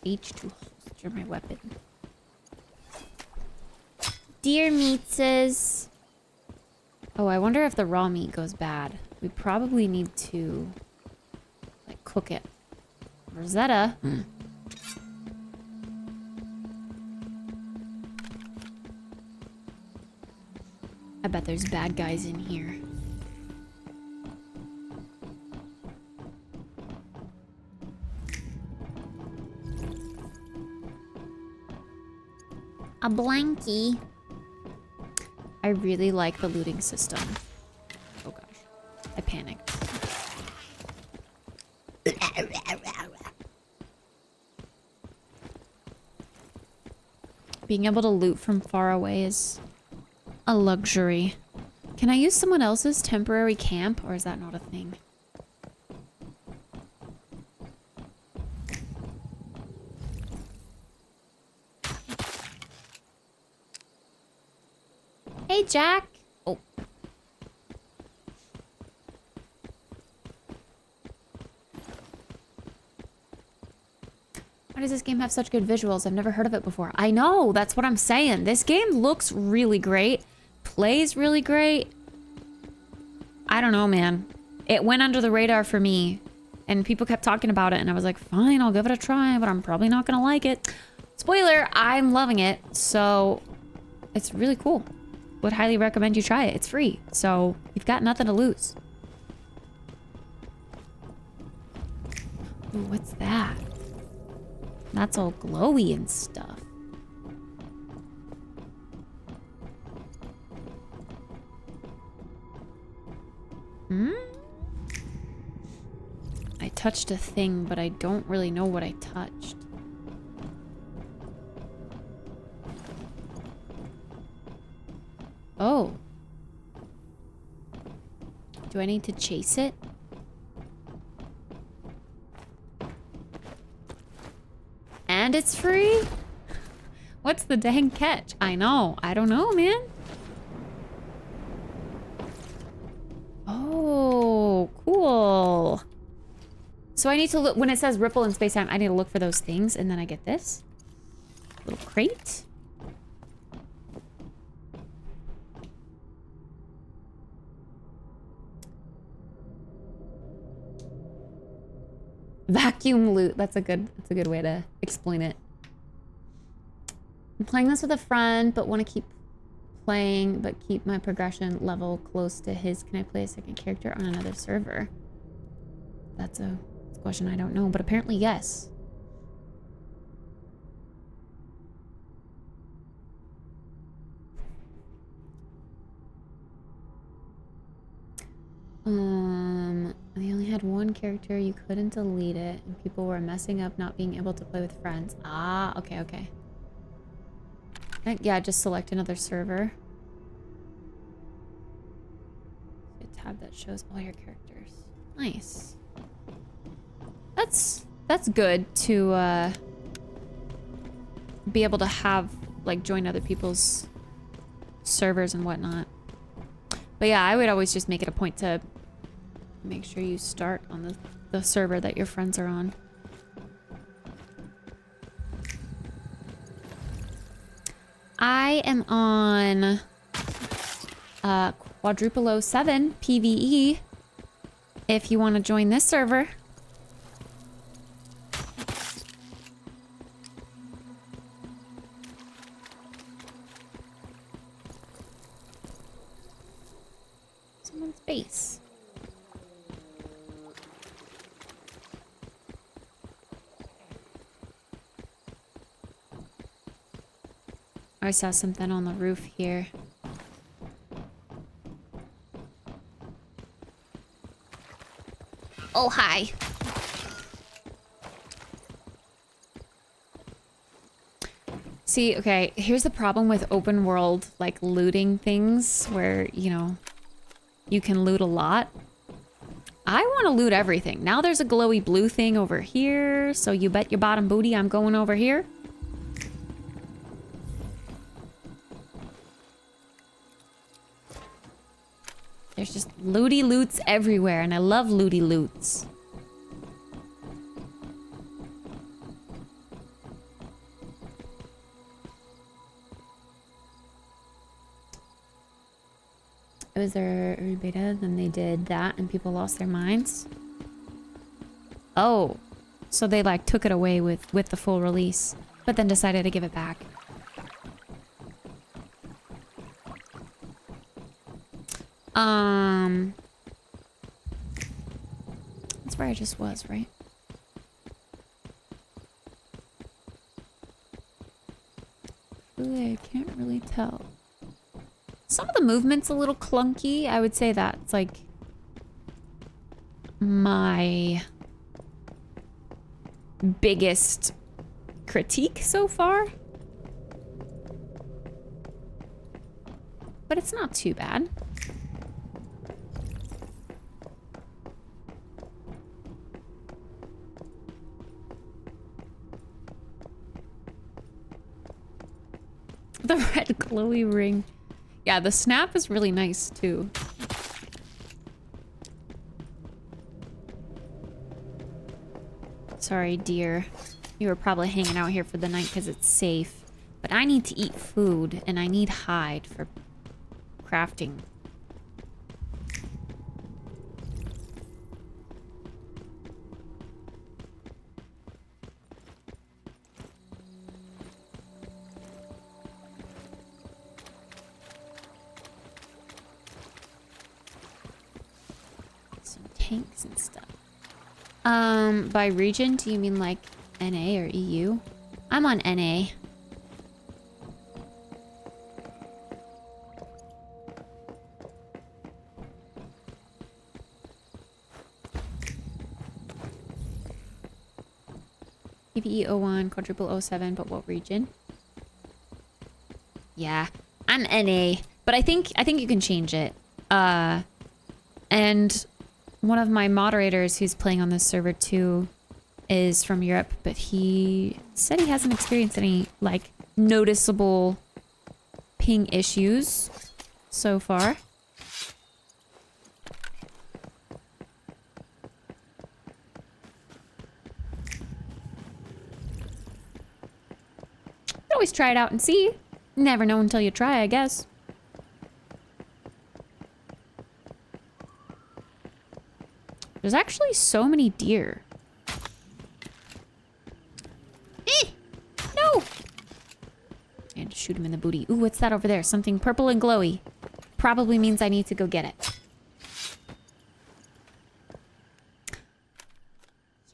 H to holster my weapon. Dear meatses. Oh, I wonder if the raw meat goes bad. We probably need to, like, cook it. Rosetta. I bet there's bad guys in here. A blankie. I really like the looting system. Oh god. I panicked. Being able to loot from far away is a luxury. Can I use someone else's temporary camp, or is that not a thing? Hey, Jack. Oh. Why does this game have such good visuals? I've never heard of it before. I know, that's what I'm saying. This game looks really great. Plays really great. I don't know, man. It went under the radar for me. And people kept talking about it, and I was like, fine, I'll give it a try, but I'm probably not gonna like it. Spoiler, I'm loving it, so it's really cool. Would highly recommend you try it. It's free, so you've got nothing to lose. Ooh, what's that? That's all glowy and stuff. Hmm? I touched a thing, but I don't really know what I touched. Oh. Do I need to chase it? And it's free? What's the dang catch? I know. I don't know, man. Oh, cool. So I need to look, when it says ripple in space-time, I need to look for those things, and then I get this little crate. Vacuum loot. That's a good way to explain it. I'm playing this with a friend, but want to keep playing, but keep my progression level close to his. Can I play a second character on another server? That's a question I don't know, but apparently yes. They only had one character, you couldn't delete it, and people were messing up not being able to play with friends. Ah, okay. Yeah, just select another server. A tab that shows all your characters. Nice. That's good to be able to have, like, join other people's servers and whatnot. But yeah, I would always just make it a point to make sure you start on the server that your friends are on. I am on Quadruple 07 PvE if you want to join this server. Someone's base. I saw something on the roof here. Oh, hi. See, okay, here's the problem with open world, like, looting things where, you know, you can loot a lot. I want to loot everything. Now there's a glowy blue thing over here, so you bet your bottom booty I'm going over here. There's just looty loots everywhere, and I love looty loots. It was their early beta, then they did that, and people lost their minds. Oh, so they like took it away with the full release, but then decided to give it back. That's where I just was, right? Really, I can't really tell. Some of the movement's a little clunky. I would say that. It's like my biggest critique so far. But it's not too bad. The red glowy ring. Yeah, the snap is really nice too. Sorry, dear. You were probably hanging out here for the night because it's safe. But I need to eat food, and I need hide for crafting. Some tanks and stuff. By region, do you mean like NA or EU? I'm on NA. PvE 01, quadruple 07, but what region? Yeah, I'm NA, but I think you can change it. And one of my moderators who's playing on this server too is from Europe, but he said he hasn't experienced any like noticeable ping issues so far. You can always try it out and see. Never know until you try, I guess. There's actually so many deer. No! And shoot him in the booty. Ooh, what's that over there? Something purple and glowy. Probably means I need to go get it.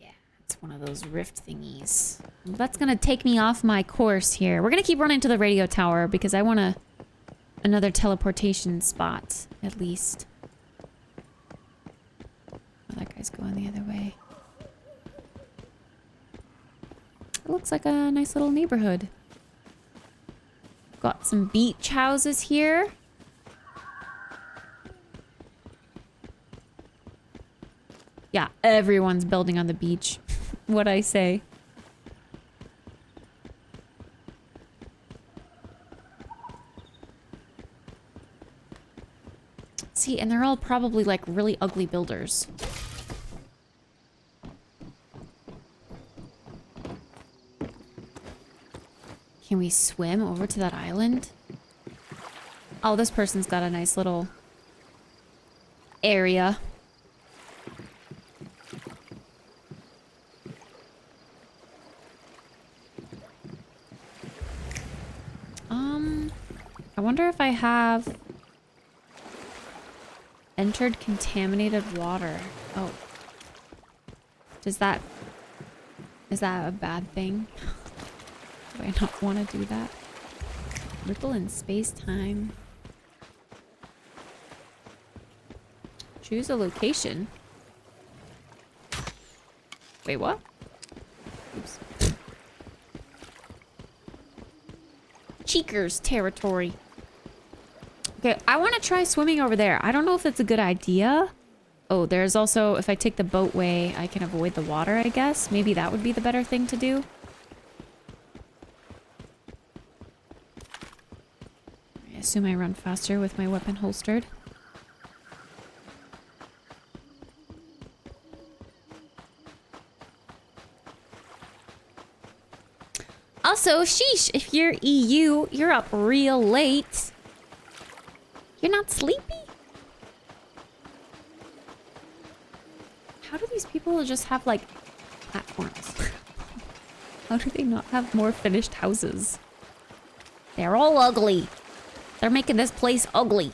Yeah, it's one of those rift thingies. That's gonna take me off my course here. We're gonna keep running to the radio tower because I want another teleportation spot, at least. That guy's going the other way. It looks like a nice little neighborhood. Got some beach houses here. Yeah, everyone's building on the beach. What'd I say? See, and they're all probably like really ugly builders. Can we swim over to that island? Oh, this person's got a nice little area. I wonder if I have entered contaminated water. Oh. Is that a bad thing? Do I not want to do that? Ripple in space-time. Choose a location. Wait, what? Oops. Cheekers territory. Okay, I want to try swimming over there. I don't know if that's a good idea. Oh, there's also, if I take the boatway, I can avoid the water, I guess. Maybe that would be the better thing to do. I assume I run faster with my weapon holstered. Also, sheesh, if you're EU, you're up real late. You're not sleepy? How do these people just have, like, platforms? How do they not have more finished houses? They're all ugly. They're making this place ugly.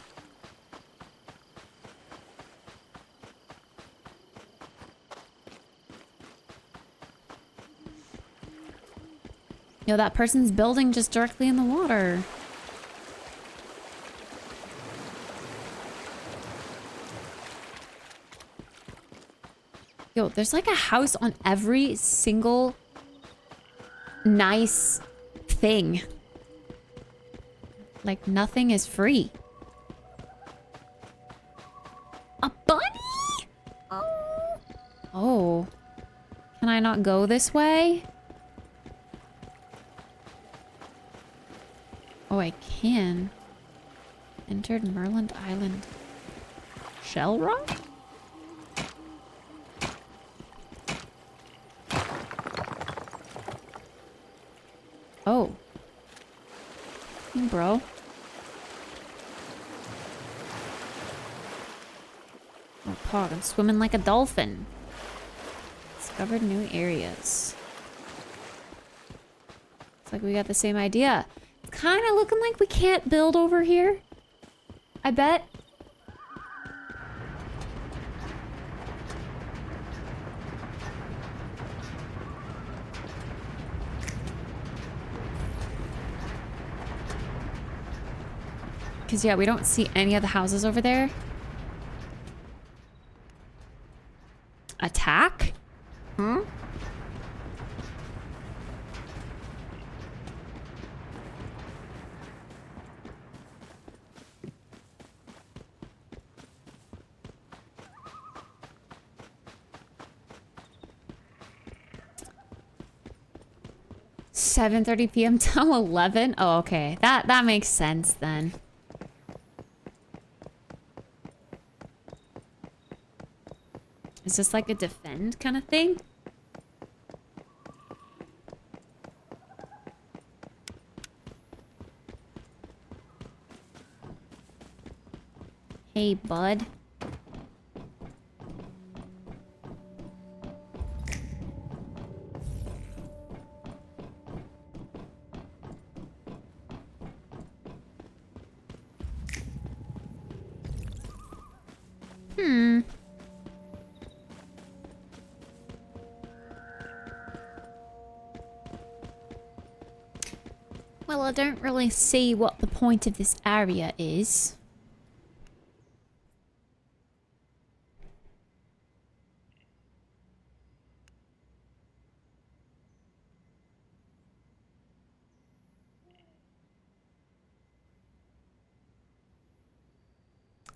Yo, that person's building just directly in the water. Yo, there's like a house on every single nice thing. Like nothing is free. A bunny? Oh. Oh. Can I not go this way? Oh, I can. Entered Merland Island. Shell rock? Oh. Hey, bro. Oh, Pog, I'm swimming like a dolphin. Discovered new areas. Looks like we got the same idea. It's kind of looking like we can't build over here. I bet. Because, yeah, we don't see any of the houses over there. Attack? Hmm? $7:30 p.m. till 11? Oh, okay. That makes sense then. Is this like a defend kind of thing? Hey, bud. Well, I don't really see what the point of this area is.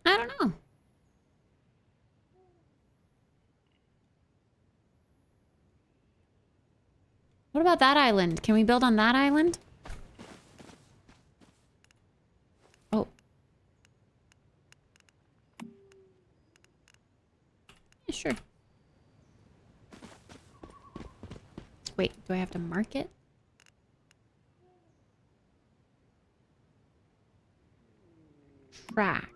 I don't know. What about that island? Can we build on that island? Oh. Yeah, sure. Wait, do I have to mark it? Track.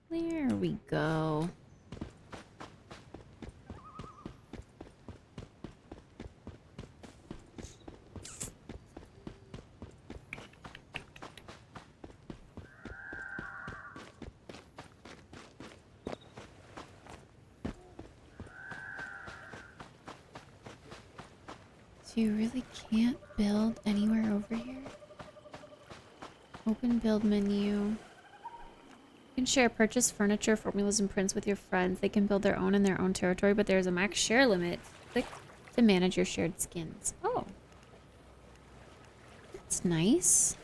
There we go. So you really can't build anywhere over here? Open build menu. You can share purchase furniture, formulas, and prints with your friends. They can build their own in their own territory, but there's a max share limit. Click to manage your shared skins. Oh. That's nice.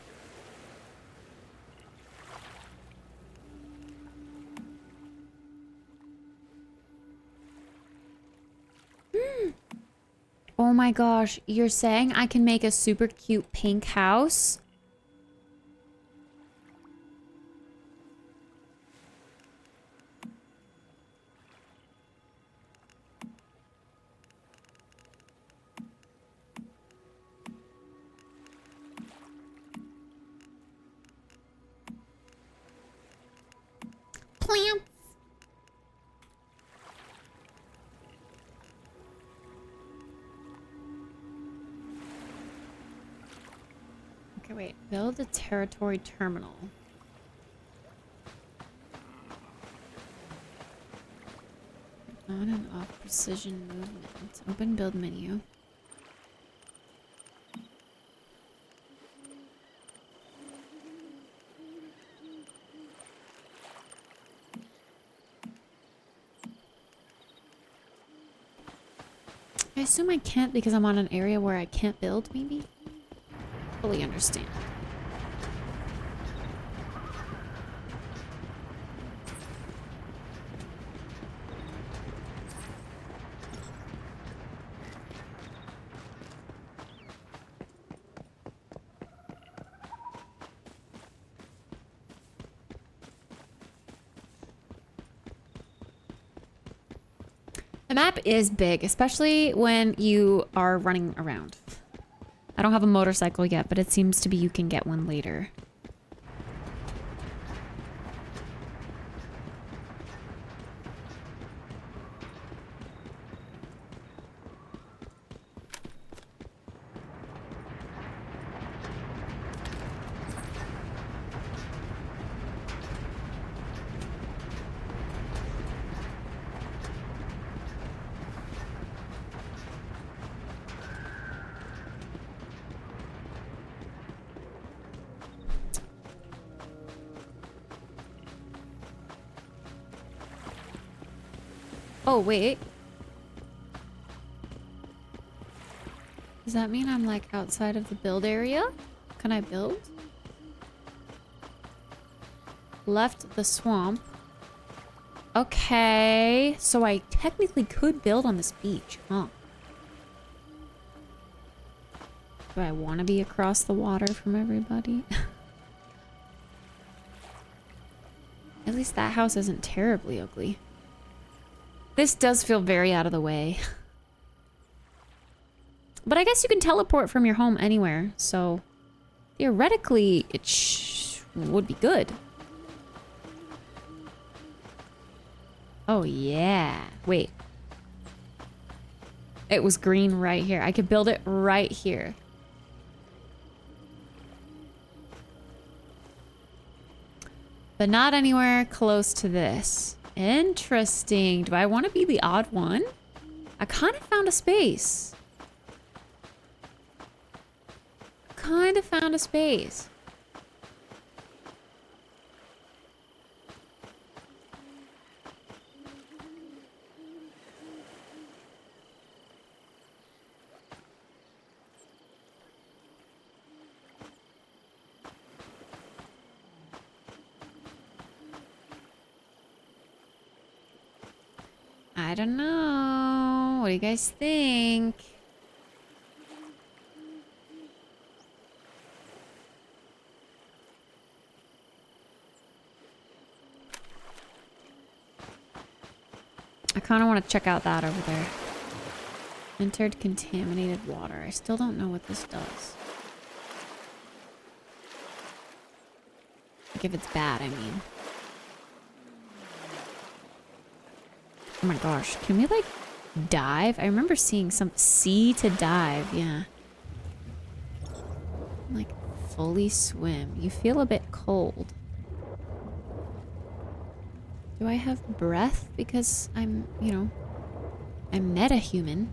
Oh my gosh, you're saying I can make a super cute pink house? Plants. Okay, wait. Build a territory terminal. On and off precision movement. Open build menu. I assume I can't because I'm on an area where I can't build, maybe? Fully understand. The map is big, especially when you are running around. I don't have a motorcycle yet, but it seems to be you can get one later. Oh, wait. Does that mean I'm like outside of the build area? Can I build? Left the swamp. Okay. So I technically could build on this beach, huh? Do I want to be across the water from everybody? At least that house isn't terribly ugly. This does feel very out of the way. But I guess you can teleport from your home anywhere, so theoretically it would be good. Oh yeah. Wait. It was green right here. I could build it right here. But not anywhere close to this. Interesting. Do I want to be the odd one? I kind of found a space. Kind of found a space. I don't know. What do you guys think? I kind of want to check out that over there. Entered contaminated water. I still don't know what this does. Like if it's bad, I mean. Oh my gosh, can we like dive? I remember seeing some C to dive, yeah. Like fully swim. You feel a bit cold. Do I have breath because I'm, you know, I'm meta-human?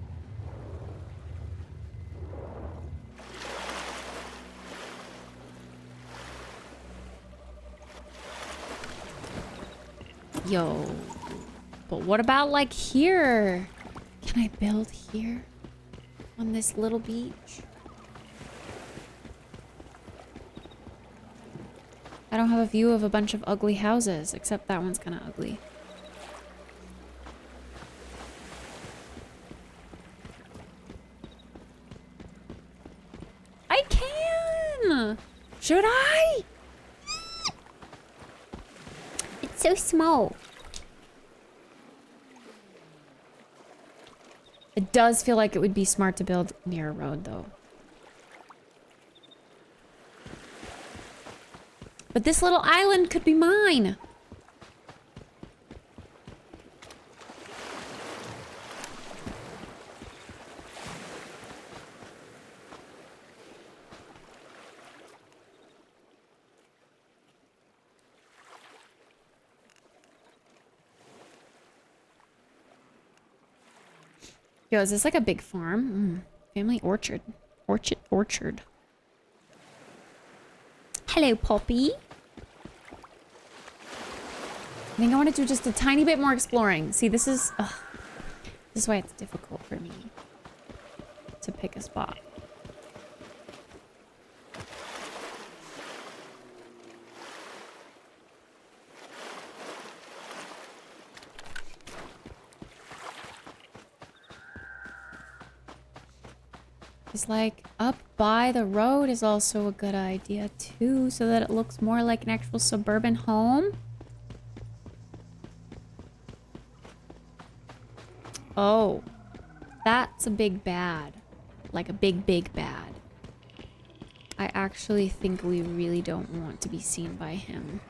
Yo. But what about like here? Can I build here? On this little beach? I don't have a view of a bunch of ugly houses, except that one's kind of ugly. I can! Should I? It's so small. It does feel like it would be smart to build near a road, though. But this little island could be mine. Yo, is this like a big farm? Family orchard. Orchard. Hello, Poppy. I think I want to do just a tiny bit more exploring. See, this is why it's difficult for me. to pick a spot. It's like up by the road is also a good idea too, so that it looks more like an actual suburban home. Oh, that's a big bad. Like a big, big bad. I actually think we really don't want to be seen by him.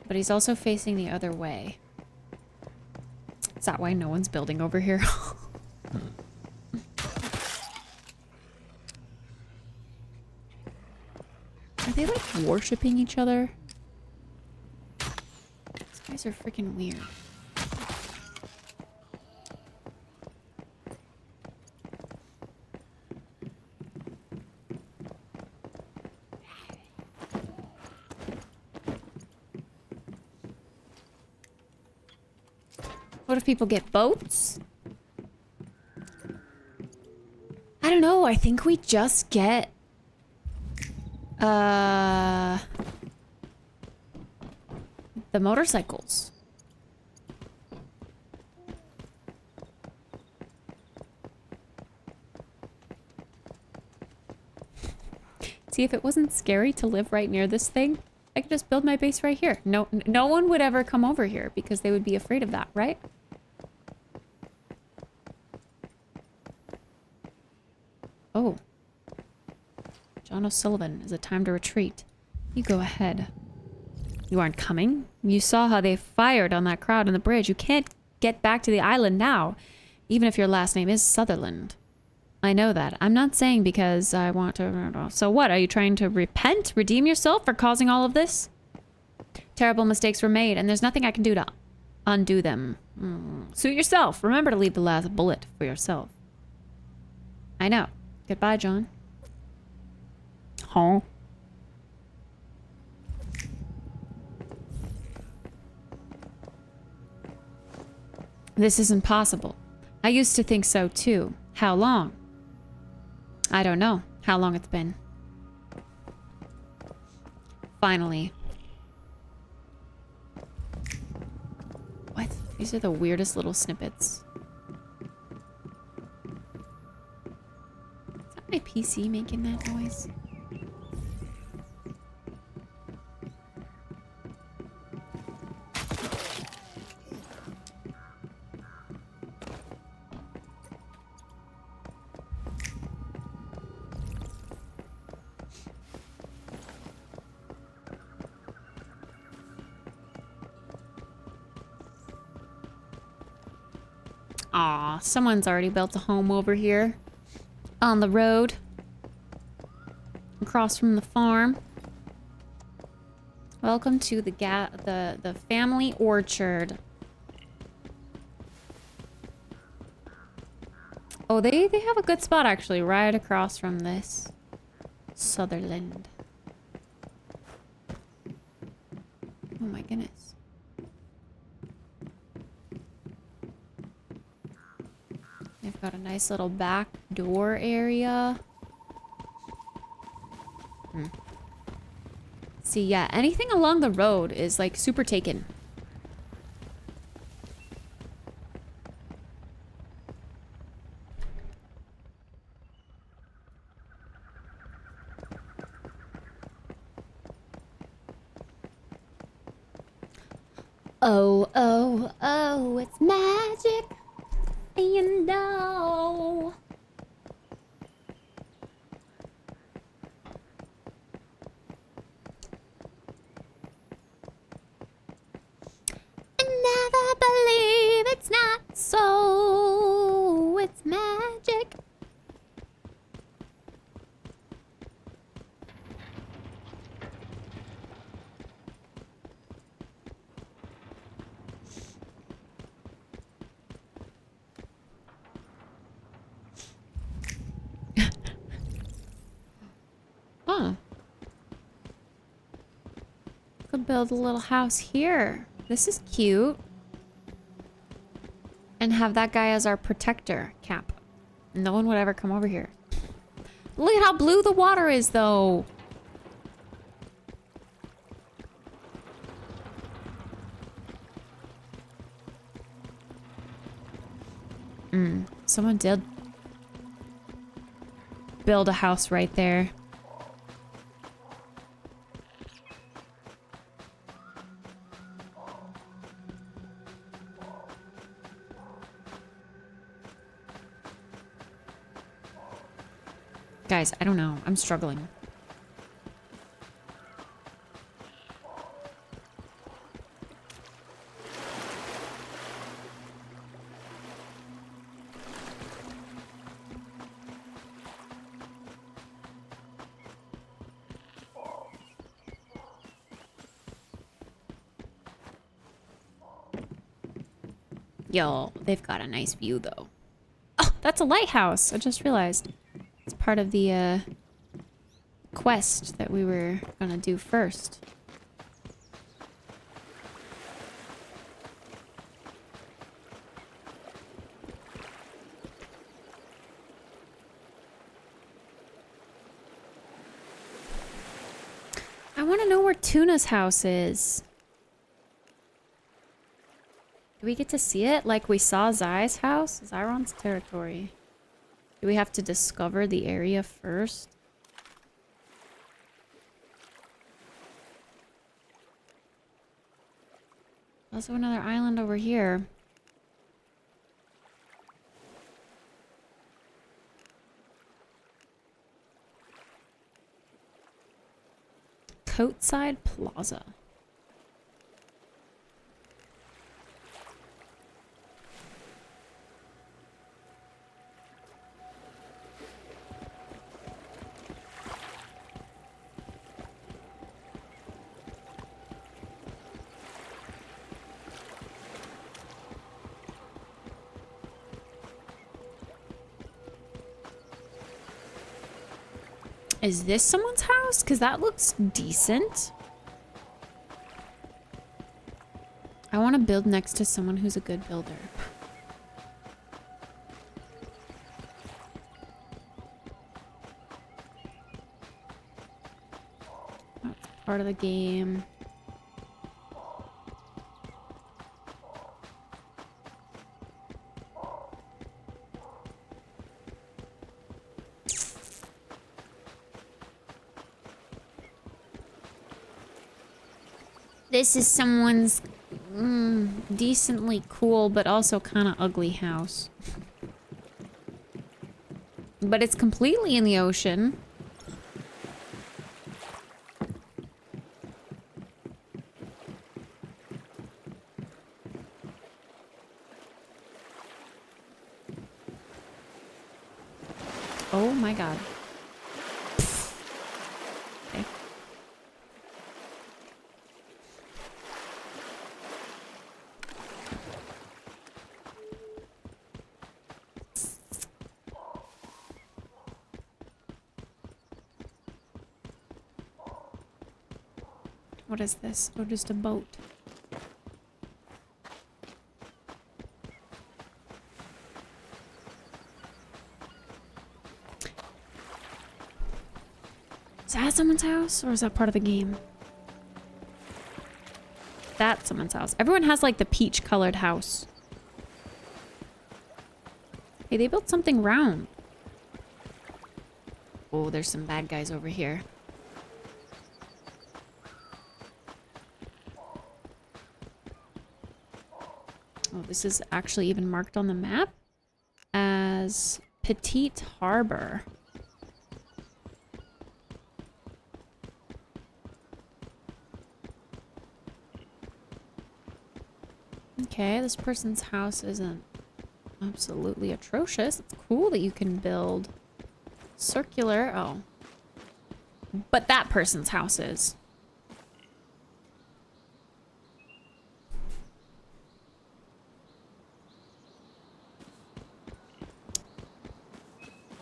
But he's also facing the other way. Is that why no one's building over here? Are they like worshipping each other? These guys are freaking weird. What if people get boats? I don't know. I think we just get the motorcycles. See, if it wasn't scary to live right near this thing, I could just build my base right here. No one would ever come over here because they would be afraid of that, right? Oh. John O'Sullivan, is it time to retreat? You go ahead. You aren't coming? You saw how they fired on that crowd on the bridge. You can't get back to the island now, even if your last name is Sutherland. I know that. I'm not saying because I want to... So what? Are you trying to repent? Redeem yourself for causing all of this? Terrible mistakes were made, and there's nothing I can do to undo them. Suit yourself. Remember to leave the last bullet for yourself. I know. Goodbye, John. Huh? This isn't possible. I used to think so too. How long? I don't know how long it's been. Finally. What? These are the weirdest little snippets. Is that my PC making that noise? Aw, someone's already built a home over here. On the road. Across from the farm. Welcome to the family orchard. Oh, they have a good spot actually, right across from this. Sutherland. Oh my goodness. They've got a nice little back door area. See, yeah, anything along the road is like super taken. Oh, oh, oh, it's magic. You know. I never believe it's not so. It's magic. Huh. Could build a little house here. This is cute. And have that guy as our protector, Cap. No one would ever come over here. Look at how blue the water is, though. Someone did build a house right there. Guys, I don't know. I'm struggling. Yo, they've got a nice view, though. Oh, that's a lighthouse. I just realized. It's part of the, quest that we were gonna do first. I want to know where Tuna's house is. Do we get to see it like we saw Zai's house? Zyron's territory. Do we have to discover the area first? Also another island over here. Coatside Plaza. Is this someone's house? Because that looks decent. I want to build next to someone who's a good builder. That's part of the game. This is someone's decently cool, but also kind of ugly house. But it's completely in the ocean. Oh my god. Okay. What is this? Oh, just a boat. Is that someone's house, or is that part of the game? That's someone's house. Everyone has like the peach colored house. Hey, they built something round. Oh, there's some bad guys over here. Oh, this is actually even marked on the map as Petite Harbor. Okay, this person's house isn't absolutely atrocious. It's cool that you can build circular. Oh. But that person's house is.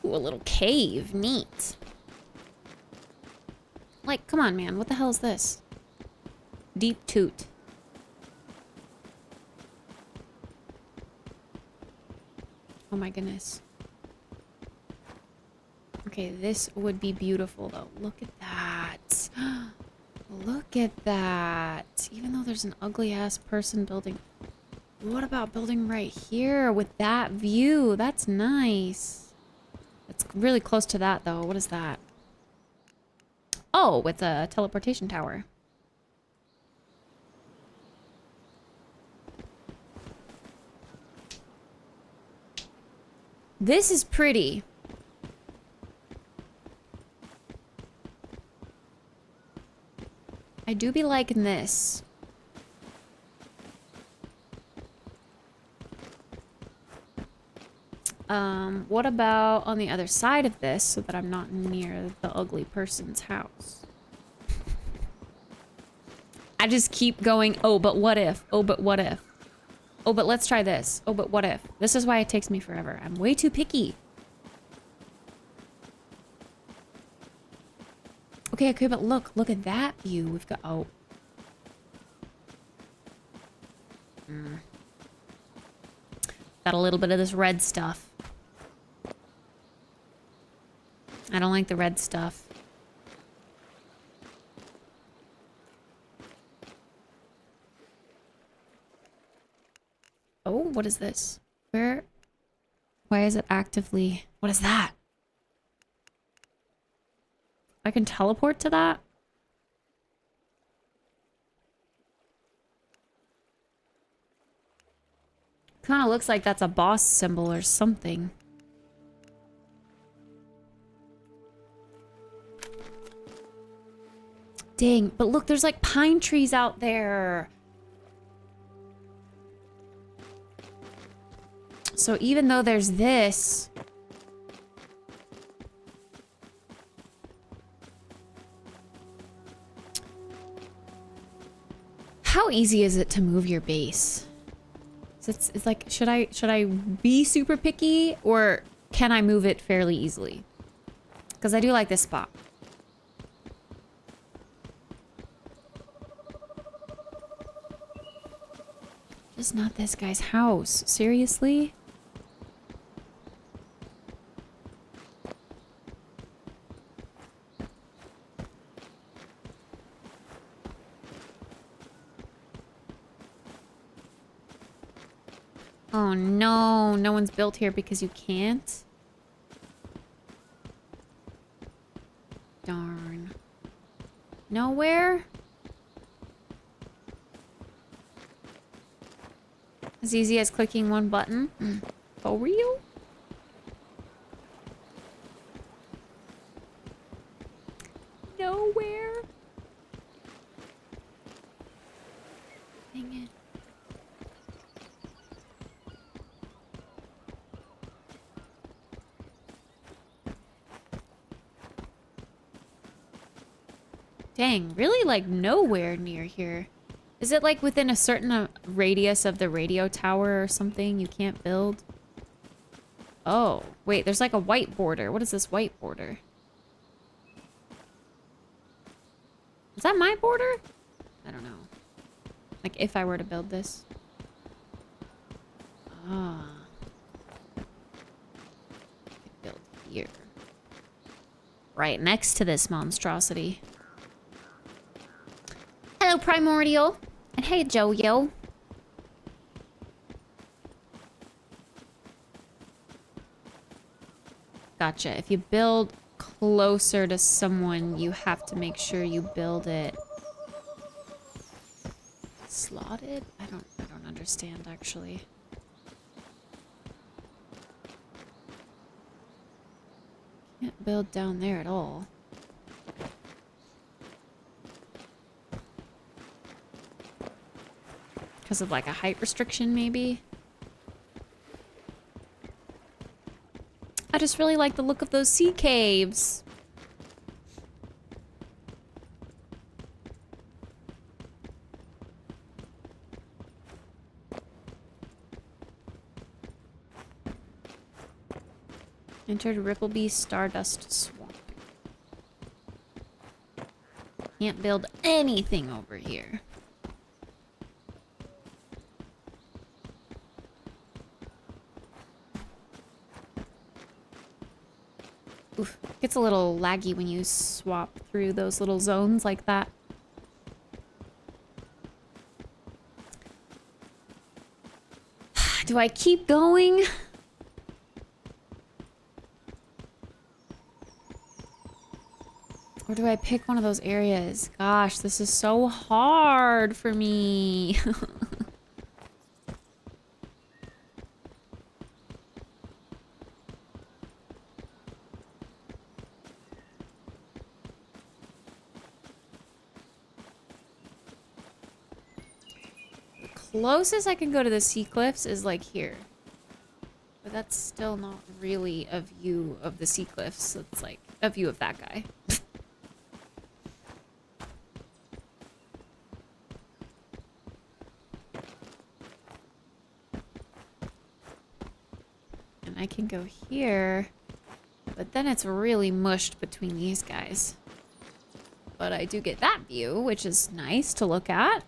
Ooh, a little cave. Neat. Like, come on, man. What the hell is this? Deep Toot. Oh my goodness. Okay, this would be beautiful though. Look at that. Look at that. Even though there's an ugly ass person building. What about building right here with that view? That's nice. It's really close to that though. What is that? Oh, with a teleportation tower. This is pretty. I do be liking this. What about on the other side of this so that I'm not near the ugly person's house? I just keep going, oh, but what if? Oh, but what if? Oh, but let's try this. Oh, but what if? This is why it takes me forever. I'm way too picky. Okay, but look at that view. We've got, oh. Got a little bit of this red stuff. I don't like the red stuff. Oh, what is this? Where? Why is it actively? What is that? I can teleport to that? Kind of looks like that's a boss symbol or something. Dang, but look, there's like pine trees out there. So even though there's this... How easy is it to move your base? It's like, should I be super picky or can I move it fairly easily? Because I do like this spot. Just not this guy's house. Seriously? Oh no, no one's built here because you can't? Darn. Nowhere? As easy as clicking one button? For real? Nowhere? Dang it. Dang, really like nowhere near here. Is it like within a certain radius of the radio tower or something you can't build? Oh, wait, there's like a white border. What is this white border? Is that my border? I don't know. Like if I were to build this. Ah. Build here. Right next to this monstrosity. Hello, Primordial. And hey, Jojo. Gotcha. If you build closer to someone, you have to make sure you build it slotted? I don't understand actually. Can't build down there at all. Because of like a height restriction, maybe? I just really like the look of those sea caves. Entered Rippleby Stardust Swamp. Can't build anything over here. Oof, it gets a little laggy when you swap through those little zones like that. Do I keep going? Or do I pick one of those areas? Gosh, this is so hard for me. Closest I can go to the sea cliffs is like here. But that's still not really a view of the sea cliffs. It's like a view of that guy. And I can go here. But then it's really mushed between these guys. But I do get that view, which is nice to look at.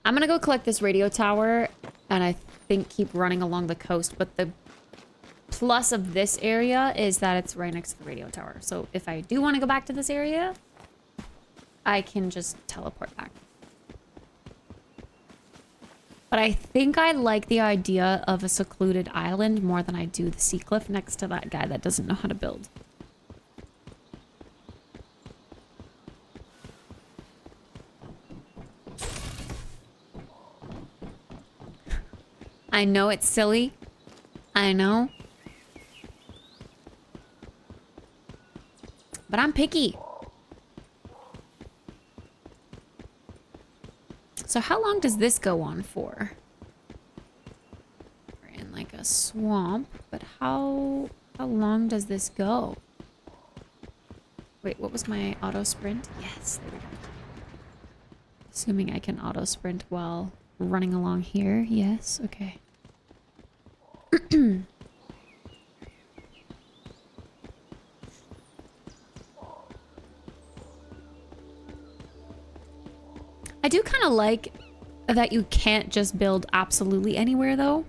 I'm gonna go collect this radio tower and I think keep running along the coast, but the plus of this area is that it's right next to the radio tower. So if I do want to go back to this area, I can just teleport back. But I think I like the idea of a secluded island more than I do the sea cliff next to that guy that doesn't know how to build. I know it's silly. I know. But I'm picky. So how long does this go on for? We're in like a swamp, but how long does this go? Wait, what was my auto sprint? Yes, there we go. Assuming I can auto sprint while running along here. Yes, okay. I do kind of like that you can't just build absolutely anywhere, though.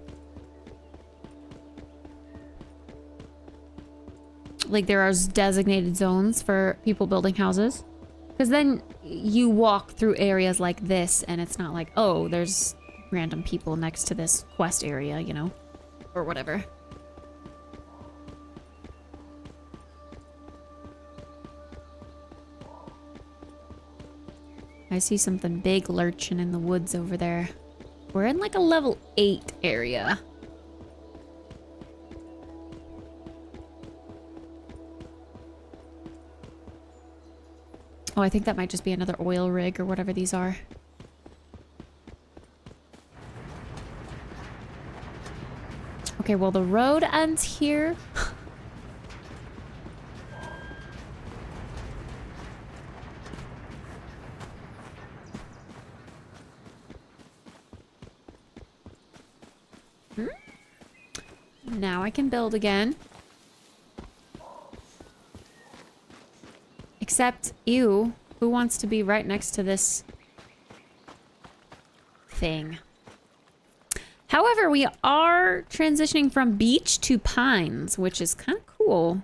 Like, there are designated zones for people building houses. Because then you walk through areas like this, and it's not like, oh, there's random people next to this quest area, you know? Or whatever. I see something big lurching in the woods over there. We're in like a level 8 area. Oh, I think that might just be another oil rig or whatever these are. Okay, well, the road ends here. Now I can build again. Except, ew, who wants to be right next to this thing? However, we are transitioning from beach to pines, which is kind of cool.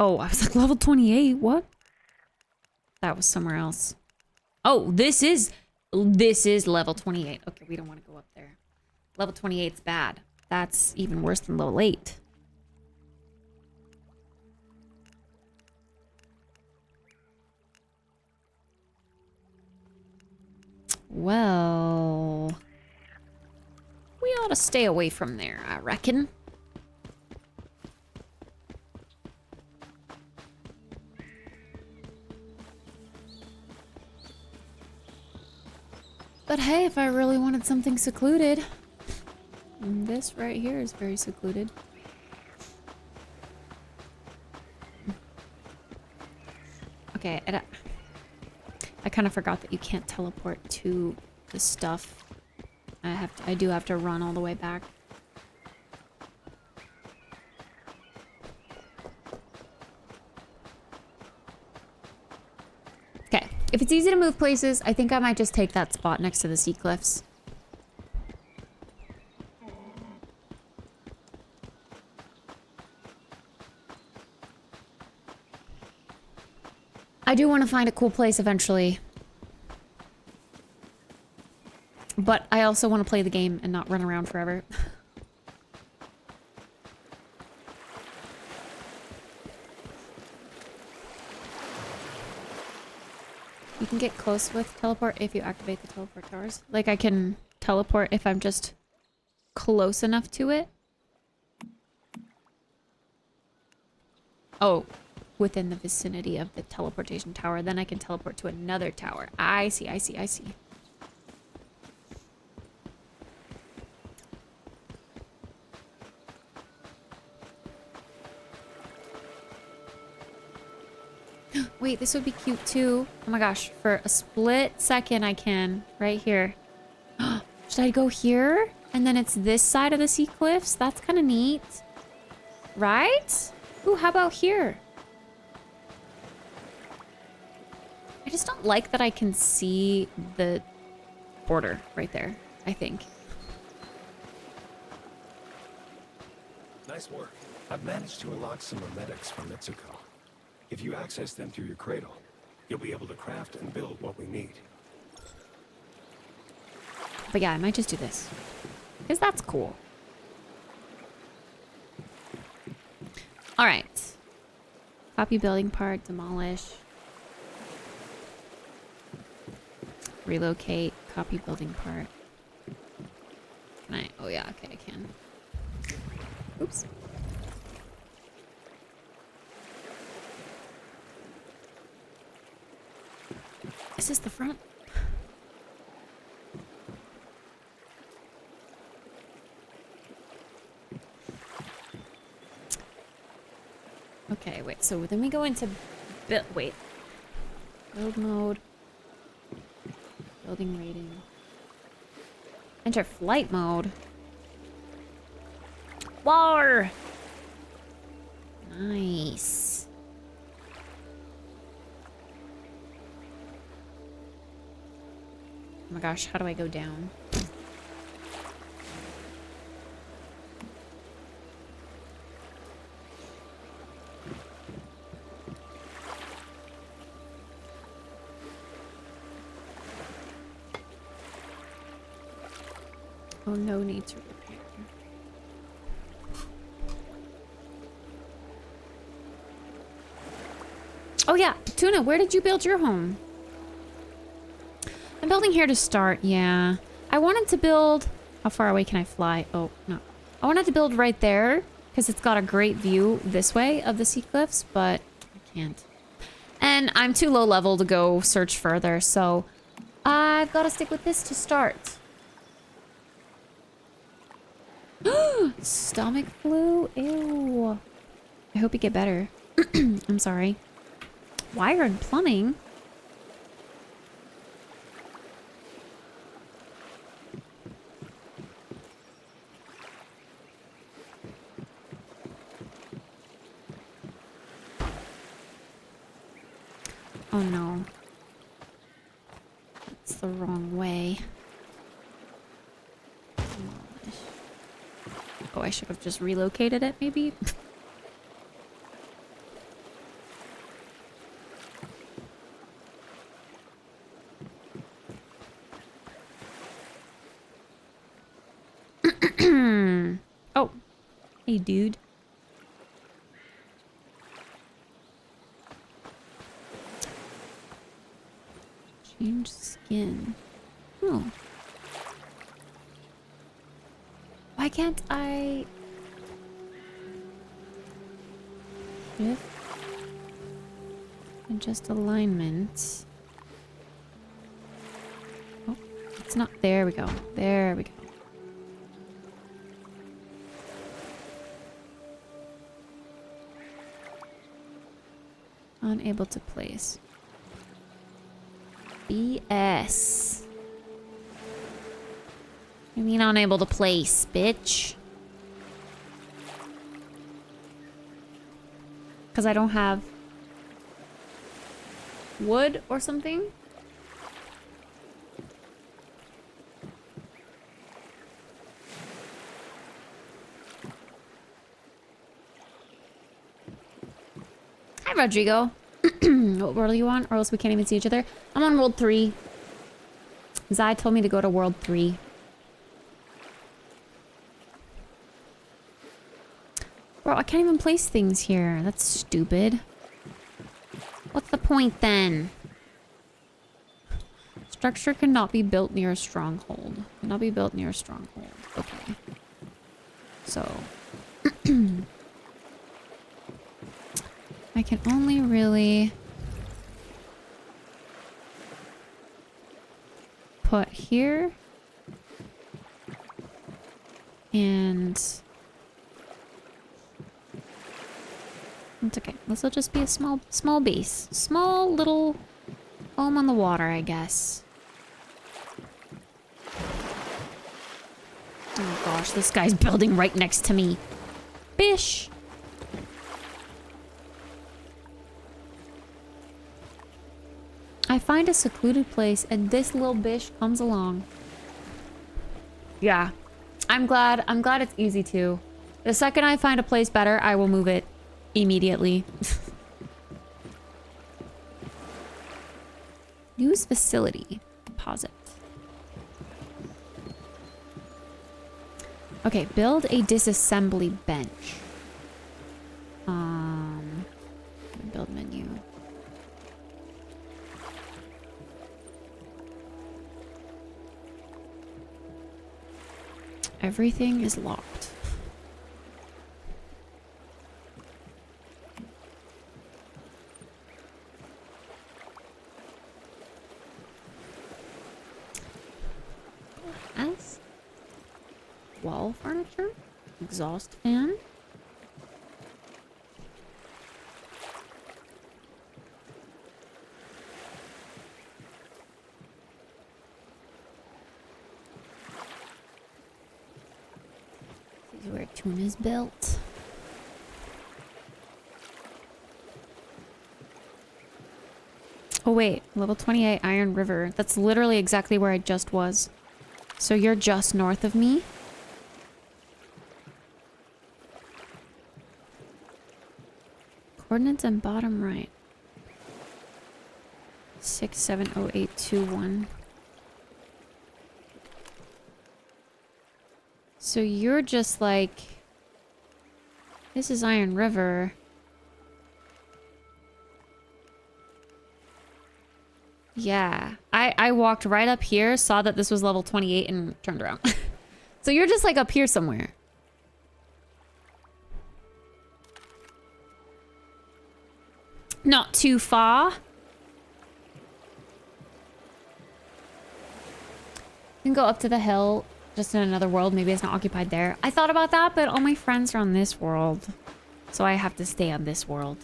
Oh, I was like level 28. What? That was somewhere else. Oh, this is level 28. Okay, we don't want to go up there. Level 28's bad. That's even worse than level 8. Well, we ought to stay away from there, I reckon. But hey, if I really wanted something secluded, this right here is very secluded. Okay, I kind of forgot that you can't teleport to the stuff. I do have to run all the way back. Okay, if it's easy to move places, I think I might just take that spot next to the sea cliffs. I do want to find a cool place eventually. But I also want to play the game and not run around forever. You can get close with teleport if you activate the teleport towers. Like I can teleport if I'm just close enough to it. Oh, within the vicinity of the teleportation tower. Then I can teleport to another tower. I see, I see, I see. Wait, this would be cute too. Oh my gosh, for a split second I can. Right here. Should I go here? And then it's this side of the sea cliffs? That's kind of neat. Right? Ooh, how about here? I just don't like that I can see the border right there, I think. Nice work. I've managed to unlock some memetics from Mitsuko. If you access them through your cradle, you'll be able to craft and build what we need. But yeah, I might just do this. Because that's cool. Alright. Copy building part, demolish. Relocate, copy building part. Can I? Oh yeah, okay, I can. Oops. Is this the front? Okay, wait, so then we go into build mode. Building rating. Enter flight mode. War! Nice. Oh my gosh, how do I go down? Oh, no need to repair. Oh yeah, Tuna, where did you build your home? I'm building here to start, yeah. I wanted to build... How far away can I fly? Oh, no. I wanted to build right there, because it's got a great view this way of the sea cliffs, but I can't. And I'm too low level to go search further, so I've got to stick with this to start. Stomach flu? Ew. I hope you get better. I'm sorry. Wire and plumbing? Oh no. That's the wrong way. Oh, I should have just relocated it, maybe? Oh. Hey, dude. Change skin. Oh. Why can't I... Shift? Adjust alignment. Oh, It's not. There we go. There we go. Unable to place. BS. You mean unable to place, bitch? Because I don't have wood or something? Hi, Rodrigo. What world are you on? Or else we can't even see each other. I'm on world 3. Zai told me to go to world 3. Bro, I can't even place things here. That's stupid. What's the point then? Structure cannot be built near a stronghold. Cannot be built near a stronghold. Okay. So. I can only really put here. And it's okay. This will just be a small base. Small little home on the water, I guess. Oh gosh, this guy's building right next to me. Bish! I find a secluded place and this little bish comes along. Yeah. I'm glad it's easy to. The second I find a place better, I will move it immediately. Use facility. Deposit. Okay, build a disassembly bench. Build menu. Everything is locked. As wall furniture, exhaust fan. This is where tuna's built. Oh wait, level 28 Iron River. That's literally exactly where I just was. So you're just north of me? Coordinates and bottom right. 670821. So you're just like... This is Iron River. Yeah. I walked right up here, saw that this was level 28 and turned around. So you're just like up here somewhere. Not too far. You can go up to the hill, just in another world. Maybe it's not occupied there. I thought about that, but all my friends are on this world. So I have to stay on this world.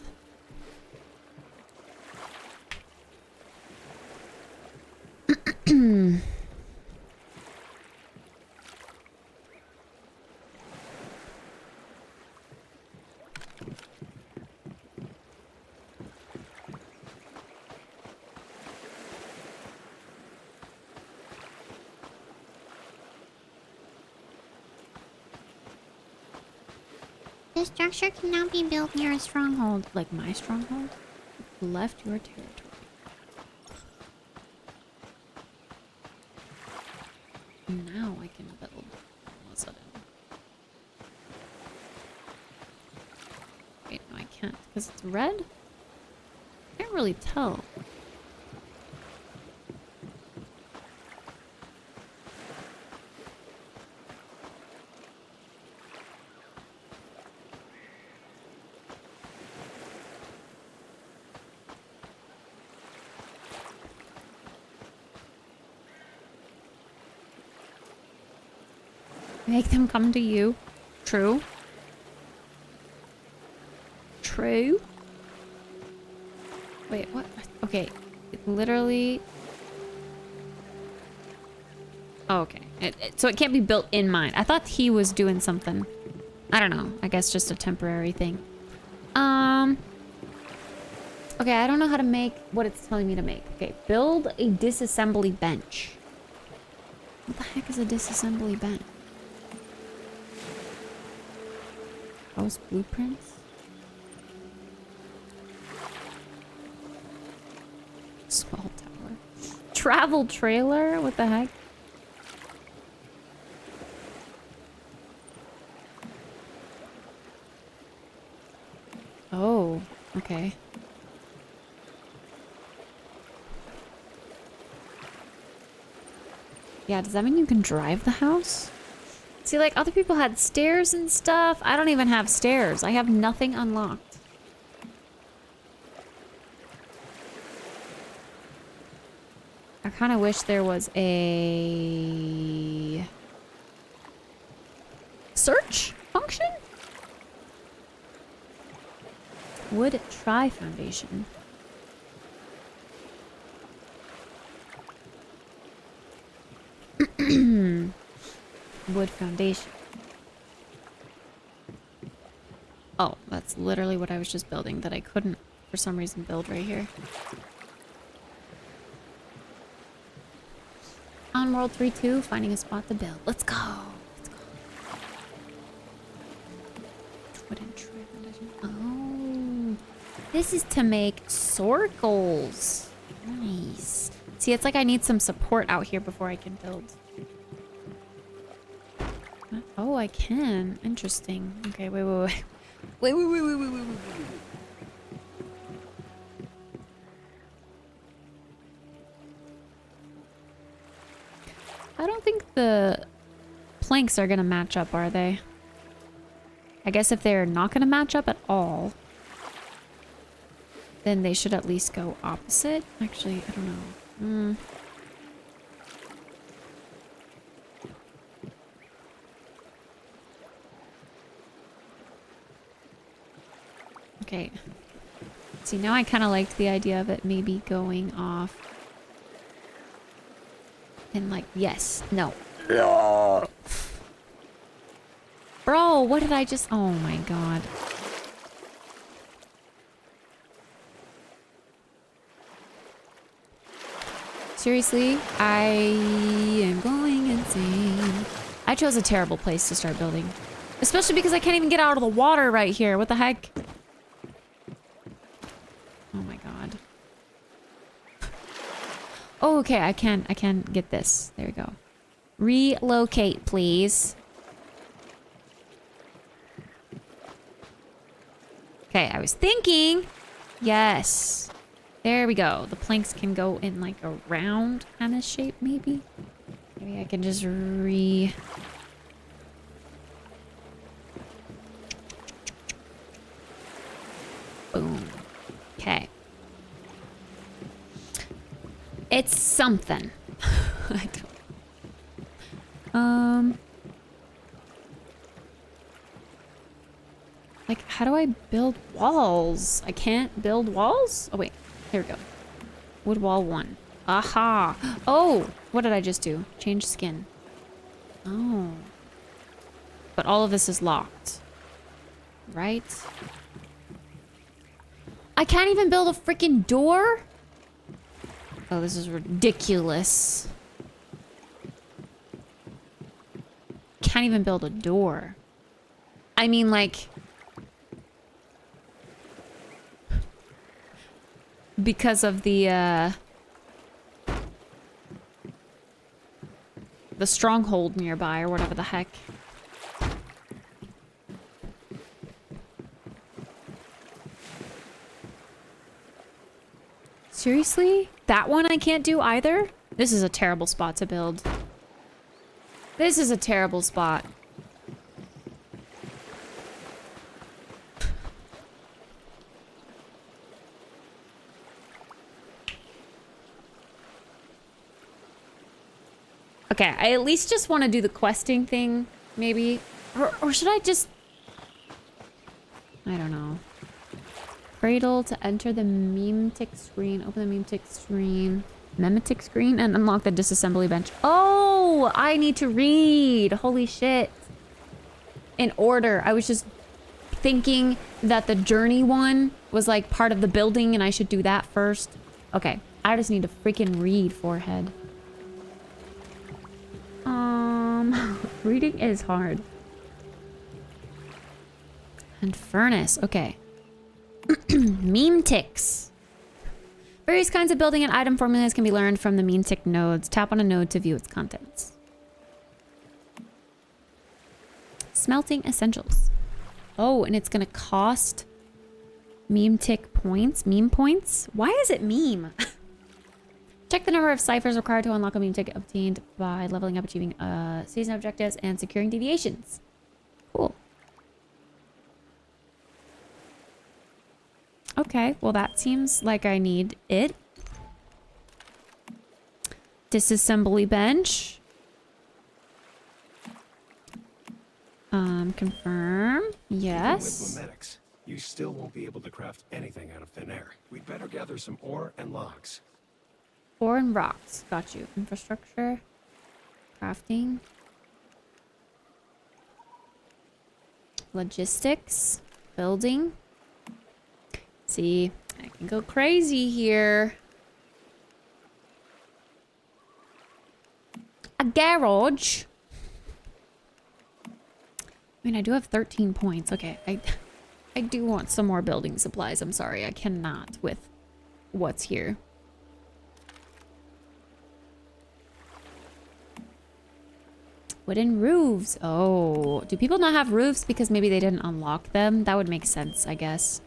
This structure cannot be built near a stronghold. Like my stronghold? Left your territory. Now I can build. All of a sudden. Wait, no, I can't. Because it's red? Can't really tell. Make them come to you. True. True. Wait, what? Okay. It literally... Oh, okay. So it can't be built in mine. I thought he was doing something. I don't know. I guess just a temporary thing. Okay, I don't know how to make what it's telling me to make. Okay, build a disassembly bench. What the heck is a disassembly bench? House blueprints? Small tower. Travel trailer? What the heck? Oh, okay. Yeah, does that mean you can drive the house? See, like, other people had stairs and stuff. I don't even have stairs. I have nothing unlocked. I kind of wish there was a... search function? Wood try foundation. Wood foundation. Oh, that's literally what I was just building that I couldn't, for some reason, build right here. On World 3-2, finding a spot to build. Let's go. Let's go. Wooden tray foundation. Oh, this is to make circles. Nice. See, it's like I need some support out here before I can build. Oh, I can. Interesting. Okay, wait. Wait. I don't think the planks are gonna match up, are they? I guess if they're not gonna match up at all, then they should at least go opposite. Actually, I don't know. Okay. See, now I kind of liked the idea of it maybe going off. And like, yes, no. Bro, what did I just... Oh my god. Seriously, I am going insane. I chose a terrible place to start building. Especially because I can't even get out of the water right here. What the heck? Oh my god. Oh, okay, I can get this. There we go. Relocate, please. Okay, I was thinking. Yes. There we go. The planks can go in like a round kind of shape, maybe. Maybe I can just Boom. Okay. It's something. I don't... Like, how do I build walls? I can't build walls? Oh, wait. Here we go. Wood wall 1. Aha! Oh! What did I just do? Change skin. Oh. But all of this is locked. Right? I can't even build a freaking door? Oh, this is ridiculous. Can't even build a door. I mean, like... Because of the stronghold nearby, or whatever the heck. Seriously? That one I can't do either? This is a terrible spot to build. This is a terrible spot. Okay, I at least just want to do the questing thing maybe. Or should I just... I don't know. Cradle to enter the memetic screen. Open the memetic screen. Memetic screen and unlock the disassembly bench. Oh, I need to read. Holy shit. In order. I was just thinking that the journey one was like part of the building and I should do that first. Okay. I just need to freaking read, forehead. Reading is hard. And furnace. Okay. Meme ticks. Various kinds of building and item formulas can be learned from the meme tick nodes. Tap on a node to view its contents. Smelting essentials. Oh, and it's gonna cost meme tick points. Meme points? Why is it meme? Check the number of ciphers required to unlock a meme tick obtained by leveling up, achieving season objectives, and securing deviations. Cool. Okay, well that seems like I need it. Disassembly bench. Confirm. Yes. Even with memetics, you still won't be able to craft anything out of thin air. We'd better gather some ore and logs. Ore and rocks. Got you. Infrastructure. Crafting. Logistics. Building. See, I can go crazy here. A garage. I mean, I do have 13 points. Okay, I do want some more building supplies. I'm sorry, I cannot with what's here. Wooden roofs. Oh, do people not have roofs because maybe they didn't unlock them? That would make sense, I guess.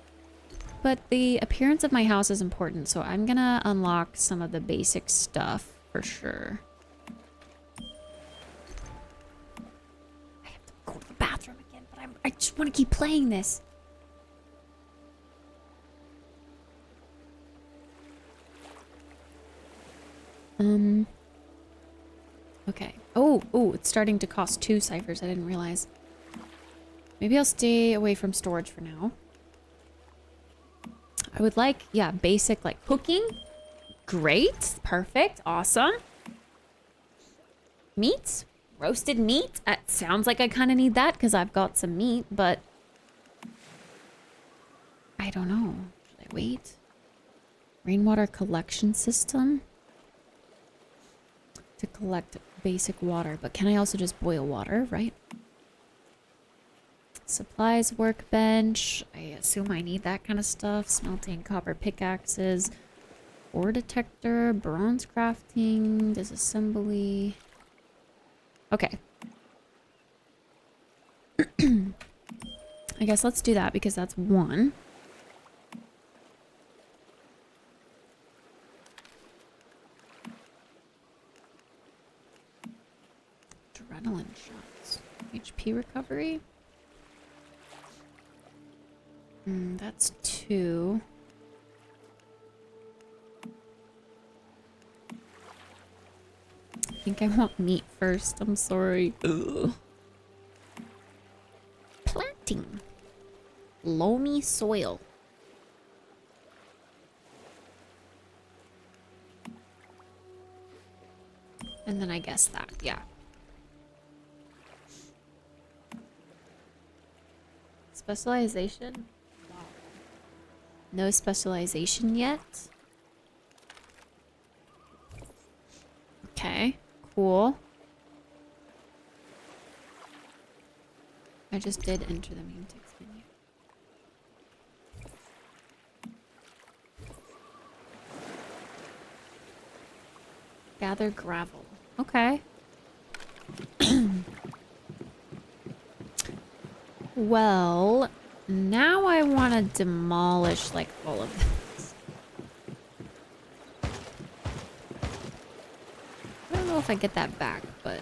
But the appearance of my house is important, so I'm gonna unlock some of the basic stuff for sure. I have to go to the bathroom again, but I just want to keep playing this. Okay. Oh, it's starting to cost 2 ciphers. I didn't realize. Maybe I'll stay away from storage for now. I would like, yeah, basic like cooking. Great. Perfect. Awesome. Meat. Roasted meat. It sounds like I kind of need that because I've got some meat, but I don't know. Should I wait? Rainwater collection system to collect basic water, but can I also just boil water, right? Supplies workbench. I assume I need that kind of stuff. Smelting copper pickaxes. Ore detector. Bronze crafting. Disassembly. Okay. I guess let's do that because that's 1. Adrenaline shots. HP recovery. That's 2. I think I want meat first. I'm sorry. Ugh. Planting. Loamy soil. And then I guess that, yeah. Specialization? No specialization yet. Okay, cool. I just did enter the meme text menu. Gather gravel. Okay. Well, now I want to demolish like all of this. I don't know if I get that back, but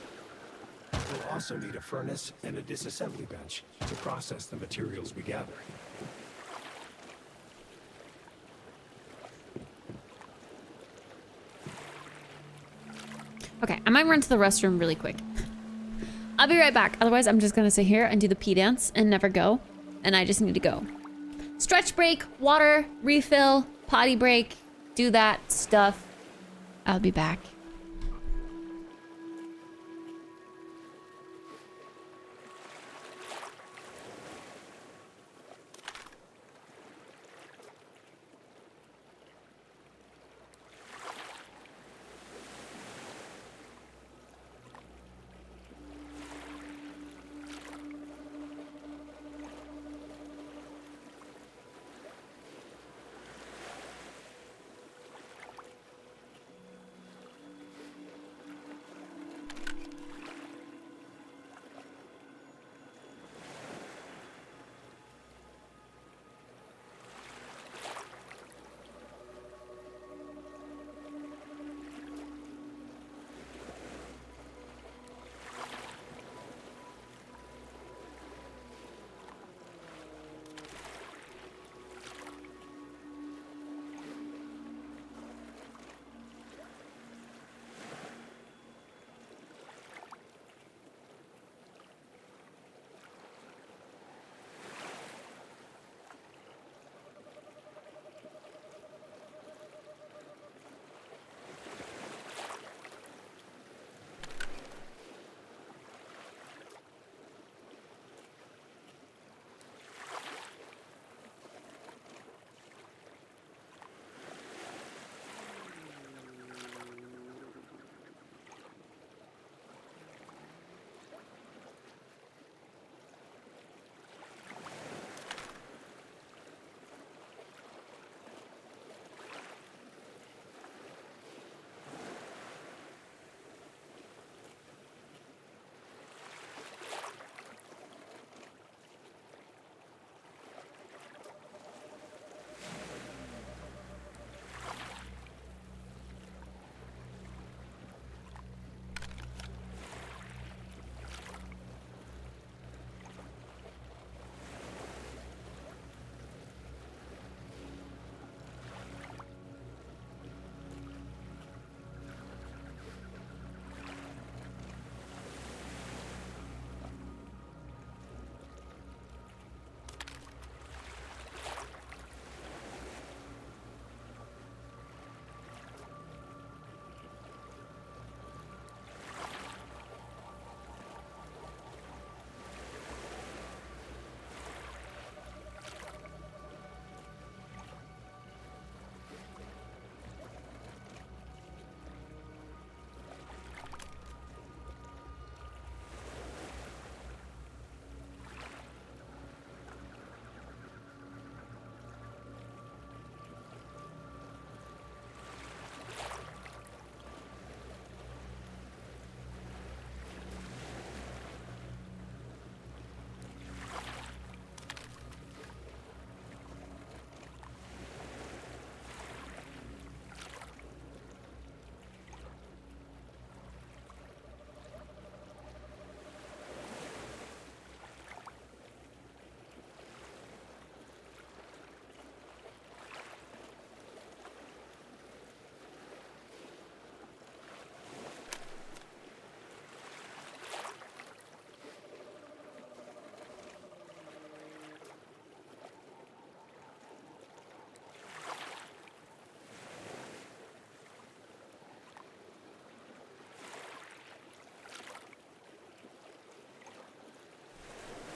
We'll also need a furnace and a disassembly bench to process the materials we gather. okay, I might run to the restroom really quick. I'll be right back. Otherwise, I'm just gonna sit here and do the pee dance and never go. And I just need to go. Stretch break, water, refill, potty break, do that stuff. I'll be back.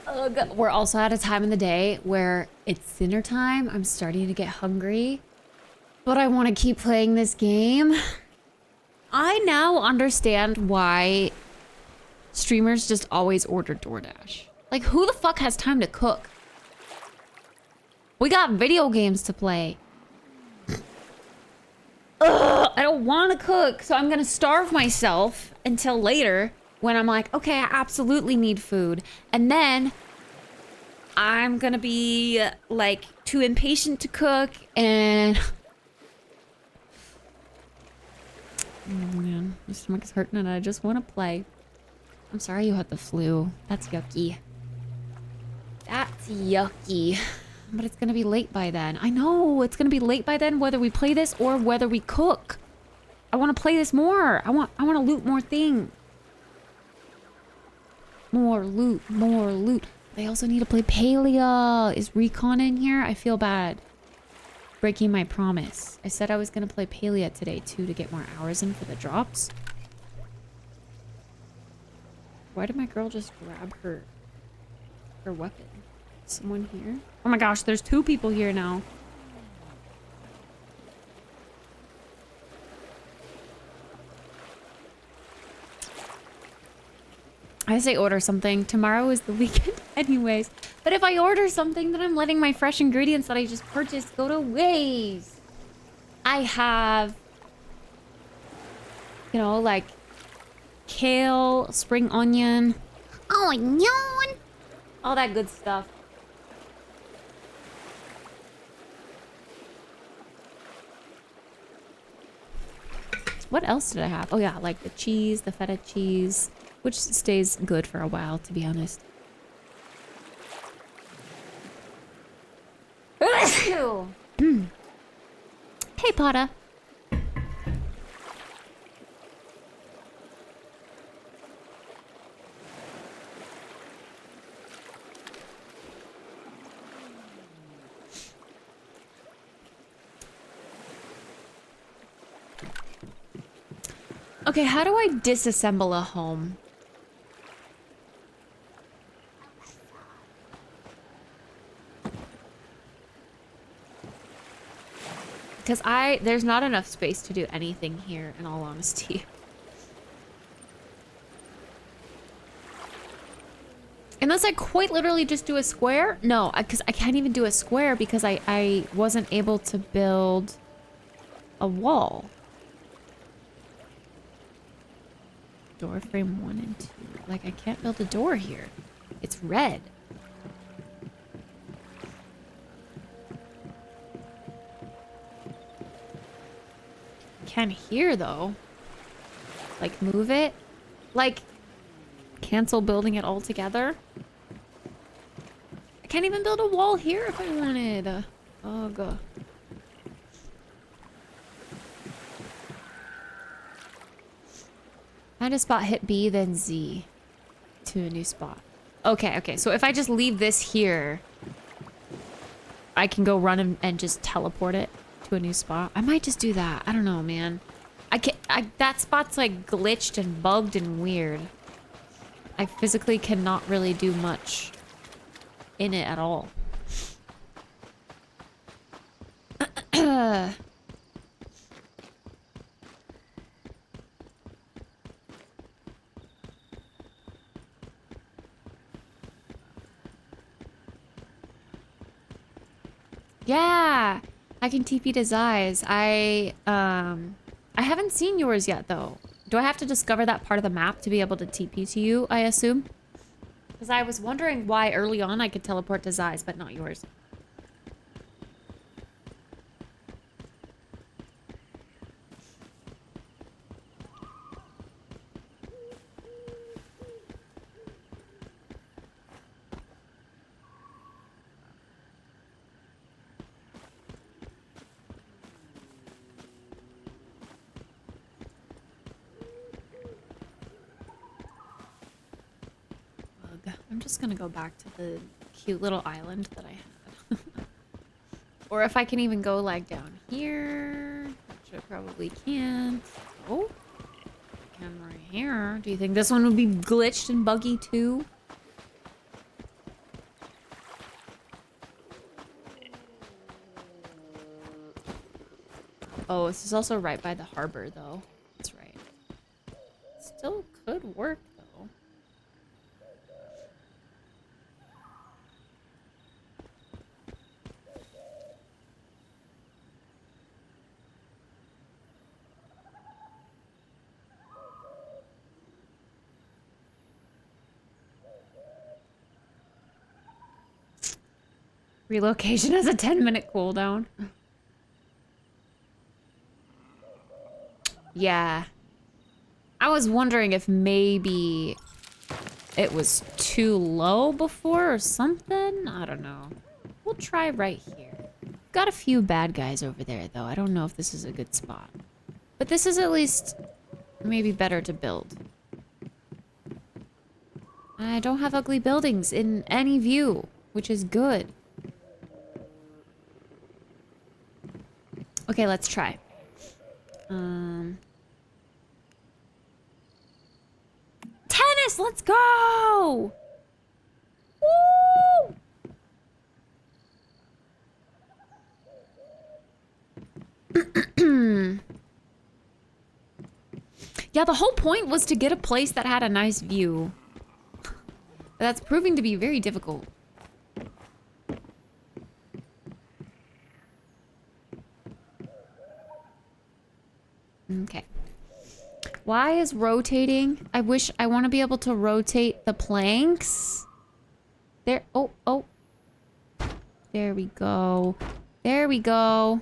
Ugh. We're also at a time in the day where it's dinner time. I'm starting to get hungry, but I want to keep playing this game. I now understand why streamers just always order DoorDash. Like, who the fuck has time to cook? We got video games to play. Ugh, I don't want to cook, so I'm gonna starve myself until later when I'm like, okay, I absolutely need food. And then I'm gonna be like too impatient to cook and... Oh man, my stomach is hurting and I just want to play. I'm sorry you had the flu. That's yucky. That's yucky. But it's gonna be late by then. I know, it's gonna be late by then whether we play this or whether we cook. I want to play this more. I want to loot more things. More loot, more loot. I also need to play Palea. Is Recon in here? I feel bad. Breaking my promise. I said I was going to play Palea today too to get more hours in for the drops. Why did my girl just grab her weapon? Someone here? Oh my gosh, there's 2 people here now. I say order something. Tomorrow is the weekend anyways. But if I order something, then I'm letting my fresh ingredients that I just purchased go to waste. I have, you know, like kale, spring onion, all that good stuff. What else did I have? Oh yeah, like the cheese, the feta cheese, which stays good for a while, to be honest. Hey, Potta. Okay, how do I disassemble a home? Because there's not enough space to do anything here, in all honesty. Unless I quite literally just do a square? No, because I can't even do a square because I wasn't able to build a wall. Door frame 1 and 2. Like, I can't build a door here. It's red. Can hear though. Like, move it. Like, cancel building it all together. I can't even build a wall here if I wanted. Oh god. Find a spot, hit B, then Z to a new spot. Okay, so if I just leave this here, I can go run and just teleport it to a new spot. I might just do that. I don't know, man. That spot's like glitched and bugged and weird. I physically cannot really do much in it at all. Yeah, I can TP to Zai's. I haven't seen yours yet though. Do I have to discover that part of the map to be able to TP to you, I assume? Because I was wondering why early on I could teleport to Zai's, but not yours. I'm just gonna go back to the cute little island that I had. Or if I can even go like down here, which I probably can't. Oh, I can right here. Do you think this one would be glitched and buggy too? Oh, this is also right by the harbor though. That's right. Still could work though. Relocation has a 10-minute cooldown. Yeah. I was wondering if maybe it was too low before or something. I don't know. We'll try right here. Got a few bad guys over there, though. I don't know if this is a good spot. But this is at least maybe better to build. I don't have ugly buildings in any view, which is good. Okay, let's try. Tennis, let's go! Woo! Yeah, the whole point was to get a place that had a nice view. That's proving to be very difficult. Okay. Why is rotating? I want to be able to rotate the planks. There, oh. There we go. There we go.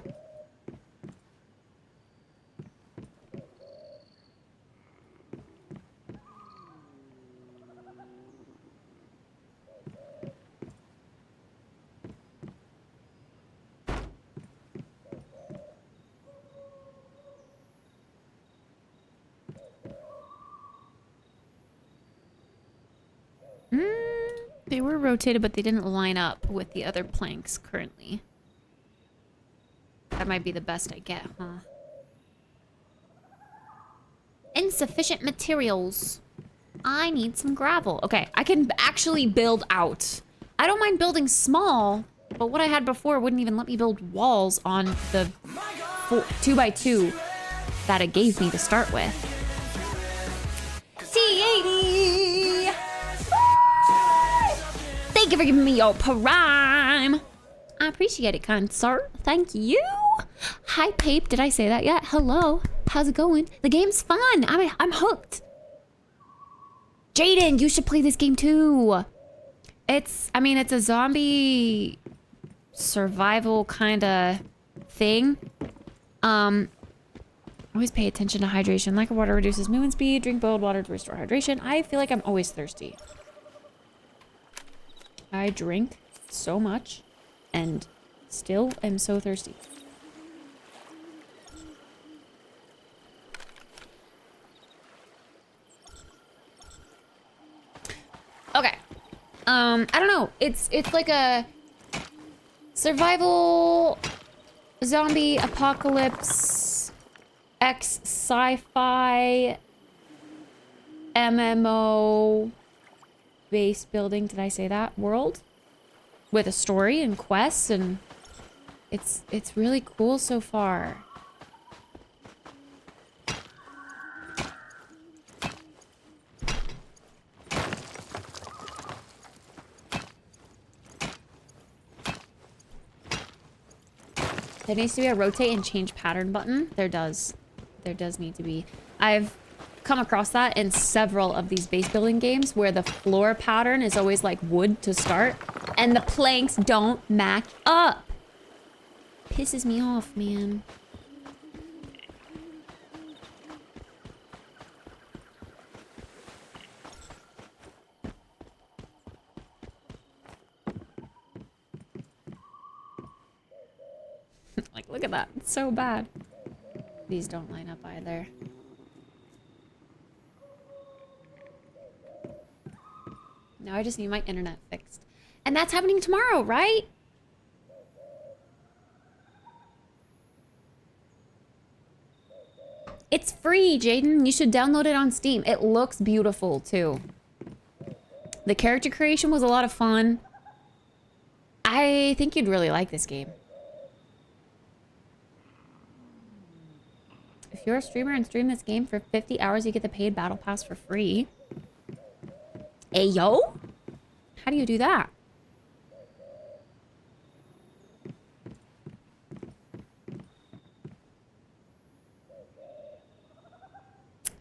They were rotated, but they didn't line up with the other planks currently. That might be the best I get, huh? Insufficient materials. I need some gravel. Okay, I can actually build out. I don't mind building small, but what I had before wouldn't even let me build walls on the 2x2 that it gave me to start with. T80! Thank you for giving me your prime. I appreciate it, kind sir. Thank you. Hi, Pape. Did I say that yet? Hello. How's it going? The game's fun. I'm hooked. Jaden, you should play this game too. It's a zombie survival kind of thing. Always pay attention to hydration. Lack of water reduces movement speed. Drink boiled water to restore hydration. I feel like I'm always thirsty. I drink so much and still am so thirsty. Okay. I don't know. It's like a survival zombie apocalypse X sci-fi MMO base building, did I say that? World with a story and quests, and it's really cool so far. There needs to be a rotate and change pattern button. There does need to be. I've come across that in several of these base building games where the floor pattern is always like wood to start and the planks don't match up. Pisses me off, man. Like, look at that. It's so bad. These don't line up either. Now I just need my internet fixed. And that's happening tomorrow, right? It's free, Jaden. You should download it on Steam. It looks beautiful, too. The character creation was a lot of fun. I think you'd really like this game. If you're a streamer and stream this game for 50 hours, you get the paid battle pass for free. Ayo? How do you do that?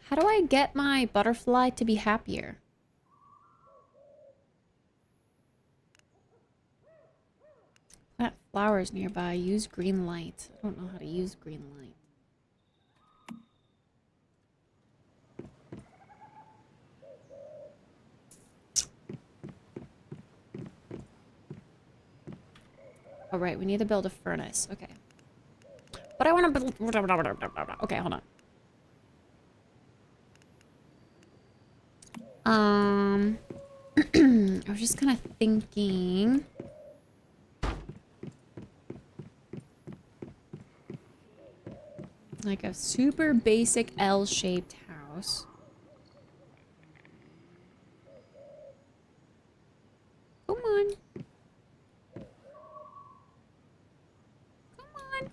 How do I get my butterfly to be happier? Plant flowers nearby. Use green light. I don't know how to use green light. Oh, right. We need to build a furnace. Okay. But I want to build... Okay, hold on. I was just kind of thinking. Like a super basic L-shaped house. Come on. Come on.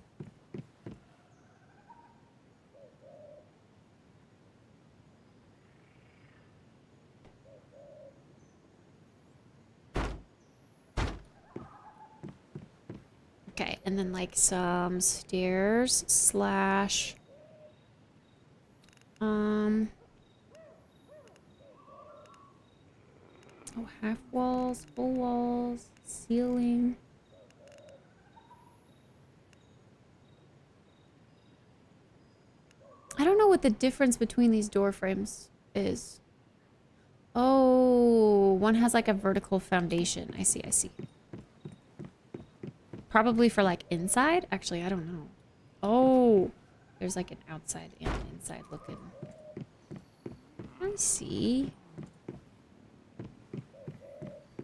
Okay, and then like some stairs slash oh, half walls, full walls, ceiling. I don't know what the difference between these door frames is. Oh, one has like a vertical foundation. I see, I see. Probably for like inside? Actually, I don't know. Oh, there's like an outside and an inside looking. I see.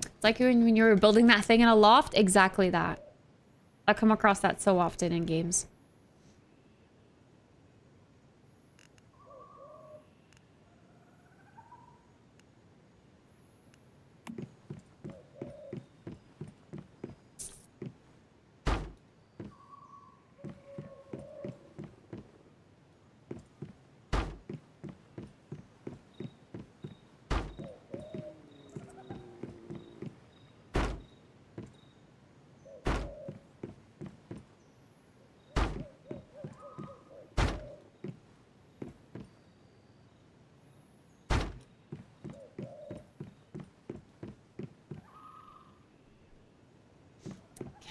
It's like when you were building that thing in a loft. Exactly that. I come across that so often in games.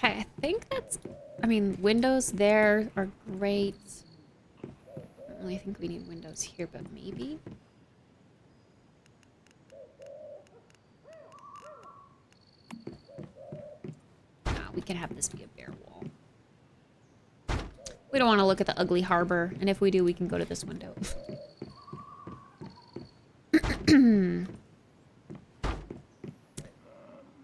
Okay, I think that's... I mean, windows there are great. I don't really think we need windows here, but maybe? Nah, we can have this be a bare wall. We don't want to look at the ugly harbor, and if we do, we can go to this window.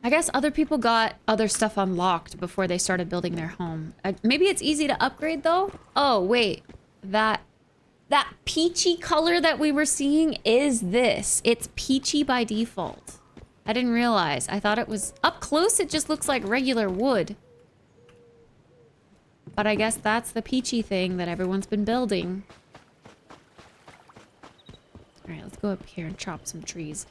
I guess other people got other stuff unlocked before they started building their home. Maybe it's easy to upgrade though? Oh, wait. That peachy color that we were seeing is this. It's peachy by default. I didn't realize. I thought it was up close. It just looks like regular wood. But I guess that's the peachy thing that everyone's been building. All right, let's go up here and chop some trees.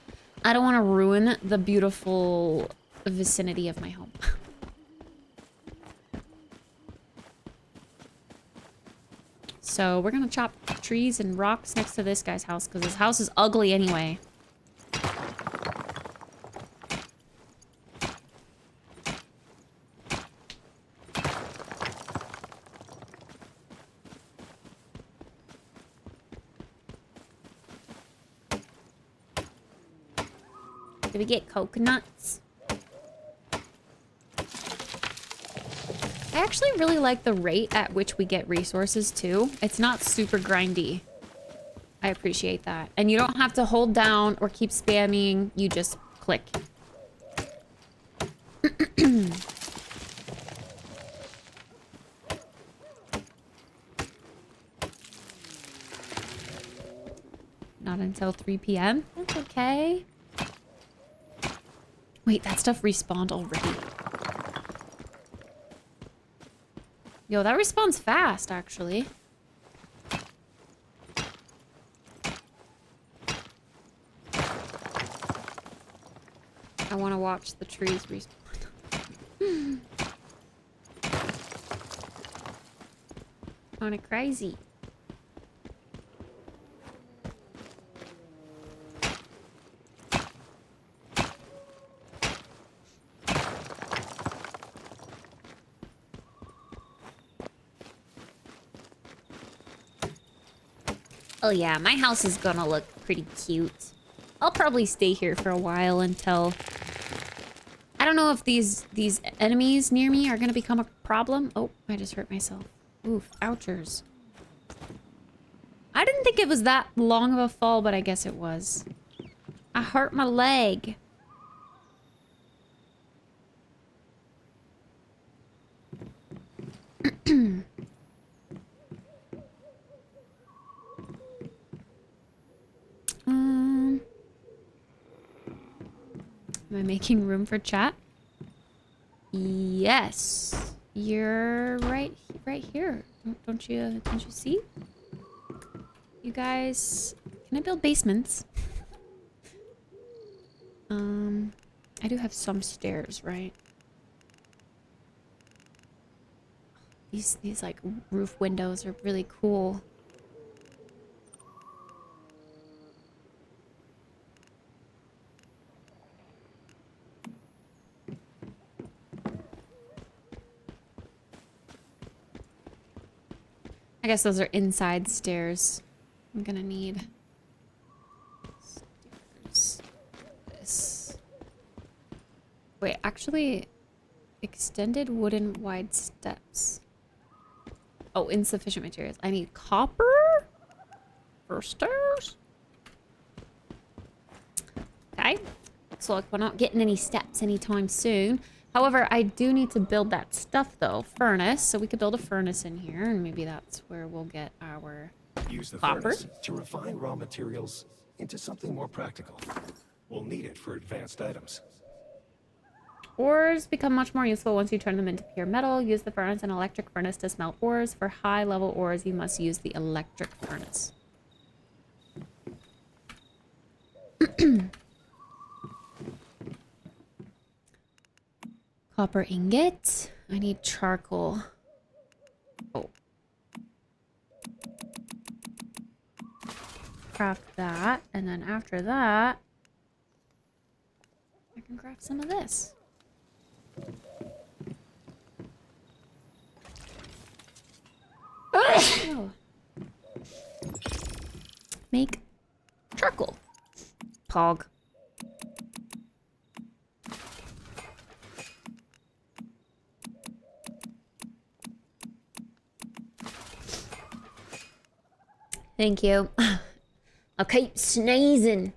I don't want to ruin the beautiful vicinity of my home. So we're gonna chop trees and rocks next to this guy's house because his house is ugly anyway. Did we get coconuts? I actually really like the rate at which we get resources too. It's not super grindy. I appreciate that. And you don't have to hold down or keep spamming. You just click. Not until 3 p.m. That's okay. Wait, that stuff respawned already. Yo, that respawns fast, actually. I want to watch the trees respawn. Kinda crazy. Oh yeah, my house is gonna look pretty cute. I'll probably stay here for a while until... I don't know if these enemies near me are gonna become a problem. Oh, I just hurt myself. Oof, ouchers. I didn't think it was that long of a fall, but I guess it was. I hurt my leg. Am I making room for chat? Yes. You're right here. Don't you see? You guys, can I build basements? I do have some stairs, right? These like roof windows are really cool. I guess those are inside stairs. I'm gonna need stairs. This. Wait, actually, extended wooden wide steps. Oh, insufficient materials. I need copper for stairs. Okay. So like we're not getting any steps anytime soon. However, I do need to build that stuff though. Furnace. So we could build a furnace in here and maybe that's where we'll get our Use the copper. furnace to refine raw materials into something more practical. We'll need it for advanced items. Ores become much more useful once you turn them into pure metal. Use the furnace and electric furnace to smelt ores. For high-level ores, you must use the electric furnace. Copper ingot. I need charcoal. Oh. Craft that, and then after that, I can craft some of this. Oh. Make charcoal. Pog. Thank you. I'll keep sneezing.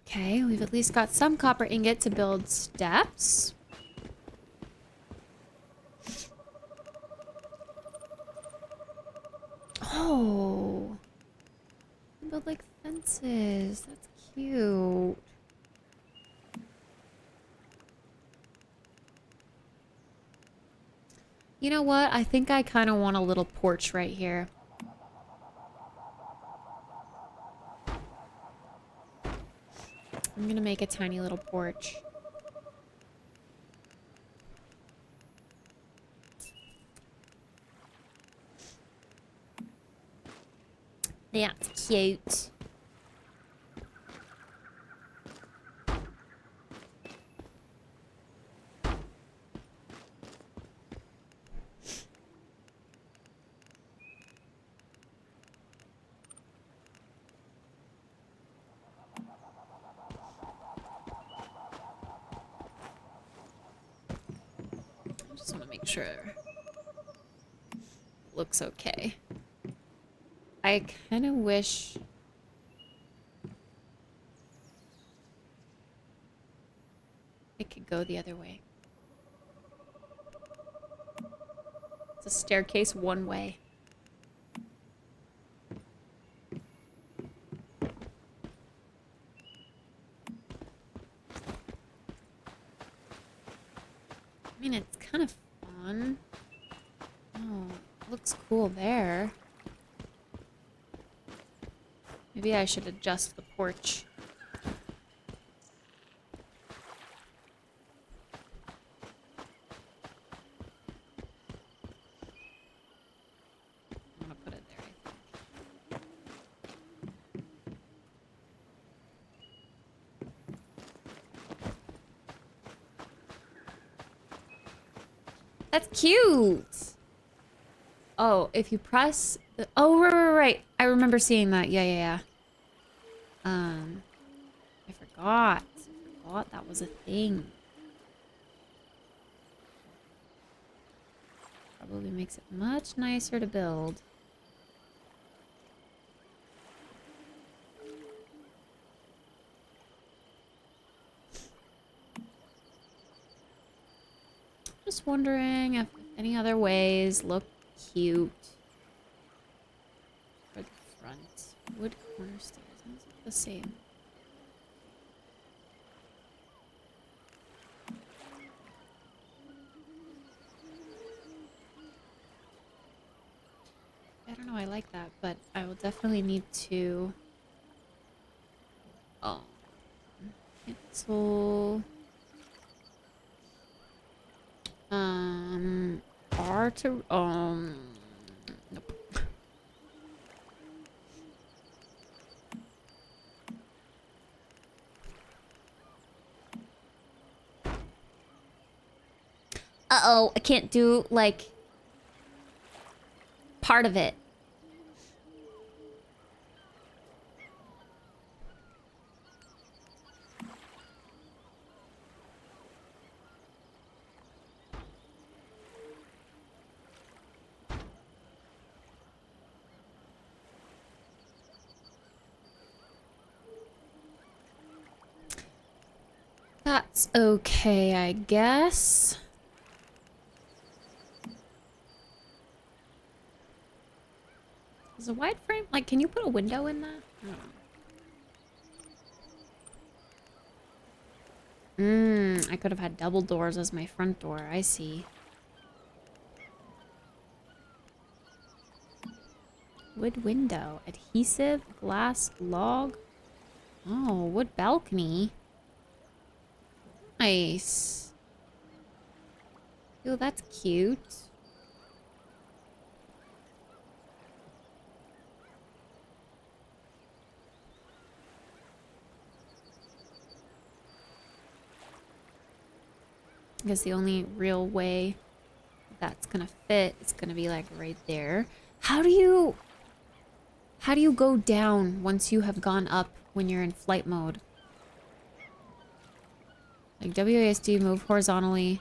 Okay, we've at least got some copper ingot to build steps. Oh, build like fences. That's cute. You know what? I think I kind of want a little porch right here. I'm gonna make a tiny little porch. That's cute. I just want to make sure it looks okay. I kind of wish it could go the other way. It's a staircase one way. I mean, it's kind of fun. Oh, looks cool there. Maybe I should adjust the porch. I'm gonna put it there, I think. That's cute! Oh, if you press the, oh, right. I remember seeing that. Yeah. I forgot. forgot that was a thing. Probably makes it much nicer to build. Just wondering if any other ways look cute for the front. Wood corner stairs. Those look the same. I don't know, I like that, but I will definitely need to cancel R to nope. Uh-oh, I can't do like part of it. That's okay, I guess. Is a wide frame, like, can you put a window in that? I don't know. I could have had double doors as my front door. I see. Wood window. Adhesive. Glass log. Oh, wood balcony. Nice. Oh, that's cute. I guess the only real way that's gonna fit is gonna be like right there. How do you go down once you have gone up when you're in flight mode? Like WASD, move horizontally.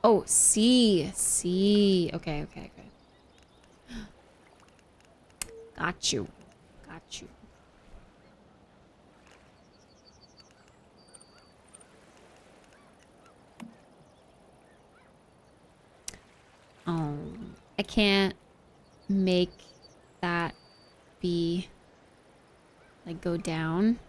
Oh, C. C. Okay, okay, okay. Got you. Got you. I can't make that be like go down.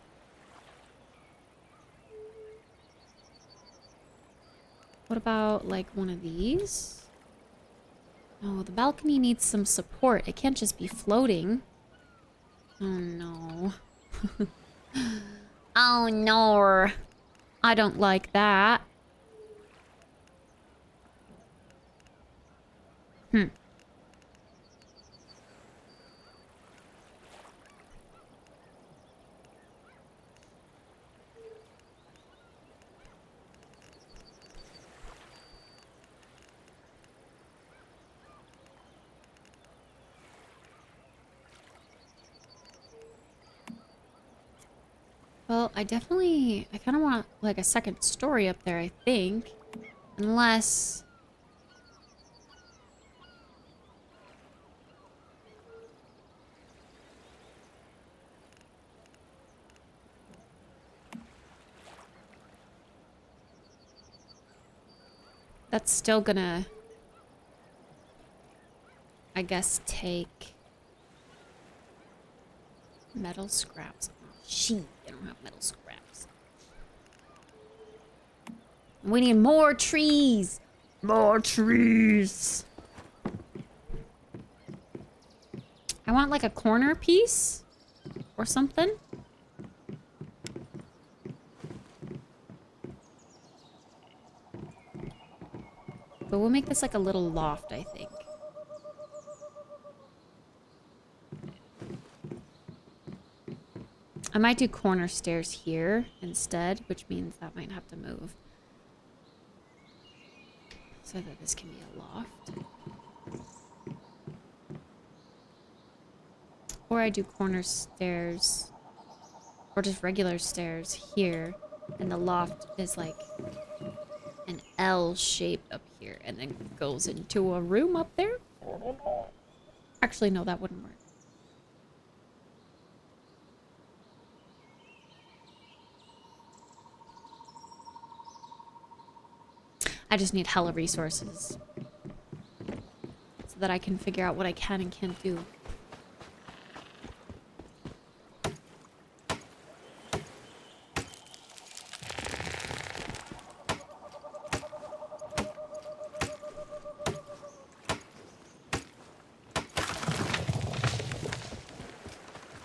What about like one of these? Oh, the balcony needs some support. It can't just be floating. Oh no. Oh no. I don't like that. Well, I kind of want like a second story up there, I think. Unless... that's still gonna... I guess take... metal scraps. Oh, shit, I don't have metal scraps. We need more trees! More trees! I want like a corner piece or something. But we'll make this like a little loft, I think. I might do corner stairs here instead, which means that might have to move. So that this can be a loft. Or I do corner stairs. Or just regular stairs here. And the loft is like an L shaped up here and then goes into a room up there. Actually, no, that wouldn't work. I just need hella resources so that I can figure out what I can and can't do.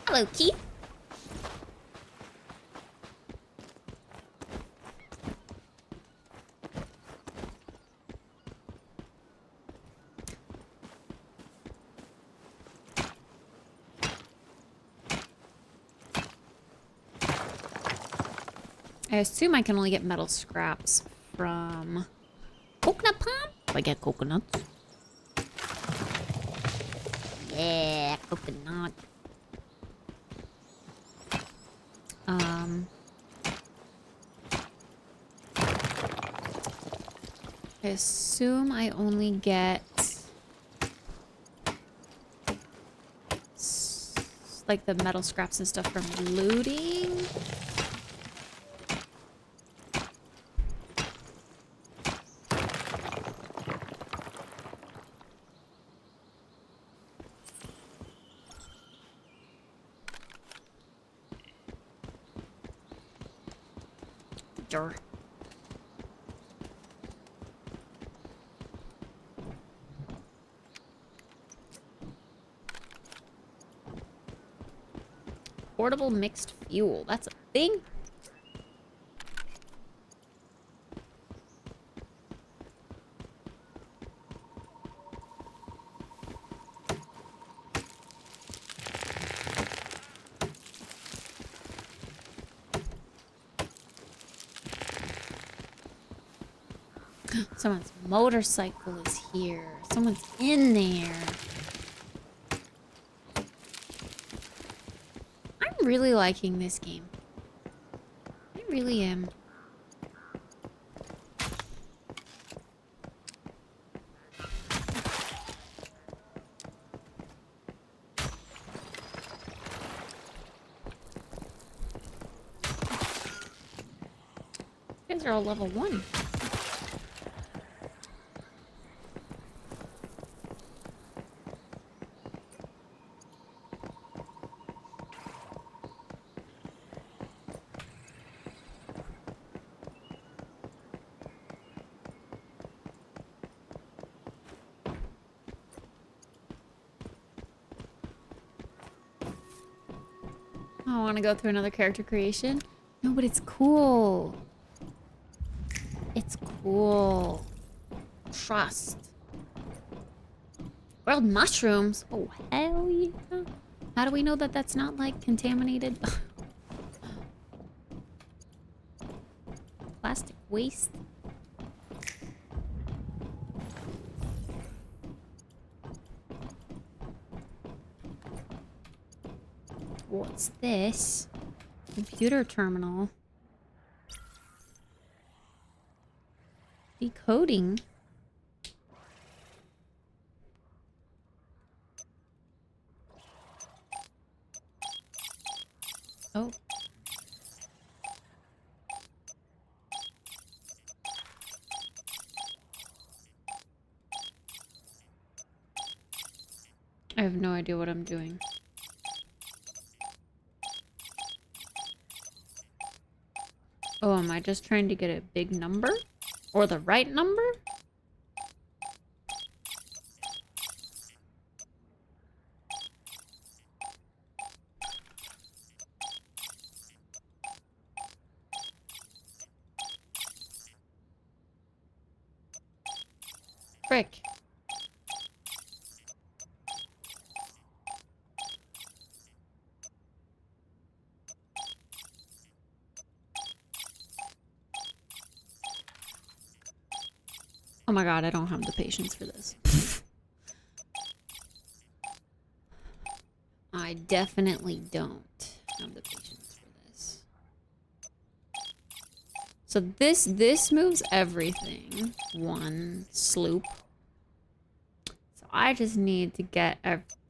Hello, Keith. I assume I can only get metal scraps from coconut palm. Do I get coconuts? Yeah, coconut. I assume I only get like the metal scraps and stuff from looting. Sure. Portable mixed fuel. That's a thing. Someone's motorcycle is here. Someone's in there. I'm really liking this game. I really am. You guys are all level 1. I want to go through another character creation. No, but it's cool. It's cool. Trust. Grilled mushrooms. Oh, hell yeah. How do we know that that's not, like, contaminated? Plastic waste. What's this? Computer terminal. Decoding. Oh. I have no idea what I'm doing. Oh, am I just trying to get a big number? Or the right number? Frick. Oh my god, I don't have the patience for this. I definitely don't have the patience for this. So this moves everything. One sloop. So I just need to get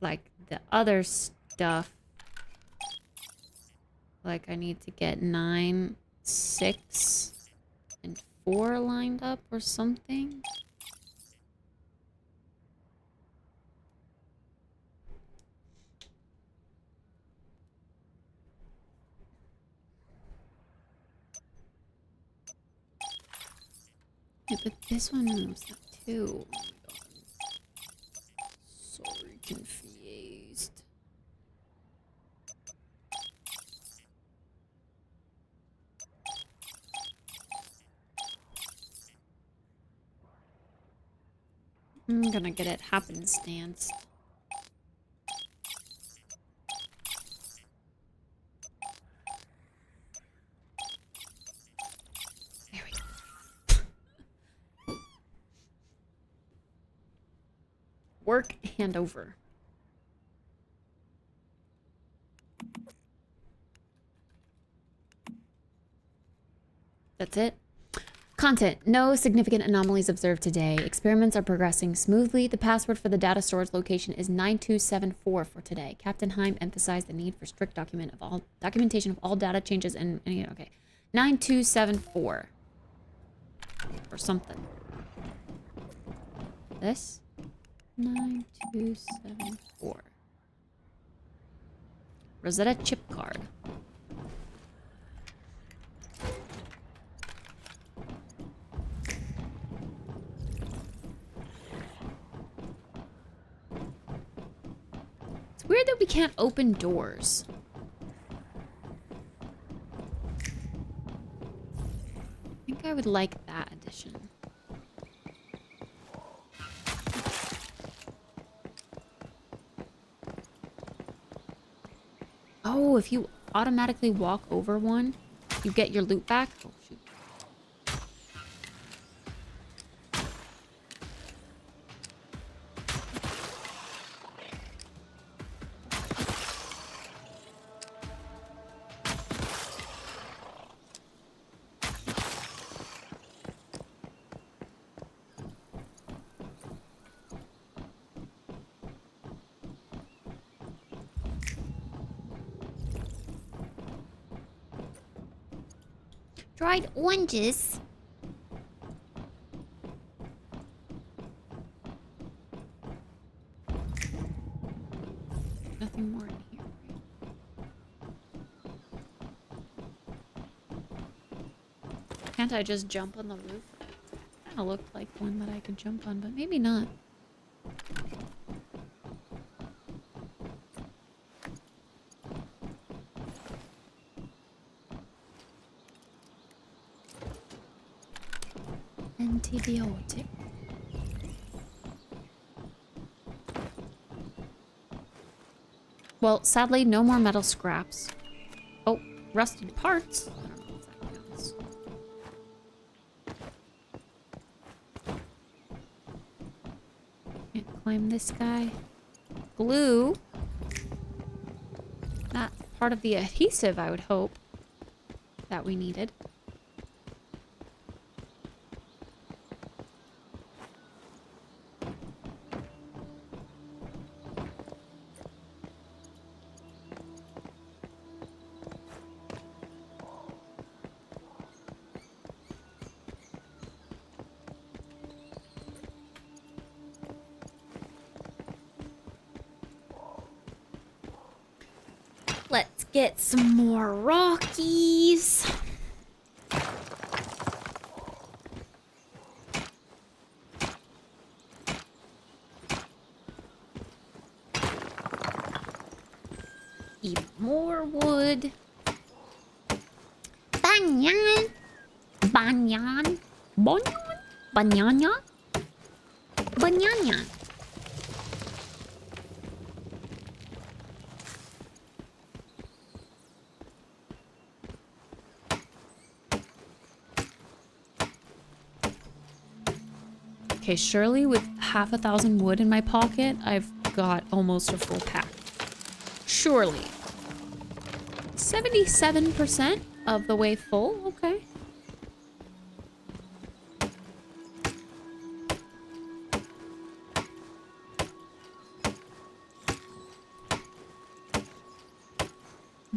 like the other stuff. Like I need to get 9, 6, and 4 lined up or something. Yeah, but this one moves that too. Oh my god. Sorry, confused. I'm gonna get it happenstance. There we go. Work handover. That's it. Content. No significant anomalies observed today. Experiments are progressing smoothly. The password for the data storage location is 9274 for today. Captain Heim emphasized the need for strict documentation of all data changes and okay. 9274. Or something. This? 9274. Rosetta chip card. It's weird that we can't open doors. I think I would like that addition. Oh, if you automatically walk over one, you get your loot back. Oh, shoot. Dried oranges. Nothing more in here, right? Can't I just jump on the roof? Kinda looked like one that I could jump on, but maybe not. Antibiotic. Well, sadly, no more metal scraps. Oh, rusted parts. I don't know if that counts. Can't climb this guy. Glue. Not part of the adhesive, I would hope, that we needed. Let's get some more Rockies. Even more wood. Banyan. Banyan. Banyan. Banana. Banana. Okay, surely with 1,000 wood in my pocket, I've got almost a full pack. Surely. 77% of the way full? Okay.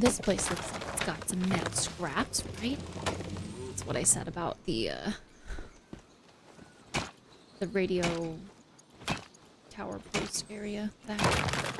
this place looks like it's got some metal scraps, right? That's what I said about the radio tower post area. That.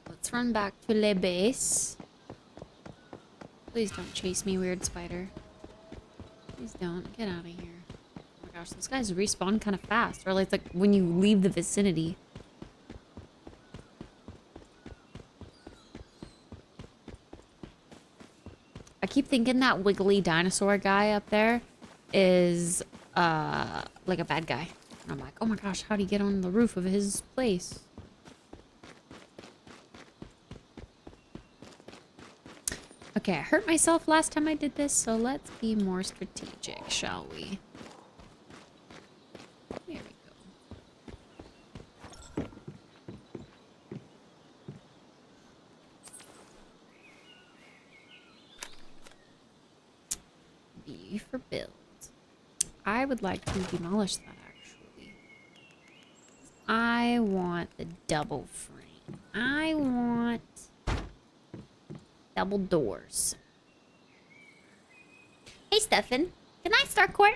Let's run back to Le Base. Please don't chase me, weird spider. Please don't. Get out of here. Oh my gosh, those guys respawn kind of fast. Or like when you leave the vicinity. I keep thinking that wiggly dinosaur guy up there is like a bad guy. And I'm like, oh my gosh, how'd he get on the roof of his place? Okay, I hurt myself last time I did this, so let's be more strategic, shall we? There we go. B for build. I would like to demolish that, actually. I want the double frame. I want double doors. Hey, Stefan. Can I start court?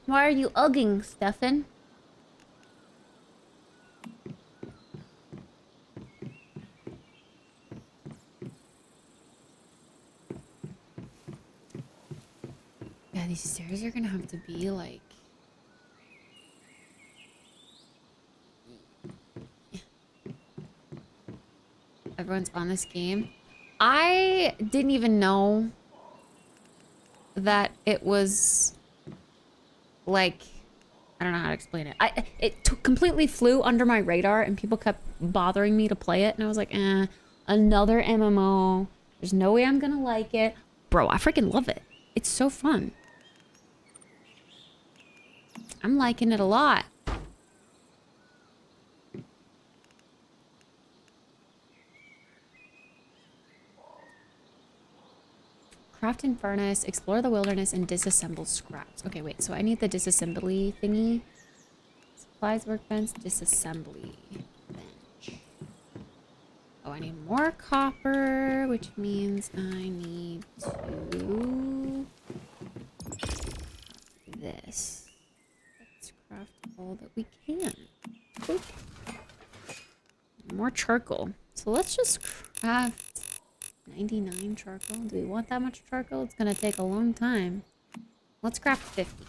Why are you ugging, Stefan? Yeah, these stairs are gonna have to be like... Everyone's on this game. I didn't even know that it was like, I don't know how to explain it. It completely flew under my radar and people kept bothering me to play it. And I was like, another MMO. There's no way I'm gonna like it. Bro, I freaking love it. It's so fun. I'm liking it a lot. Craft and furnace, explore the wilderness, and disassemble scraps. Okay, wait, so I need the disassembly thingy. Supplies, workbench, disassembly bench. Oh, I need more copper, which means I need to... this. Let's craft all that we can. Oop. More charcoal. So let's just craft 99 charcoal. Do we want that much charcoal? It's gonna take a long time. Let's craft 50.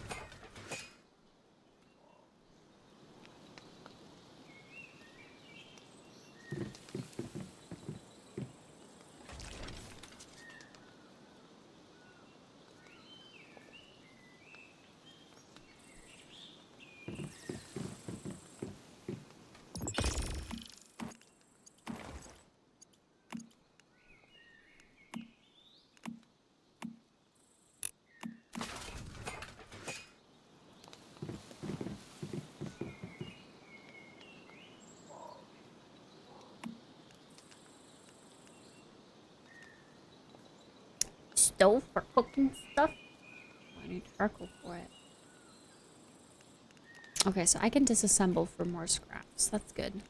Stove for cooking stuff. I need charcoal for it. Okay, so I can disassemble for more scraps. That's good.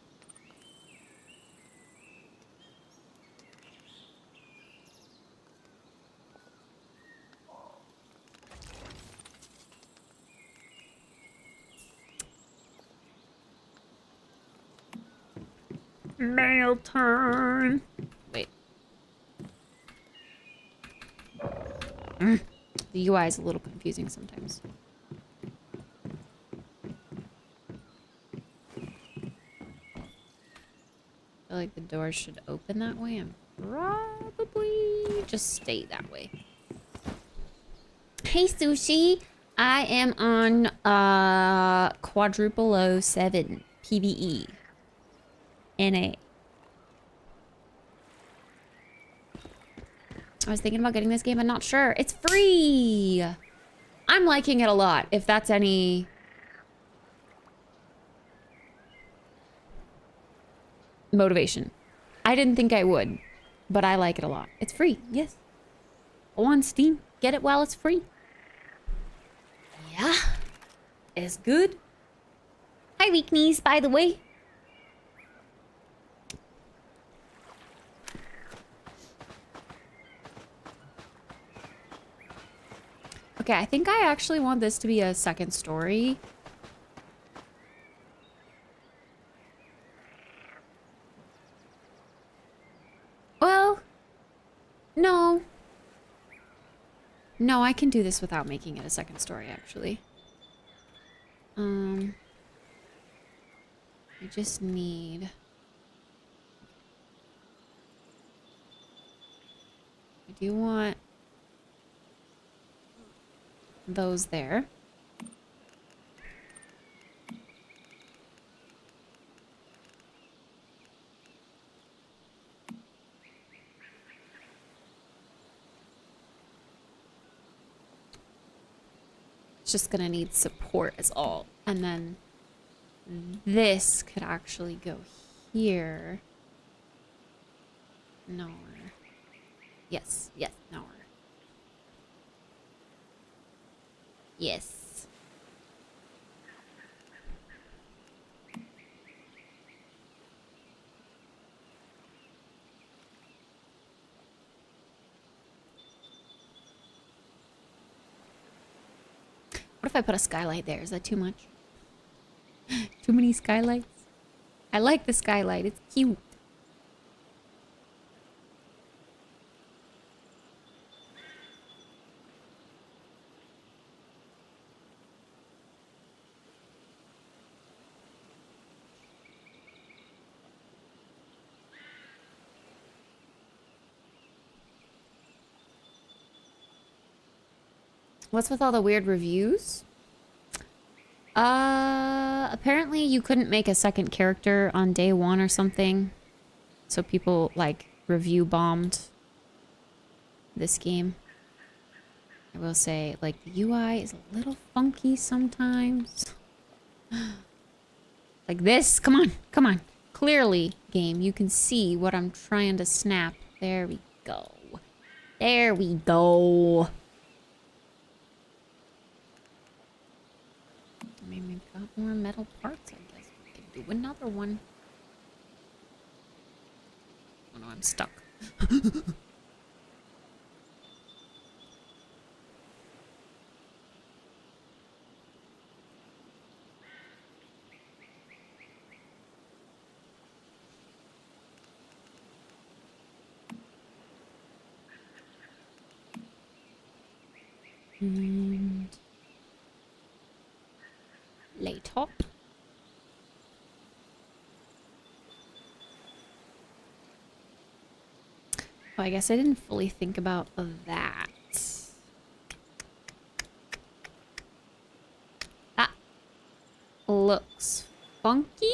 Mail time. Wait. The UI is a little confusing sometimes. I feel like the doors should open that way and probably just stay that way. Hey, Sushi. I am on quadruple 07 PvE. NA. I was thinking about getting this game, but not sure. It's free! I'm liking it a lot, if that's any... motivation. I didn't think I would, but I like it a lot. It's free, yes. On Steam. Get it while it's free. Yeah. It's good. Hi, weak knees, by the way. Okay, I think I actually want this to be a second story. Well, no. No, I can do this without making it a second story, actually. I just need... I do want those there. It's just gonna need support is all. And then this could actually go here. Nowhere. Yes, yes, nowhere. Yes. What if I put a skylight there? Is that too much? Too many skylights? I like the skylight. It's cute. What's with all the weird reviews? Apparently you couldn't make a second character on day one or something. So people, like, review bombed this game. I will say, like, the UI is a little funky sometimes. Like this, come on, come on. Clearly, game, you can see what I'm trying to snap. There we go. There we go. I mean, we've got more metal parts, I guess. We can do another one. Oh no, I'm stuck. And lay top. Oh, I guess I didn't fully think about that. That looks funky,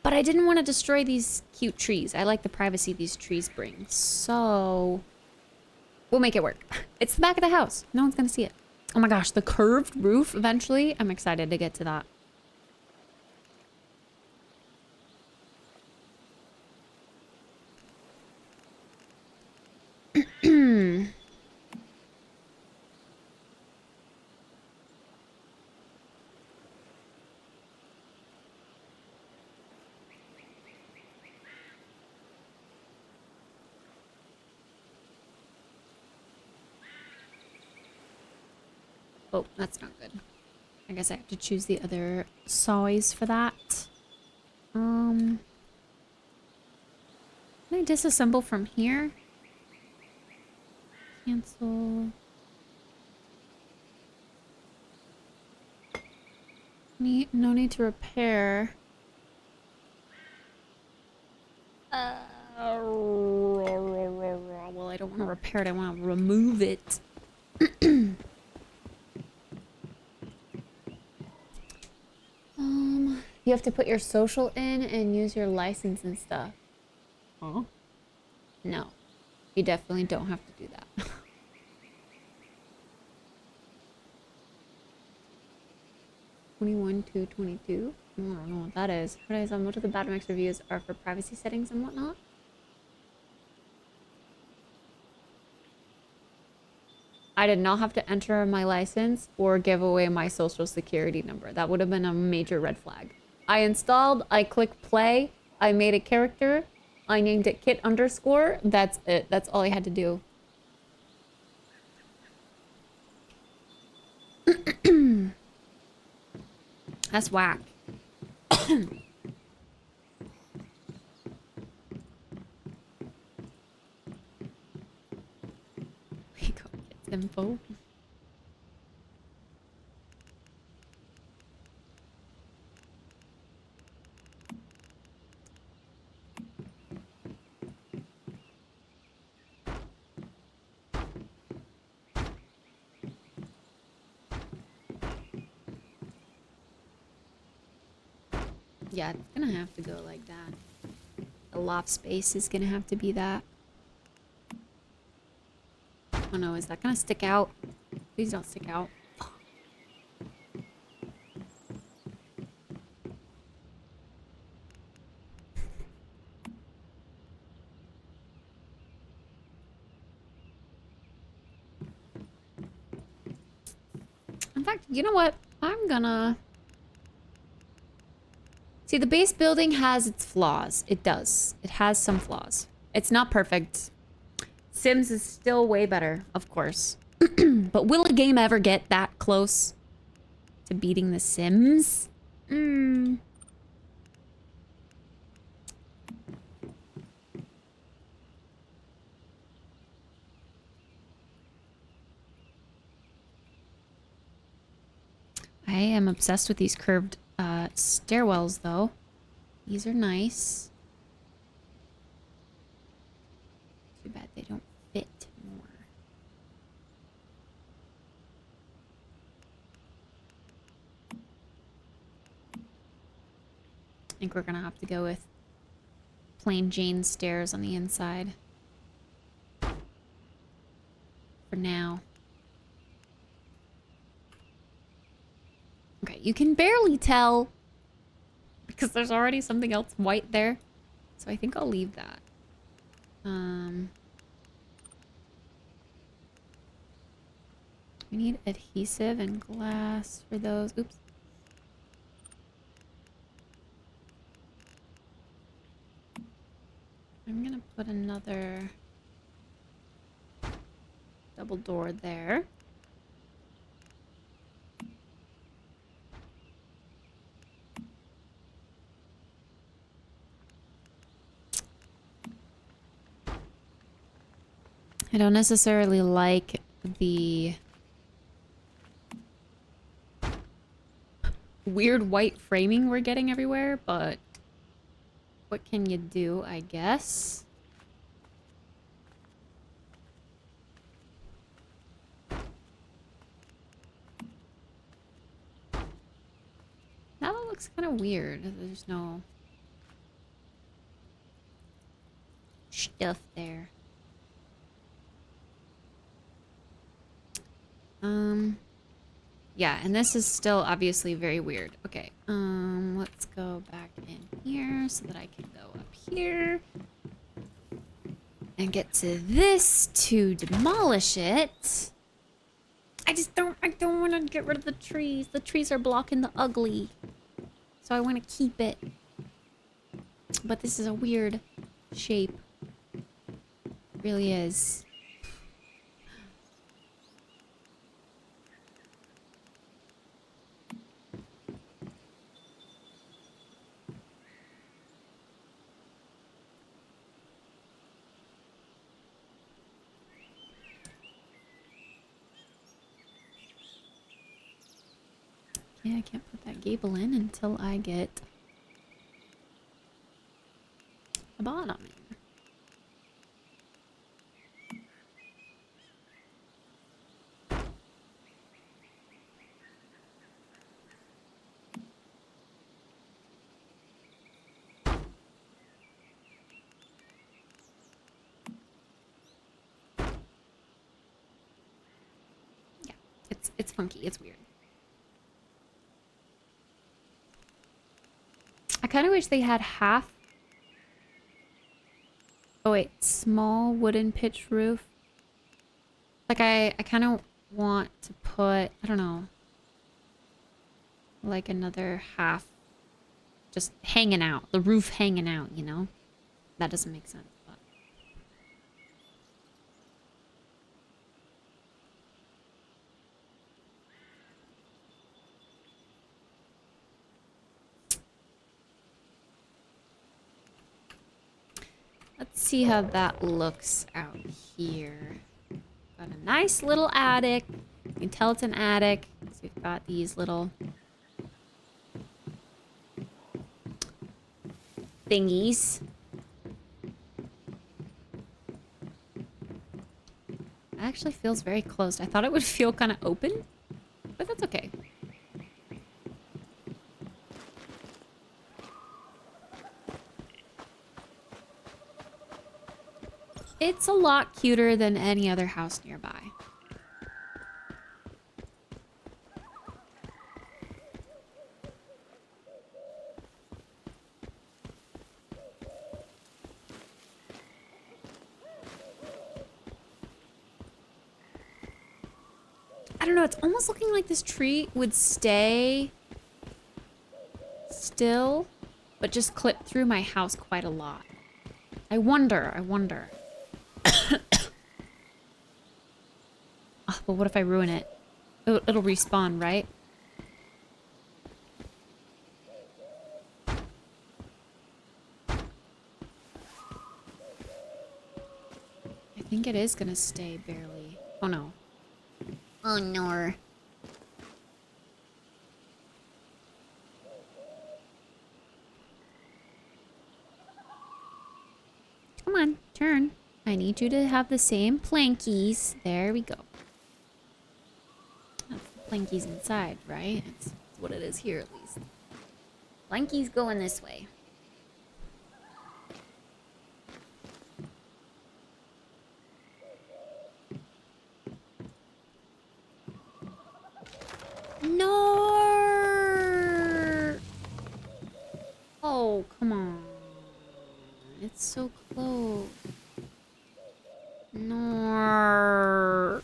but I didn't want to destroy these cute trees. I like the privacy these trees bring, so we'll make it work. It's the back of the house. No one's gonna see it. Oh my gosh, the curved roof eventually. I'm excited to get to that. Oh, that's not good. I guess I have to choose the other size for that. Can I disassemble from here? Cancel. No need to repair. Well, I don't want to repair it. I want to remove it. You have to put your social in and use your license and stuff. Huh? No. You definitely don't have to do that. (21 to 22). I don't know what that is. What is on most of the bad mix reviews are for privacy settings and whatnot. I did not have to enter my license or give away my social security number. That would have been a major red flag. I installed, I clicked play, I made a character, I named it Kit _. That's it. That's all I had to do. That's whack. We got Kit's info. Yeah, it's gonna have to go like that. The loft space is gonna have to be that. Oh no, is that gonna stick out? Please don't stick out. In fact, you know what? I'm gonna... See, the base building has its flaws. It does. It has some flaws. It's not perfect. Sims is still way better, of course. But will a game ever get that close to beating The Sims? I am obsessed with these curved stairwells, though. These are nice. Too bad they don't fit more. I think we're gonna have to go with plain Jane stairs on the inside. For now. Okay, you can barely tell because there's already something else white there. So I think I'll leave that. We need adhesive and glass for those. Oops. I'm gonna put another double door there. I don't necessarily like the weird white framing we're getting everywhere, but what can you do, I guess? Now that looks kind of weird. There's no stuff there. Yeah, and this is still obviously very weird. Okay, let's go back in here so that I can go up here and get to this to demolish it. I don't want to get rid of the trees. The trees are blocking the ugly. So I want to keep it. But this is a weird shape. It really is. Yeah, I can't put that gable in until I get the bottom in. it's funky. It's weird. I kind of wish they had half. Oh wait, small wooden pitch roof. Like I kind of want to put, I don't know, like another half just hanging out, the roof hanging out, you know? That doesn't make sense, but. Let's see how that looks out here. Got a nice little attic. You can tell it's an attic. So we've got these little thingies. It actually feels very closed. I thought it would feel kind of open, but that's okay. It's a lot cuter than any other house nearby. I don't know, it's almost looking like this tree would stay still, but just clip through my house quite a lot. I wonder. Oh, but what if I ruin it? It'll respawn, right? I think it is gonna stay barely. Oh no. Oh no. Come on, turn. I need you to have the same plankies. There we go. That's the plankies inside, right? That's what it is here, at least. Plankies going this way. No! Oh, come on. It's so close. No.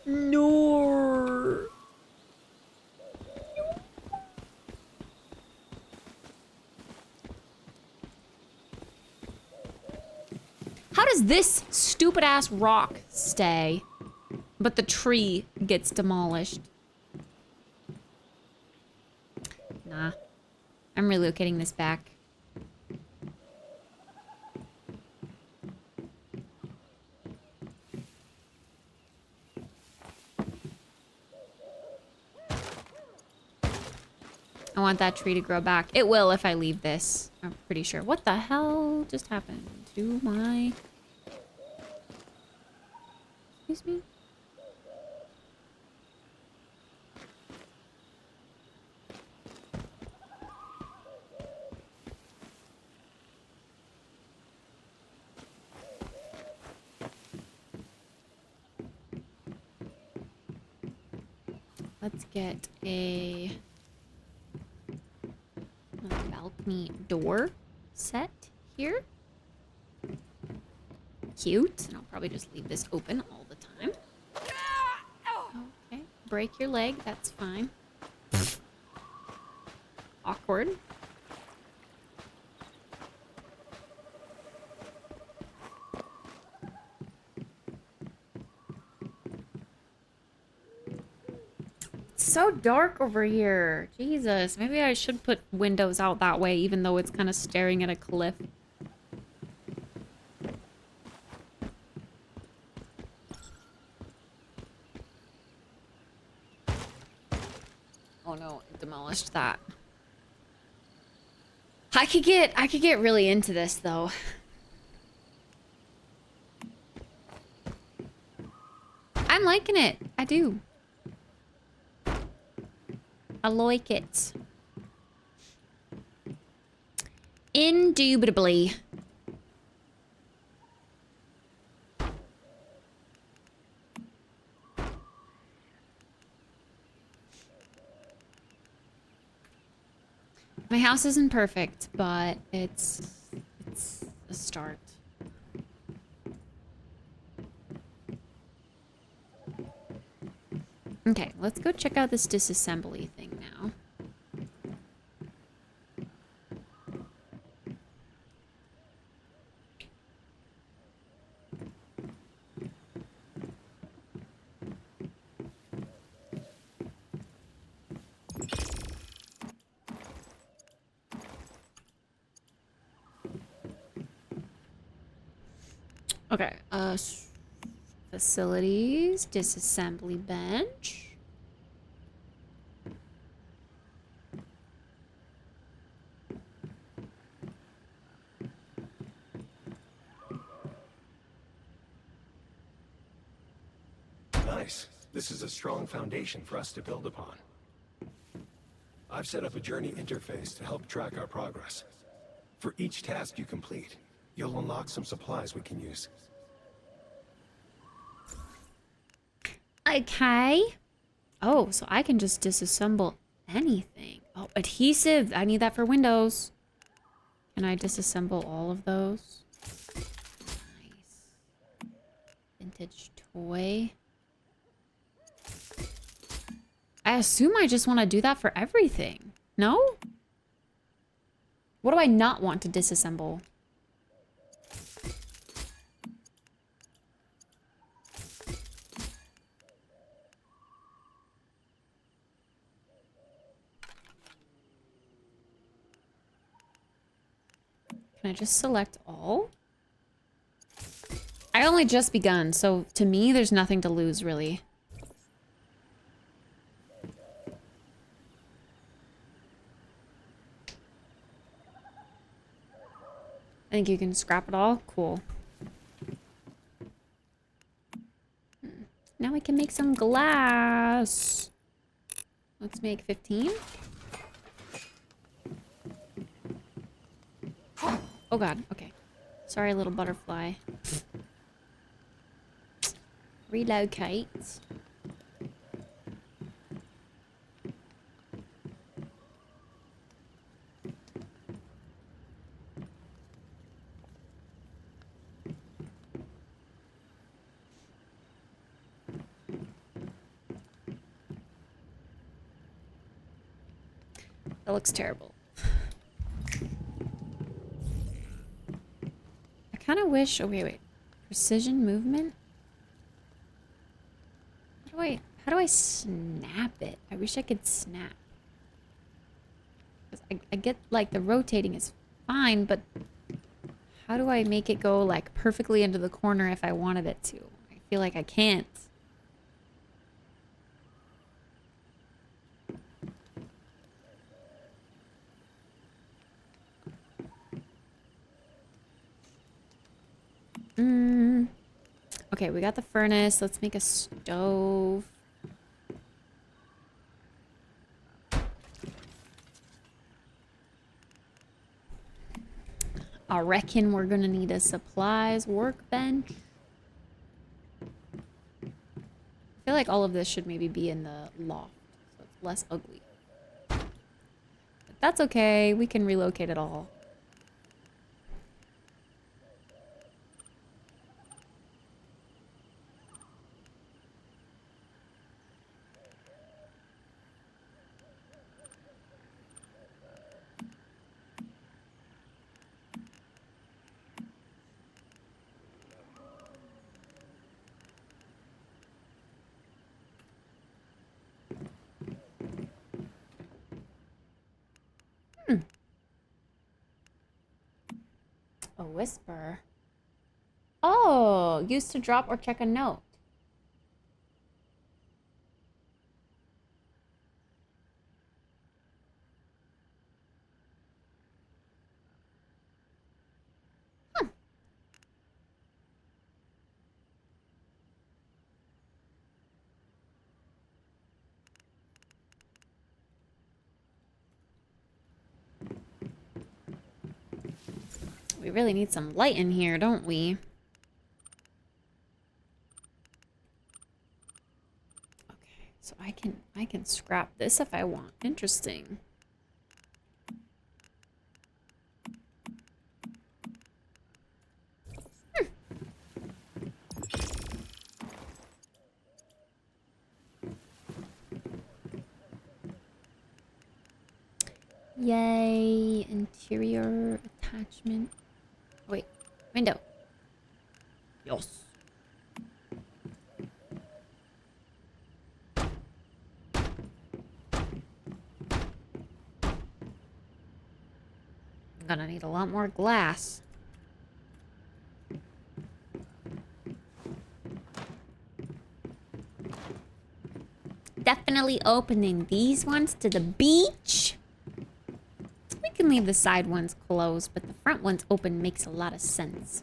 No. How does this stupid ass rock stay, but the tree gets demolished? Nah. I'm relocating this back. I want that tree to grow back. It will if I leave this. I'm pretty sure. What the hell just happened to my... Excuse me? Let's get a balcony door set here. Cute. And I'll probably just leave this open all the time. Okay. Break your leg. That's fine. Awkward. So dark over here. Jesus, maybe I should put windows out that way, even though it's kind of staring at a cliff. Oh no, it demolished that. I could get really into this though. I'm liking it. I do. I like it. Indubitably. My house isn't perfect, but it's a start. Okay, let's go check out this disassembly thing now. Okay, facilities, disassembly bench. Nice. This is a strong foundation for us to build upon. I've set up a journey interface to help track our progress. For each task you complete, you'll unlock some supplies we can use. Okay. Oh, so I can just disassemble anything. Oh, adhesive. I need that for windows. Can I disassemble all of those? Nice. Vintage toy. I assume I just want to do that for everything. No? What do I not want to disassemble? Can I just select all? I only just begun, so to me, there's nothing to lose, really. I think you can scrap it all. Cool. Now we can make some glass. Let's make 15. Oh god, okay. Sorry, little butterfly. Relocate. That looks terrible. I kind of wish... Oh, wait. Precision movement? How do I snap it? I wish I could snap. 'Cause I get, like, the rotating is fine, but how do I make it go, like, perfectly into the corner if I wanted it to? I feel like I can't. Okay, we got the furnace. Let's make a stove. I reckon we're gonna need a supplies workbench. I feel like all of this should maybe be in the loft, so it's less ugly. But that's okay. We can relocate it all. A whisper. Oh, used to drop or check a note. Huh. We really need some light in here, don't we? Okay, so I can scrap this if I want. Interesting. Yay. Interior attachment. Wait. Window. Yes. I'm gonna need a lot more glass. Definitely opening these ones to the beach. We can leave the side ones closed, but the front ones open makes a lot of sense.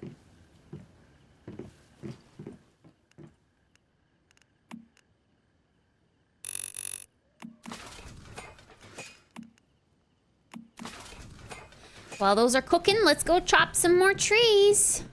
While those are cooking, let's go chop some more trees.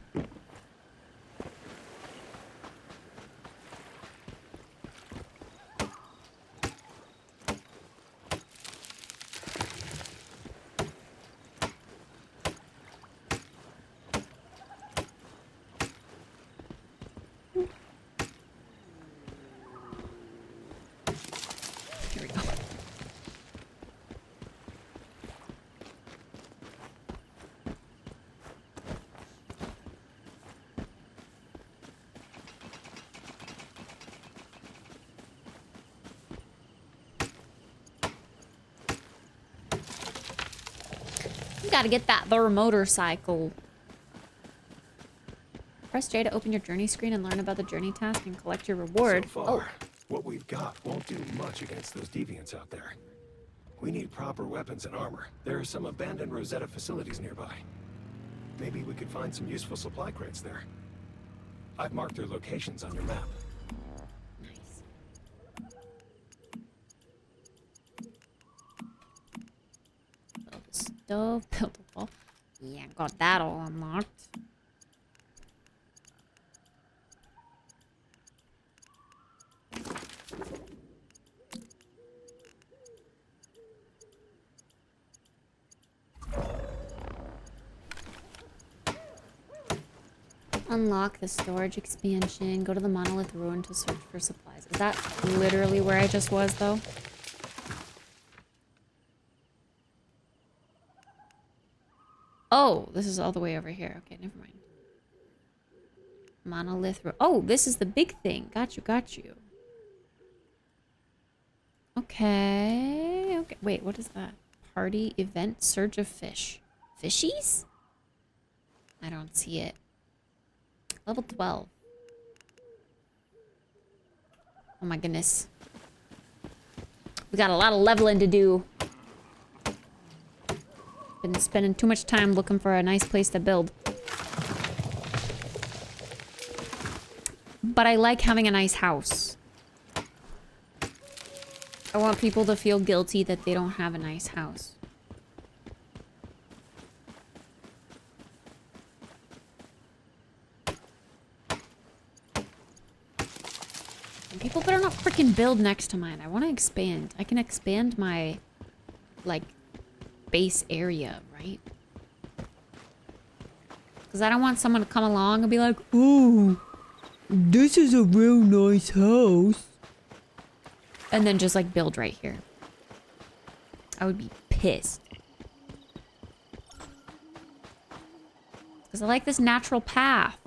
Here we go. You gotta get that their motorcycle. Press J to open your journey screen and learn about the journey task and collect your reward. So far, what we've got won't do much against those deviants out there. We need proper weapons and armor. There are some abandoned Rosetta facilities nearby. Maybe we could find some useful supply crates there. I've marked their locations on your map. Nice. Build a stove, build a wall. Yeah, got that all unlocked. Unlock the storage expansion. Go to the monolith ruin to search for supplies. Is that literally where I just was, though? Oh, this is all the way over here. Okay, never mind. Monolith ruin. Oh, this is the big thing. Got you, got you. Okay. Okay. Wait, what is that? Party event surge of fish. Fishies? I don't see it. Level 12. Oh my goodness. We got a lot of leveling to do. Been spending too much time looking for a nice place to build. But I like having a nice house. I want people to feel guilty that they don't have a nice house. And people better not freaking build next to mine. I want to expand. I can expand my, like, base area, right? Because I don't want someone to come along and be like, "Ooh, this is a real nice house." and then just, like, build right here. I would be pissed. Because I like this natural path.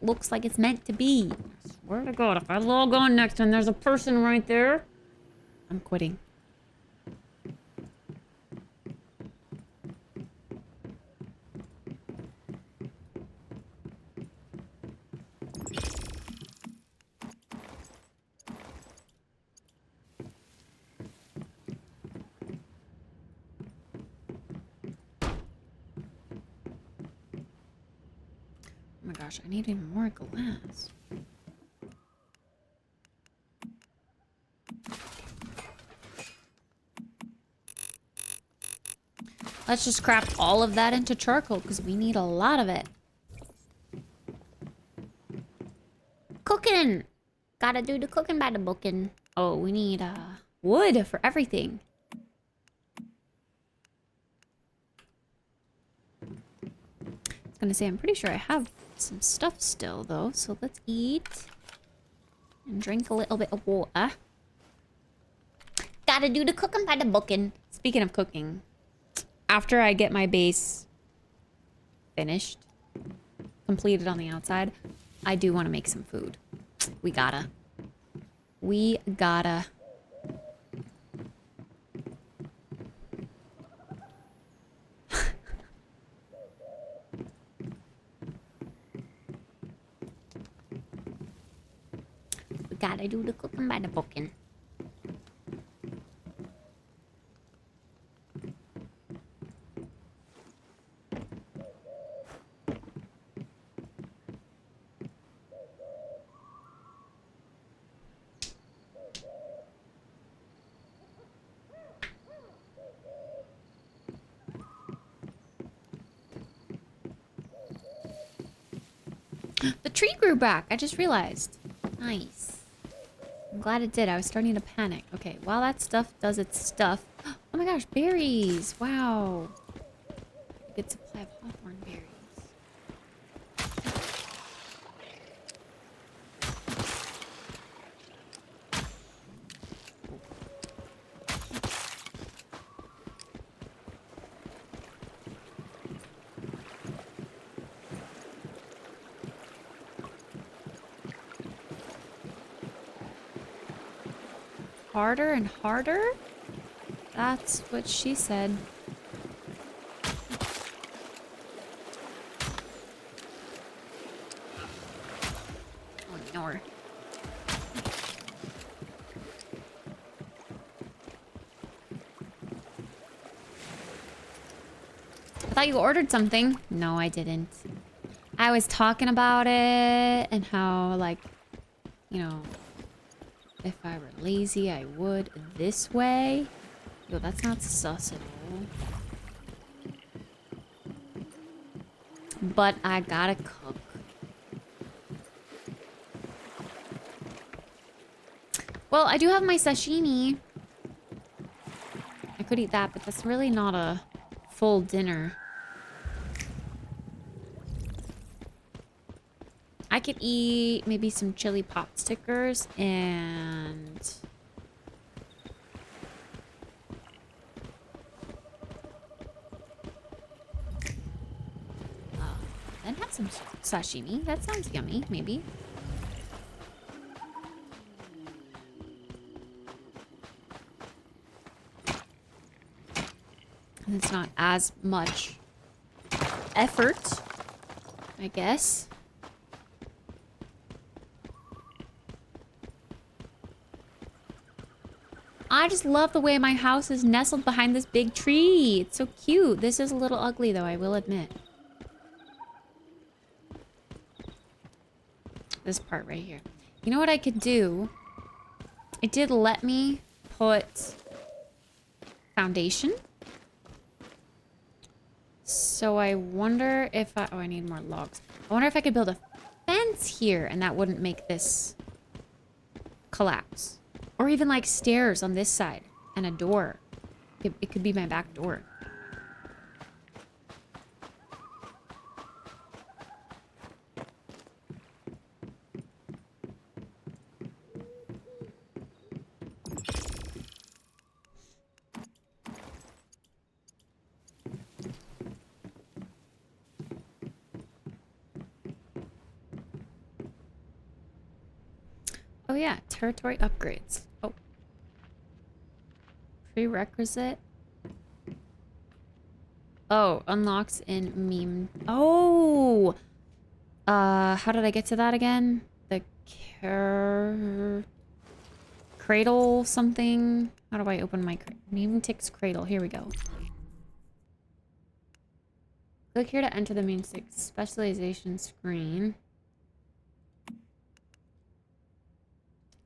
Looks like it's meant to be. I swear to God, if I log on next and there's a person right there, I'm quitting. Oh my gosh, I need even more glass. Let's just craft all of that into charcoal because we need a lot of it. Cooking! Gotta do the cooking by the booking. Oh, we need wood for everything. I was gonna say, I'm pretty sure I have some stuff still though, so let's eat and drink a little bit of water. Gotta do the cooking by the booking. Speaking of cooking, after I get my base finished, completed on the outside, I do want to make some food. We gotta. We gotta. We gotta do the cooking by the booking. The tree grew back. I just realized. Nice. I'm glad it did. I was starting to panic. Okay, while that stuff does its stuff. Oh my gosh, berries. Wow. A good supply of hawthorn berries. Harder and harder? That's what she said. Oh no. I thought you ordered something. No, I didn't. I was talking about it and how, like, you know, if I were lazy, I would this way. Yo, that's not sus at all. But I gotta cook. Well, I do have my sashimi. I could eat that, but that's really not a full dinner. I could eat maybe some chili pot stickers and then have some sashimi. That sounds yummy, maybe. And it's not as much effort, I guess. I just love the way my house is nestled behind this big tree. It's so cute. This is a little ugly, though, I will admit. This part right here. You know what I could do? It did let me put foundation. So I wonder if I... Oh, I need more logs. I wonder if I could build a fence here and that wouldn't make this collapse. Or even like stairs on this side and a door. It could be my back door. Oh yeah, territory upgrades. Oh. Prerequisite. Oh, unlocks in meme. Oh! How did I get to that again? The cradle something? How do I open my meme tick's cradle? Here we go. Click here to enter the meme tick specialization screen.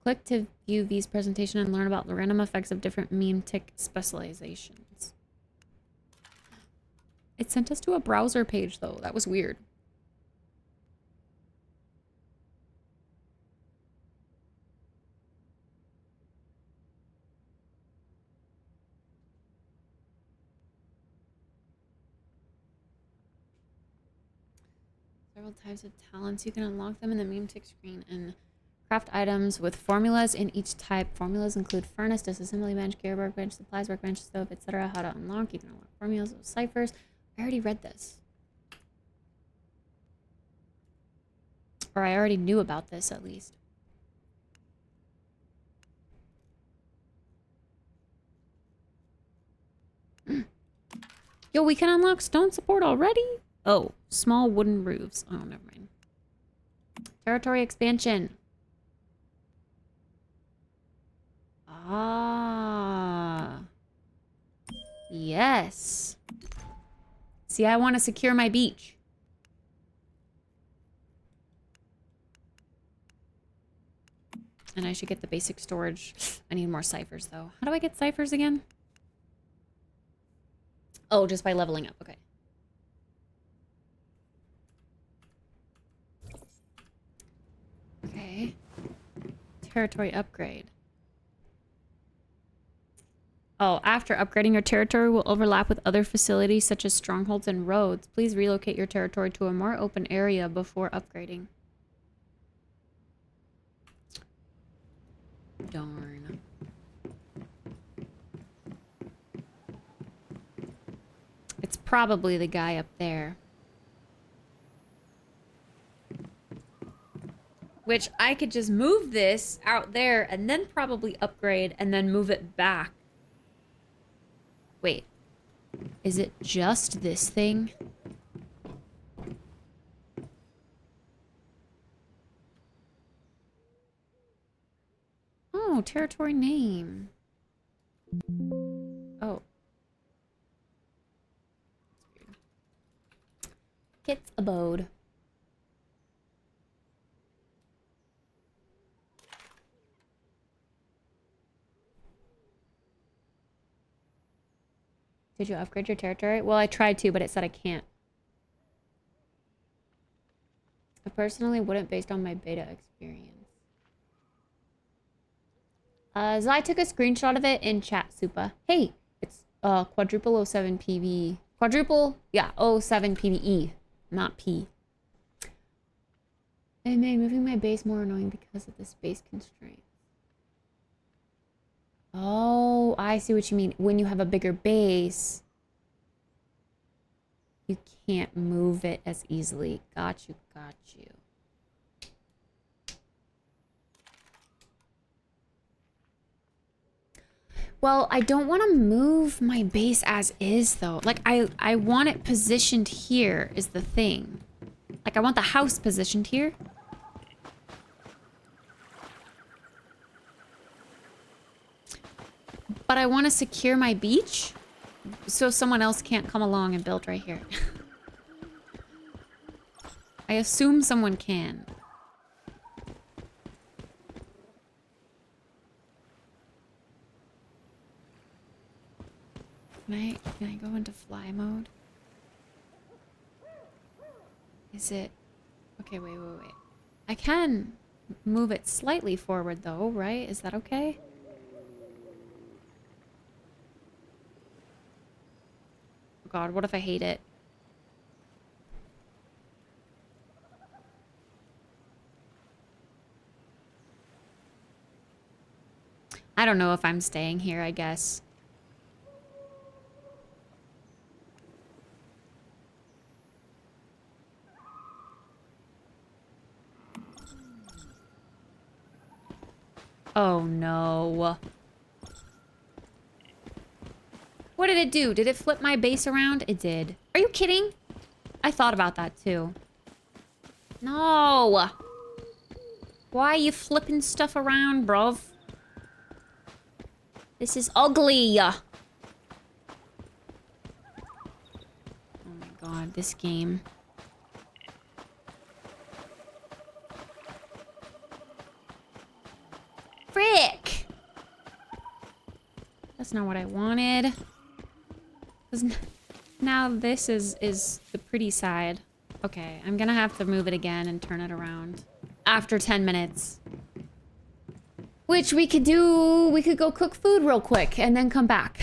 Click to view V's presentation and learn about the random effects of different meme tick specializations. It sent us to a browser page, though. That was weird. Several types of talents. You can unlock them in the meme tick screen and Craft items with formulas in each type. Formulas include furnace, disassembly bench, gear workbench, supplies workbench, stove, etc. How to unlock. You can unlock formulas with ciphers. I already read this. Or I already knew about this, at least. Yo, we can unlock stone support already? Oh, small wooden roofs. Oh, never mind. Territory expansion. Ah. Yes. See, I want to secure my beach. And I should get the basic storage. I need more ciphers, though. How do I get ciphers again? Oh, just by leveling up. Okay. Okay. Territory upgrade. Oh, after upgrading, your territory will overlap with other facilities such as strongholds and roads. Please relocate your territory to a more open area before upgrading. Darn. It's probably the guy up there. Which I could just move this out there and then probably upgrade and then move it back. Wait. Is it just this thing? Oh, territory name. Oh. Kit's abode. Did you upgrade your territory? Well, I tried to, but it said I can't. I personally wouldn't based on my beta experience. Zai took a screenshot of it in chat, Supa. Hey, it's quadruple 07 PV. Quadruple, yeah, 07 PVE, not P. They made moving my base more annoying because of the space constraints. Oh, I see what you mean. When you have a bigger base, you can't move it as easily. Got you, got you. Well, I don't want to move my base as is, though. Like, I want it positioned here is the thing. Like, I want the house positioned here. But I want to secure my beach so someone else can't come along and build right here. I assume someone can. Can I go into fly mode? Is it... Okay, wait. I can move it slightly forward though, right? Is that okay? Oh God, what if I hate it? I don't know if I'm staying here, I guess. Oh no. What did it do? Did it flip my base around? It did. Are you kidding? I thought about that too. No. Why are you flipping stuff around, bruv? This is ugly. Oh my God, this game. Frick! That's not what I wanted. 'Cause now this is the pretty side. Okay, I'm gonna have to move it again and turn it around. After 10 minutes. Which we could do, we could go cook food real quick and then come back.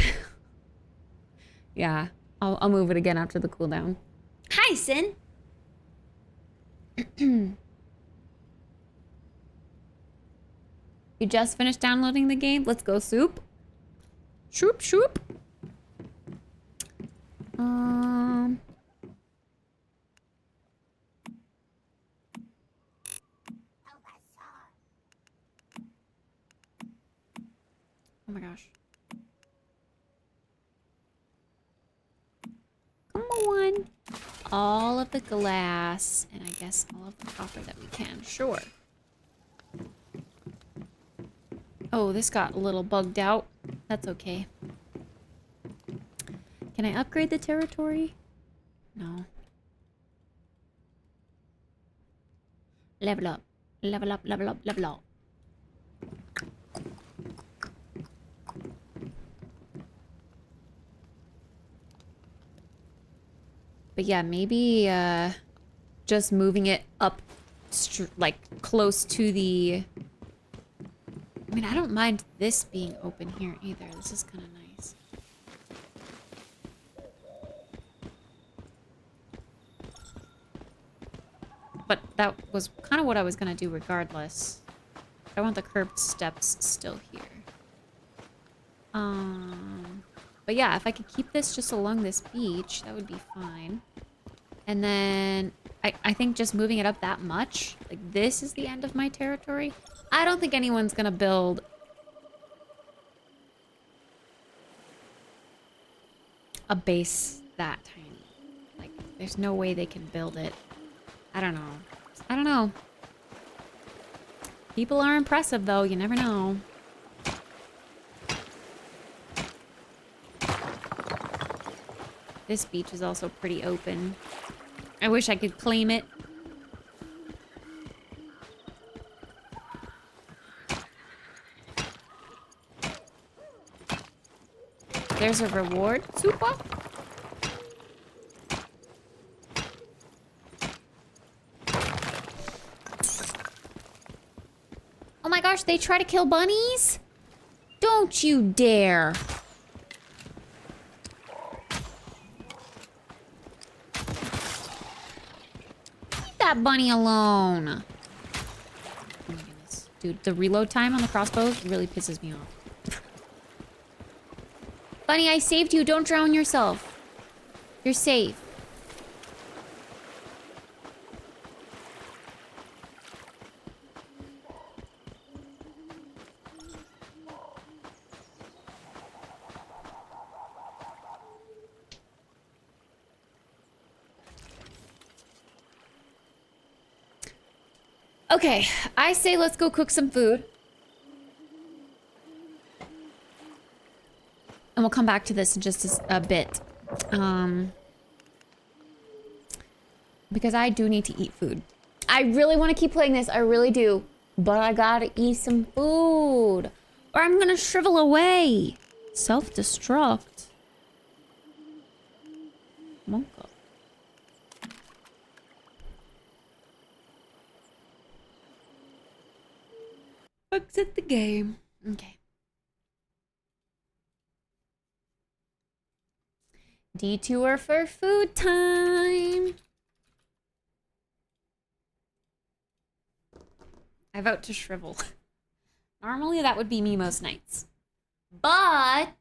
Yeah, I'll move it again after the cooldown. Hi, Sin! You just finished downloading the game? Let's go, Soup. Shoop, shoop. Oh my gosh. Come on. All of the glass, and I guess all of the copper that we can. Sure. Oh, this got a little bugged out. That's okay. Can I upgrade the territory? No. Level up. Level up, level up, level up. But yeah, maybe just moving it up, like, close to the... I mean, I don't mind this being open here either. This is kind of nice. But that was kind of what I was going to do regardless. I want the curved steps still here. But yeah, if I could keep this just along this beach, that would be fine. And then I think just moving it up that much, like this is the end of my territory. I don't think anyone's gonna build a base that tiny. Like, there's no way they can build it. I don't know. I don't know. People are impressive though, you never know. This beach is also pretty open. I wish I could claim it. There's a reward, Super. Oh my gosh, they try to kill bunnies? Don't you dare. Leave that bunny alone. Oh my goodness. Dude, the reload time on the crossbows really pisses me off. Bunny, I saved you. Don't drown yourself. You're safe. Okay, I say let's go cook some food. And we'll come back to this in just a bit. Because I do need to eat food. I really want to keep playing this. I really do. But I gotta eat some food. Or I'm gonna shrivel away. Self-destruct. Monka. Exit the game. Okay. Detour for food time. I vote to shrivel. Normally that would be me most nights. But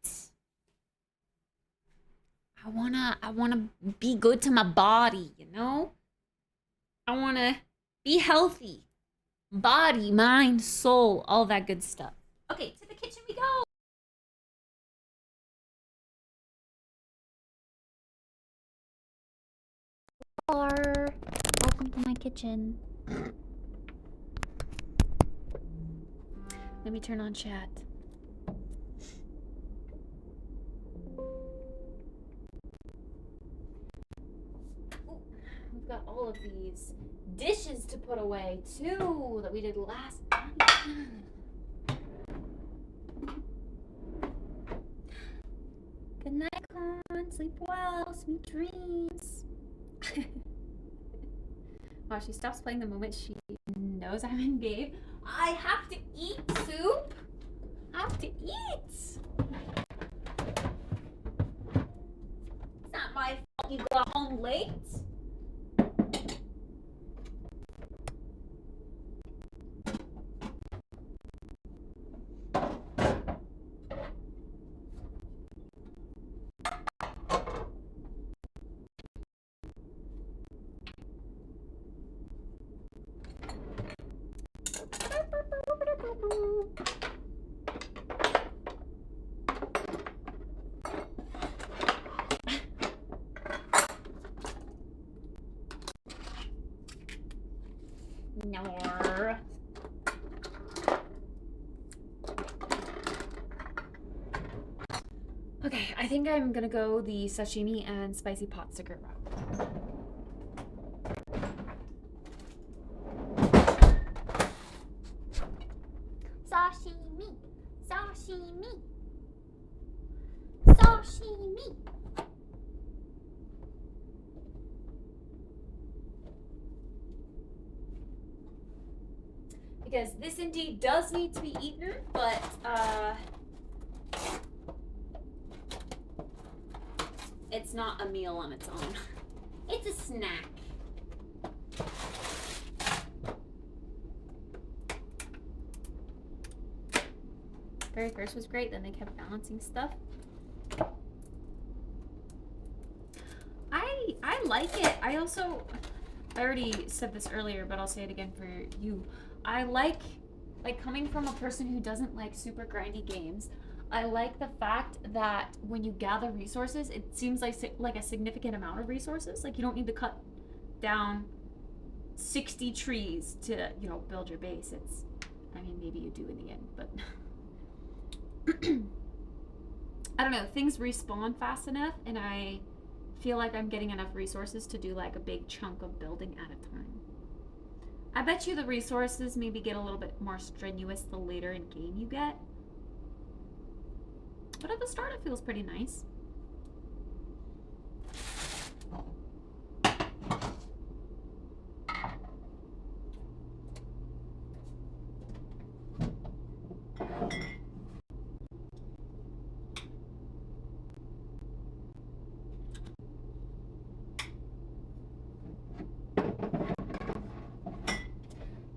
I wanna be good to my body, you know? I wanna be healthy. Body, mind, soul, all that good stuff. Okay, to the kitchen we go. Welcome to my kitchen. Let me turn on chat. Ooh, we've got all of these dishes to put away too that we did last night. Good night, Con. Sleep well. Sweet dreams. Wow, she stops playing the moment she knows I'm in game. I have to eat, Soup. I have to eat. It's not my fault you got home late. No. Okay, I think I'm gonna go the sashimi and spicy pot sticker route. Sashimi. Sashimi. Sashimi. Because this indeed does need to be eaten, but it's not a meal on its own. It's a snack. Very first was great, then they kept balancing stuff. I like it. I already said this earlier, but I'll say it again for you. I like coming from a person who doesn't like super grindy games. I like the fact that when you gather resources, it seems like a significant amount of resources. Like you don't need to cut down 60 trees to, you know, build your base. I mean, maybe you do in the end, but I don't know. Things respawn fast enough, and I feel like I'm getting enough resources to do like a big chunk of building at a time. I bet you the resources maybe get a little bit more strenuous the later in game you get. But at the start it feels pretty nice.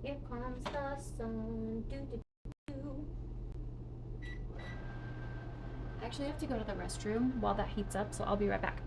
Here comes the sun. Do, do, do. I actually have to go to the restroom while that heats up, so I'll be right back.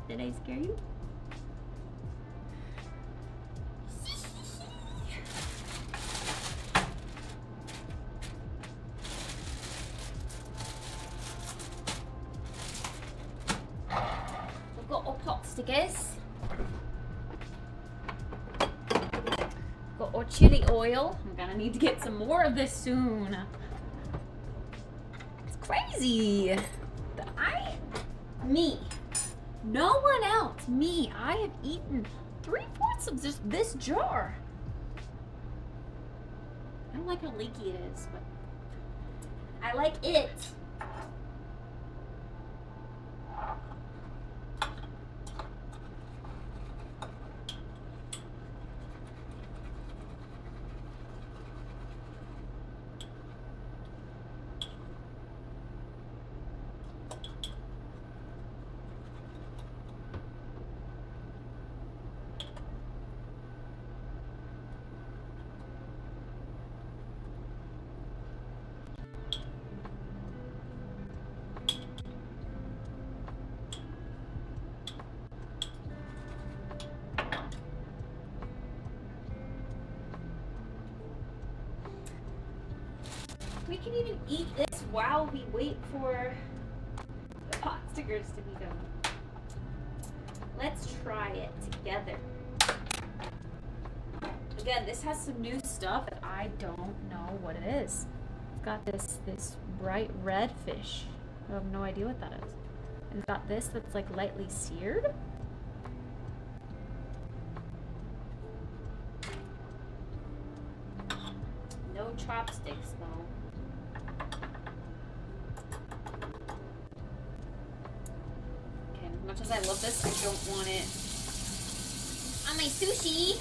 Did I scare you? We've got our pot stickers. Got our chili oil. I'm gonna need to get some more of this soon. It's crazy. Me. No one else. Me. I have eaten 3/4 of this jar. I don't like how leaky it is, but I like it. can even eat this while we wait for the pot stickers to be done. Let's try it together. Again, this has some new stuff and I don't know what it is. It's got this bright red fish. I have no idea what that is. And it's got this that's like lightly seared. No chopsticks though. Okay, as much as I love this, I don't want it on my sushi.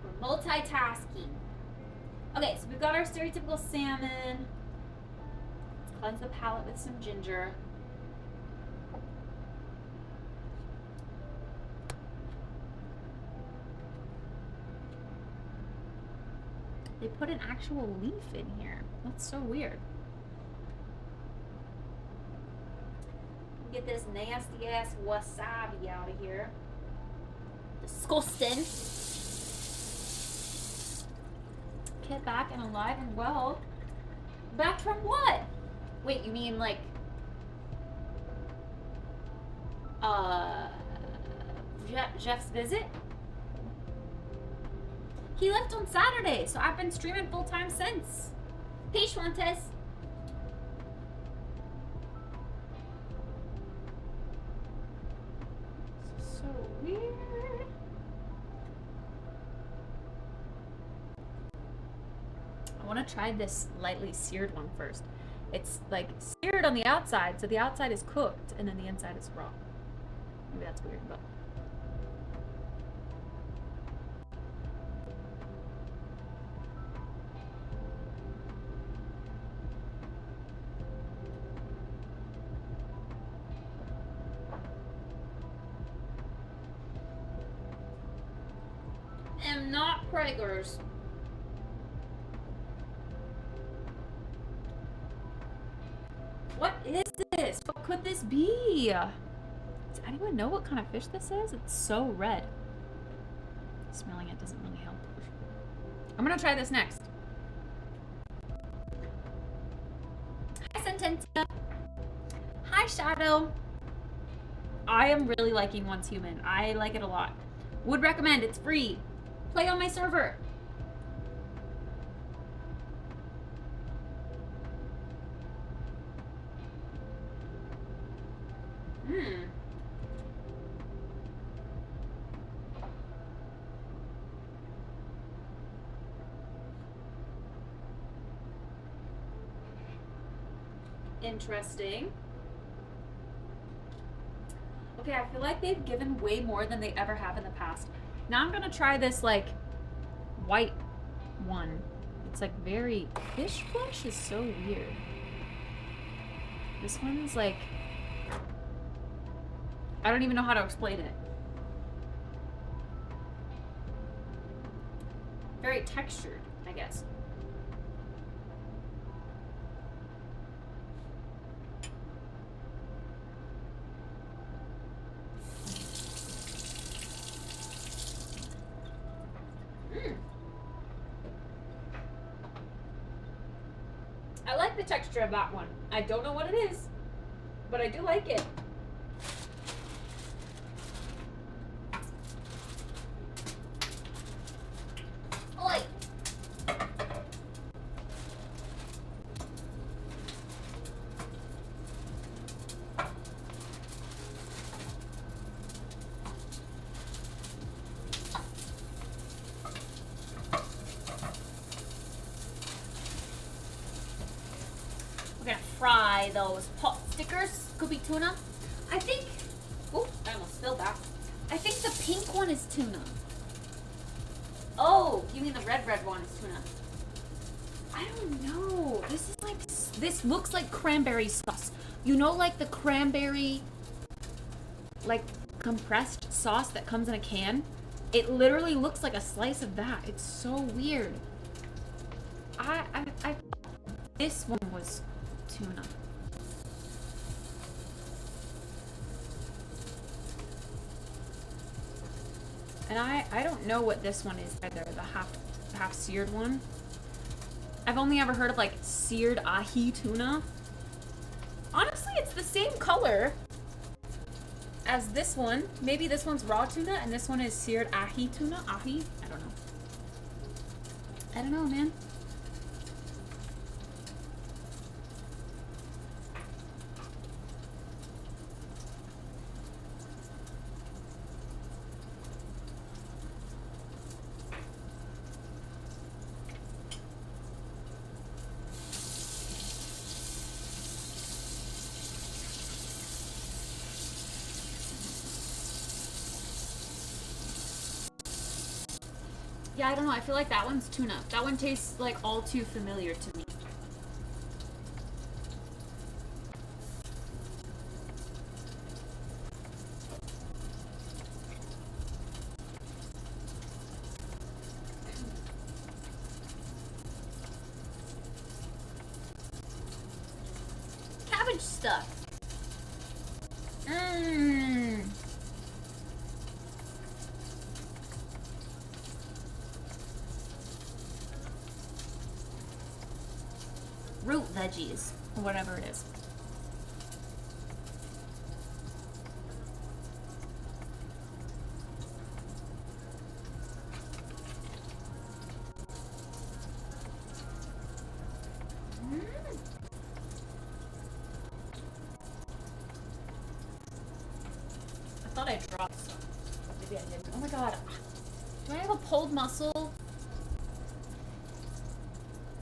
We're multitasking. Okay, so we've got our stereotypical salmon. Let's cleanse the palate with some ginger. They put an actual leaf in here. That's so weird. Get this nasty ass wasabi out of here. Disgusting. Get back and alive and well. Back from what? Wait, you mean like Jeff's visit? He left on Saturday, so I've been streaming full time since. Hey, Schwantes. So weird. I want to try this lightly seared one first. It's like seared on the outside, so the outside is cooked and then the inside is raw. Maybe that's weird, but. Am not preggers. What is this? What could this be? Does anyone know what kind of fish this is? It's so red. Smelling it doesn't really help. I'm gonna try this next. Hi, Sentencia. Hi, Shadow. I am really liking Once Human. I like it a lot. Would recommend. It's free. Play on my server. Interesting. Okay, I feel like they've given way more than they ever have in the past. Now I'm gonna try this like white one. It's like very, fish flesh is so weird. This one's like, I don't even know how to explain it. Very textured, I guess. I like the texture of that one. I don't know what it is, but I do like it. Oi! Fry those pot stickers. Could be tuna. I think. Oh, I almost spilled that. I think the pink one is tuna. Oh, you mean the red one is tuna? I don't know. This is like. This looks like cranberry sauce. You know, like the cranberry, like compressed sauce that comes in a can. It literally looks like a slice of that. It's so weird. This one was tuna. And I don't know what this one is either, the half seared one. I've only ever heard of like seared ahi tuna. Honestly, it's the same color as this one. Maybe this one's raw tuna and this one is seared ahi tuna. Ahi? I don't know. I don't know, man. Yeah, I don't know. I feel like that one's tuna. That one tastes like all too familiar to me. Cabbage stuff. Mmm. Root veggies, or whatever it is. I thought I dropped some. Maybe I didn't. Oh my god. Do I have a pulled muscle?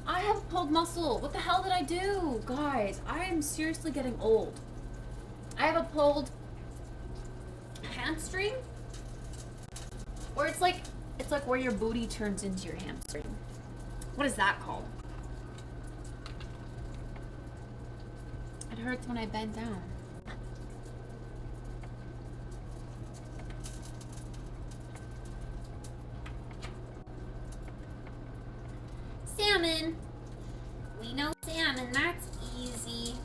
I have a pulled muscle. What the hell did I do? Guys, I am seriously getting old. I have a pulled hamstring. Or it's like where your booty turns into your hamstring. What is that called? It hurts when I bend down. Salmon. We know salmon, that's easy.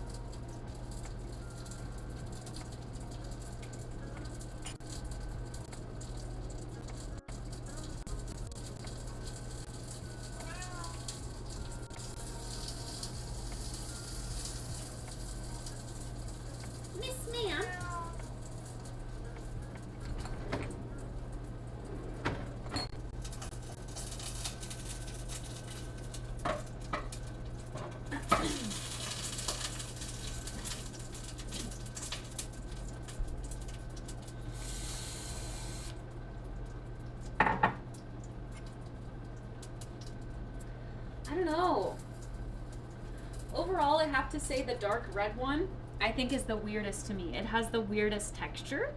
Miss Ma'am. I don't know. Overall, I have to say the dark red one, I think, is the weirdest to me. It has the weirdest texture.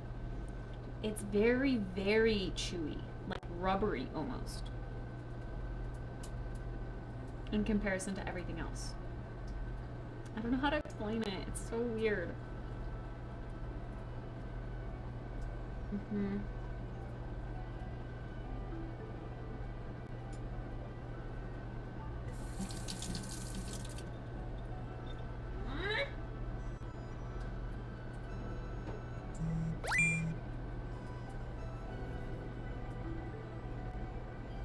It's very, very chewy, like rubbery almost, in comparison to everything else. I don't know how to explain it. It's so weird. Mm-hmm.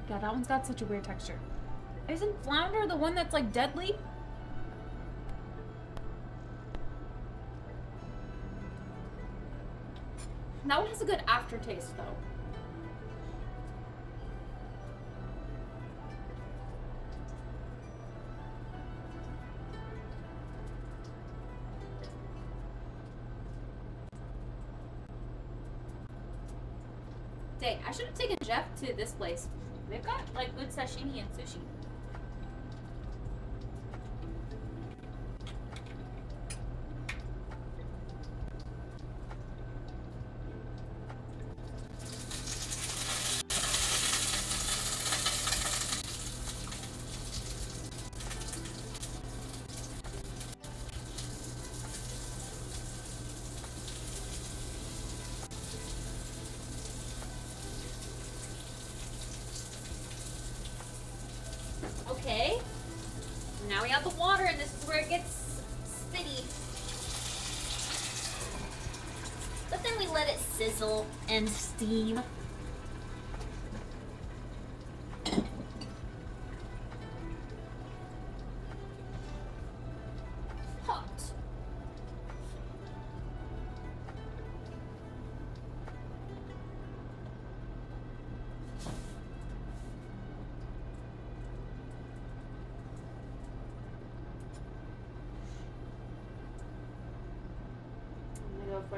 Yeah, that one's got such a weird texture. Isn't flounder the one that's like deadly? That one has a good aftertaste though. Dang, I should have taken Jeff to this place. They've got like good sashimi and sushi. Okay. Now we have the water, and this is where it gets spitty. But then we let it sizzle and steam.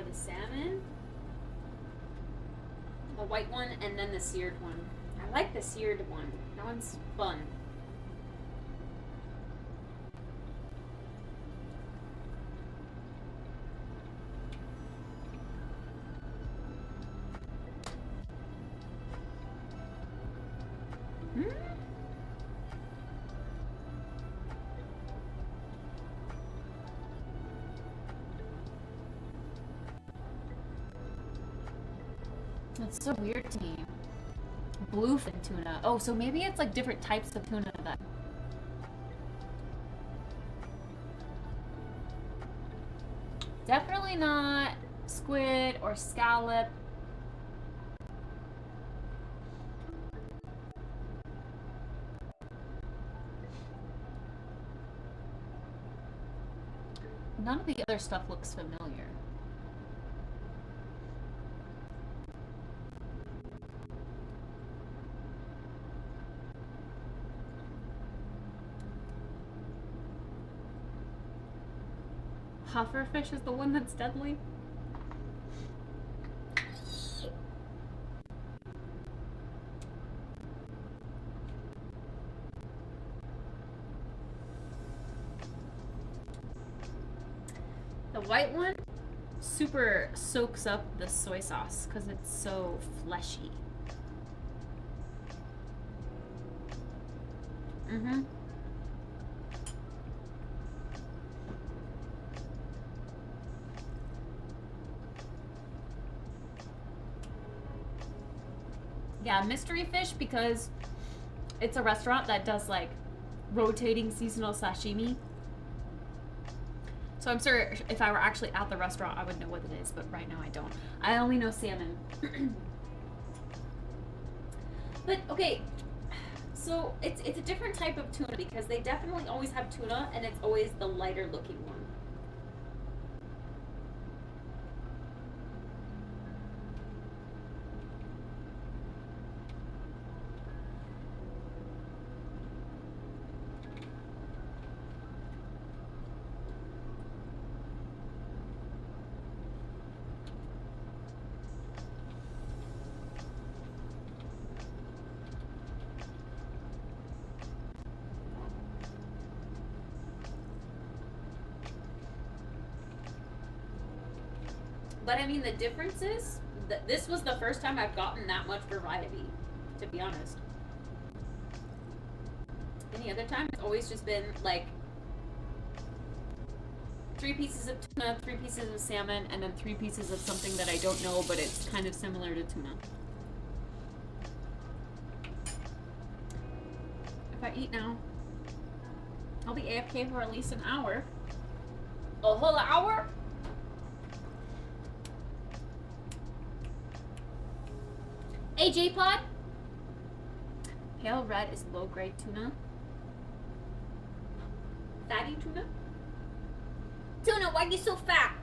or the salmon. The white one and then the seared one. I like the seared one. That one's fun. That's so weird to me. Bluefin tuna. Oh, so maybe it's like different types of tuna then. Definitely not squid or scallop. None of the other stuff looks familiar. Pufferfish is the one that's deadly. The white one super soaks up the soy sauce because it's so fleshy. Mm-hmm. Yeah, mystery fish because it's a restaurant that does like rotating seasonal sashimi. So I'm sure if I were actually at the restaurant, I would know what it is, but right now I don't. I only know salmon. But okay, so it's a different type of tuna because they definitely always have tuna and it's always the lighter looking one. But I mean, the difference is that this was the first time I've gotten that much variety, to be honest. Any other time, it's always just been like 3 pieces of tuna, 3 pieces of salmon, and then 3 pieces of something that I don't know, but it's kind of similar to tuna. If I eat now, I'll be AFK for at least an hour. A whole hour? AJ Pod? Pale red is low grade tuna. Fatty tuna? Tuna, why are you so fat?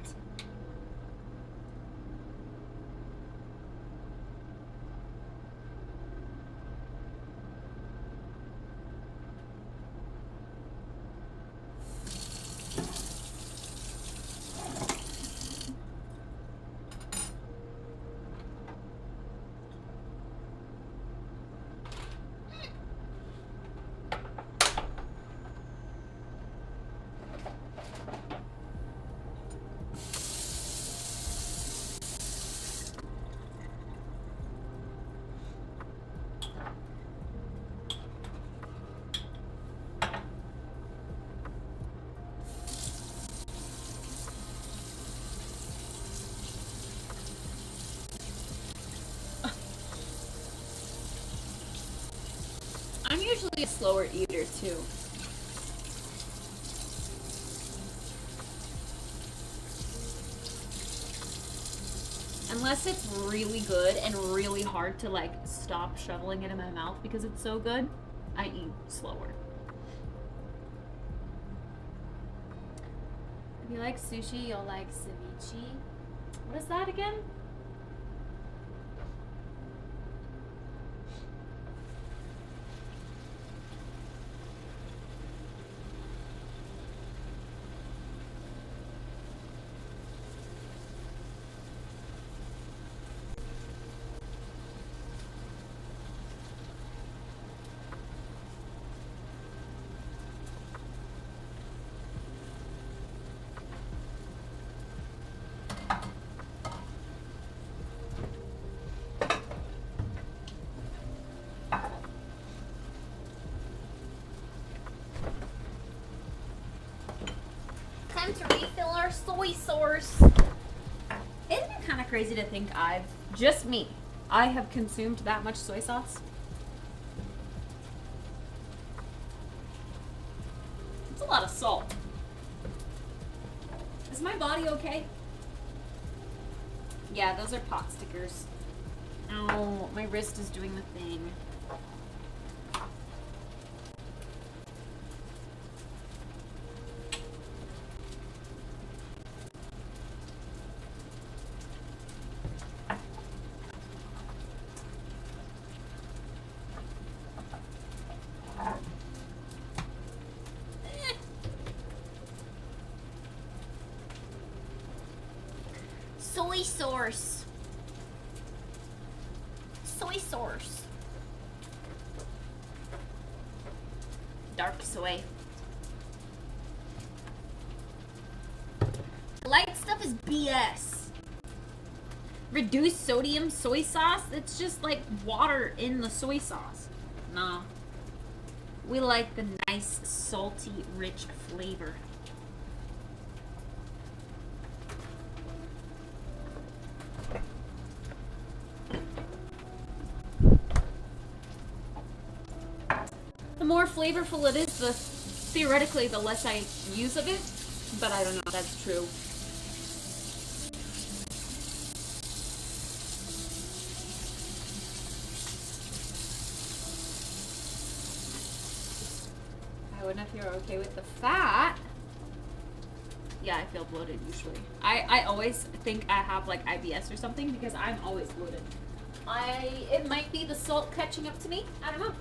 I'm usually a slower eater too. Unless it's really good and really hard to like stop shoveling it in my mouth because it's so good, I eat slower. If you like sushi, you'll like ceviche. What is that again? time to refill our soy sauce. Isn't it kind of crazy to think just me, I have consumed that much soy sauce? It's a lot of salt. Is my body okay? Yeah, those are pot stickers. Ow, my wrist is doing the thing. Soy sauce. Soy sauce. Dark soy. Light stuff is BS. Reduced sodium soy sauce, it's just like water in the soy sauce. Nah. We like the nice, salty, rich flavor. The more flavorful it is, theoretically, the less I use of it. But I don't know if that's true. I wouldn't if you're okay with the fat. Yeah, I feel bloated usually. I always think I have like IBS or something because I'm always bloated. It might be the salt catching up to me. I don't know.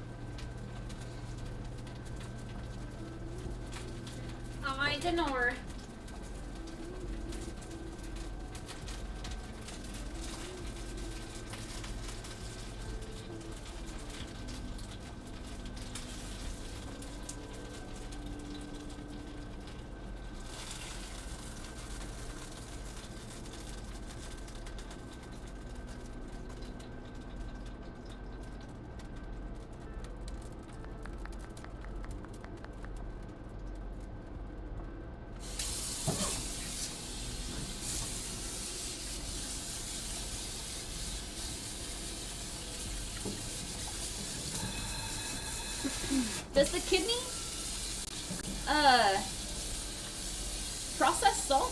I don't know. Does the kidney process salt?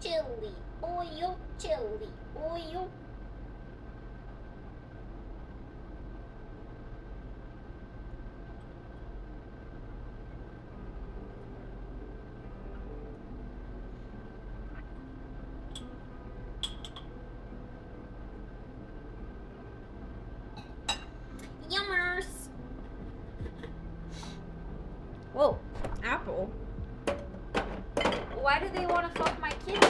Chili oil, chili oil. Yummers. Whoa, apple. Why do they want to fuck my kidney?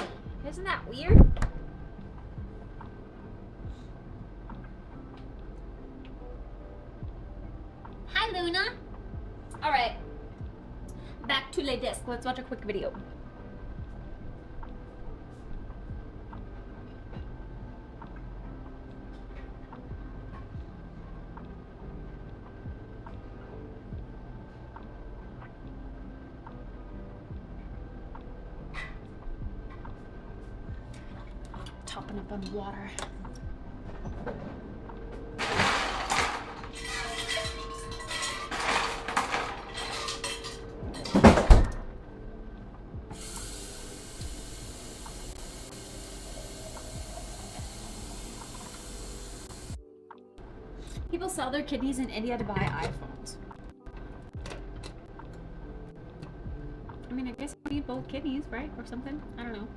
Isn't that weird? Hi, Luna. All right. Back to Le Disc. Let's watch a quick video. Topping up on water. People sell their kidneys in India to buy iPhones. I mean, I guess you need both kidneys, right? Or something? I don't know.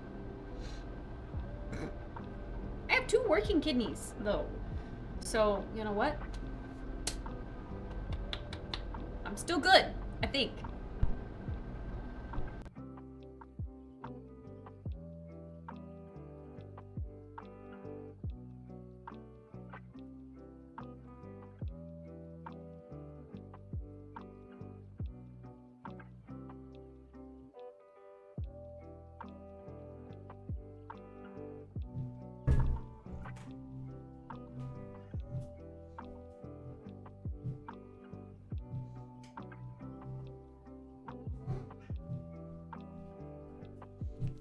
I have 2 working kidneys, though. So, you know what? I'm still good, I think.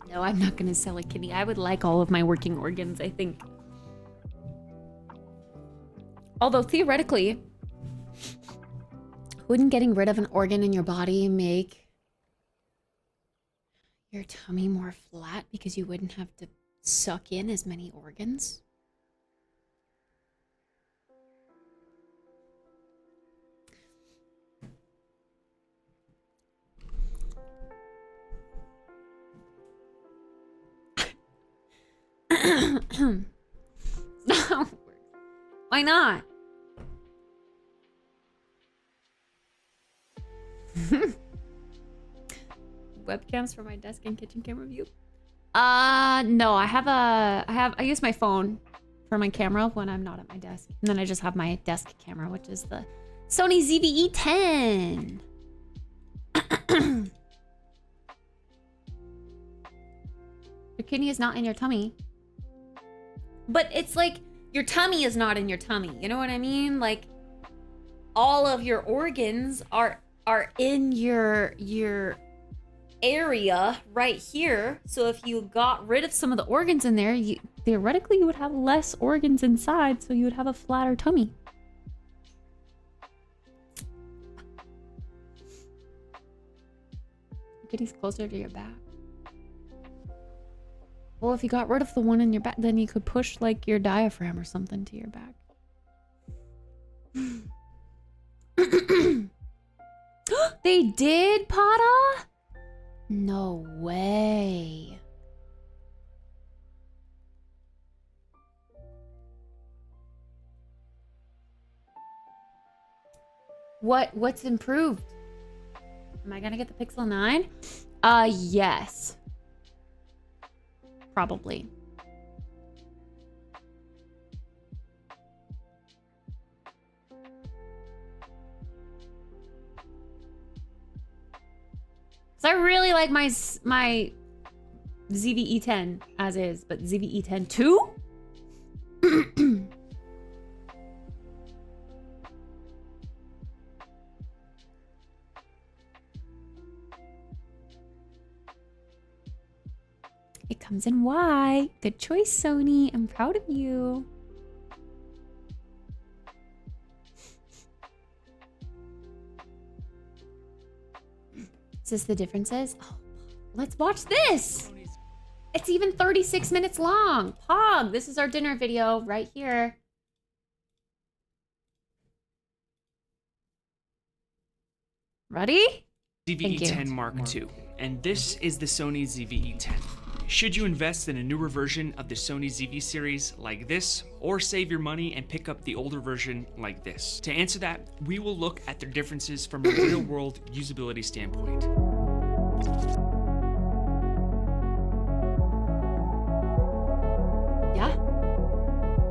No, I'm not gonna sell a kidney. I would like all of my working organs, I think. Although theoretically, wouldn't getting rid of an organ in your body make your tummy more flat because you wouldn't have to suck in as many organs? No. Why not? Webcams for my desk and kitchen camera view. No, I use my phone for my camera when I'm not at my desk. And then I just have my desk camera, which is the Sony ZV-E10. Your kidney is not in your tummy. But it's like your tummy is not in your tummy. You know what I mean? Like all of your organs are in your area right here. So if you got rid of some of the organs in there, theoretically you would have less organs inside, so you would have a flatter tummy. Your kidney's closer to your back. Well, if you got rid of the one in your back, then you could push like your diaphragm or something to your back. They did, Pata? No way. What's improved? Am I gonna get the Pixel 9? Yes. Probably. So I really like my ZV-E10 as is, but ZV-E10 2? It comes in white. Good choice, Sony. I'm proud of you. Is this the differences? Oh, let's watch this. It's even 36 minutes long. Pog, this is our dinner video right here. Ready? ZV-E10 Mark II, and this is the Sony ZV-E10. Should you invest in a newer version of the Sony ZV series like this, or save your money and pick up the older version like this? To answer that, we will look at their differences from a real-world usability standpoint. Yeah.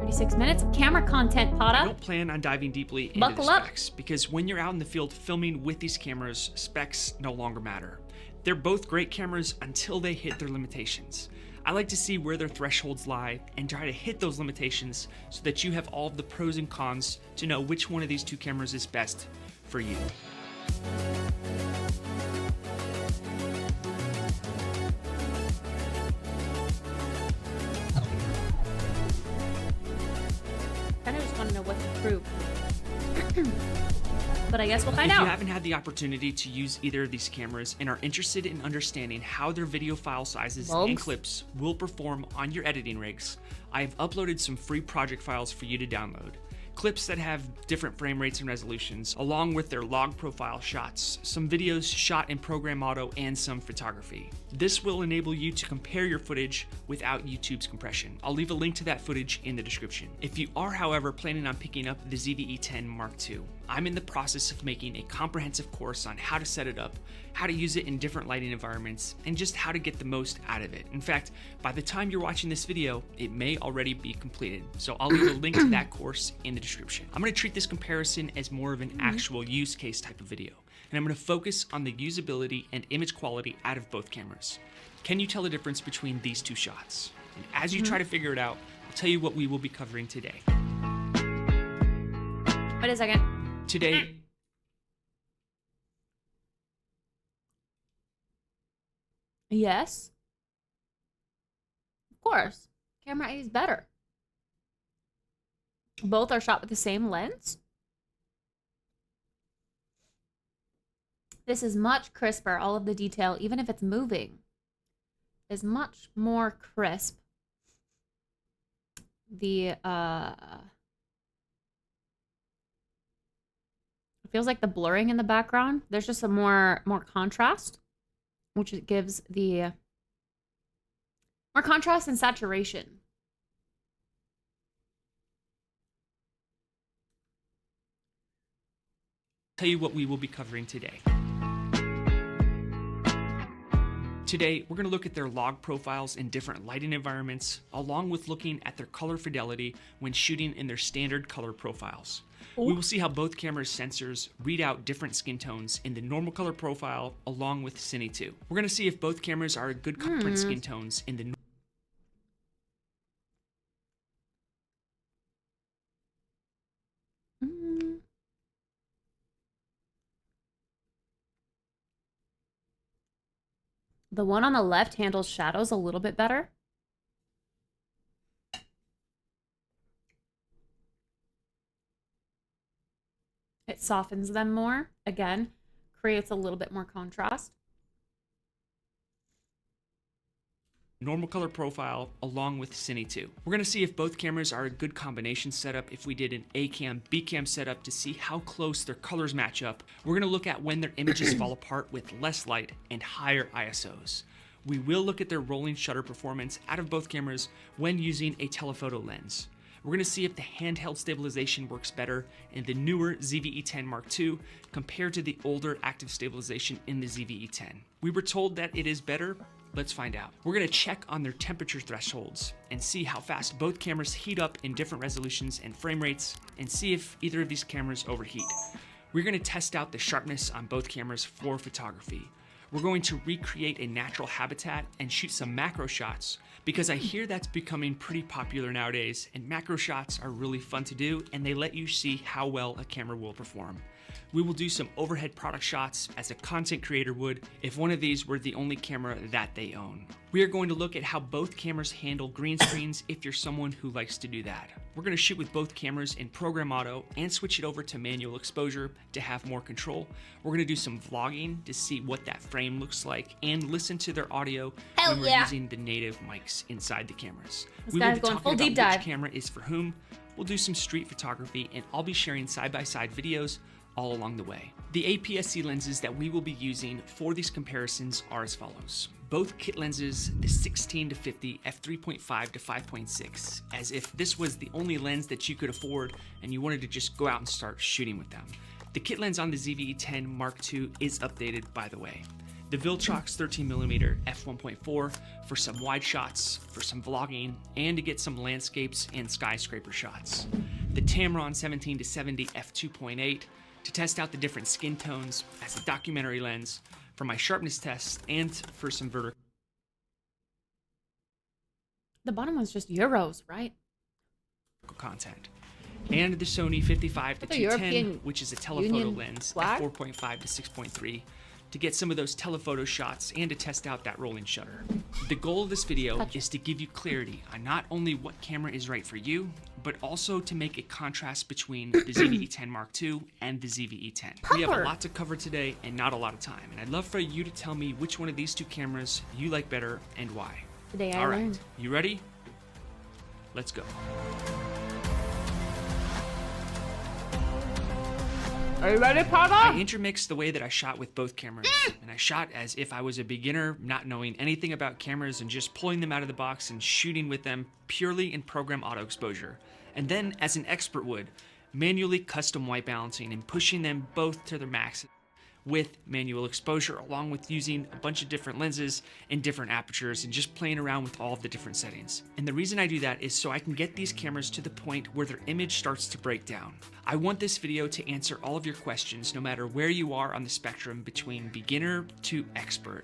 36 minutes of camera content, Pata. I don't plan on diving deeply into the specs, because when you're out in the field filming with these cameras, specs no longer matter. They're both great cameras until they hit their limitations. I like to see where their thresholds lie and try to hit those limitations so that you have all of the pros and cons to know which one of these two cameras is best for you. I just want to know what's improved. But I guess we'll find out. If you haven't had the opportunity to use either of these cameras and are interested in understanding how their video file sizes and clips will perform on your editing rigs, I have uploaded some free project files for you to download. Clips that have different frame rates and resolutions, along with their log profile shots, some videos shot in Program Auto, and some photography. This will enable you to compare your footage without YouTube's compression. I'll leave a link to that footage in the description. If you are, however, planning on picking up the ZV-E10 Mark II, I'm in the process of making a comprehensive course on how to set it up, how to use it in different lighting environments, and just how to get the most out of it. In fact, by the time you're watching this video, it may already be completed. So I'll leave a link to that course in the description. I'm gonna treat this comparison as more of an actual use case type of video, and I'm gonna focus on the usability and image quality out of both cameras. Can you tell the difference between these two shots? And as you try to figure it out, I'll tell you what we will be covering today. Wait a second. Today, Yes. course, camera A is better. Both are shot with the same lens. This is much crisper. All of the detail, even if it's moving, is much more crisp. The it feels like the blurring in the background, there's just a more contrast, which it gives the more contrast and saturation. Tell you what we will be covering today. Today, we're going to look at their log profiles in different lighting environments, along with looking at their color fidelity when shooting in their standard color profiles. We will see how both cameras' sensors read out different skin tones in the normal color profile, along with Cine 2. We're going to see if both cameras are good different skin tones in the The one on the left handles shadows a little bit better. It softens them more. Again, creates a little bit more contrast. normal color profile along with Cine 2. We're going to see if both cameras are a good combination setup, if we did an A cam, B cam setup to see how close their colors match up. We're going to look at when their images fall apart with less light and higher ISOs. We will look at their rolling shutter performance out of both cameras when using a telephoto lens. We're going to see if the handheld stabilization works better in the newer ZV-E10 Mark II compared to the older active stabilization in the ZV-E10. We were told that it is better. Let's find out. We're going to check on their temperature thresholds and see how fast both cameras heat up in different resolutions and frame rates, and see if either of these cameras overheat. We're going to test out the sharpness on both cameras for photography. We're going to recreate a natural habitat and shoot some macro shots, because I hear that's becoming pretty popular nowadays, and macro shots are really fun to do, and they let you see how well a camera will perform. We will do some overhead product shots as a content creator would if one of these were the only camera that they own. We are going to look at how both cameras handle green screens if you're someone who likes to do that. We're going to shoot with both cameras in program auto and switch it over to manual exposure to have more control. We're going to do some vlogging to see what that frame looks like and listen to their audio when we're using the native mics inside the cameras. This guy's going full deep dive. Which camera is for whom. We'll do some street photography, and I'll be sharing side-by-side videos all along the way. The APS-C lenses that we will be using for these comparisons are as follows. Both kit lenses, the 16-50 f3.5 to 5.6, as if this was the only lens that you could afford and you wanted to just go out and start shooting with them. The kit lens on the ZV-E10 Mark II is updated, by the way. The Viltrox 13mm f1.4 for some wide shots, for some vlogging, and to get some landscapes and skyscraper shots. The Tamron 17-70 f2.8 to test out the different skin tones as a documentary lens, for my sharpness tests, and for some vertical The bottom one's just euros, right? content. And the Sony 55 to The 210, European which is a telephoto Union lens flag? at 4.5 to 6.3, to get some of those telephoto shots and to test out that rolling shutter. The goal of this video is to give you clarity on not only what camera is right for you, but also to make a contrast between the ZV-E10 Mark II and the ZV-E10. We have a lot to cover today and not a lot of time, and I'd love for you to tell me which one of these two cameras you like better and why. Today I All right, learned. you ready? Let's go. Are you ready, Papa? I intermixed the way that I shot with both cameras, and I shot as if I was a beginner, not knowing anything about cameras and just pulling them out of the box and shooting with them purely in program auto exposure. And then, as an expert would, manually custom white balancing and pushing them both to their max with manual exposure, along with using a bunch of different lenses and different apertures and just playing around with all of the different settings. And the reason I do that is so I can get these cameras to the point where their image starts to break down. I want this video to answer all of your questions, no matter where you are on the spectrum between beginner to expert.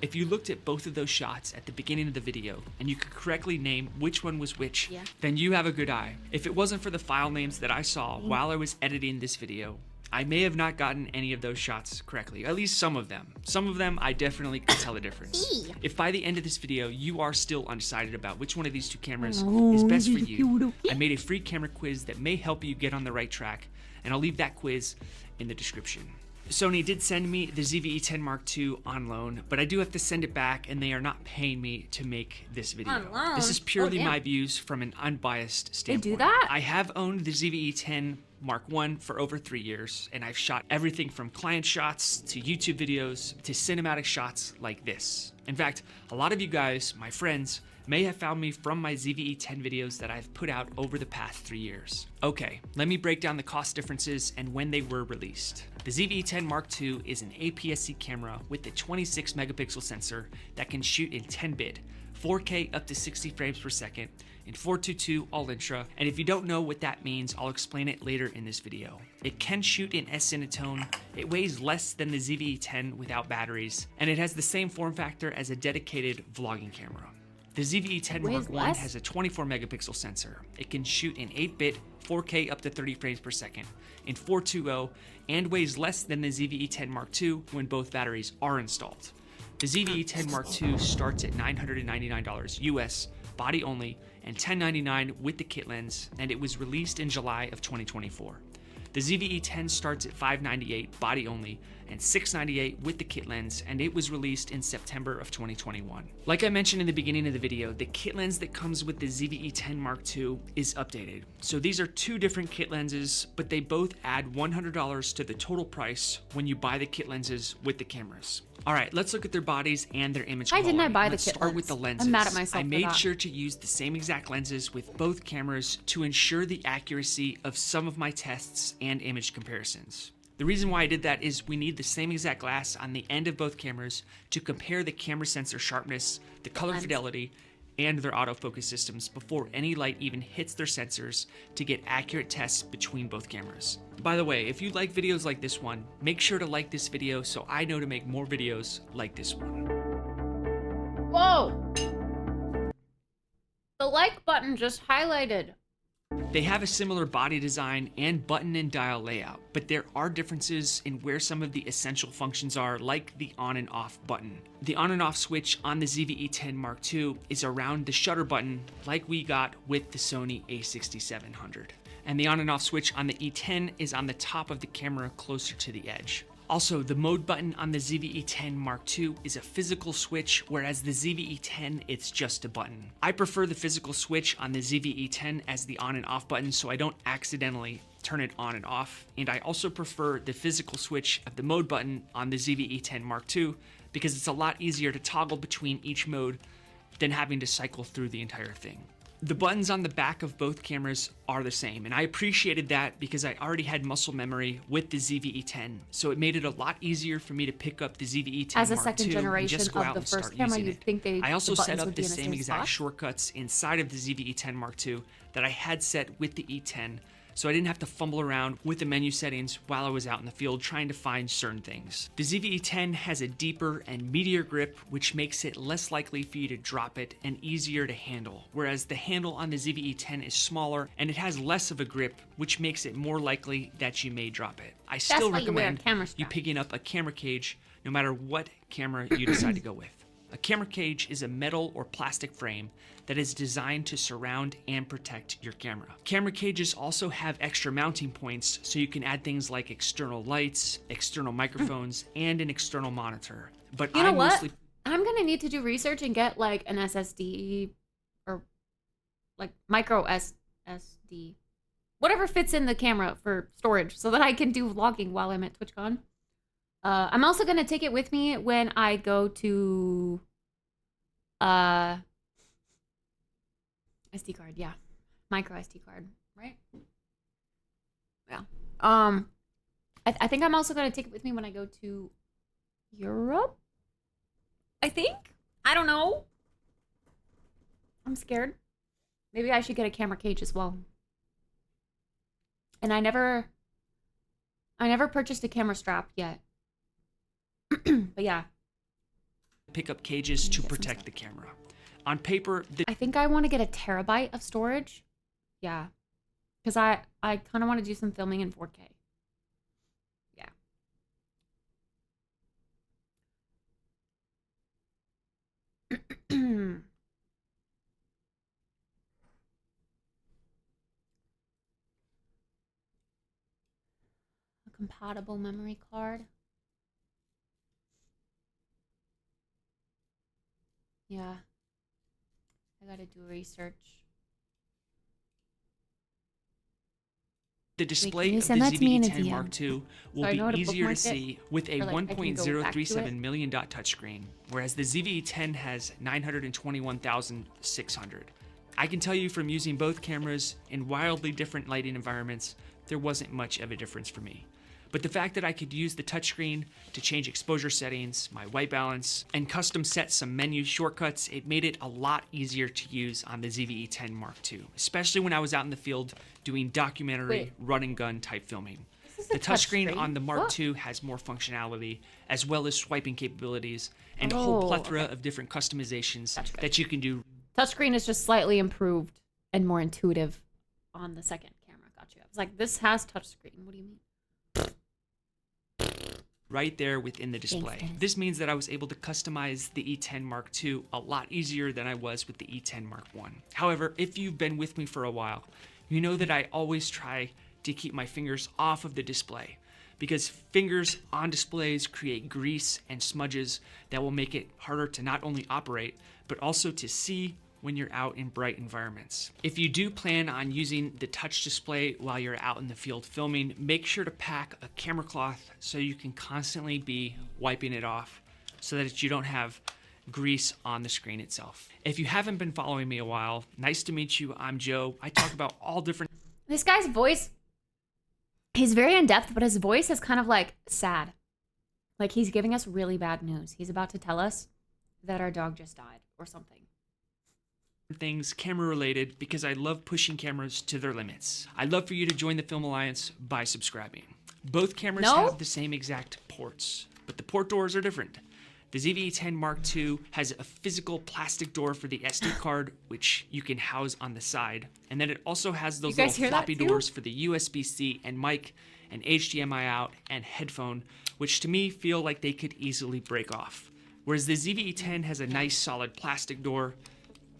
If you looked at both of those shots at the beginning of the video and you could correctly name which one was which, then you have a good eye. If it wasn't for the file names that I saw while I was editing this video, I may have not gotten any of those shots correctly, at least some of them. Some of them I definitely could tell the difference. If by the end of this video you are still undecided about which one of these two cameras is best for you, I made a free camera quiz that may help you get on the right track, and I'll leave that quiz in the description. Sony did send me the ZV-E10 Mark II on loan, but I do have to send it back, and they are not paying me to make this video. On loan? This is purely Oh, my views from an unbiased standpoint. They do that? I have owned the ZV-E10 Mark I for over 3 years, and I've shot everything from client shots to YouTube videos to cinematic shots like this. In fact, a lot of you guys, my friends, may have found me from my ZV-E10 videos that I've put out over the past 3 years. Okay, let me break down the cost differences and when they were released. The ZV-E10 Mark II is an APS-C camera with a 26 megapixel sensor that can shoot in 10-bit, 4K up to 60 frames per second, in 422 all-intra, and if you don't know what that means, I'll explain it later in this video. It can shoot in S-Cinetone, it weighs less than the ZV-E10 without batteries, and it has the same form factor as a dedicated vlogging camera. The ZV-E10 Mark I has a 24 megapixel sensor. It can shoot in 8-bit, 4K up to 30 frames per second, in 420, and weighs less than the ZV-E10 Mark II when both batteries are installed. The ZV-E10 Mark II starts at $999 US, body only, and $1099 with the kit lens, and it was released in July of 2024. The ZV-E10 starts at $598 body only and $698 with the kit lens, and it was released in September of 2021. Like I mentioned in the beginning of the video, the kit lens that comes with the ZV-E10 Mark II is updated. So these are two different kit lenses, but they both add $100 to the total price when you buy the kit lenses with the cameras. All right, let's look at their bodies and their image quality. Why didn't I buy the Let's kit start lens? with the lenses. I'm mad at myself I for made that. sure to use the same exact lenses with both cameras to ensure the accuracy of some of my tests and image comparisons. The reason why I did that is we need the same exact glass on the end of both cameras to compare the camera sensor sharpness, the color fidelity, and their autofocus systems before any light even hits their sensors to get accurate tests between both cameras. By the way, if you like videos like this one, make sure to like this video so I know to make more videos like this one. Whoa! The like button just highlighted. They have a similar body design and button and dial layout, but there are differences in where some of the essential functions are, like the on and off button. The on and off switch on the ZV-E10 Mark II is around the shutter button like we got with the Sony a6700. And the on and off switch on the E10 is on the top of the camera closer to the edge. Also, the mode button on the ZV-E10 Mark II is a physical switch, whereas the ZV-E10, it's just a button. I prefer the physical switch on the ZV-E10 as the on and off button so I don't accidentally turn it on and off. And I also prefer the physical switch of the mode button on the ZV-E10 Mark II because it's a lot easier to toggle between each mode than having to cycle through the entire thing. The buttons on the back of both cameras are the same, and I appreciated that because I already had muscle memory with the ZV-E10, so it made it a lot easier for me to pick up the ZV-E10 As a Mark second II generation and just go of out the and first start camera, using you'd it. think I also the set buttons up would the be in the same same exact spot. shortcuts inside of the ZV-E10 Mark II that I had set with the E10, so I didn't have to fumble around with the menu settings while I was out in the field trying to find certain things. The ZV-E10 has a deeper and meatier grip, which makes it less likely for you to drop it and easier to handle, whereas the handle on the ZV-E10 is smaller and it has less of a grip, which makes it more likely that you may drop it. I still why you wear a recommend camera you strap. picking up a camera cage no matter what camera you decide to go with. A camera cage is a metal or plastic frame that is designed to surround and protect your camera. Camera cages also have extra mounting points so you can add things like external lights, external microphones, and an external monitor. But You know I what? mostly I'm gonna need to do research and get like an SSD or like micro SD, whatever fits in the camera for storage, so that I can do vlogging while I'm at TwitchCon. I'm also gonna take it with me when I go to SD card, yeah, micro SD card, right? Yeah. I think I'm also gonna take it with me when I go to Europe. I think. I don't know. I'm scared. Maybe I should get a camera cage as well. And I never purchased a camera strap yet. But yeah. pick up cages to protect the camera. On paper, I think I want to get a terabyte of storage. Yeah. Because I kind of want to do some filming in 4K. Compatible memory card. Yeah. I gotta do research. The display can you of the send that to me in a ZV-E10 DM? Mark II will So I know how be to easier to bookmark it? see with a Or, like, I can go back to it? 1.037 million dot touchscreen, whereas the ZV-E10 has 921,600. I can tell you from using both cameras in wildly different lighting environments, there wasn't much of a difference for me. But the fact that I could use the touchscreen to change exposure settings, my white balance, and custom set some menu shortcuts, it made it a lot easier to use on the ZV-E10 Mark II, especially when I was out in the field doing documentary run and gun type filming. The touchscreen on the Mark II has more functionality, as well as swiping capabilities, and a whole plethora of different customizations that you can do. Touchscreen is just slightly improved and more intuitive on the second camera. Gotcha. I was like, this has touchscreen. What do you mean? Right there within the display. This means that I was able to customize the E10 Mark II a lot easier than I was with the E10 Mark I. However, if you've been with me for a while, you know that I always try to keep my fingers off of the display, because fingers on displays create grease and smudges that will make it harder to not only operate, but also to see when you're out in bright environments. If you do plan on using the touch display while you're out in the field filming, make sure to pack a camera cloth so you can constantly be wiping it off so that you don't have grease on the screen itself. If you haven't been following me a while, nice to meet you. I'm Joe. I talk about all different... This guy's voice, he's very in-depth, but his voice is kind of like sad. Like he's giving us really bad news. He's about to tell us that our dog just died or something. Things camera related, because I love pushing cameras to their limits. I'd love for you to join the Film Alliance by subscribing. Both cameras have the same exact ports, but the port doors are different. The ZV-E10 Mark II has a physical plastic door for the SD card, which you can house on the side. And then it also has those little floppy doors for the USB-C and mic and HDMI out and headphone, which to me feel like they could easily break off. Whereas the ZV-E10 has a nice solid plastic door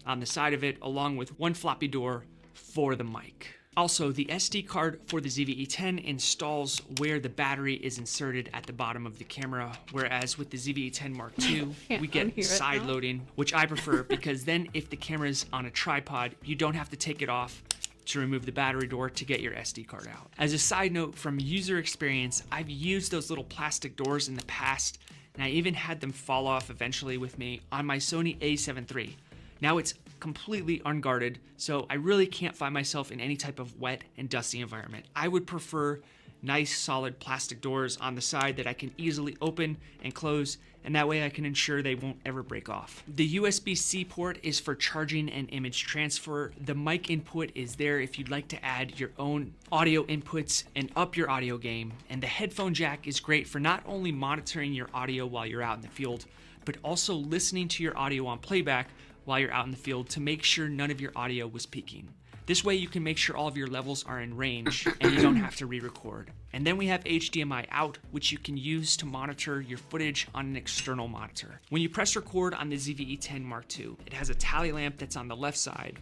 on the side of it, along with one floppy door for the mic. Also, the SD card for the ZV-E10 installs where the battery is inserted at the bottom of the camera, whereas with the ZV-E10 Mark II, we get side loading, which I prefer because then if the camera's on a tripod, you don't have to take it off to remove the battery door to get your SD card out. As a side note, from user experience, I've used those little plastic doors in the past, and I even had them fall off eventually with me on my Sony a7 III. Now it's completely unguarded, so I really can't find myself in any type of wet and dusty environment. I would prefer nice solid plastic doors on the side that I can easily open and close, and that way I can ensure they won't ever break off. The USB-C port is for charging and image transfer. The mic input is there if you'd like to add your own audio inputs and up your audio game. And the headphone jack is great for not only monitoring your audio while you're out in the field, but also listening to your audio on playback while you're out in the field to make sure none of your audio was peaking. This way you can make sure all of your levels are in range and you don't have to re-record. And then we have HDMI out, which you can use to monitor your footage on an external monitor. When you press record on the ZV-E10 Mark II, it has a tally lamp that's on the left side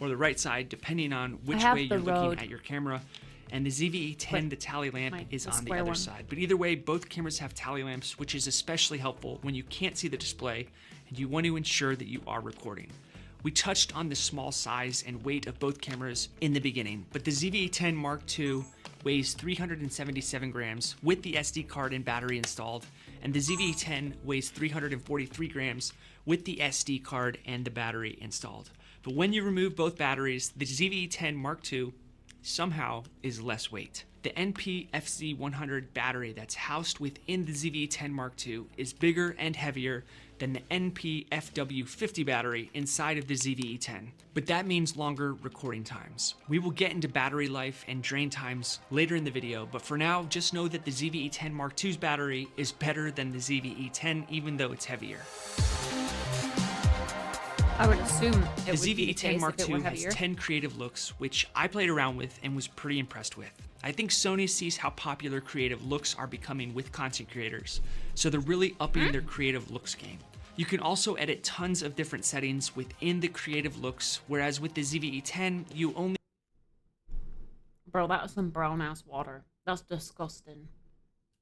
or the right side, depending on which way you're looking at your camera. And the ZV-E10, the tally lamp is on the other side. But either way, both cameras have tally lamps, which is especially helpful when you can't see the display and you want to ensure that you are recording. We touched on the small size and weight of both cameras in the beginning, but the ZV-E10 Mark II weighs 377 grams with the SD card and battery installed, and the ZV-E10 weighs 343 grams with the SD card and the battery installed. But when you remove both batteries, the ZV-E10 Mark II somehow is less weight. The NP-FC100 battery that's housed within the ZV-E10 Mark II is bigger and heavier than the NP-FW50 battery inside of the ZV-E10. But that means longer recording times. We will get into battery life and drain times later in the video, but for now, just know that the ZV-E10 Mark II's battery is better than the ZV-E10, even though it's heavier. I would assume the ZV-E10 Mark II has 10 creative looks, which I played around with and was pretty impressed with. I think Sony sees how popular creative looks are becoming with content creators, so they're really upping their creative looks game. You can also edit tons of different settings within the creative looks, whereas with the ZV-E10, you only... Bro, that was some brown ass water. That's disgusting.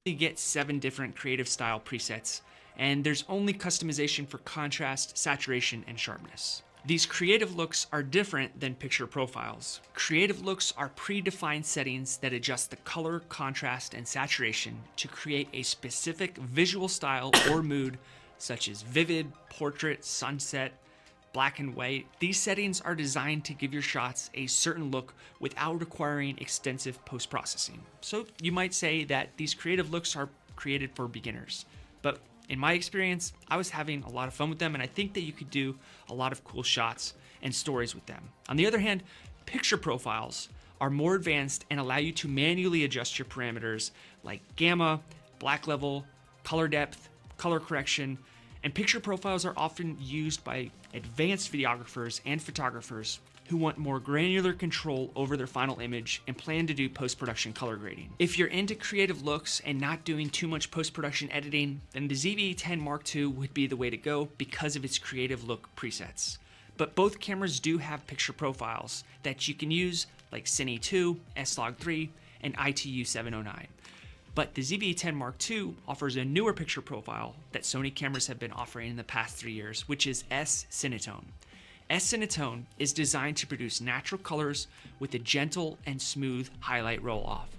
You get 7 different creative style presets, and there's only customization for contrast, saturation, and sharpness. These creative looks are different than picture profiles. Creative looks are predefined settings that adjust the color, contrast, and saturation to create a specific visual style or mood, such as vivid, portrait, sunset, black and white. These settings are designed to give your shots a certain look without requiring extensive post-processing. So you might say that these creative looks are created for beginners. But in my experience, I was having a lot of fun with them, and I think that you could do a lot of cool shots and stories with them. On the other hand, picture profiles are more advanced and allow you to manually adjust your parameters like gamma, black level, color depth, color correction, and picture profiles are often used by advanced videographers and photographers who want more granular control over their final image and plan to do post-production color grading. If you're into creative looks and not doing too much post-production editing, then the ZV-E10 Mark II would be the way to go because of its creative look presets. But both cameras do have picture profiles that you can use, like Cine 2, S-Log3, and ITU 709. But the ZV-E10 Mark II offers a newer picture profile that Sony cameras have been offering in the past 3 years, which is S-Cinetone. S-Cinetone is designed to produce natural colors with a gentle and smooth highlight roll-off.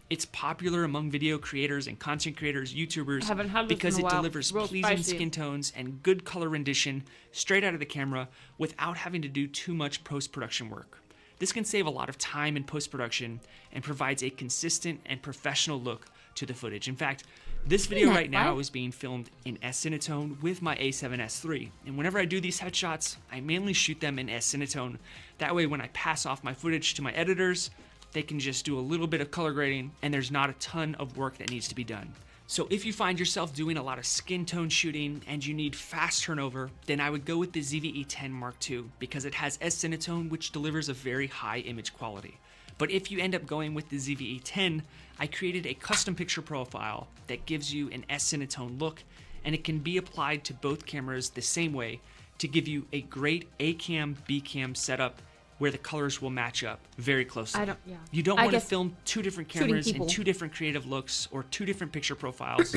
It's popular among video creators and content creators, YouTubers, because it delivers pleasing skin tones and good color rendition straight out of the camera without having to do too much post-production work. This can save a lot of time in post-production and provides a consistent and professional look to the footage. In fact, this video right now is being filmed in S-Cinetone with my A7S III, and whenever I do these headshots, I mainly shoot them in S-Cinetone. That way when I pass off my footage to my editors, they can just do a little bit of color grading and there's not a ton of work that needs to be done. So if you find yourself doing a lot of skin tone shooting and you need fast turnover, then I would go with the ZV-E10 Mark II because it has S-Cinetone, which delivers a very high image quality. But if you end up going with the ZV-E10, I created a custom picture profile that gives you an S-Cinetone look, and it can be applied to both cameras the same way to give you a great A-cam, B-cam setup where the colors will match up very closely. You don't want to film 2 different cameras and 2 different creative looks or 2 different picture profiles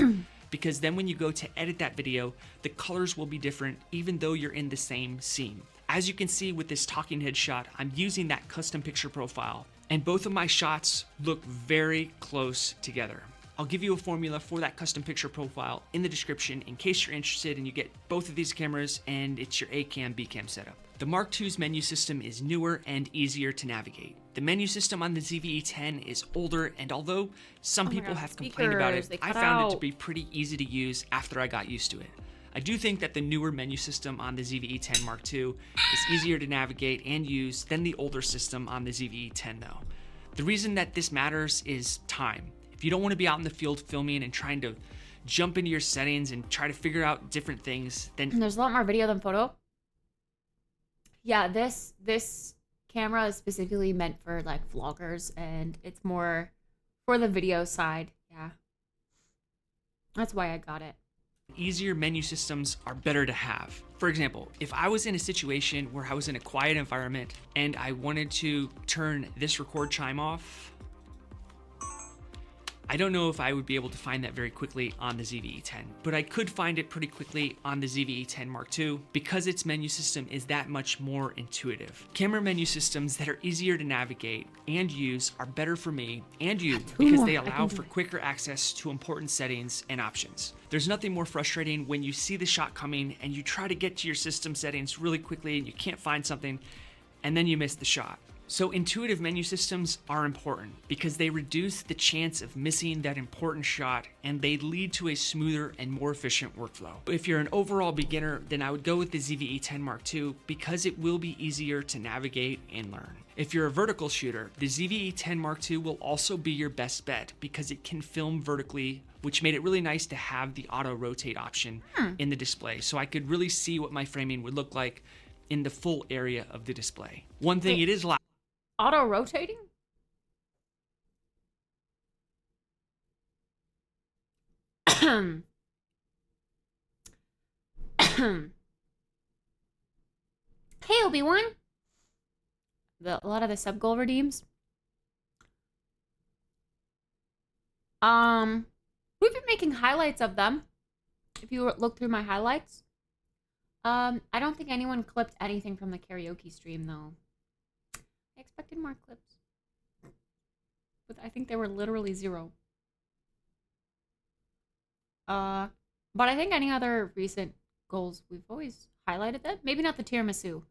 because then when you go to edit that video, the colors will be different even though you're in the same scene. As you can see with this talking head shot, I'm using that custom picture profile, and both of my shots look very close together. I'll give you a formula for that custom picture profile in the description in case you're interested and you get both of these cameras and it's your A-cam, B-cam setup. The Mark II's menu system is newer and easier to navigate. The menu system on the ZV-E10 is older, and although some people have complained about it, I found it to be pretty easy to use after I got used to it. I do think that the newer menu system on the ZV-E10 Mark II is easier to navigate and use than the older system on the ZV-E10 though. The reason that this matters is time. If you don't want to be out in the field filming and trying to jump into your settings and try to figure out different things, then there's a lot more video than photo. Yeah, this camera is specifically meant for like vloggers, and it's more for the video side. Yeah, that's why I got it. Easier menu systems are better to have. For example, if I was in a situation where I was in a quiet environment and I wanted to turn this record chime off, I don't know if I would be able to find that very quickly on the ZV-E10, but I could find it pretty quickly on the ZV-E10 Mark II because its menu system is that much more intuitive. Camera menu systems that are easier to navigate and use are better for me and you because they allow for quicker access to important settings and options. There's nothing more frustrating when you see the shot coming and you try to get to your system settings really quickly and you can't find something and then you miss the shot. So intuitive menu systems are important because they reduce the chance of missing that important shot and they lead to a smoother and more efficient workflow. If you're an overall beginner, then I would go with the ZV-E10 Mark II because it will be easier to navigate and learn. If you're a vertical shooter, the ZV-E10 Mark II will also be your best bet because it can film vertically, which made it really nice to have the auto rotate option in the display. So I could really see what my framing would look like in the full area of the display. One thing it is loud. Auto rotating? Hey, Obi-Wan. A lot of the sub goal redeems. We've been making highlights of them. If you look through my highlights. I don't think anyone clipped anything from the karaoke stream though. I expected more clips. But I think they were literally 0. But I think any other recent goals, we've always highlighted them. Maybe not the tiramisu.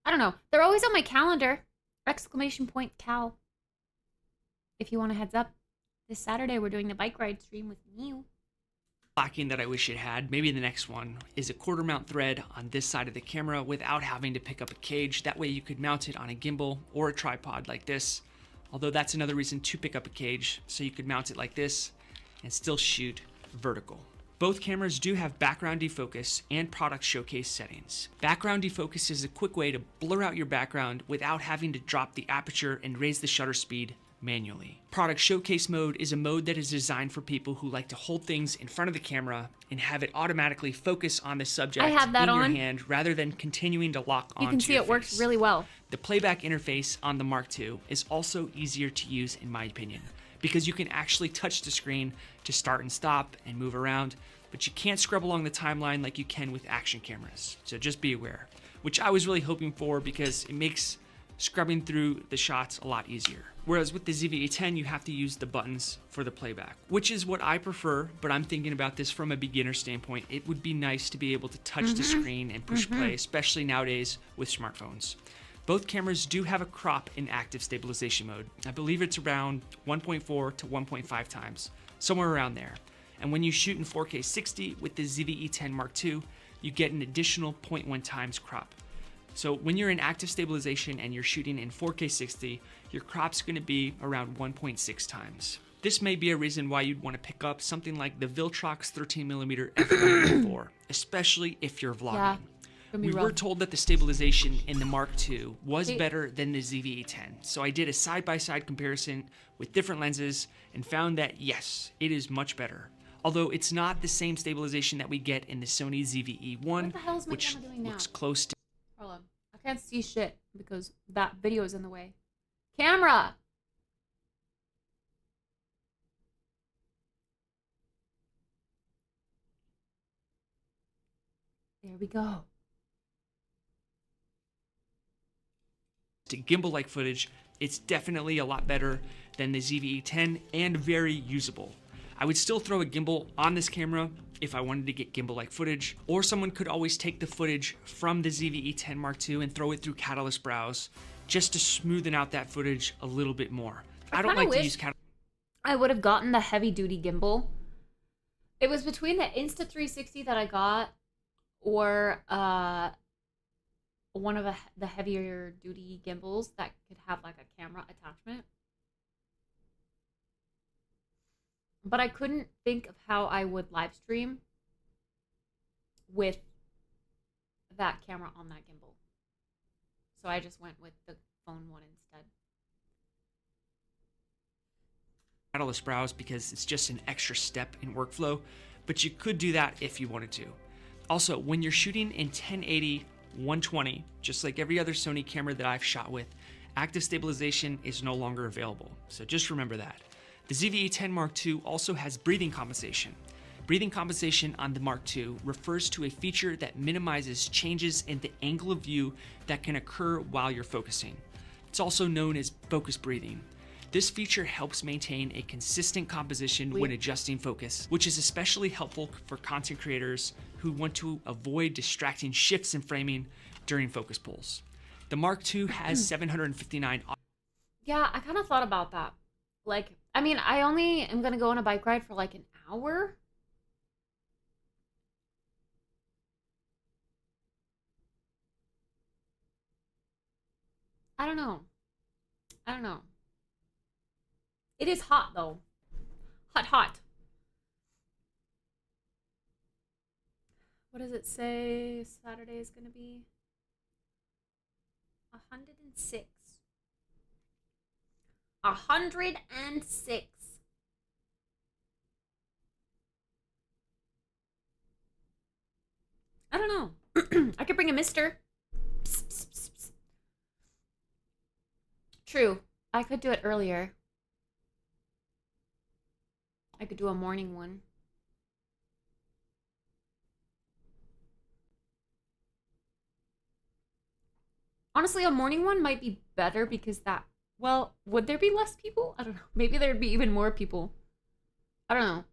I don't know. They're always on my calendar. ! Cal. If you want a heads up, this Saturday we're doing the bike ride stream with Mew. Lacking that I wish it had, maybe the next one, is a quarter mount thread on this side of the camera without having to pick up a cage. That way you could mount it on a gimbal or a tripod like this. Although that's another reason to pick up a cage, so you could mount it like this and still shoot vertical. Both cameras do have background defocus and product showcase settings. Background defocus is a quick way to blur out your background without having to drop the aperture and raise the shutter speed manually. Product showcase mode is a mode that is designed for people who like to hold things in front of the camera and have it automatically focus on the subject I have that in your on. hand rather than continuing to lock onto You can see your it works face. really well. The playback interface on the Mark II is also easier to use in my opinion because you can actually touch the screen to start and stop and move around, but you can't scrub along the timeline like you can with action cameras. So just be aware, which I was really hoping for because it makes scrubbing through the shots a lot easier. Whereas with the ZV-E10, you have to use the buttons for the playback, which is what I prefer, but I'm thinking about this from a beginner standpoint. It would be nice to be able to touch the screen and push play, especially nowadays with smartphones. Both cameras do have a crop in active stabilization mode. I believe it's around 1.4 to 1.5 times, somewhere around there. And when you shoot in 4K 60 with the ZV-E10 Mark II, you get an additional 0.1 times crop. So when you're in active stabilization and you're shooting in 4K 60, your crop's gonna be around 1.6 times. This may be a reason why you'd wanna pick up something like the Viltrox 13mm f1.4, especially if you're vlogging. Yeah. We were told that the stabilization in the Mark II was better than the ZV-E10, so I did a side-by-side comparison with different lenses and found that yes, it is much better. Although it's not the same stabilization that we get in the Sony ZV-E1, What the hell is my which camera doing now? looks close to. Hold on. I can't see shit because that video is in the way. Camera! There we go. To gimbal-like footage, it's definitely a lot better than the ZV-E10 and very usable. I would still throw a gimbal on this camera if I wanted to get gimbal-like footage, or someone could always take the footage from the ZV-E10 Mark II and throw it through Catalyst Browse just to smoothen out that footage a little bit more. I don't like to use Catalyst. I would have gotten the heavy-duty gimbal. It was between the Insta360 that I got or one of the heavier duty gimbals that could have like a camera attachment. But I couldn't think of how I would live stream with that camera on that gimbal. So I just went with the phone one instead. Catalyst Browse because it's just an extra step in workflow, but you could do that if you wanted to. Also, when you're shooting in 1080 120, just like every other Sony camera that I've shot with, active stabilization is no longer available. So just remember that. The ZV-E10 Mark II also has breathing compensation. Breathing compensation on the Mark II refers to a feature that minimizes changes in the angle of view that can occur while you're focusing. It's also known as focus breathing. This feature helps maintain a consistent composition when adjusting focus, which is especially helpful for content creators who want to avoid distracting shifts in framing during focus pulls. The Mark II has 759. Yeah, I kind of thought about that. Like, I mean, I only am going to go on a bike ride for like an hour. I don't know. It is hot though. Hot. What does it say Saturday is going to be? 106. 106. I don't know. I could bring a mister. Psst, psst, psst, psst. True. I could do it earlier. I could do a morning one. Honestly, a morning one might be better because that, well, would there be less people? I don't know. Maybe there'd be even more people. I don't know.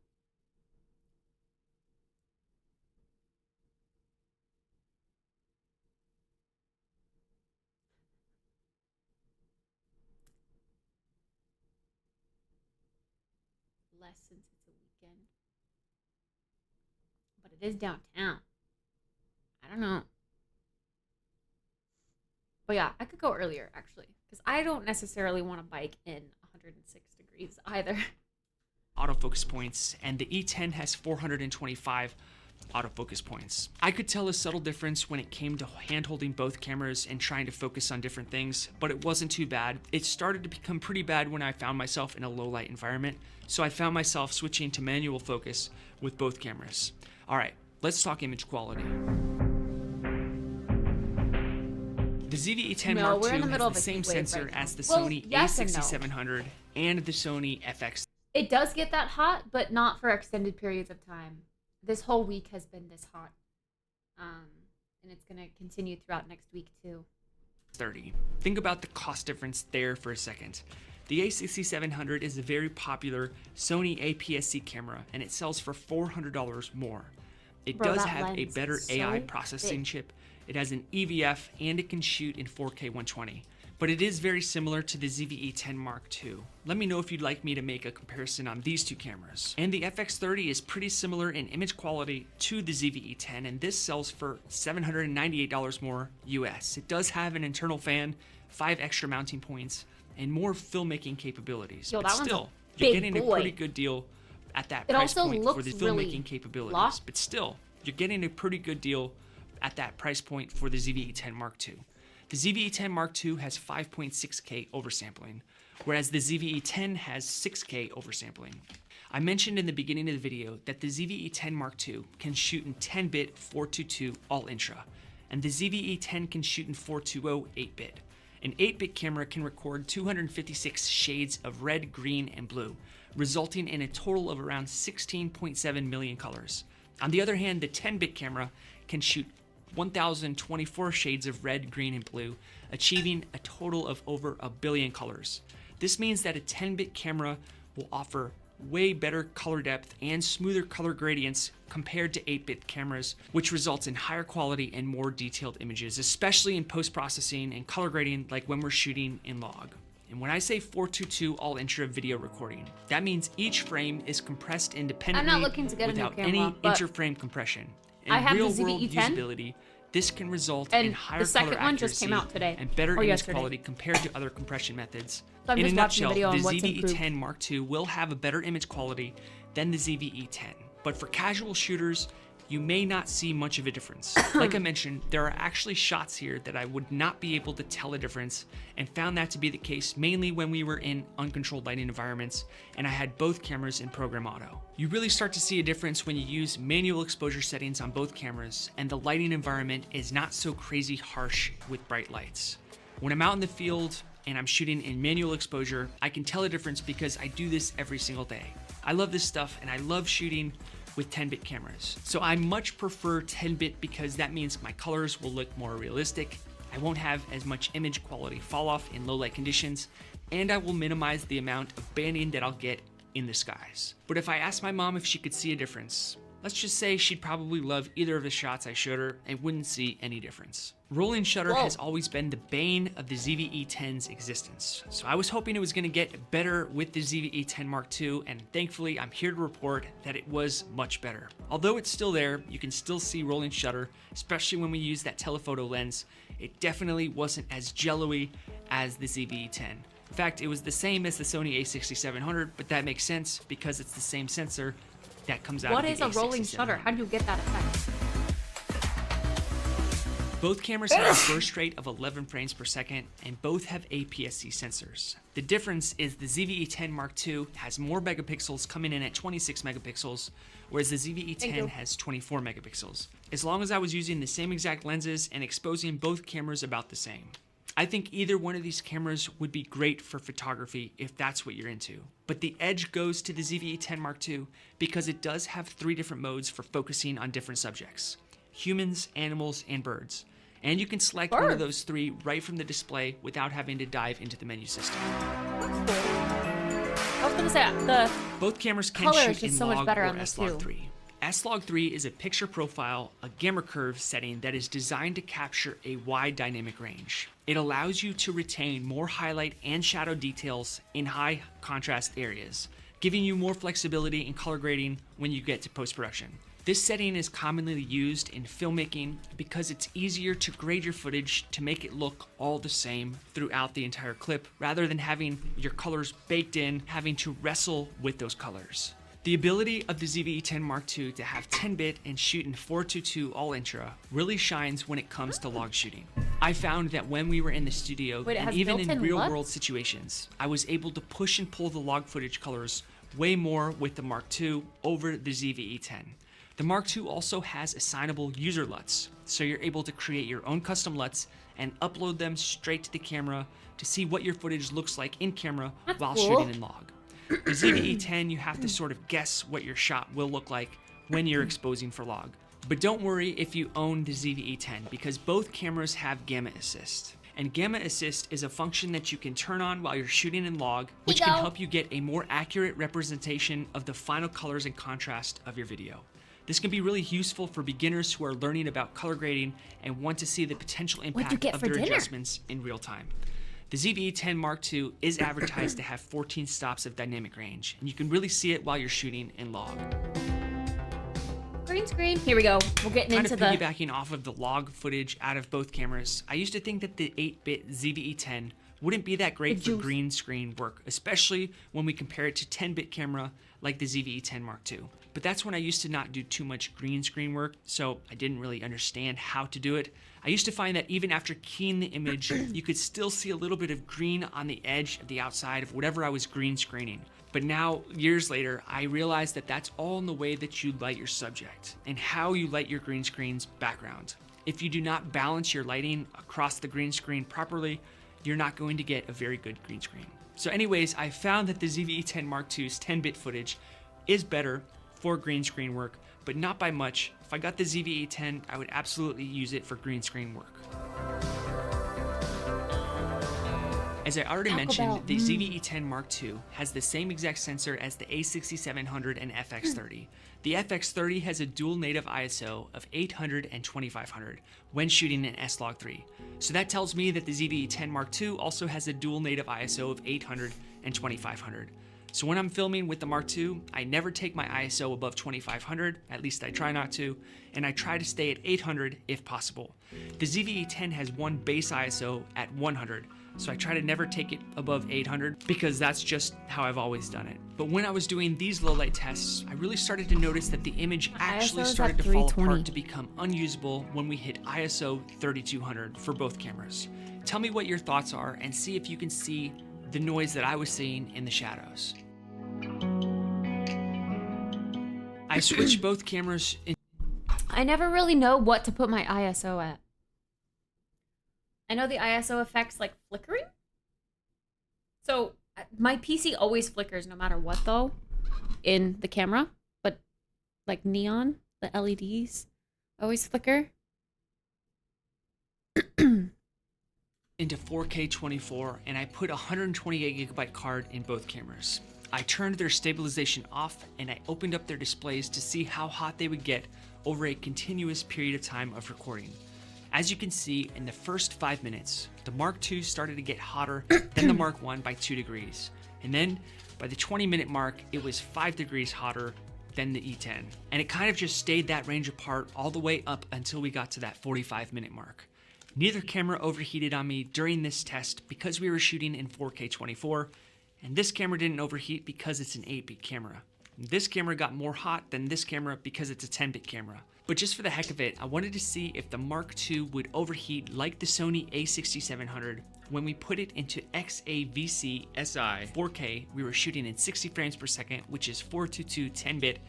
Less since it's a weekend. But it is downtown. I don't know. But yeah, I could go earlier actually, because I don't necessarily want to bike in 106 degrees either. Autofocus points, and the E10 has 425 autofocus points. I could tell a subtle difference when it came to hand-holding both cameras and trying to focus on different things, but it wasn't too bad. It started to become pretty bad when I found myself in a low-light environment, so I found myself switching to manual focus with both cameras. All right, let's talk image quality. The ZV-E10 Mark II has the same sensor as the Sony a6700 and the Sony FX. It does get that hot, but not for extended periods of time. This whole week has been this hot. And it's going to continue throughout next week too. 30. Think about the cost difference there for a second. The a6700 is a very popular Sony APS-C camera, and it sells for $400 more. It does have a better AI processing chip. It has an EVF, and it can shoot in 4K 120. But it is very similar to the ZV-E10 Mark II. Let me know if you'd like me to make a comparison on these two cameras. And the FX30 is pretty similar in image quality to the ZV-E10, and this sells for $798 more US. It does have an internal fan, 5 extra mounting points, and more filmmaking capabilities. Yo, but still, you're getting a pretty good deal at that price point for the filmmaking capabilities. But still, you're getting a pretty good deal at that price point for the ZV-E10 Mark II. The ZV-E10 Mark II has 5.6K oversampling, whereas the ZV-E10 has 6K oversampling. I mentioned in the beginning of the video that the ZV-E10 Mark II can shoot in 10-bit 422 all-intra, and the ZV-E10 can shoot in 420 8-bit. An 8-bit camera can record 256 shades of red, green, and blue, resulting in a total of around 16.7 million colors. On the other hand, the 10-bit camera can shoot 1,024 shades of red, green, and blue, achieving a total of over 1 billion colors. This means that a 10-bit camera will offer way better color depth and smoother color gradients compared to 8-bit cameras, which results in higher quality and more detailed images, especially in post-processing and color grading like when we're shooting in log. And when I say 422 all-intra video recording, that means each frame is compressed independently without any interframe compression. In real-world usability, this can result in higher color accuracy and better image quality compared to other compression methods. In a nutshell, the ZV-E10 Mark II will have a better image quality than the ZV-E10. But for casual shooters, you may not see much of a difference. Like I mentioned, there are actually shots here that I would not be able to tell a difference, and found that to be the case mainly when we were in uncontrolled lighting environments and I had both cameras in program auto. You really start to see a difference when you use manual exposure settings on both cameras and the lighting environment is not so crazy harsh with bright lights. When I'm out in the field and I'm shooting in manual exposure, I can tell a difference because I do this every single day. I love this stuff and I love shooting with 10-bit cameras. So I much prefer 10-bit because that means my colors will look more realistic, I won't have as much image quality fall off in low light conditions, and I will minimize the amount of banding that I'll get in the skies. But if I asked my mom if she could see a difference, let's just say she'd probably love either of the shots I showed her and wouldn't see any difference. Rolling shutter has always been the bane of the ZV-E10's existence, so I was hoping it was going to get better with the ZV-E10 Mark II, and thankfully I'm here to report that it was much better. Although it's still there, you can still see rolling shutter, especially when we use that telephoto lens. It definitely wasn't as jello-y as the ZV-E10. In fact, it was the same as the Sony a6700, but that makes sense because it's the same sensor that comes out of the A6700. What is a rolling shutter? How do you get that effect? Both cameras have a burst rate of 11 frames per second, and both have APS-C sensors. The difference is the ZV-E10 Mark II has more megapixels, coming in at 26 megapixels, whereas the ZV-E10 has 24 megapixels. As long as I was using the same exact lenses and exposing both cameras about the same. I think either one of these cameras would be great for photography if that's what you're into. But the edge goes to the ZV-E10 Mark II because it does have 3 different modes for focusing on different subjects: humans, animals, and birds. And you can select one of those 3 right from the display without having to dive into the menu system. I was gonna say the both cameras can color shoot is just in so much log better or on this S-Log too. 3. S-Log 3 is a picture profile, a gamma curve setting that is designed to capture a wide dynamic range. It allows you to retain more highlight and shadow details in high contrast areas, giving you more flexibility in color grading when you get to post-production. This setting is commonly used in filmmaking because it's easier to grade your footage to make it look all the same throughout the entire clip, rather than having your colors baked in, having to wrestle with those colors. The ability of the ZV-E10 Mark II to have 10-bit and shoot in 4:2:2 all intra really shines when it comes to log shooting. I found that when we were in the studio, and even in real-world situations, I was able to push and pull the log footage colors way more with the Mark II over the ZV-E10. The Mark II also has assignable user LUTs, so you're able to create your own custom LUTs and upload them straight to the camera to see what your footage looks like in camera while shooting in log. The ZV-E10, you have to sort of guess what your shot will look like when you're exposing for log. But don't worry if you own the ZV-E10, because both cameras have Gamma Assist. And Gamma Assist is a function that you can turn on while you're shooting in log, which can help you get a more accurate representation of the final colors and contrast of your video. This can be really useful for beginners who are learning about color grading and want to see the potential impact of their adjustments in real time. The ZV-E10 Mark II is advertised to have 14 stops of dynamic range, and you can really see it while you're shooting in log. Green screen. Here we go. We're getting into the... Piggybacking off of the log footage out of both cameras, I used to think that the 8-bit ZV-E10 wouldn't be that great for green screen work, especially when we compare it to 10-bit camera like the ZV-E10 Mark II. But that's when I used to not do too much green screen work, so I didn't really understand how to do it. I used to find that even after keying the image, you could still see a little bit of green on the edge of the outside of whatever I was green screening. But now, years later, I realized that that's all in the way that you light your subject and how you light your green screen's background. If you do not balance your lighting across the green screen properly, you're not going to get a very good green screen. So anyways, I found that the ZV-E10 Mark II's 10-bit footage is better for green screen work, but not by much. If I got the ZV-E10, I would absolutely use it for green screen work. As I already mentioned, the ZV-E10 Mark II has the same exact sensor as the A6700 and FX30. The FX30 has a dual native ISO of 800 and 2500 when shooting in S-Log 3. So that tells me that the ZV-E10 Mark II also has a dual native ISO of 800 and 2500. So when I'm filming with the Mark II, I never take my ISO above 2500, at least I try not to, and I try to stay at 800 if possible. The ZV-E10 has one base ISO at 100, so I try to never take it above 800 because that's just how I've always done it. But when I was doing these low light tests, I really started to notice that the image actually started to fall apart to become unusable when we hit ISO 3200 for both cameras. Tell me what your thoughts are and see if you can see the noise that I was seeing in the shadows. I switched both cameras in. I never really know what to put my ISO at. I know the ISO affects like flickering. So my PC always flickers no matter what though in the camera, but like neon, the LEDs always flicker. Into 4K 24, and I put a 128 GB card in both cameras. I turned their stabilization off and I opened up their displays to see how hot they would get over a continuous period of time of recording. As you can see, in the first 5 minutes, the Mark II started to get hotter than the Mark I by 2 degrees. And then by the 20-minute mark, it was 5 degrees hotter than the E10. And it kind of just stayed that range apart all the way up until we got to that 45-minute mark. Neither camera overheated on me during this test because we were shooting in 4K 24, and this camera didn't overheat because it's an 8-bit camera. This camera got more hot than this camera because it's a 10-bit camera. But just for the heck of it, I wanted to see if the Mark II would overheat like the Sony A6700 when we put it into XAVC SI 4K. We were shooting in 60 frames per second, which is 422 10-bit,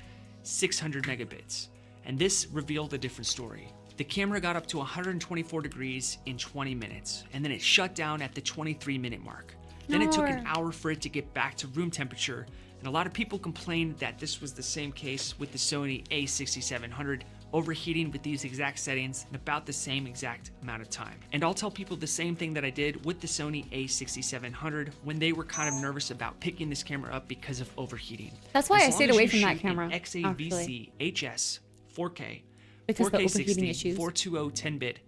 600 megabits. And this revealed a different story. The camera got up to 124 degrees in 20 minutes, and then it shut down at the 23-minute mark. Then it took an hour for it to get back to room temperature, and a lot of people complained that this was the same case with the Sony a6700, overheating with these exact settings in about the same exact amount of time. And I'll tell people the same thing that I did with the Sony a6700 when they were kind of nervous about picking this camera up because of overheating. That's why I As stayed long as away you from that shoot in camera, XAVC HS 4K, because of the 4K overheating 60, issues. 420 10-bit,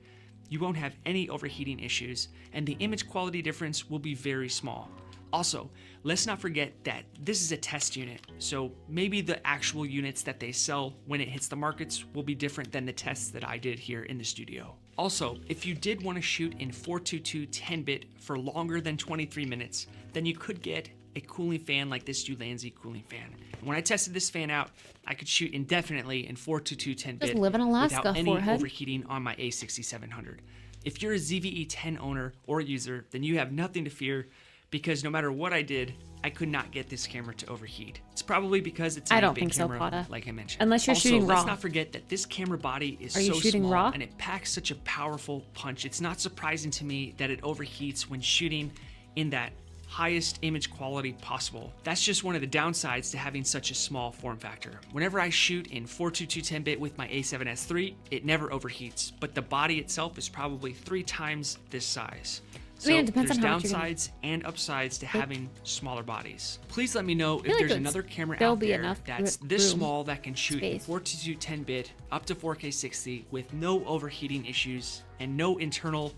you won't have any overheating issues, and the image quality difference will be very small. Also, let's not forget that this is a test unit, so maybe the actual units that they sell when it hits the markets will be different than the tests that I did here in the studio. Also, if you did want to shoot in 422 10-bit for longer than 23 minutes, then you could get a cooling fan like this Ulanzi cooling fan. And when I tested this fan out, I could shoot indefinitely in 422 10-bit Just live in Alaska, without any forehead. overheating on my a6700. If you're a ZVE10 owner or user, then you have nothing to fear, because no matter what I did, I could not get this camera to overheat. It's probably because it's an I don't 8-bit think so, camera, Pata. like I mentioned. Unless you're Also, shooting let's raw. not forget that this camera body is Are you so shooting small raw? and it packs such a powerful punch. It's not surprising to me that it overheats when shooting in that highest image quality possible. That's just one of the downsides to having such a small form factor. Whenever I shoot in 422 10-bit with my A7S III, it never overheats, but the body itself is probably 3 times this size. I mean, So it depends there's on how much you're downsides and upsides to having smaller bodies. Please let me know if feel like there's it's- another camera there'll out be there enough that's room, this small that can shoot in space. 422 10-bit up to 4K 60 with no overheating issues and no internal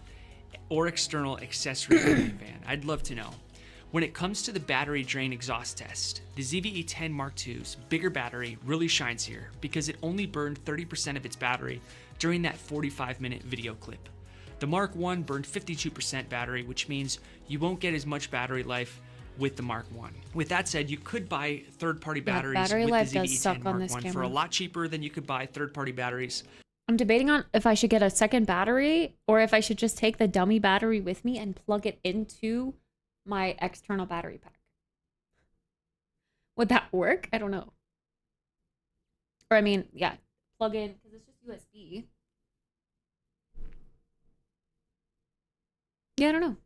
or external accessory cooling fan. I'd love to know. When it comes to the battery drain exhaust test, the ZVE10 Mark II's bigger battery really shines here because it only burned 30% of its battery during that 45-minute video clip. The Mark I burned 52% battery, which means you won't get as much battery life with the Mark I. With that said, you could buy third-party batteries battery with life the does ZVE10 suck on Mark this I for camera. a lot cheaper than you could buy third-party batteries. I'm debating on if I should get a second battery or if I should just take the dummy battery with me and plug it into my external battery pack. Would that work? I don't know. Or I mean, yeah, plug in because it's just USB. Yeah, I don't know.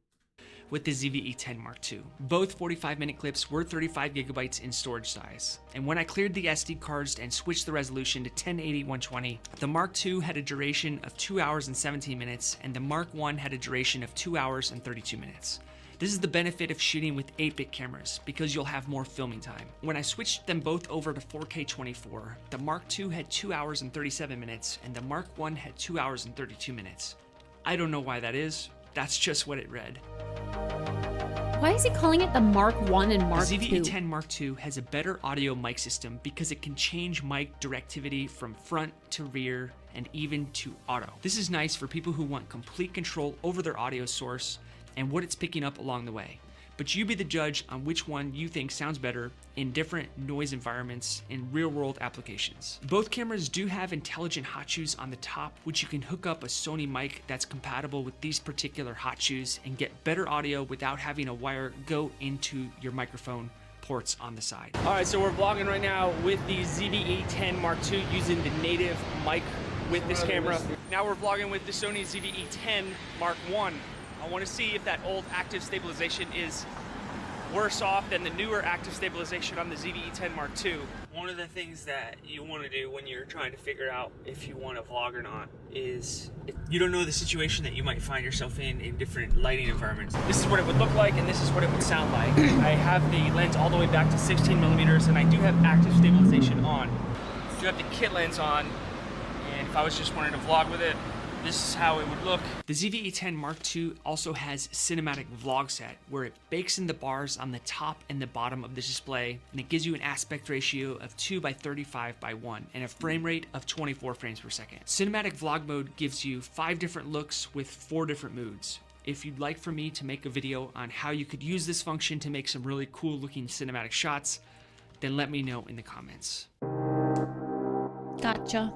With the ZVE10 Mark II. Both 45-minute clips were 35 gigabytes in storage size, and when I cleared the SD cards and switched the resolution to 1080-120, the Mark II had a duration of 2 hours and 17 minutes, and the Mark I had a duration of 2 hours and 32 minutes. This is the benefit of shooting with 8-bit cameras, because you'll have more filming time. When I switched them both over to 4K 24, the Mark II had 2 hours and 37 minutes, and the Mark I had 2 hours and 32 minutes. I don't know why that is. That's just what it read. Why is he calling it the Mark I and Mark The II? ZVE10 Mark II has a better audio mic system because it can change mic directivity from front to rear and even to auto. This is nice for people who want complete control over their audio source and what it's picking up along the way. But you be the judge on which one you think sounds better in different noise environments in real-world applications. Both cameras do have intelligent hot shoes on the top, which you can hook up a Sony mic that's compatible with these particular hot shoes and get better audio without having a wire go into your microphone ports on the side. All right, so we're vlogging right now with the ZVE10 Mark II using the native mic with this camera. Now we're vlogging with the Sony ZVE10 Mark I. I want to see if that old active stabilization is worse off than the newer active stabilization on the ZVE10 Mark II. One of the things that you want to do when you're trying to figure out if you want to vlog or not is if you don't know the situation that you might find yourself in different lighting environments. This is what it would look like and this is what it would sound like. I have the lens all the way back to 16 millimeters and I do have active stabilization on. I do have the kit lens on, and if I was just wanting to vlog with it, this is how it would look. The ZVE10 Mark II also has cinematic vlog set, where it bakes in the bars on the top and the bottom of the display, and it gives you an aspect ratio of 2:35:1 and a frame rate of 24 frames per second. Cinematic vlog mode gives you 5 different looks with 4 different moods. If you'd like for me to make a video on how you could use this function to make some really cool looking cinematic shots, then let me know in the comments. Gotcha.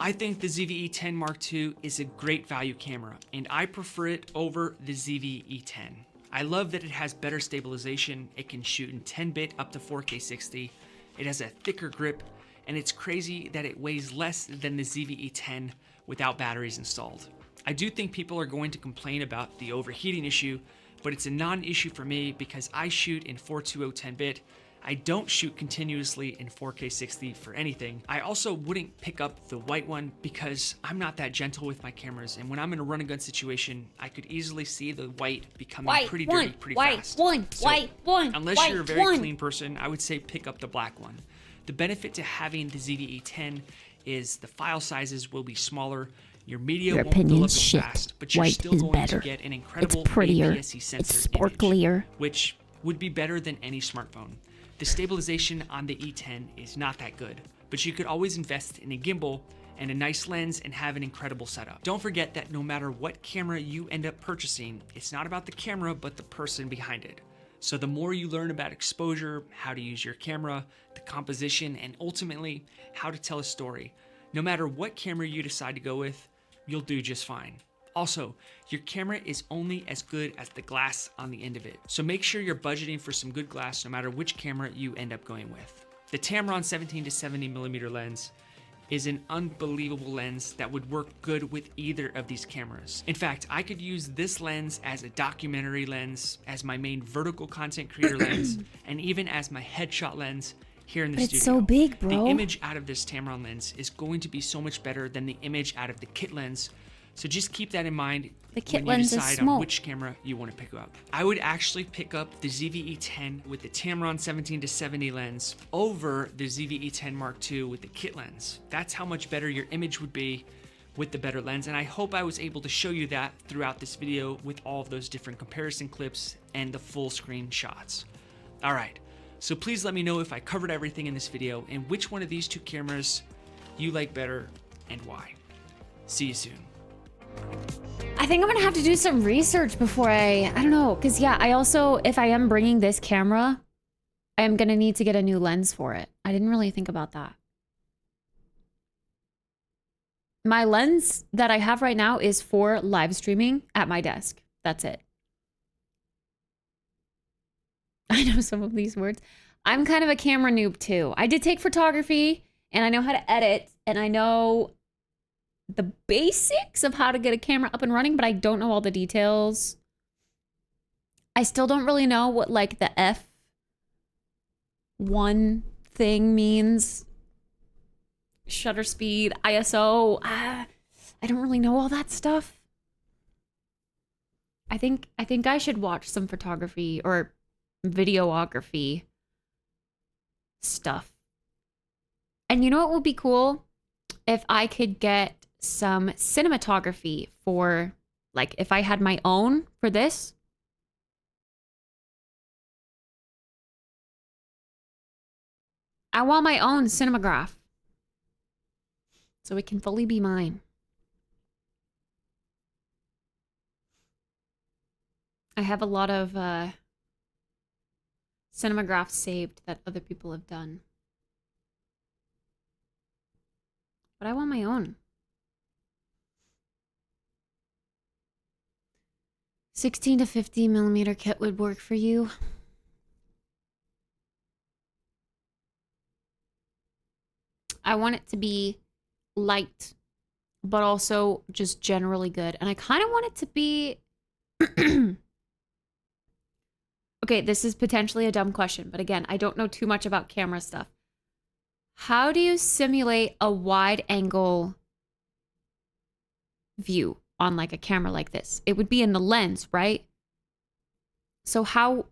I think the ZVE10 Mark II is a great value camera, and I prefer it over the ZVE10. I love that it has better stabilization, it can shoot in 10-bit up to 4K 60, it has a thicker grip, and it's crazy that it weighs less than the ZV-E10 without batteries installed. I do think people are going to complain about the overheating issue, but it's a non-issue for me because I shoot in 420 10-bit. I don't shoot continuously in 4K 60 for anything. I also wouldn't pick up the white one because I'm not that gentle with my cameras, and when I'm in a run and gun situation, I could easily see the white becoming pretty dirty pretty fast. Unless you're a very clean person, I would say pick up the black one. The benefit to having the ZV-E10 is the file sizes will be smaller. Your media won't fill up as fast, but you're still going to get an incredible APS-C sensor image, which would be better than any smartphone. The stabilization on the E10 is not that good, but you could always invest in a gimbal and a nice lens and have an incredible setup. Don't forget that no matter what camera you end up purchasing, it's not about the camera, but the person behind it. So the more you learn about exposure, how to use your camera, the composition, and ultimately how to tell a story, no matter what camera you decide to go with, you'll do just fine. Also, your camera is only as good as the glass on the end of it. So make sure you're budgeting for some good glass no matter which camera you end up going with. The Tamron 17 to 70mm lens is an unbelievable lens that would work good with either of these cameras. In fact, I could use this lens as a documentary lens, as my main vertical content creator lens, and even as my headshot lens here in the studio. It's so big, bro. The image out of this Tamron lens is going to be so much better than the image out of the kit lens. So just keep that in mind when you decide on which camera you want to pick up. I would actually pick up the ZV-E10 with the Tamron 17 to 70 lens over the ZV-E10 Mark II with the kit lens. That's how much better your image would be with the better lens, and I hope I was able to show you that throughout this video with all of those different comparison clips and the full screen shots. All right, so please let me know if I covered everything in this video and which one of these two cameras you like better and why. See you soon. I think I'm gonna have to do some research before I don't know, because yeah, I also, if I am bringing this camera, I am gonna need to get a new lens for it. I didn't really think about that. My lens that I have right now is for live streaming at my desk. That's it. I know some of these words. I'm kind of a camera noob too. I did take photography and I know how to edit and I know the basics of how to get a camera up and running, but I don't know all the details. I still don't really know what like the F1 thing means. Shutter speed, ISO. I don't really know all that stuff. I think I should watch some photography or videography stuff. And you know what would be cool? If I could get some cinematography for, like, if I had my own for this. I want my own cinematograph. So it can fully be mine. I have a lot of cinemagraphs saved that other people have done. But I want my own. 16 to 50mm kit would work for you. I want it to be light, but also just generally good. And I kind of want it to be... Okay, this is potentially a dumb question, but again, I don't know too much about camera stuff. How do you simulate a wide angle view on like a camera like this? It would be in the lens, right? So how,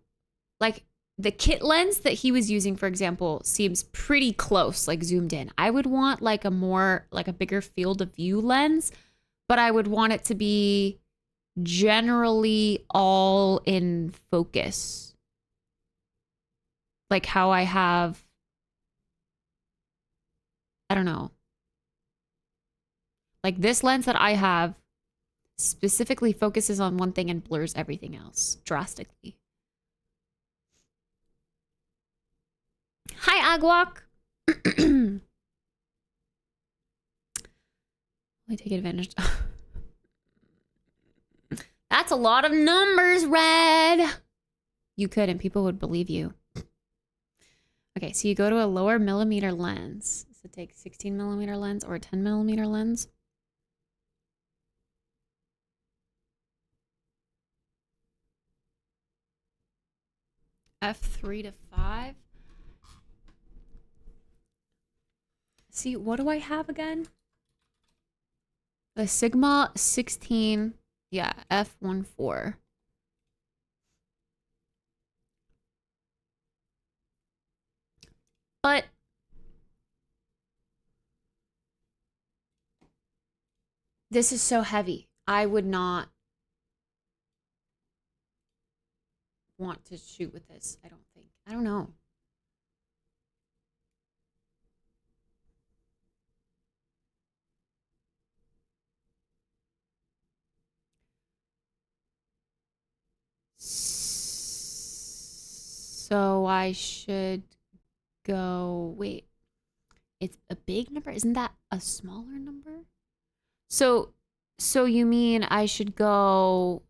like the kit lens that he was using, for example, seems pretty close, like zoomed in. I would want like a more, like a bigger field of view lens, but I would want it to be generally all in focus. Like how I have, I don't know. Like this lens that I have specifically focuses on one thing and blurs everything else drastically. Hi, Agwok. I take advantage. That's a lot of numbers, Red. You could, and people would believe you. Okay, so you go to a lower millimeter lens. to take 16mm lens or a 10mm lens. F3 to 5. See, what do I have again? The Sigma 16. Yeah, F14. But this is so heavy. I would not want to shoot with this, I don't think. I don't know. So I should go, wait, it's a big number? Isn't that a smaller number? So you mean I should go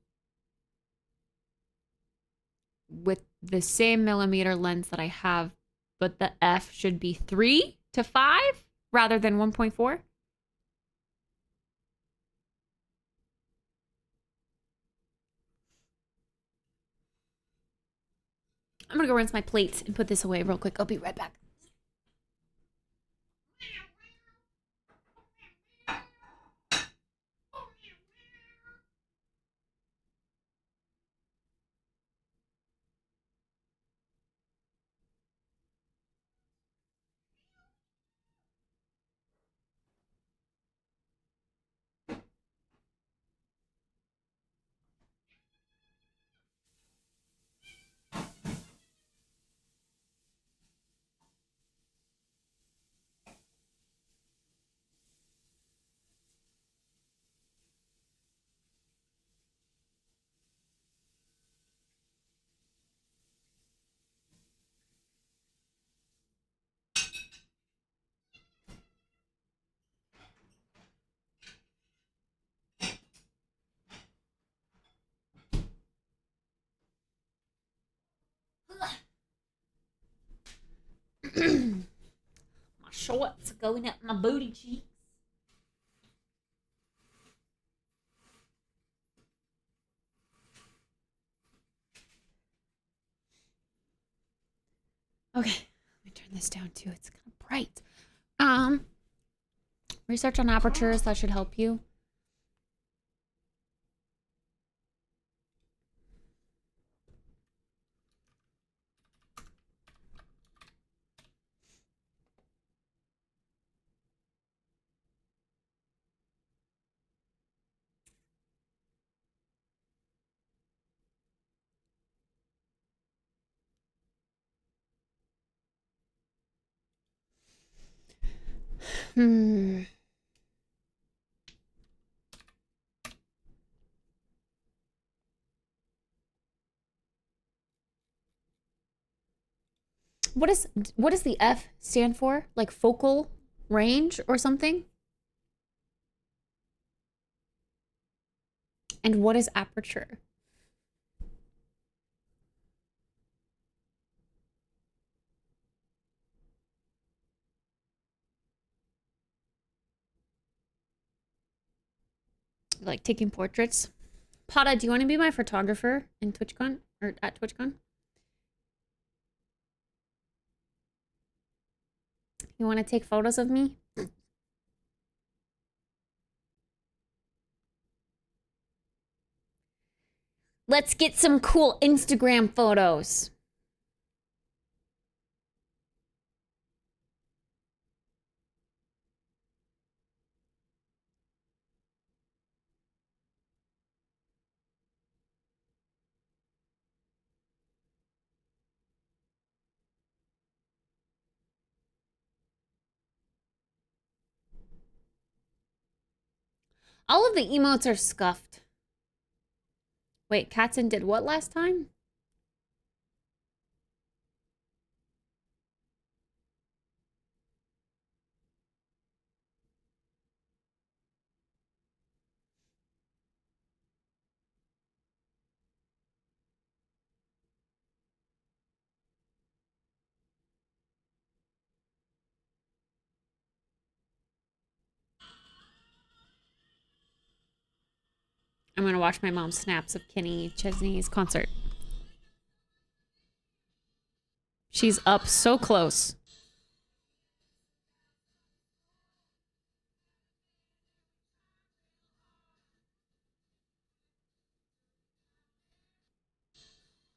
with the same millimeter lens that I have, but the F should be 3 to 5 rather than 1.4? I'm gonna go rinse my plates and put this away real quick. I'll be right back. My shorts going up my booty cheeks. Okay, let me turn this down too. It's kind of bright. Research on apertures, that should help you. What does the F stand for? Like focal range or something? And what is aperture? Like taking portraits. Pada, do you want to be my photographer in TwitchCon or at TwitchCon? You want to take photos of me? Let's get some cool Instagram photos. All of the emotes are scuffed. Wait, Katzen did what last time? I'm gonna watch my mom's snaps of Kenny Chesney's concert. She's up so close.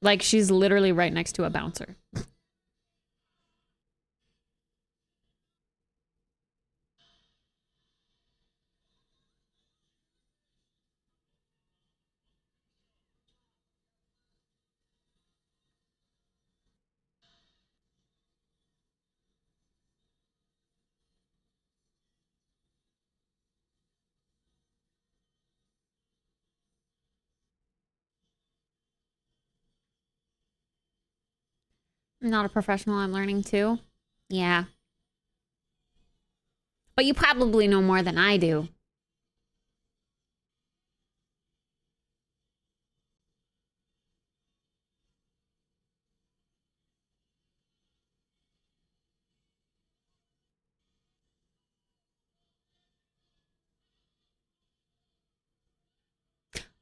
Like, she's literally right next to a bouncer. I'm not a professional, I'm learning too. Yeah. But you probably know more than I do.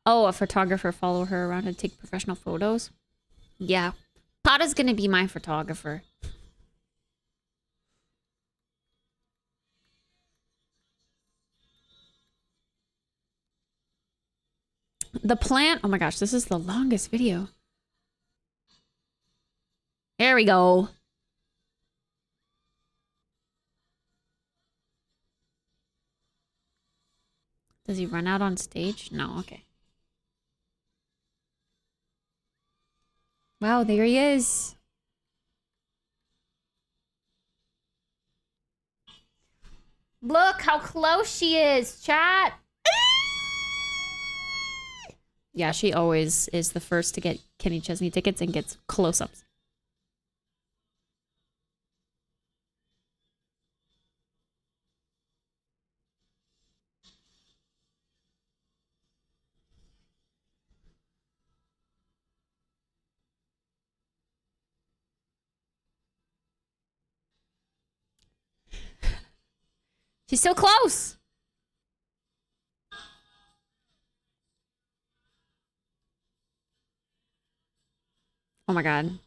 Oh, a photographer follow her around and take professional photos? Yeah. Pata's gonna be my photographer. The plan... Oh my gosh, this is the longest video. There we go. Does he run out on stage? No, okay. Wow, there he is. Look how close she is, chat. Yeah, she always is the first to get Kenny Chesney tickets and gets close-ups. She's so close. Oh my god.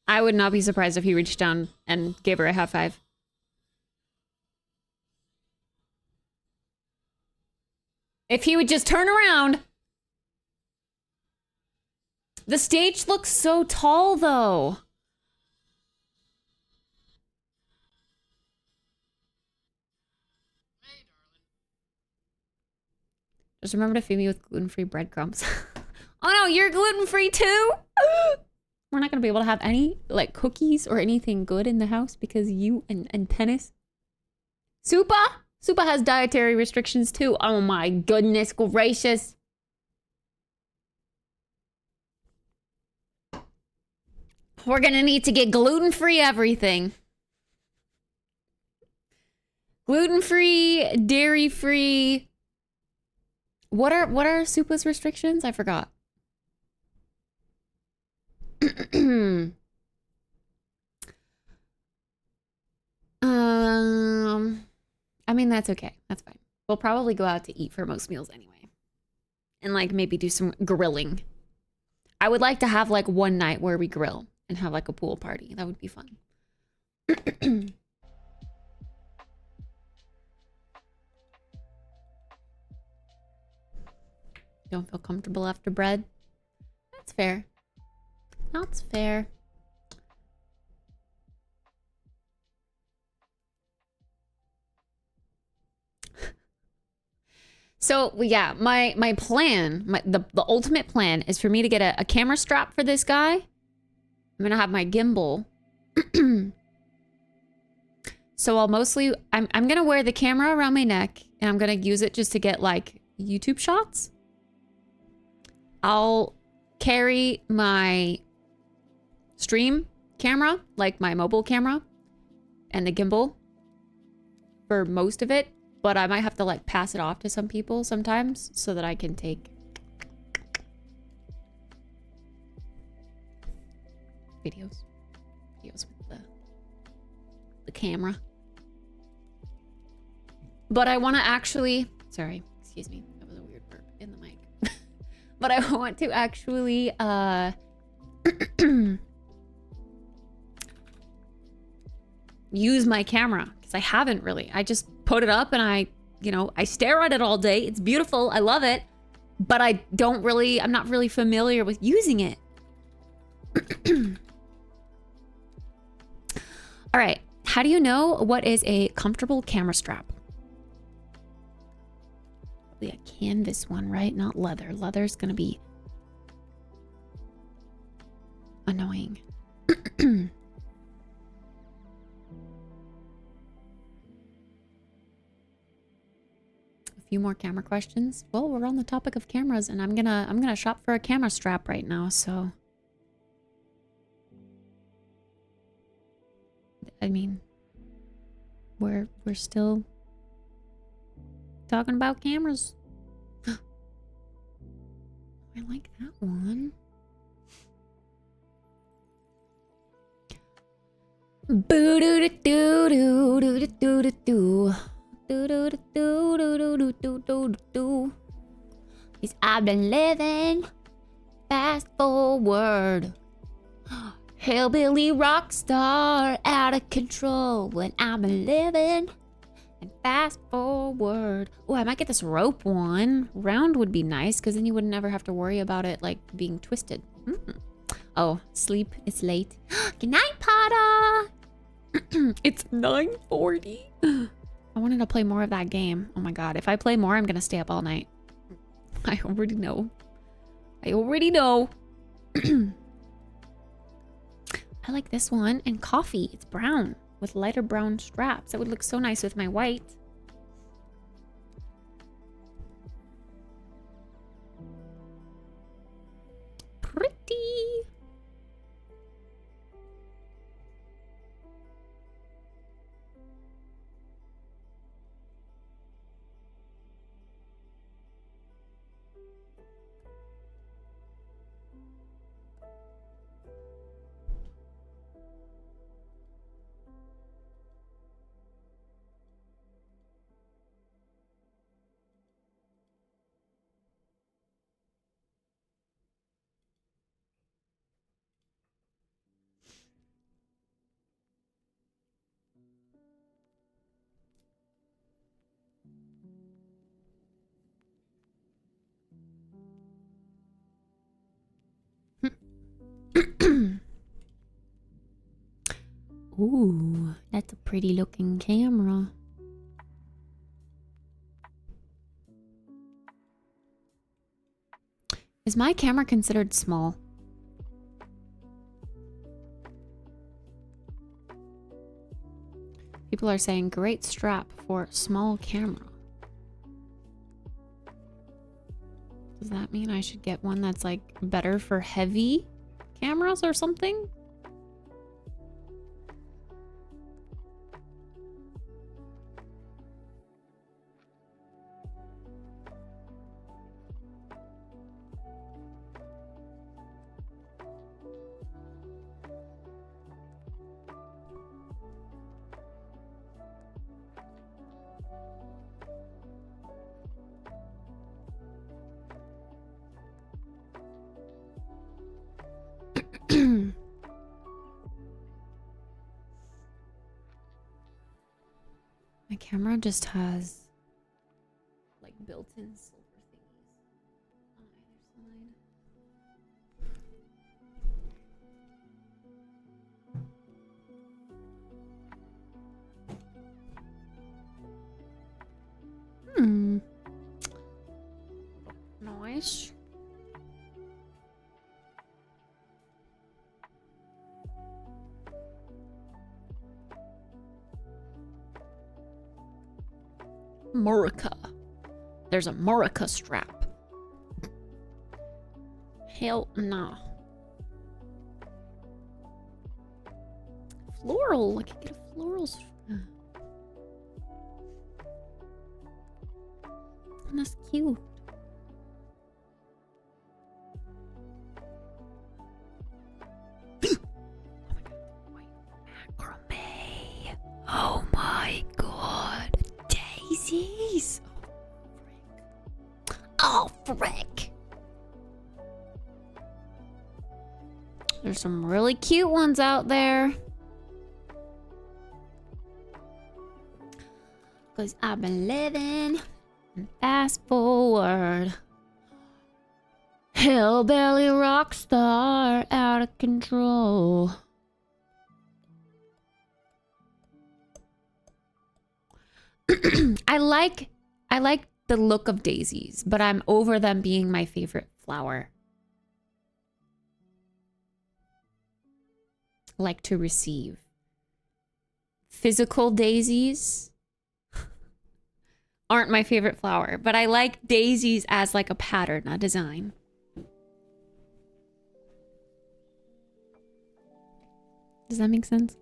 I would not be surprised if he reached down and gave her a high five. If he would just turn around. The stage looks so tall, though. Just remember to feed me with gluten-free breadcrumbs. Oh no, you're gluten-free too? We're not gonna be able to have any, like, cookies or anything good in the house because you and Tennis. Supa? Supa has dietary restrictions too. Oh my goodness gracious. We're gonna need to get gluten-free everything. Gluten-free, dairy-free. What are Supa's restrictions? I forgot. I mean, that's okay. That's fine. We'll probably go out to eat for most meals anyway. And like maybe do some grilling. I would like to have like one night where we grill and have like a pool party. That would be fun. Don't feel comfortable after bread? That's fair. That's fair. So yeah, my plan, the ultimate plan is for me to get a camera strap for this guy. I'm gonna have my gimbal. So I'll mostly, I'm gonna wear the camera around my neck and I'm gonna use it just to get like YouTube shots. I'll carry my stream camera, like my mobile camera, and the gimbal for most of it, but I might have to like pass it off to some people sometimes so that I can take Videos with the camera. But I want to actually, sorry, excuse me, that was a weird burp in the mic. But I want to actually use my camera because I haven't really. I just put it up and I stare at it all day. It's beautiful. I love it. But I'm not really familiar with using it. All right. How do you know what is a comfortable camera strap? Probably a canvas one, right? Not leather. Leather's gonna be annoying. A few more camera questions. Well, we're on the topic of cameras, and I'm gonna shop for a camera strap right now. So, I mean, we're still talking about cameras. I like that one. Boo doo doo doo doo doo doo doo doo. Do do do do do do do do do. Cause I've been living fast forward. Hillbilly rock star out of control when I've been living and fast forward. Oh, I might get this rope one. Round would be nice because then you would never have to worry about it like being twisted. Oh, sleep. It's late. Good night, Potter. It's 9:40. I wanted to play more of that game. Oh my god. If I play more, I'm going to stay up all night. I already know. I like this one. And coffee. It's brown with lighter brown straps. That would look so nice with my white. Pretty. Ooh, that's a pretty looking camera. Is my camera considered small? People are saying great strap for small camera. Does that mean I should get one that's like better for heavy cameras or something? My camera just has like built-in silver thingies on either side. Nice. Murica. There's a Murica strap. Hell no. Floral. I could get a floral strap. And that's cute. wreck. There's some really cute ones out there. Cause I've been living fast forward. Hillbilly rock star out of control. I like the look of daisies, but I'm over them being my favorite flower. Like to receive. Physical daisies aren't my favorite flower, but I like daisies as like a pattern, a design. Does that make sense?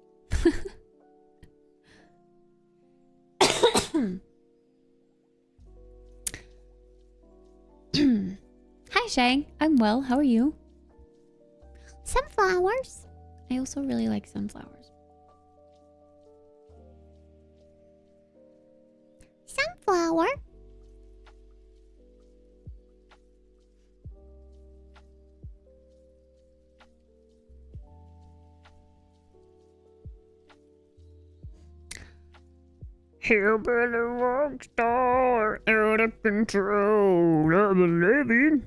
Hi, Shang. I'm well. How are you? Sunflowers. I also really like sunflowers. Sunflower. Hillbilly rock star out of control. I believe it.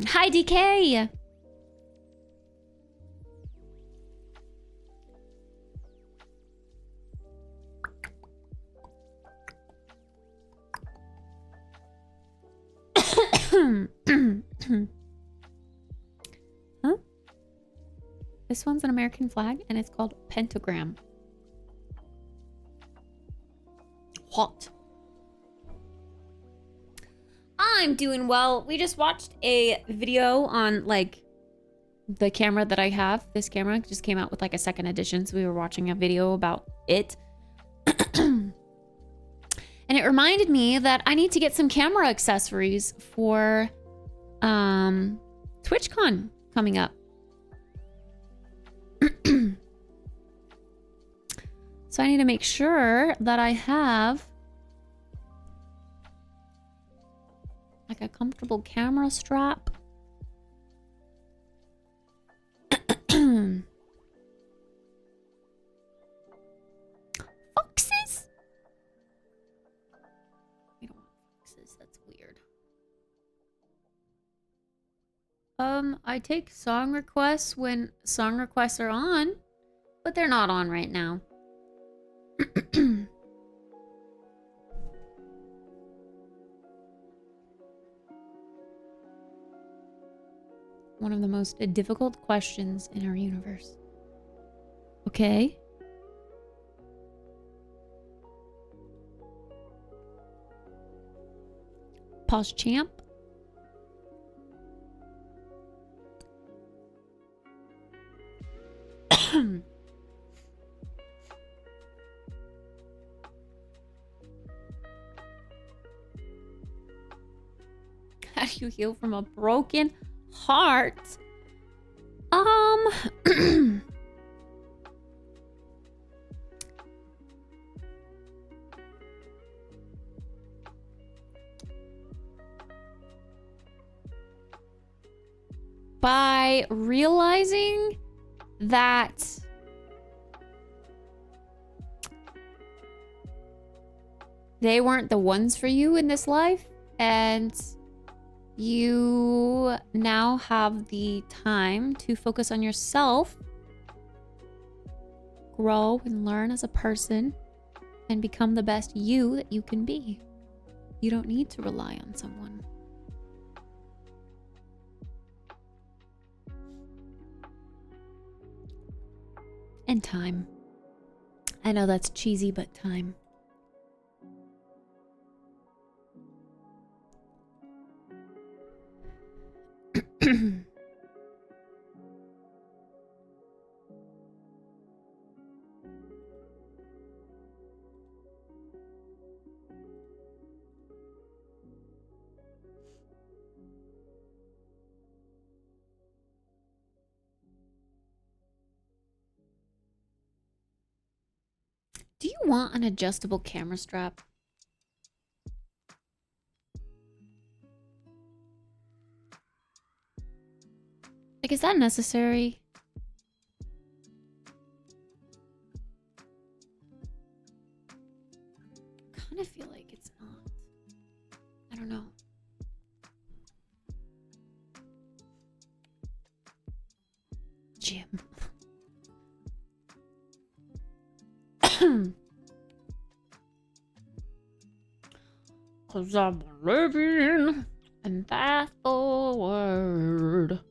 Hi, DK. Huh? This one's an American flag and it's called pentagram. Hot. I'm doing well. We just watched a video on like the camera that I have. This camera just came out with like a second edition, so we were watching a video about it. And it reminded me that I need to get some camera accessories for TwitchCon coming up. So I need to make sure that I have like a comfortable camera strap. Foxes? We don't want foxes, that's weird. I take song requests when song requests are on, but they're not on right now. One of the most difficult questions in our universe. Okay. Pause champ. How do you heal from a broken heart? By realizing that they weren't the ones for you in this life, and you now have the time to focus on yourself, grow and learn as a person, and become the best you that you can be. You don't need to rely on someone. And time. I know that's cheesy, but time. Do you want an adjustable camera strap? Like, is that necessary? I kind of feel like it's not. I don't know. Jim. 'Cause I'm living, and that's the word.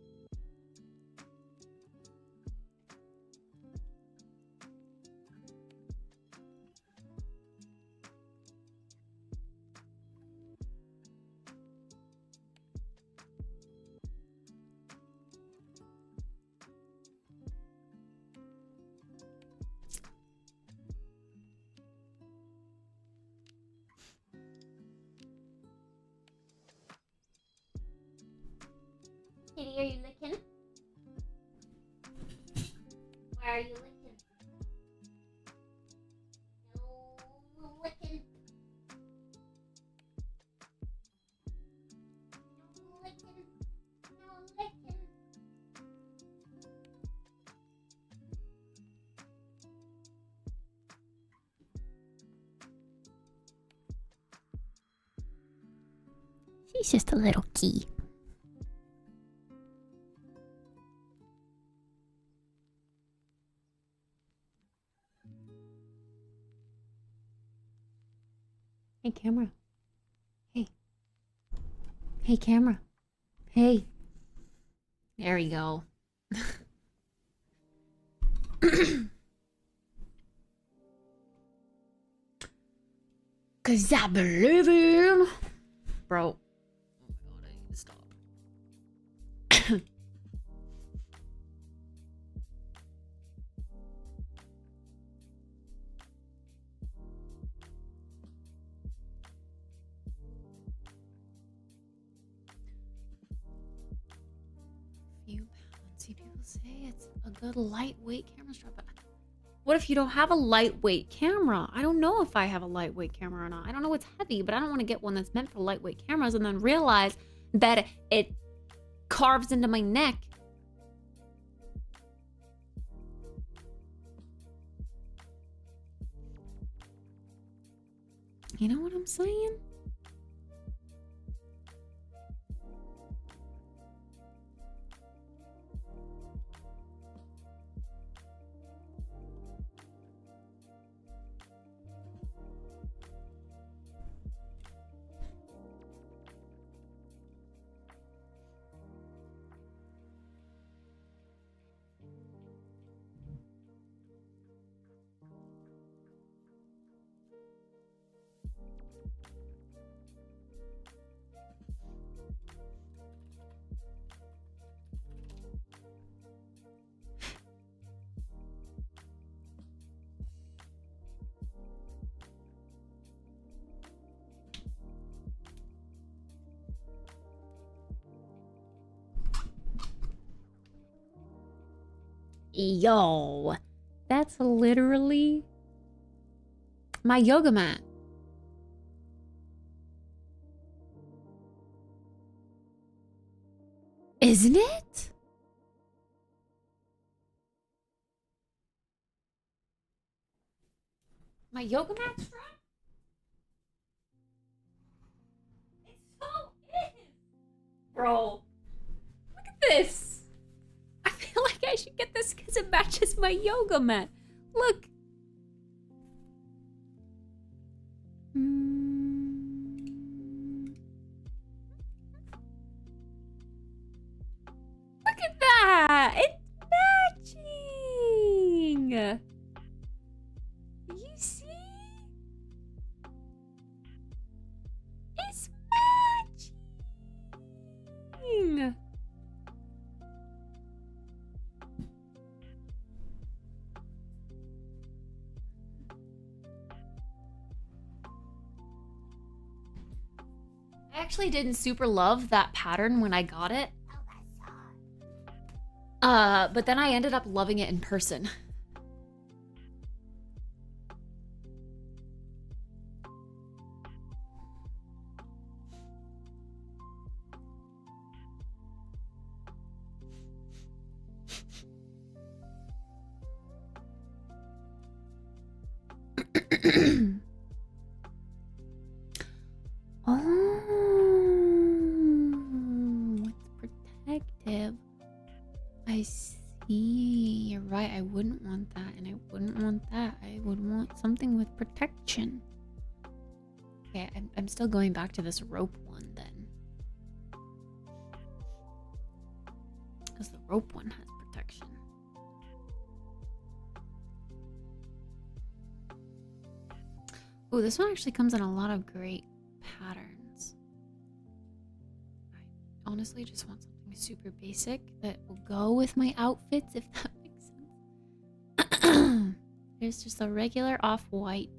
Kitty, are you licking? Why are you licking? No licking. No licking. No licking. She's just a little key. Hey, camera. Hey. Hey, camera. Hey. There we go. 'Cause I believe in... Bro. Oh my god, I need to stop. Few pounds. See, people say it's a good lightweight camera strap. But what if you don't have a lightweight camera? I don't know if I have a lightweight camera or not. I don't know it's heavy, but I don't want to get one that's meant for lightweight cameras and then realize that it carves into my neck. You know what I'm saying? Yo, that's literally my yoga mat. Isn't it? My yoga mat strap? It so is. Bro, look at this. I feel like I should get this because it matches my yoga mat. Look. Look at that. It's matching. You see? It's matching. I actually didn't super love that pattern when I got it. But then I ended up loving it in person. Oh, it's protective. I see. You're right. I wouldn't want that, and I wouldn't want that. I would want something with protection. Okay, I'm still going back to this rope one then. Because the rope one has protection. Oh, this one actually comes in a lot of great patterns. I honestly just want something super basic that will go with my outfits, if that makes sense. There's just a regular off-white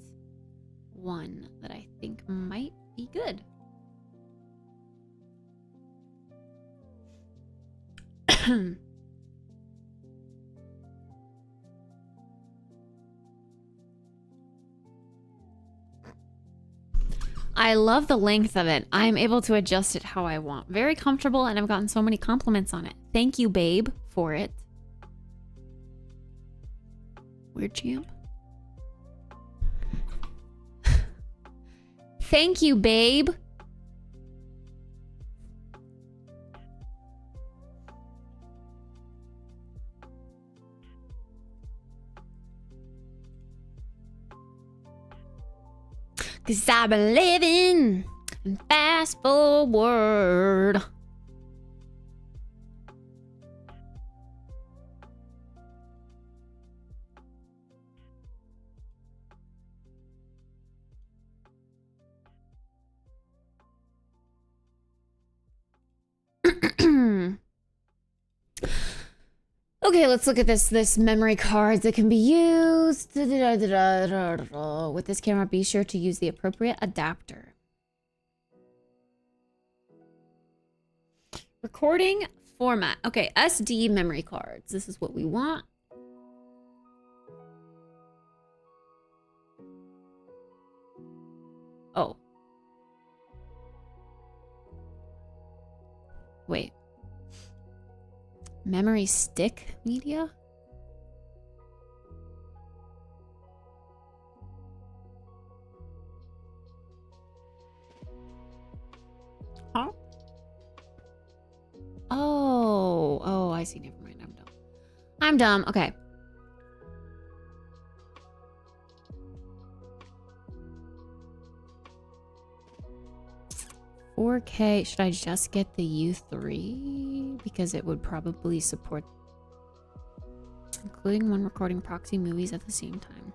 one that I think might be good. I love the length of it. I'm able to adjust it how I want. Very comfortable, and I've gotten so many compliments on it. Thank you, babe, for it. Weird champ. Thank you, babe. Cause I've been living in fast forward. Okay, let's look at this memory cards that can be used. With this camera, be sure to use the appropriate adapter. Recording format. Okay, SD memory cards. This is what we want. Oh. Wait. Memory stick media? Huh? Oh, I see. Never mind. I'm dumb. I'm dumb. Okay. $4K. Should I just get the U3? Because it would probably support, including when recording proxy movies at the same time.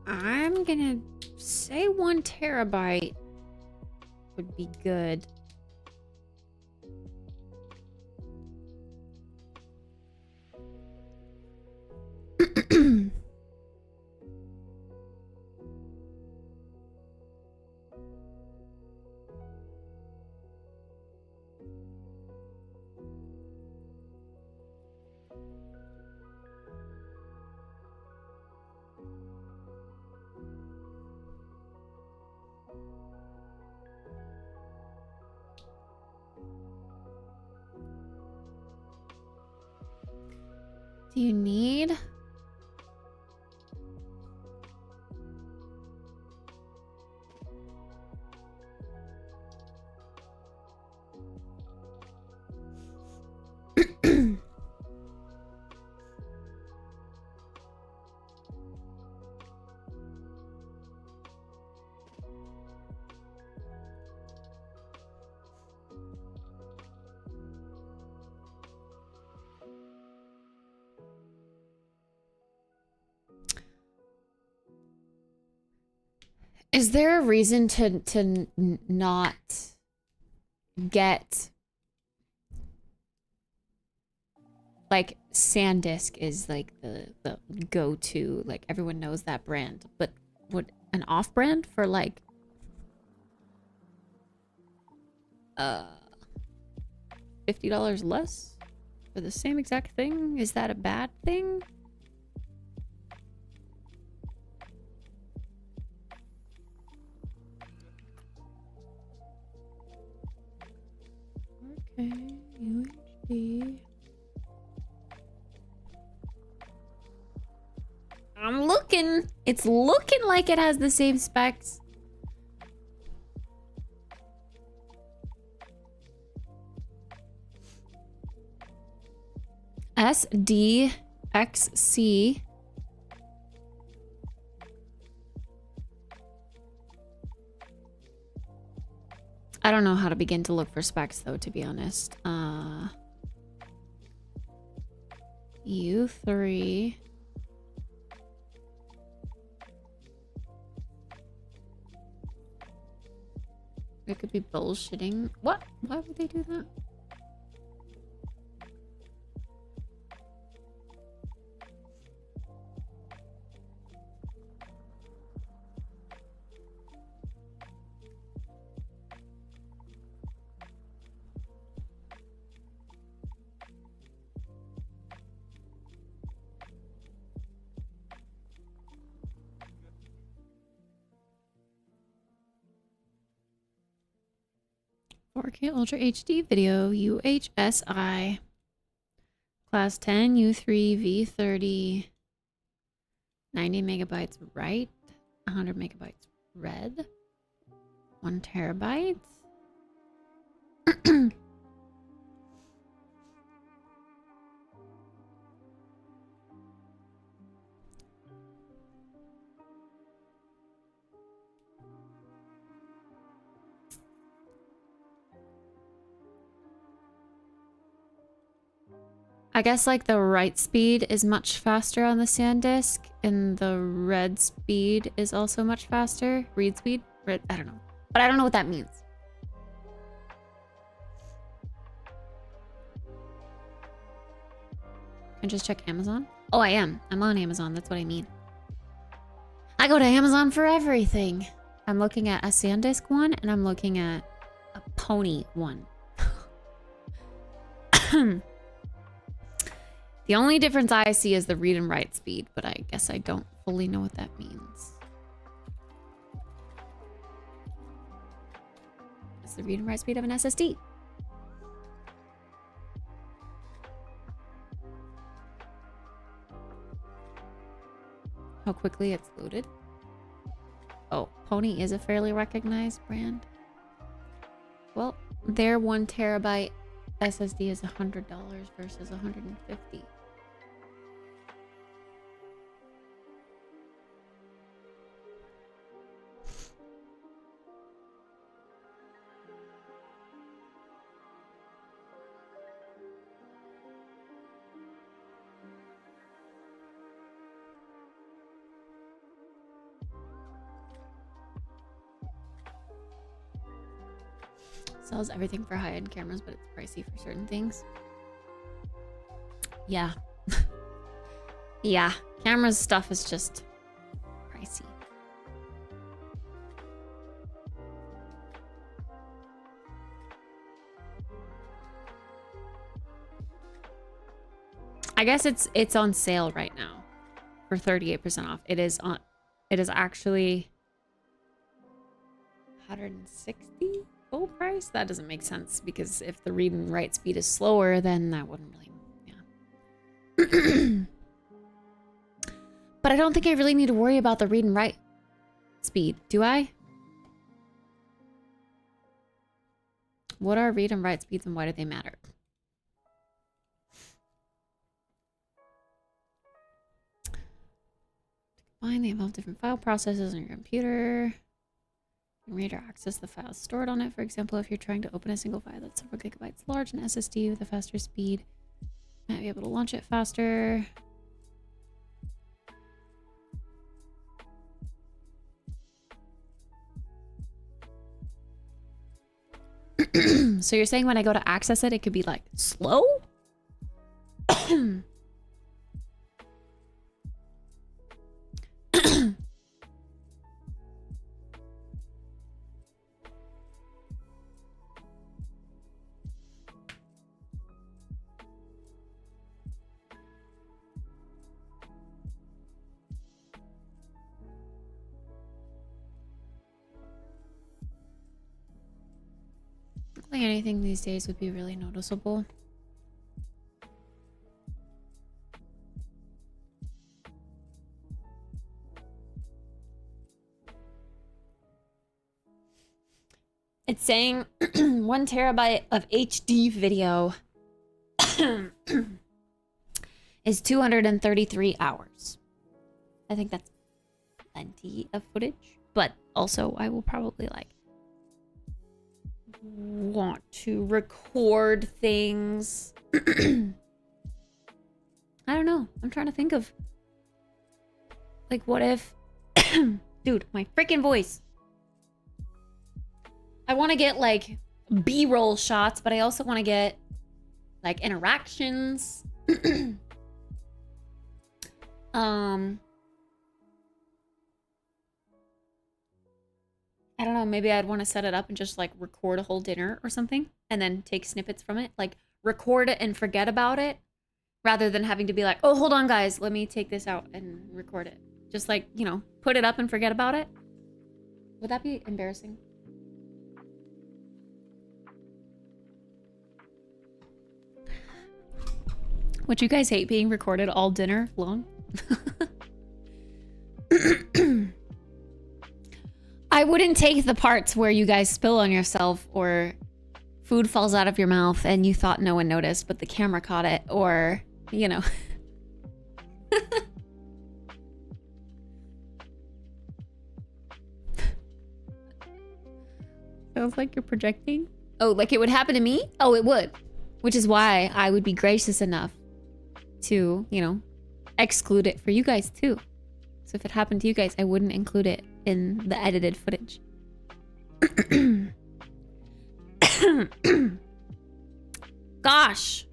I'm gonna say 1 terabyte would be good. Do you need? Is there a reason to not get, like, SanDisk is like the go-to, like everyone knows that brand, but would an off-brand for like $50 less for the same exact thing? Is that a bad thing? Okay, UHD. I'm looking. It's looking like it has the same specs. SDXC. I don't know how to begin to look for specs though, to be honest. U3. It could be bullshitting. What? Why would they do that? K Ultra HD video, UHSI. Class 10, U3, V30. 90 megabytes right. 100 megabytes red. 1 terabyte. I guess like the write speed is much faster on the SanDisk, and the read speed is also much faster. Read speed? Read, I don't know. But I don't know what that means. And just check Amazon? Oh, I am. I'm on Amazon. That's what I mean. I go to Amazon for everything. I'm looking at a SanDisk one, and I'm looking at a Pony one. The only difference I see is the read and write speed, but I guess I don't fully know what that means. It's the read and write speed of an SSD. How quickly it's loaded. Oh, Pony is a fairly recognized brand. Well, their 1 terabyte SSD is $100 versus $150. Sells everything for high-end cameras, but it's pricey for certain things. Yeah. Yeah, cameras stuff is just pricey. I guess it's on sale right now for 38% off. It is actually 160 full price. That doesn't make sense because if the read and write speed is slower, then that wouldn't really, yeah. But I don't think I really need to worry about the read and write speed, do I? What are read and write speeds and why do they matter? Fine, they involve different file processes on your computer. You can read or access the files stored on it. For example, if you're trying to open a single file that's several gigabytes large, an SSD with a faster speed might be able to launch it faster. So you're saying when I go to access it, it could be like slow? think anything these days would be really noticeable. It's saying 1 terabyte of HD video is 233 hours. I think that's plenty of footage, but also I will probably like want to record things. I don't know. I'm trying to think of like what if dude, my freaking voice. I want to get like B-roll shots, but I also want to get like interactions. I don't know, maybe I'd want to set it up and just like record a whole dinner or something and then take snippets from it. Like record it and forget about it rather than having to be like, oh, hold on guys, let me take this out and record it. Just like, you know, put it up and forget about it. Would that be embarrassing? Would you guys hate being recorded all dinner long? I wouldn't take the parts where you guys spill on yourself or food falls out of your mouth and you thought no one noticed, but the camera caught it, or, you know. Sounds like you're projecting. Oh, like it would happen to me? Oh, it would. Which is why I would be gracious enough to, you know, exclude it for you guys too. So if it happened to you guys, I wouldn't include it in the edited footage. Gosh.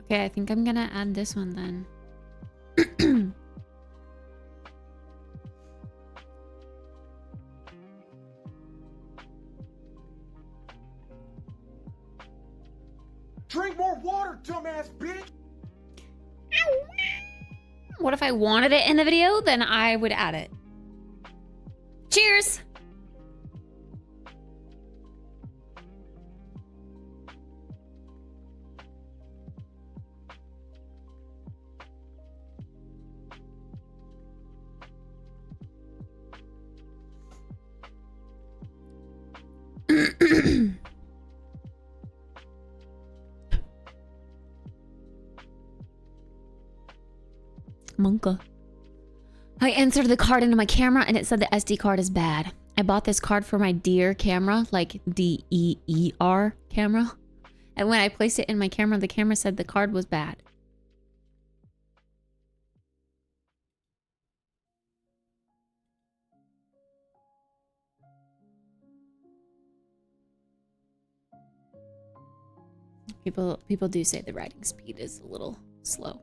Okay, I think I'm gonna add this one then. Drink more water, dumbass bitch! What if I wanted it in the video? Then I would add it. Cheers! Monka. I inserted the card into my camera and it said the SD card is bad. I bought this card for my Deer camera, like D-E-E-R camera. And when I placed it in my camera, the camera said the card was bad. People do say the writing speed is a little slow.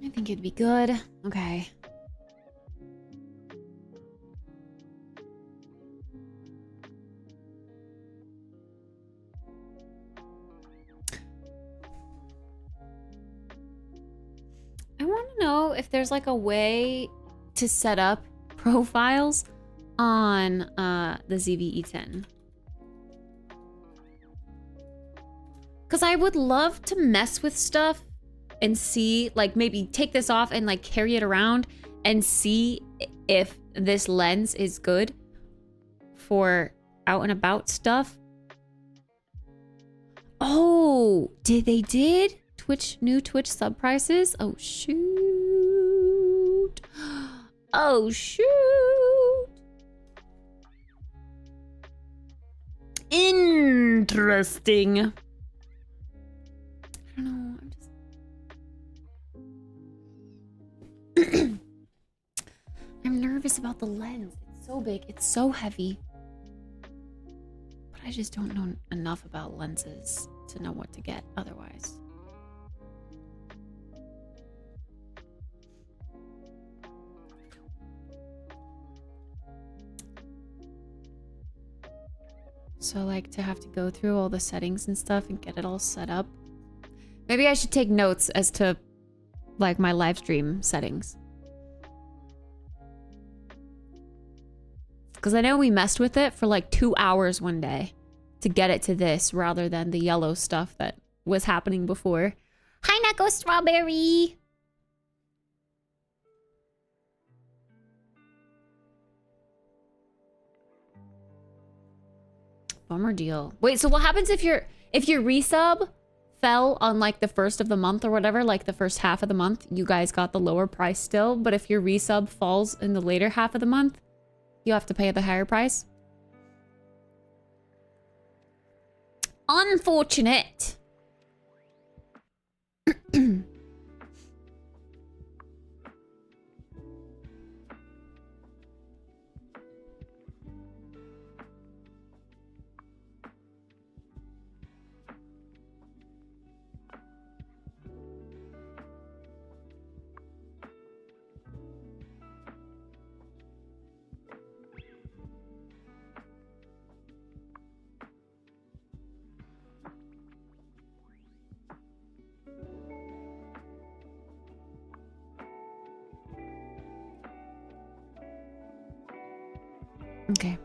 I think it'd be good. Okay. I want to know if there's like a way to set up profiles on the ZVE10. Because I would love to mess with stuff and see, like, maybe take this off and like carry it around and see if this lens is good for out and about stuff. Oh, they did? New Twitch sub prices? Oh, shoot. Oh, shoot. Interesting. I don't know. I'm nervous about the lens. It's so big. It's so heavy. But I just don't know enough about lenses to know what to get otherwise. So like to have to go through all the settings and stuff and get it all set up. Maybe I should take notes as to like my live stream settings. Because I know we messed with it for like 2 hours one day to get it to this rather than the yellow stuff that was happening before. Hi, Neko Strawberry! Bummer deal. Wait, so what happens if your resub fell on like the first of the month or whatever, like the first half of the month, you guys got the lower price still, but if your resub falls in the later half of the month, you have to pay the higher price? Unfortunate. Okay,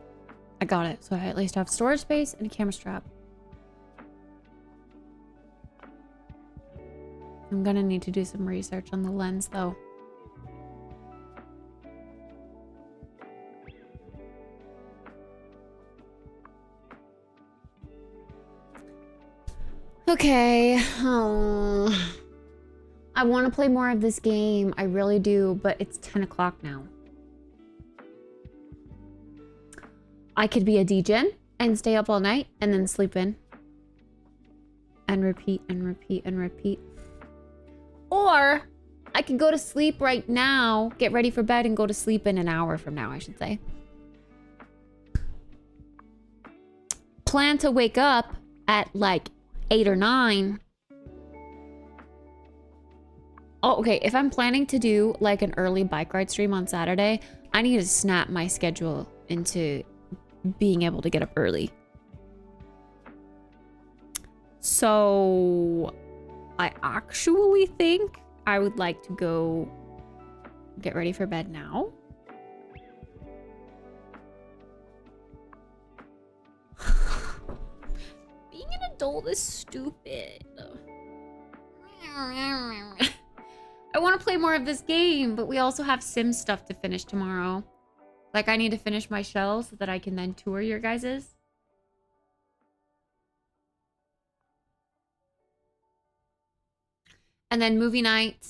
I got it. So I at least have storage space and a camera strap. I'm gonna need to do some research on the lens though. Okay. Oh. I want to play more of this game. I really do, but it's 10 o'clock now. I could be a degen and stay up all night and then sleep in. And repeat and repeat and repeat. Or I could go to sleep right now, get ready for bed, and go to sleep in an hour from now, I should say. Plan to wake up at like 8 or 9. Oh, okay. If I'm planning to do like an early bike ride stream on Saturday, I need to snap my schedule into being able to get up early. So I actually think I would like to go get ready for bed now. Being an adult is stupid. I want to play more of this game, but we also have Sim stuff to finish tomorrow. Like, I need to finish my shells so that I can then tour your guys's. And then movie night.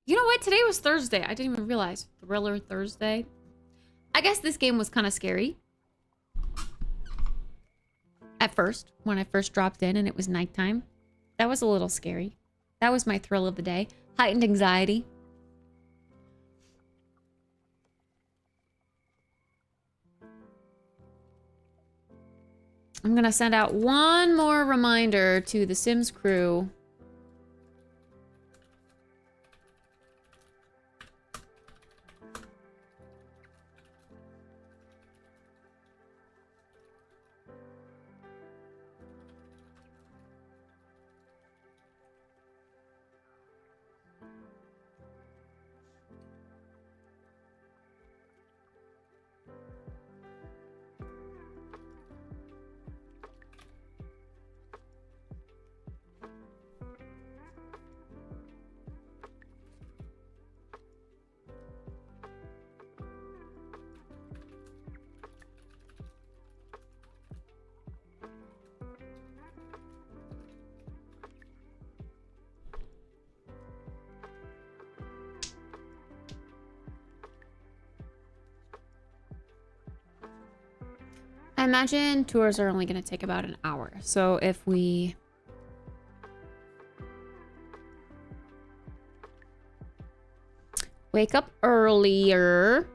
You know what? Today was Thursday. I didn't even realize. Thriller Thursday. I guess this game was kind of scary. At first, when I first dropped in and it was nighttime. That was a little scary. That was my thrill of the day. Heightened anxiety. I'm gonna send out one more reminder to the Sims crew. I imagine tours are only going to take about an hour. So if we... wake up earlier,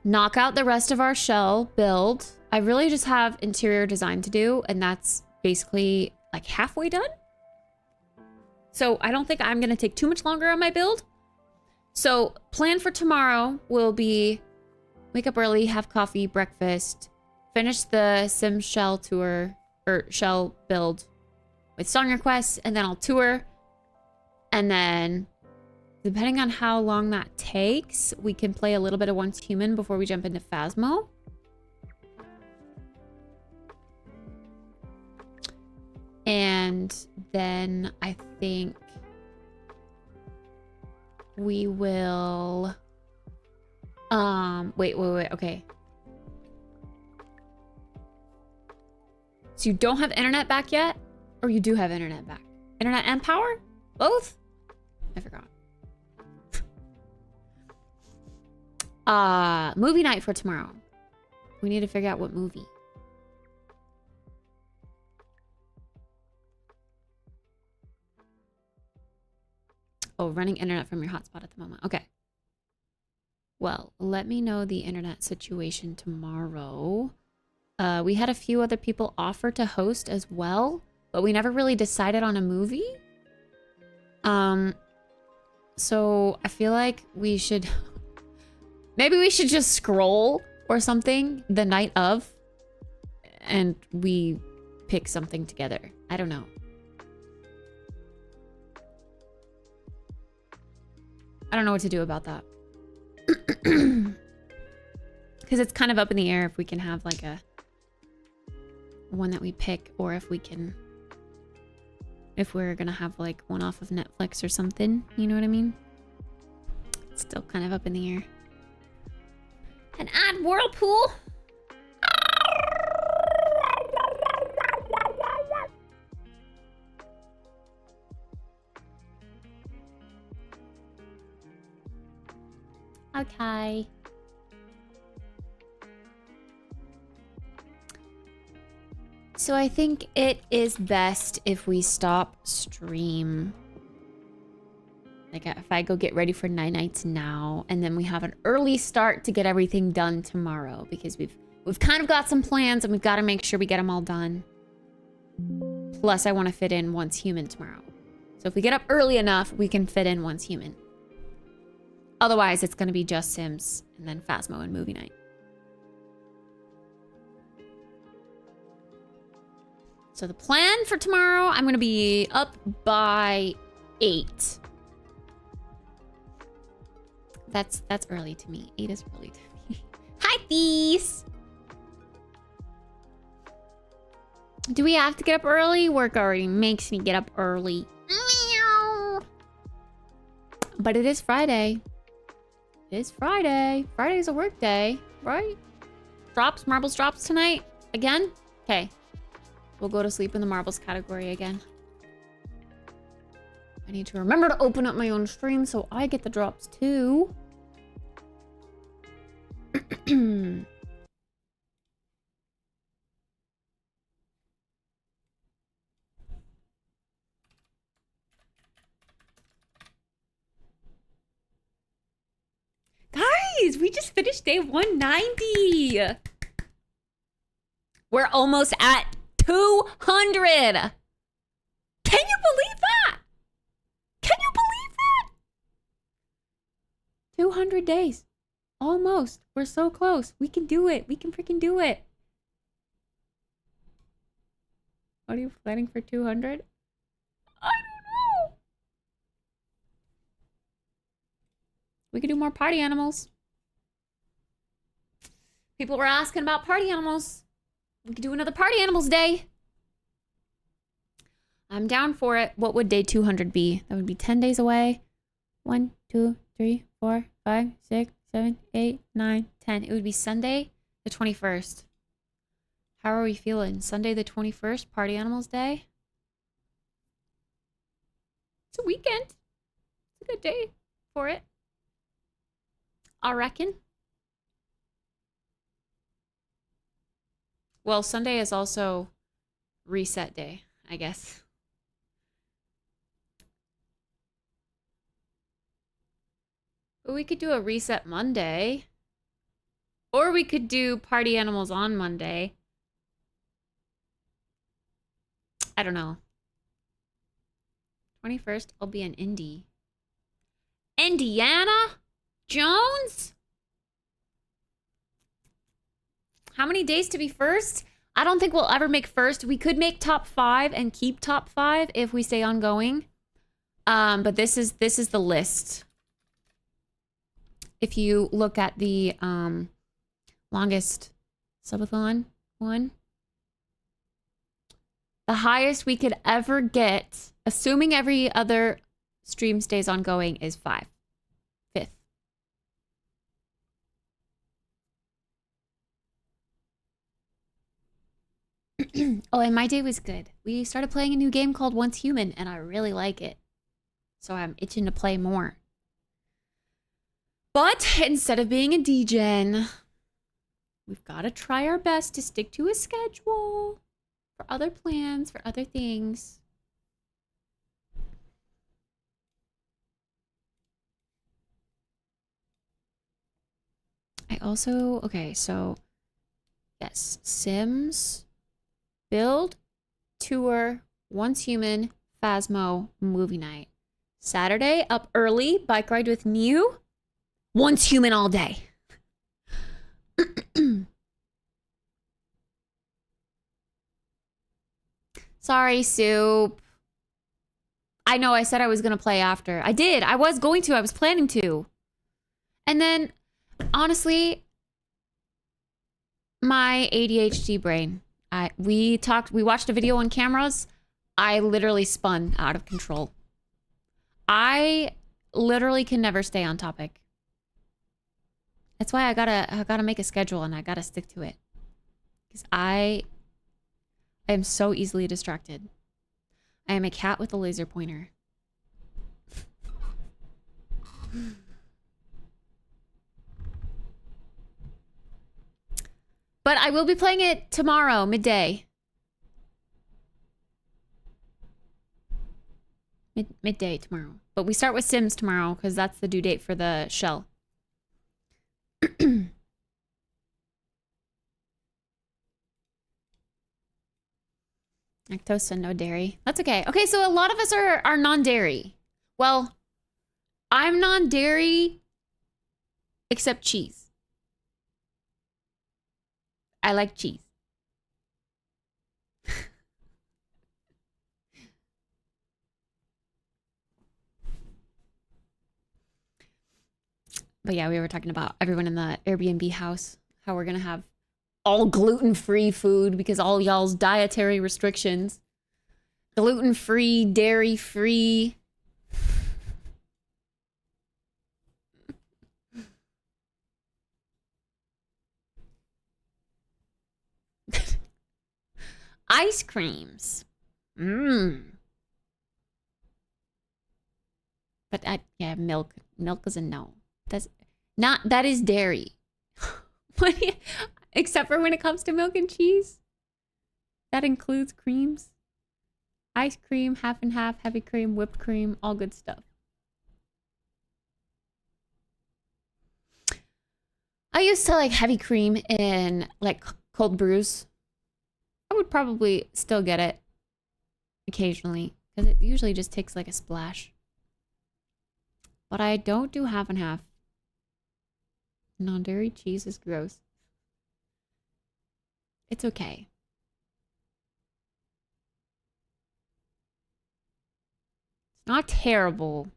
knock out the rest of our shell build. I really just have interior design to do, and that's basically like halfway done. So I don't think I'm going to take too much longer on my build. So plan for tomorrow will be wake up early, have coffee, breakfast, finish the Sim shell tour or shell build with song requests, and then I'll tour. And then, depending on how long that takes, we can play a little bit of Once Human before we jump into Phasmo. And then I think we will... wait, okay. So you don't have internet back yet? Or you do have internet back? Internet and power? Both? I forgot. Movie night for tomorrow. We need to figure out what movie. Oh, running internet from your hotspot at the moment. Okay. Well, let me know the internet situation tomorrow. We had a few other people offer to host as well, but we never really decided on a movie. So I feel like we should, maybe we should just scroll or something the night of and we pick something together. I don't know. I don't know what to do about that. Because it's kind of up in the air if we can have like a one that we pick, or if we can, if we're gonna have like one off of Netflix or something, you know what I mean? It's still kind of up in the air. And add Whirlpool. Okay. So I think it is best if we stop stream. Like if I go get ready for Night Nights now, and then we have an early start to get everything done tomorrow, because we've kind of got some plans and we've got to make sure we get them all done. Plus I want to fit in Once Human tomorrow. So if we get up early enough, we can fit in Once Human. Otherwise, it's going to be just Sims and then Phasmo and movie night. So the plan for tomorrow, I'm going to be up by 8. That's early to me. 8 is early to me. Hi, Thies! Do we have to get up early? Work already makes me get up early. Meow. But it is Friday. It is Friday. Friday's a work day, right? Drops, marbles drops tonight? Again? Okay. We'll go to sleep in the marbles category again. I need to remember to open up my own stream so I get the drops too. Guys, we just finished day 190. We're almost at 200. Can you believe that? Can you believe that? 200 days. Almost. We're so close. We can do it. We can freaking do it. What are you planning for 200? I don't know. We could do more party animals. People were asking about party animals. We could do another party animals day. I'm down for it. What would day 200 be? That would be 10 days away. 1, 2, 3, 4, 5, 6, 7, 8, 9, 10. It would be Sunday the 21st. How are we feeling? Sunday the 21st, Party Animals Day? It's a weekend. It's a good day for it. I reckon. Well, Sunday is also reset day, I guess. But we could do a reset Monday. Or we could do party animals on Monday. I don't know. 21st, I'll be in Indy. Indiana Jones? How many days to be first? I don't think we'll ever make first. We could make top 5 and keep top 5 if we stay ongoing. But this is the list. If you look at the longest subathon one, the highest we could ever get, assuming every other stream stays ongoing, is 5. 5th. Oh, and my day was good. We started playing a new game called Once Human, and I really like it. So I'm itching to play more. But instead of being a degen, we've got to try our best to stick to a schedule for other plans, for other things. I also, okay, so yes, Sims, build, tour, Once Human, Phasmo, movie night. Saturday, up early, bike ride with Mew, Once Human all day. Sorry, Soup. I know I said I was going to play after. I did. I was going to. I was planning to. And then, honestly, my ADHD brain. We watched a video on cameras. I literally spun out of control. I literally can never stay on topic. That's why I gotta make a schedule and I gotta stick to it. Because I am so easily distracted. I am a cat with a laser pointer. But I will be playing it tomorrow, midday. Midday tomorrow. But we start with Sims tomorrow because that's the due date for the shell. Lactose and no dairy. That's okay. Okay, so a lot of us are non-dairy. Well, I'm non-dairy except cheese. I like cheese. But yeah, we were talking about everyone in the Airbnb house, how we're gonna have all gluten-free food because all y'all's dietary restrictions. Gluten-free, dairy-free. Ice creams. Mmm. But yeah, milk. Milk is a no. That is dairy. Except for when it comes to milk and cheese. That includes creams. Ice cream, half and half, heavy cream, whipped cream, all good stuff. I used to like heavy cream in like cold brews. I would probably still get it occasionally because it usually just takes like a splash. But I don't do half and half. Non-dairy cheese is gross. It's okay. It's not terrible.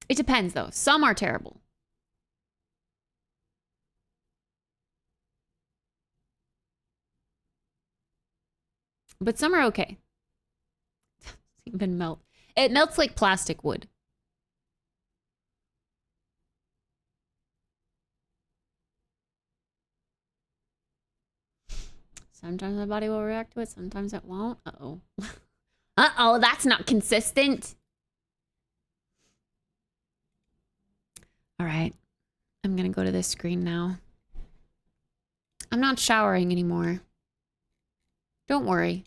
It depends though. Some are terrible. But some are okay. It doesn't even melt. It melts like plastic would. Sometimes my body will react to it, sometimes it won't. Uh-oh. Uh-oh, that's not consistent. All right. I'm going to go to this screen now. I'm not showering anymore. Don't worry.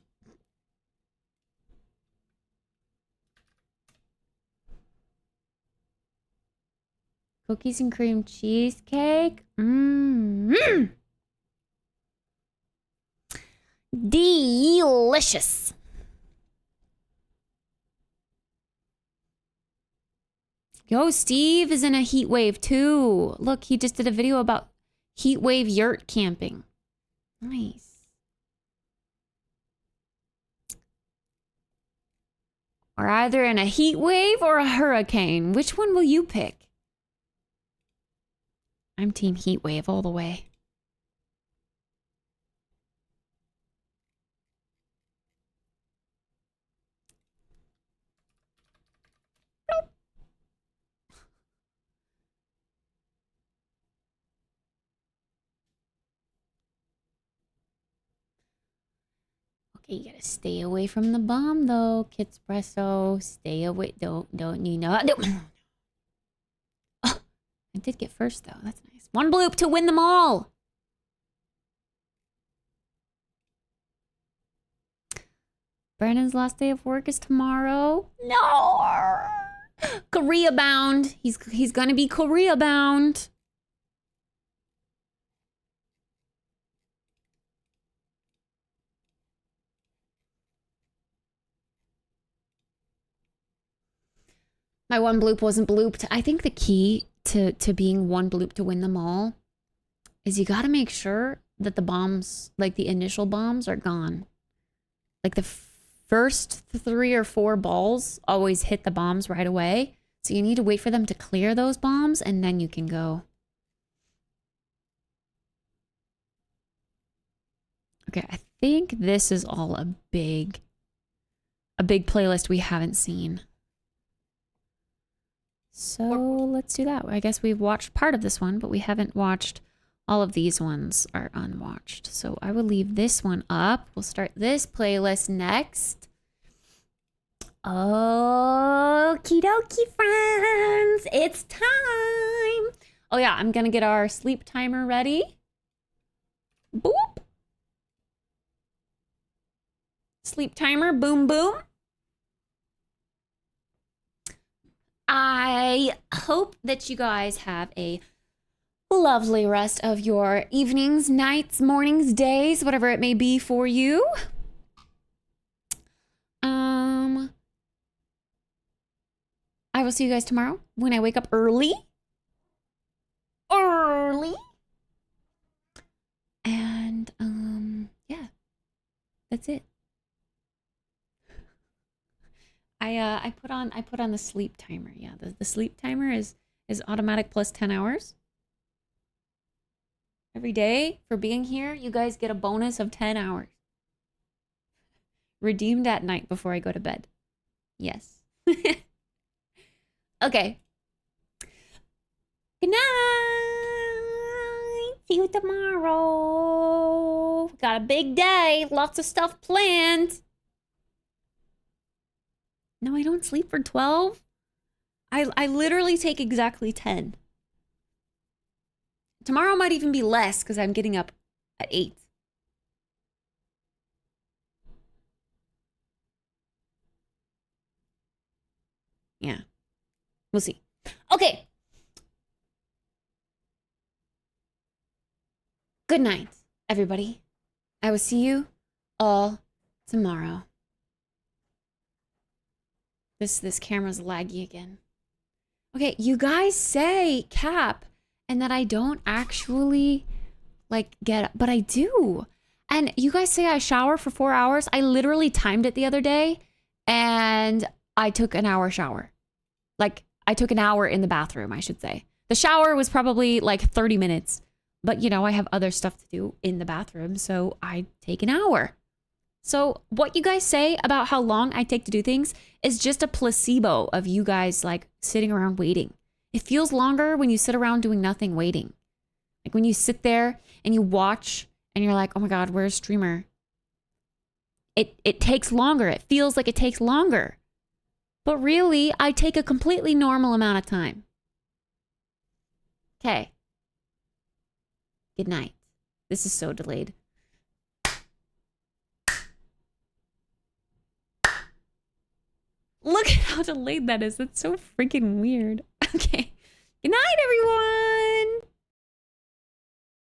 Cookies and cream cheesecake. Mmm. Delicious. Yo, Steve is in a heat wave too. Look, he just did a video about heat wave yurt camping. Nice. We're either in a heat wave or a hurricane. Which one will you pick? I'm team heat wave all the way. Okay, you gotta stay away from the bomb though, Kittspresso. Stay away. Don't you know? Oh, I did get first though. That's nice. One bloop to win them all. Brandon's last day of work is tomorrow. No. Korea bound. He's gonna be Korea bound. My one bloop wasn't blooped. I think the key to being one bloop to win them all is you gotta make sure that the bombs, like the initial bombs, are gone. Like the first 3 or 4 balls always hit the bombs right away. So you need to wait for them to clear those bombs and then you can go. Okay, I think this is all a big playlist we haven't seen. So let's do that. I guess we've watched part of this one, but we haven't watched all of these ones are unwatched. So I will leave this one up. We'll start this playlist next. Okie dokie, friends. It's time. Oh yeah, I'm gonna get our sleep timer ready. Boop. Sleep timer, boom, boom. I hope that you guys have a lovely rest of your evenings, nights, mornings, days, whatever it may be for you. I will see you guys tomorrow when I wake up early. And yeah, that's it. I put on the sleep timer. Yeah, the sleep timer is automatic plus 10 hours. Every day for being here, you guys get a bonus of 10 hours. Redeemed at night before I go to bed. Yes. Okay. Good night. See you tomorrow. Got a big day. Lots of stuff planned. No, I don't sleep for 12. I literally take exactly 10. Tomorrow might even be less because I'm getting up at 8. Yeah. We'll see. Okay. Good night, everybody. I will see you all tomorrow. This camera's laggy again. Okay, you guys say cap and that I don't actually like get, but I do. And you guys say I shower for 4 hours. I literally timed it the other day and I took an hour shower. Like I took an hour in the bathroom, I should say. The shower was probably like 30 minutes, but you know, I have other stuff to do in the bathroom, so I take an hour. So what you guys say about how long I take to do things is just a placebo of you guys like sitting around waiting. It feels longer when you sit around doing nothing waiting. Like when you sit there and you watch and you're like, oh my God, where's streamer? It takes longer. It feels like it takes longer. But really, I take a completely normal amount of time. Okay. Good night. This This is so delayed. Look at how delayed that is. That's so freaking weird. Okay. Good night, everyone.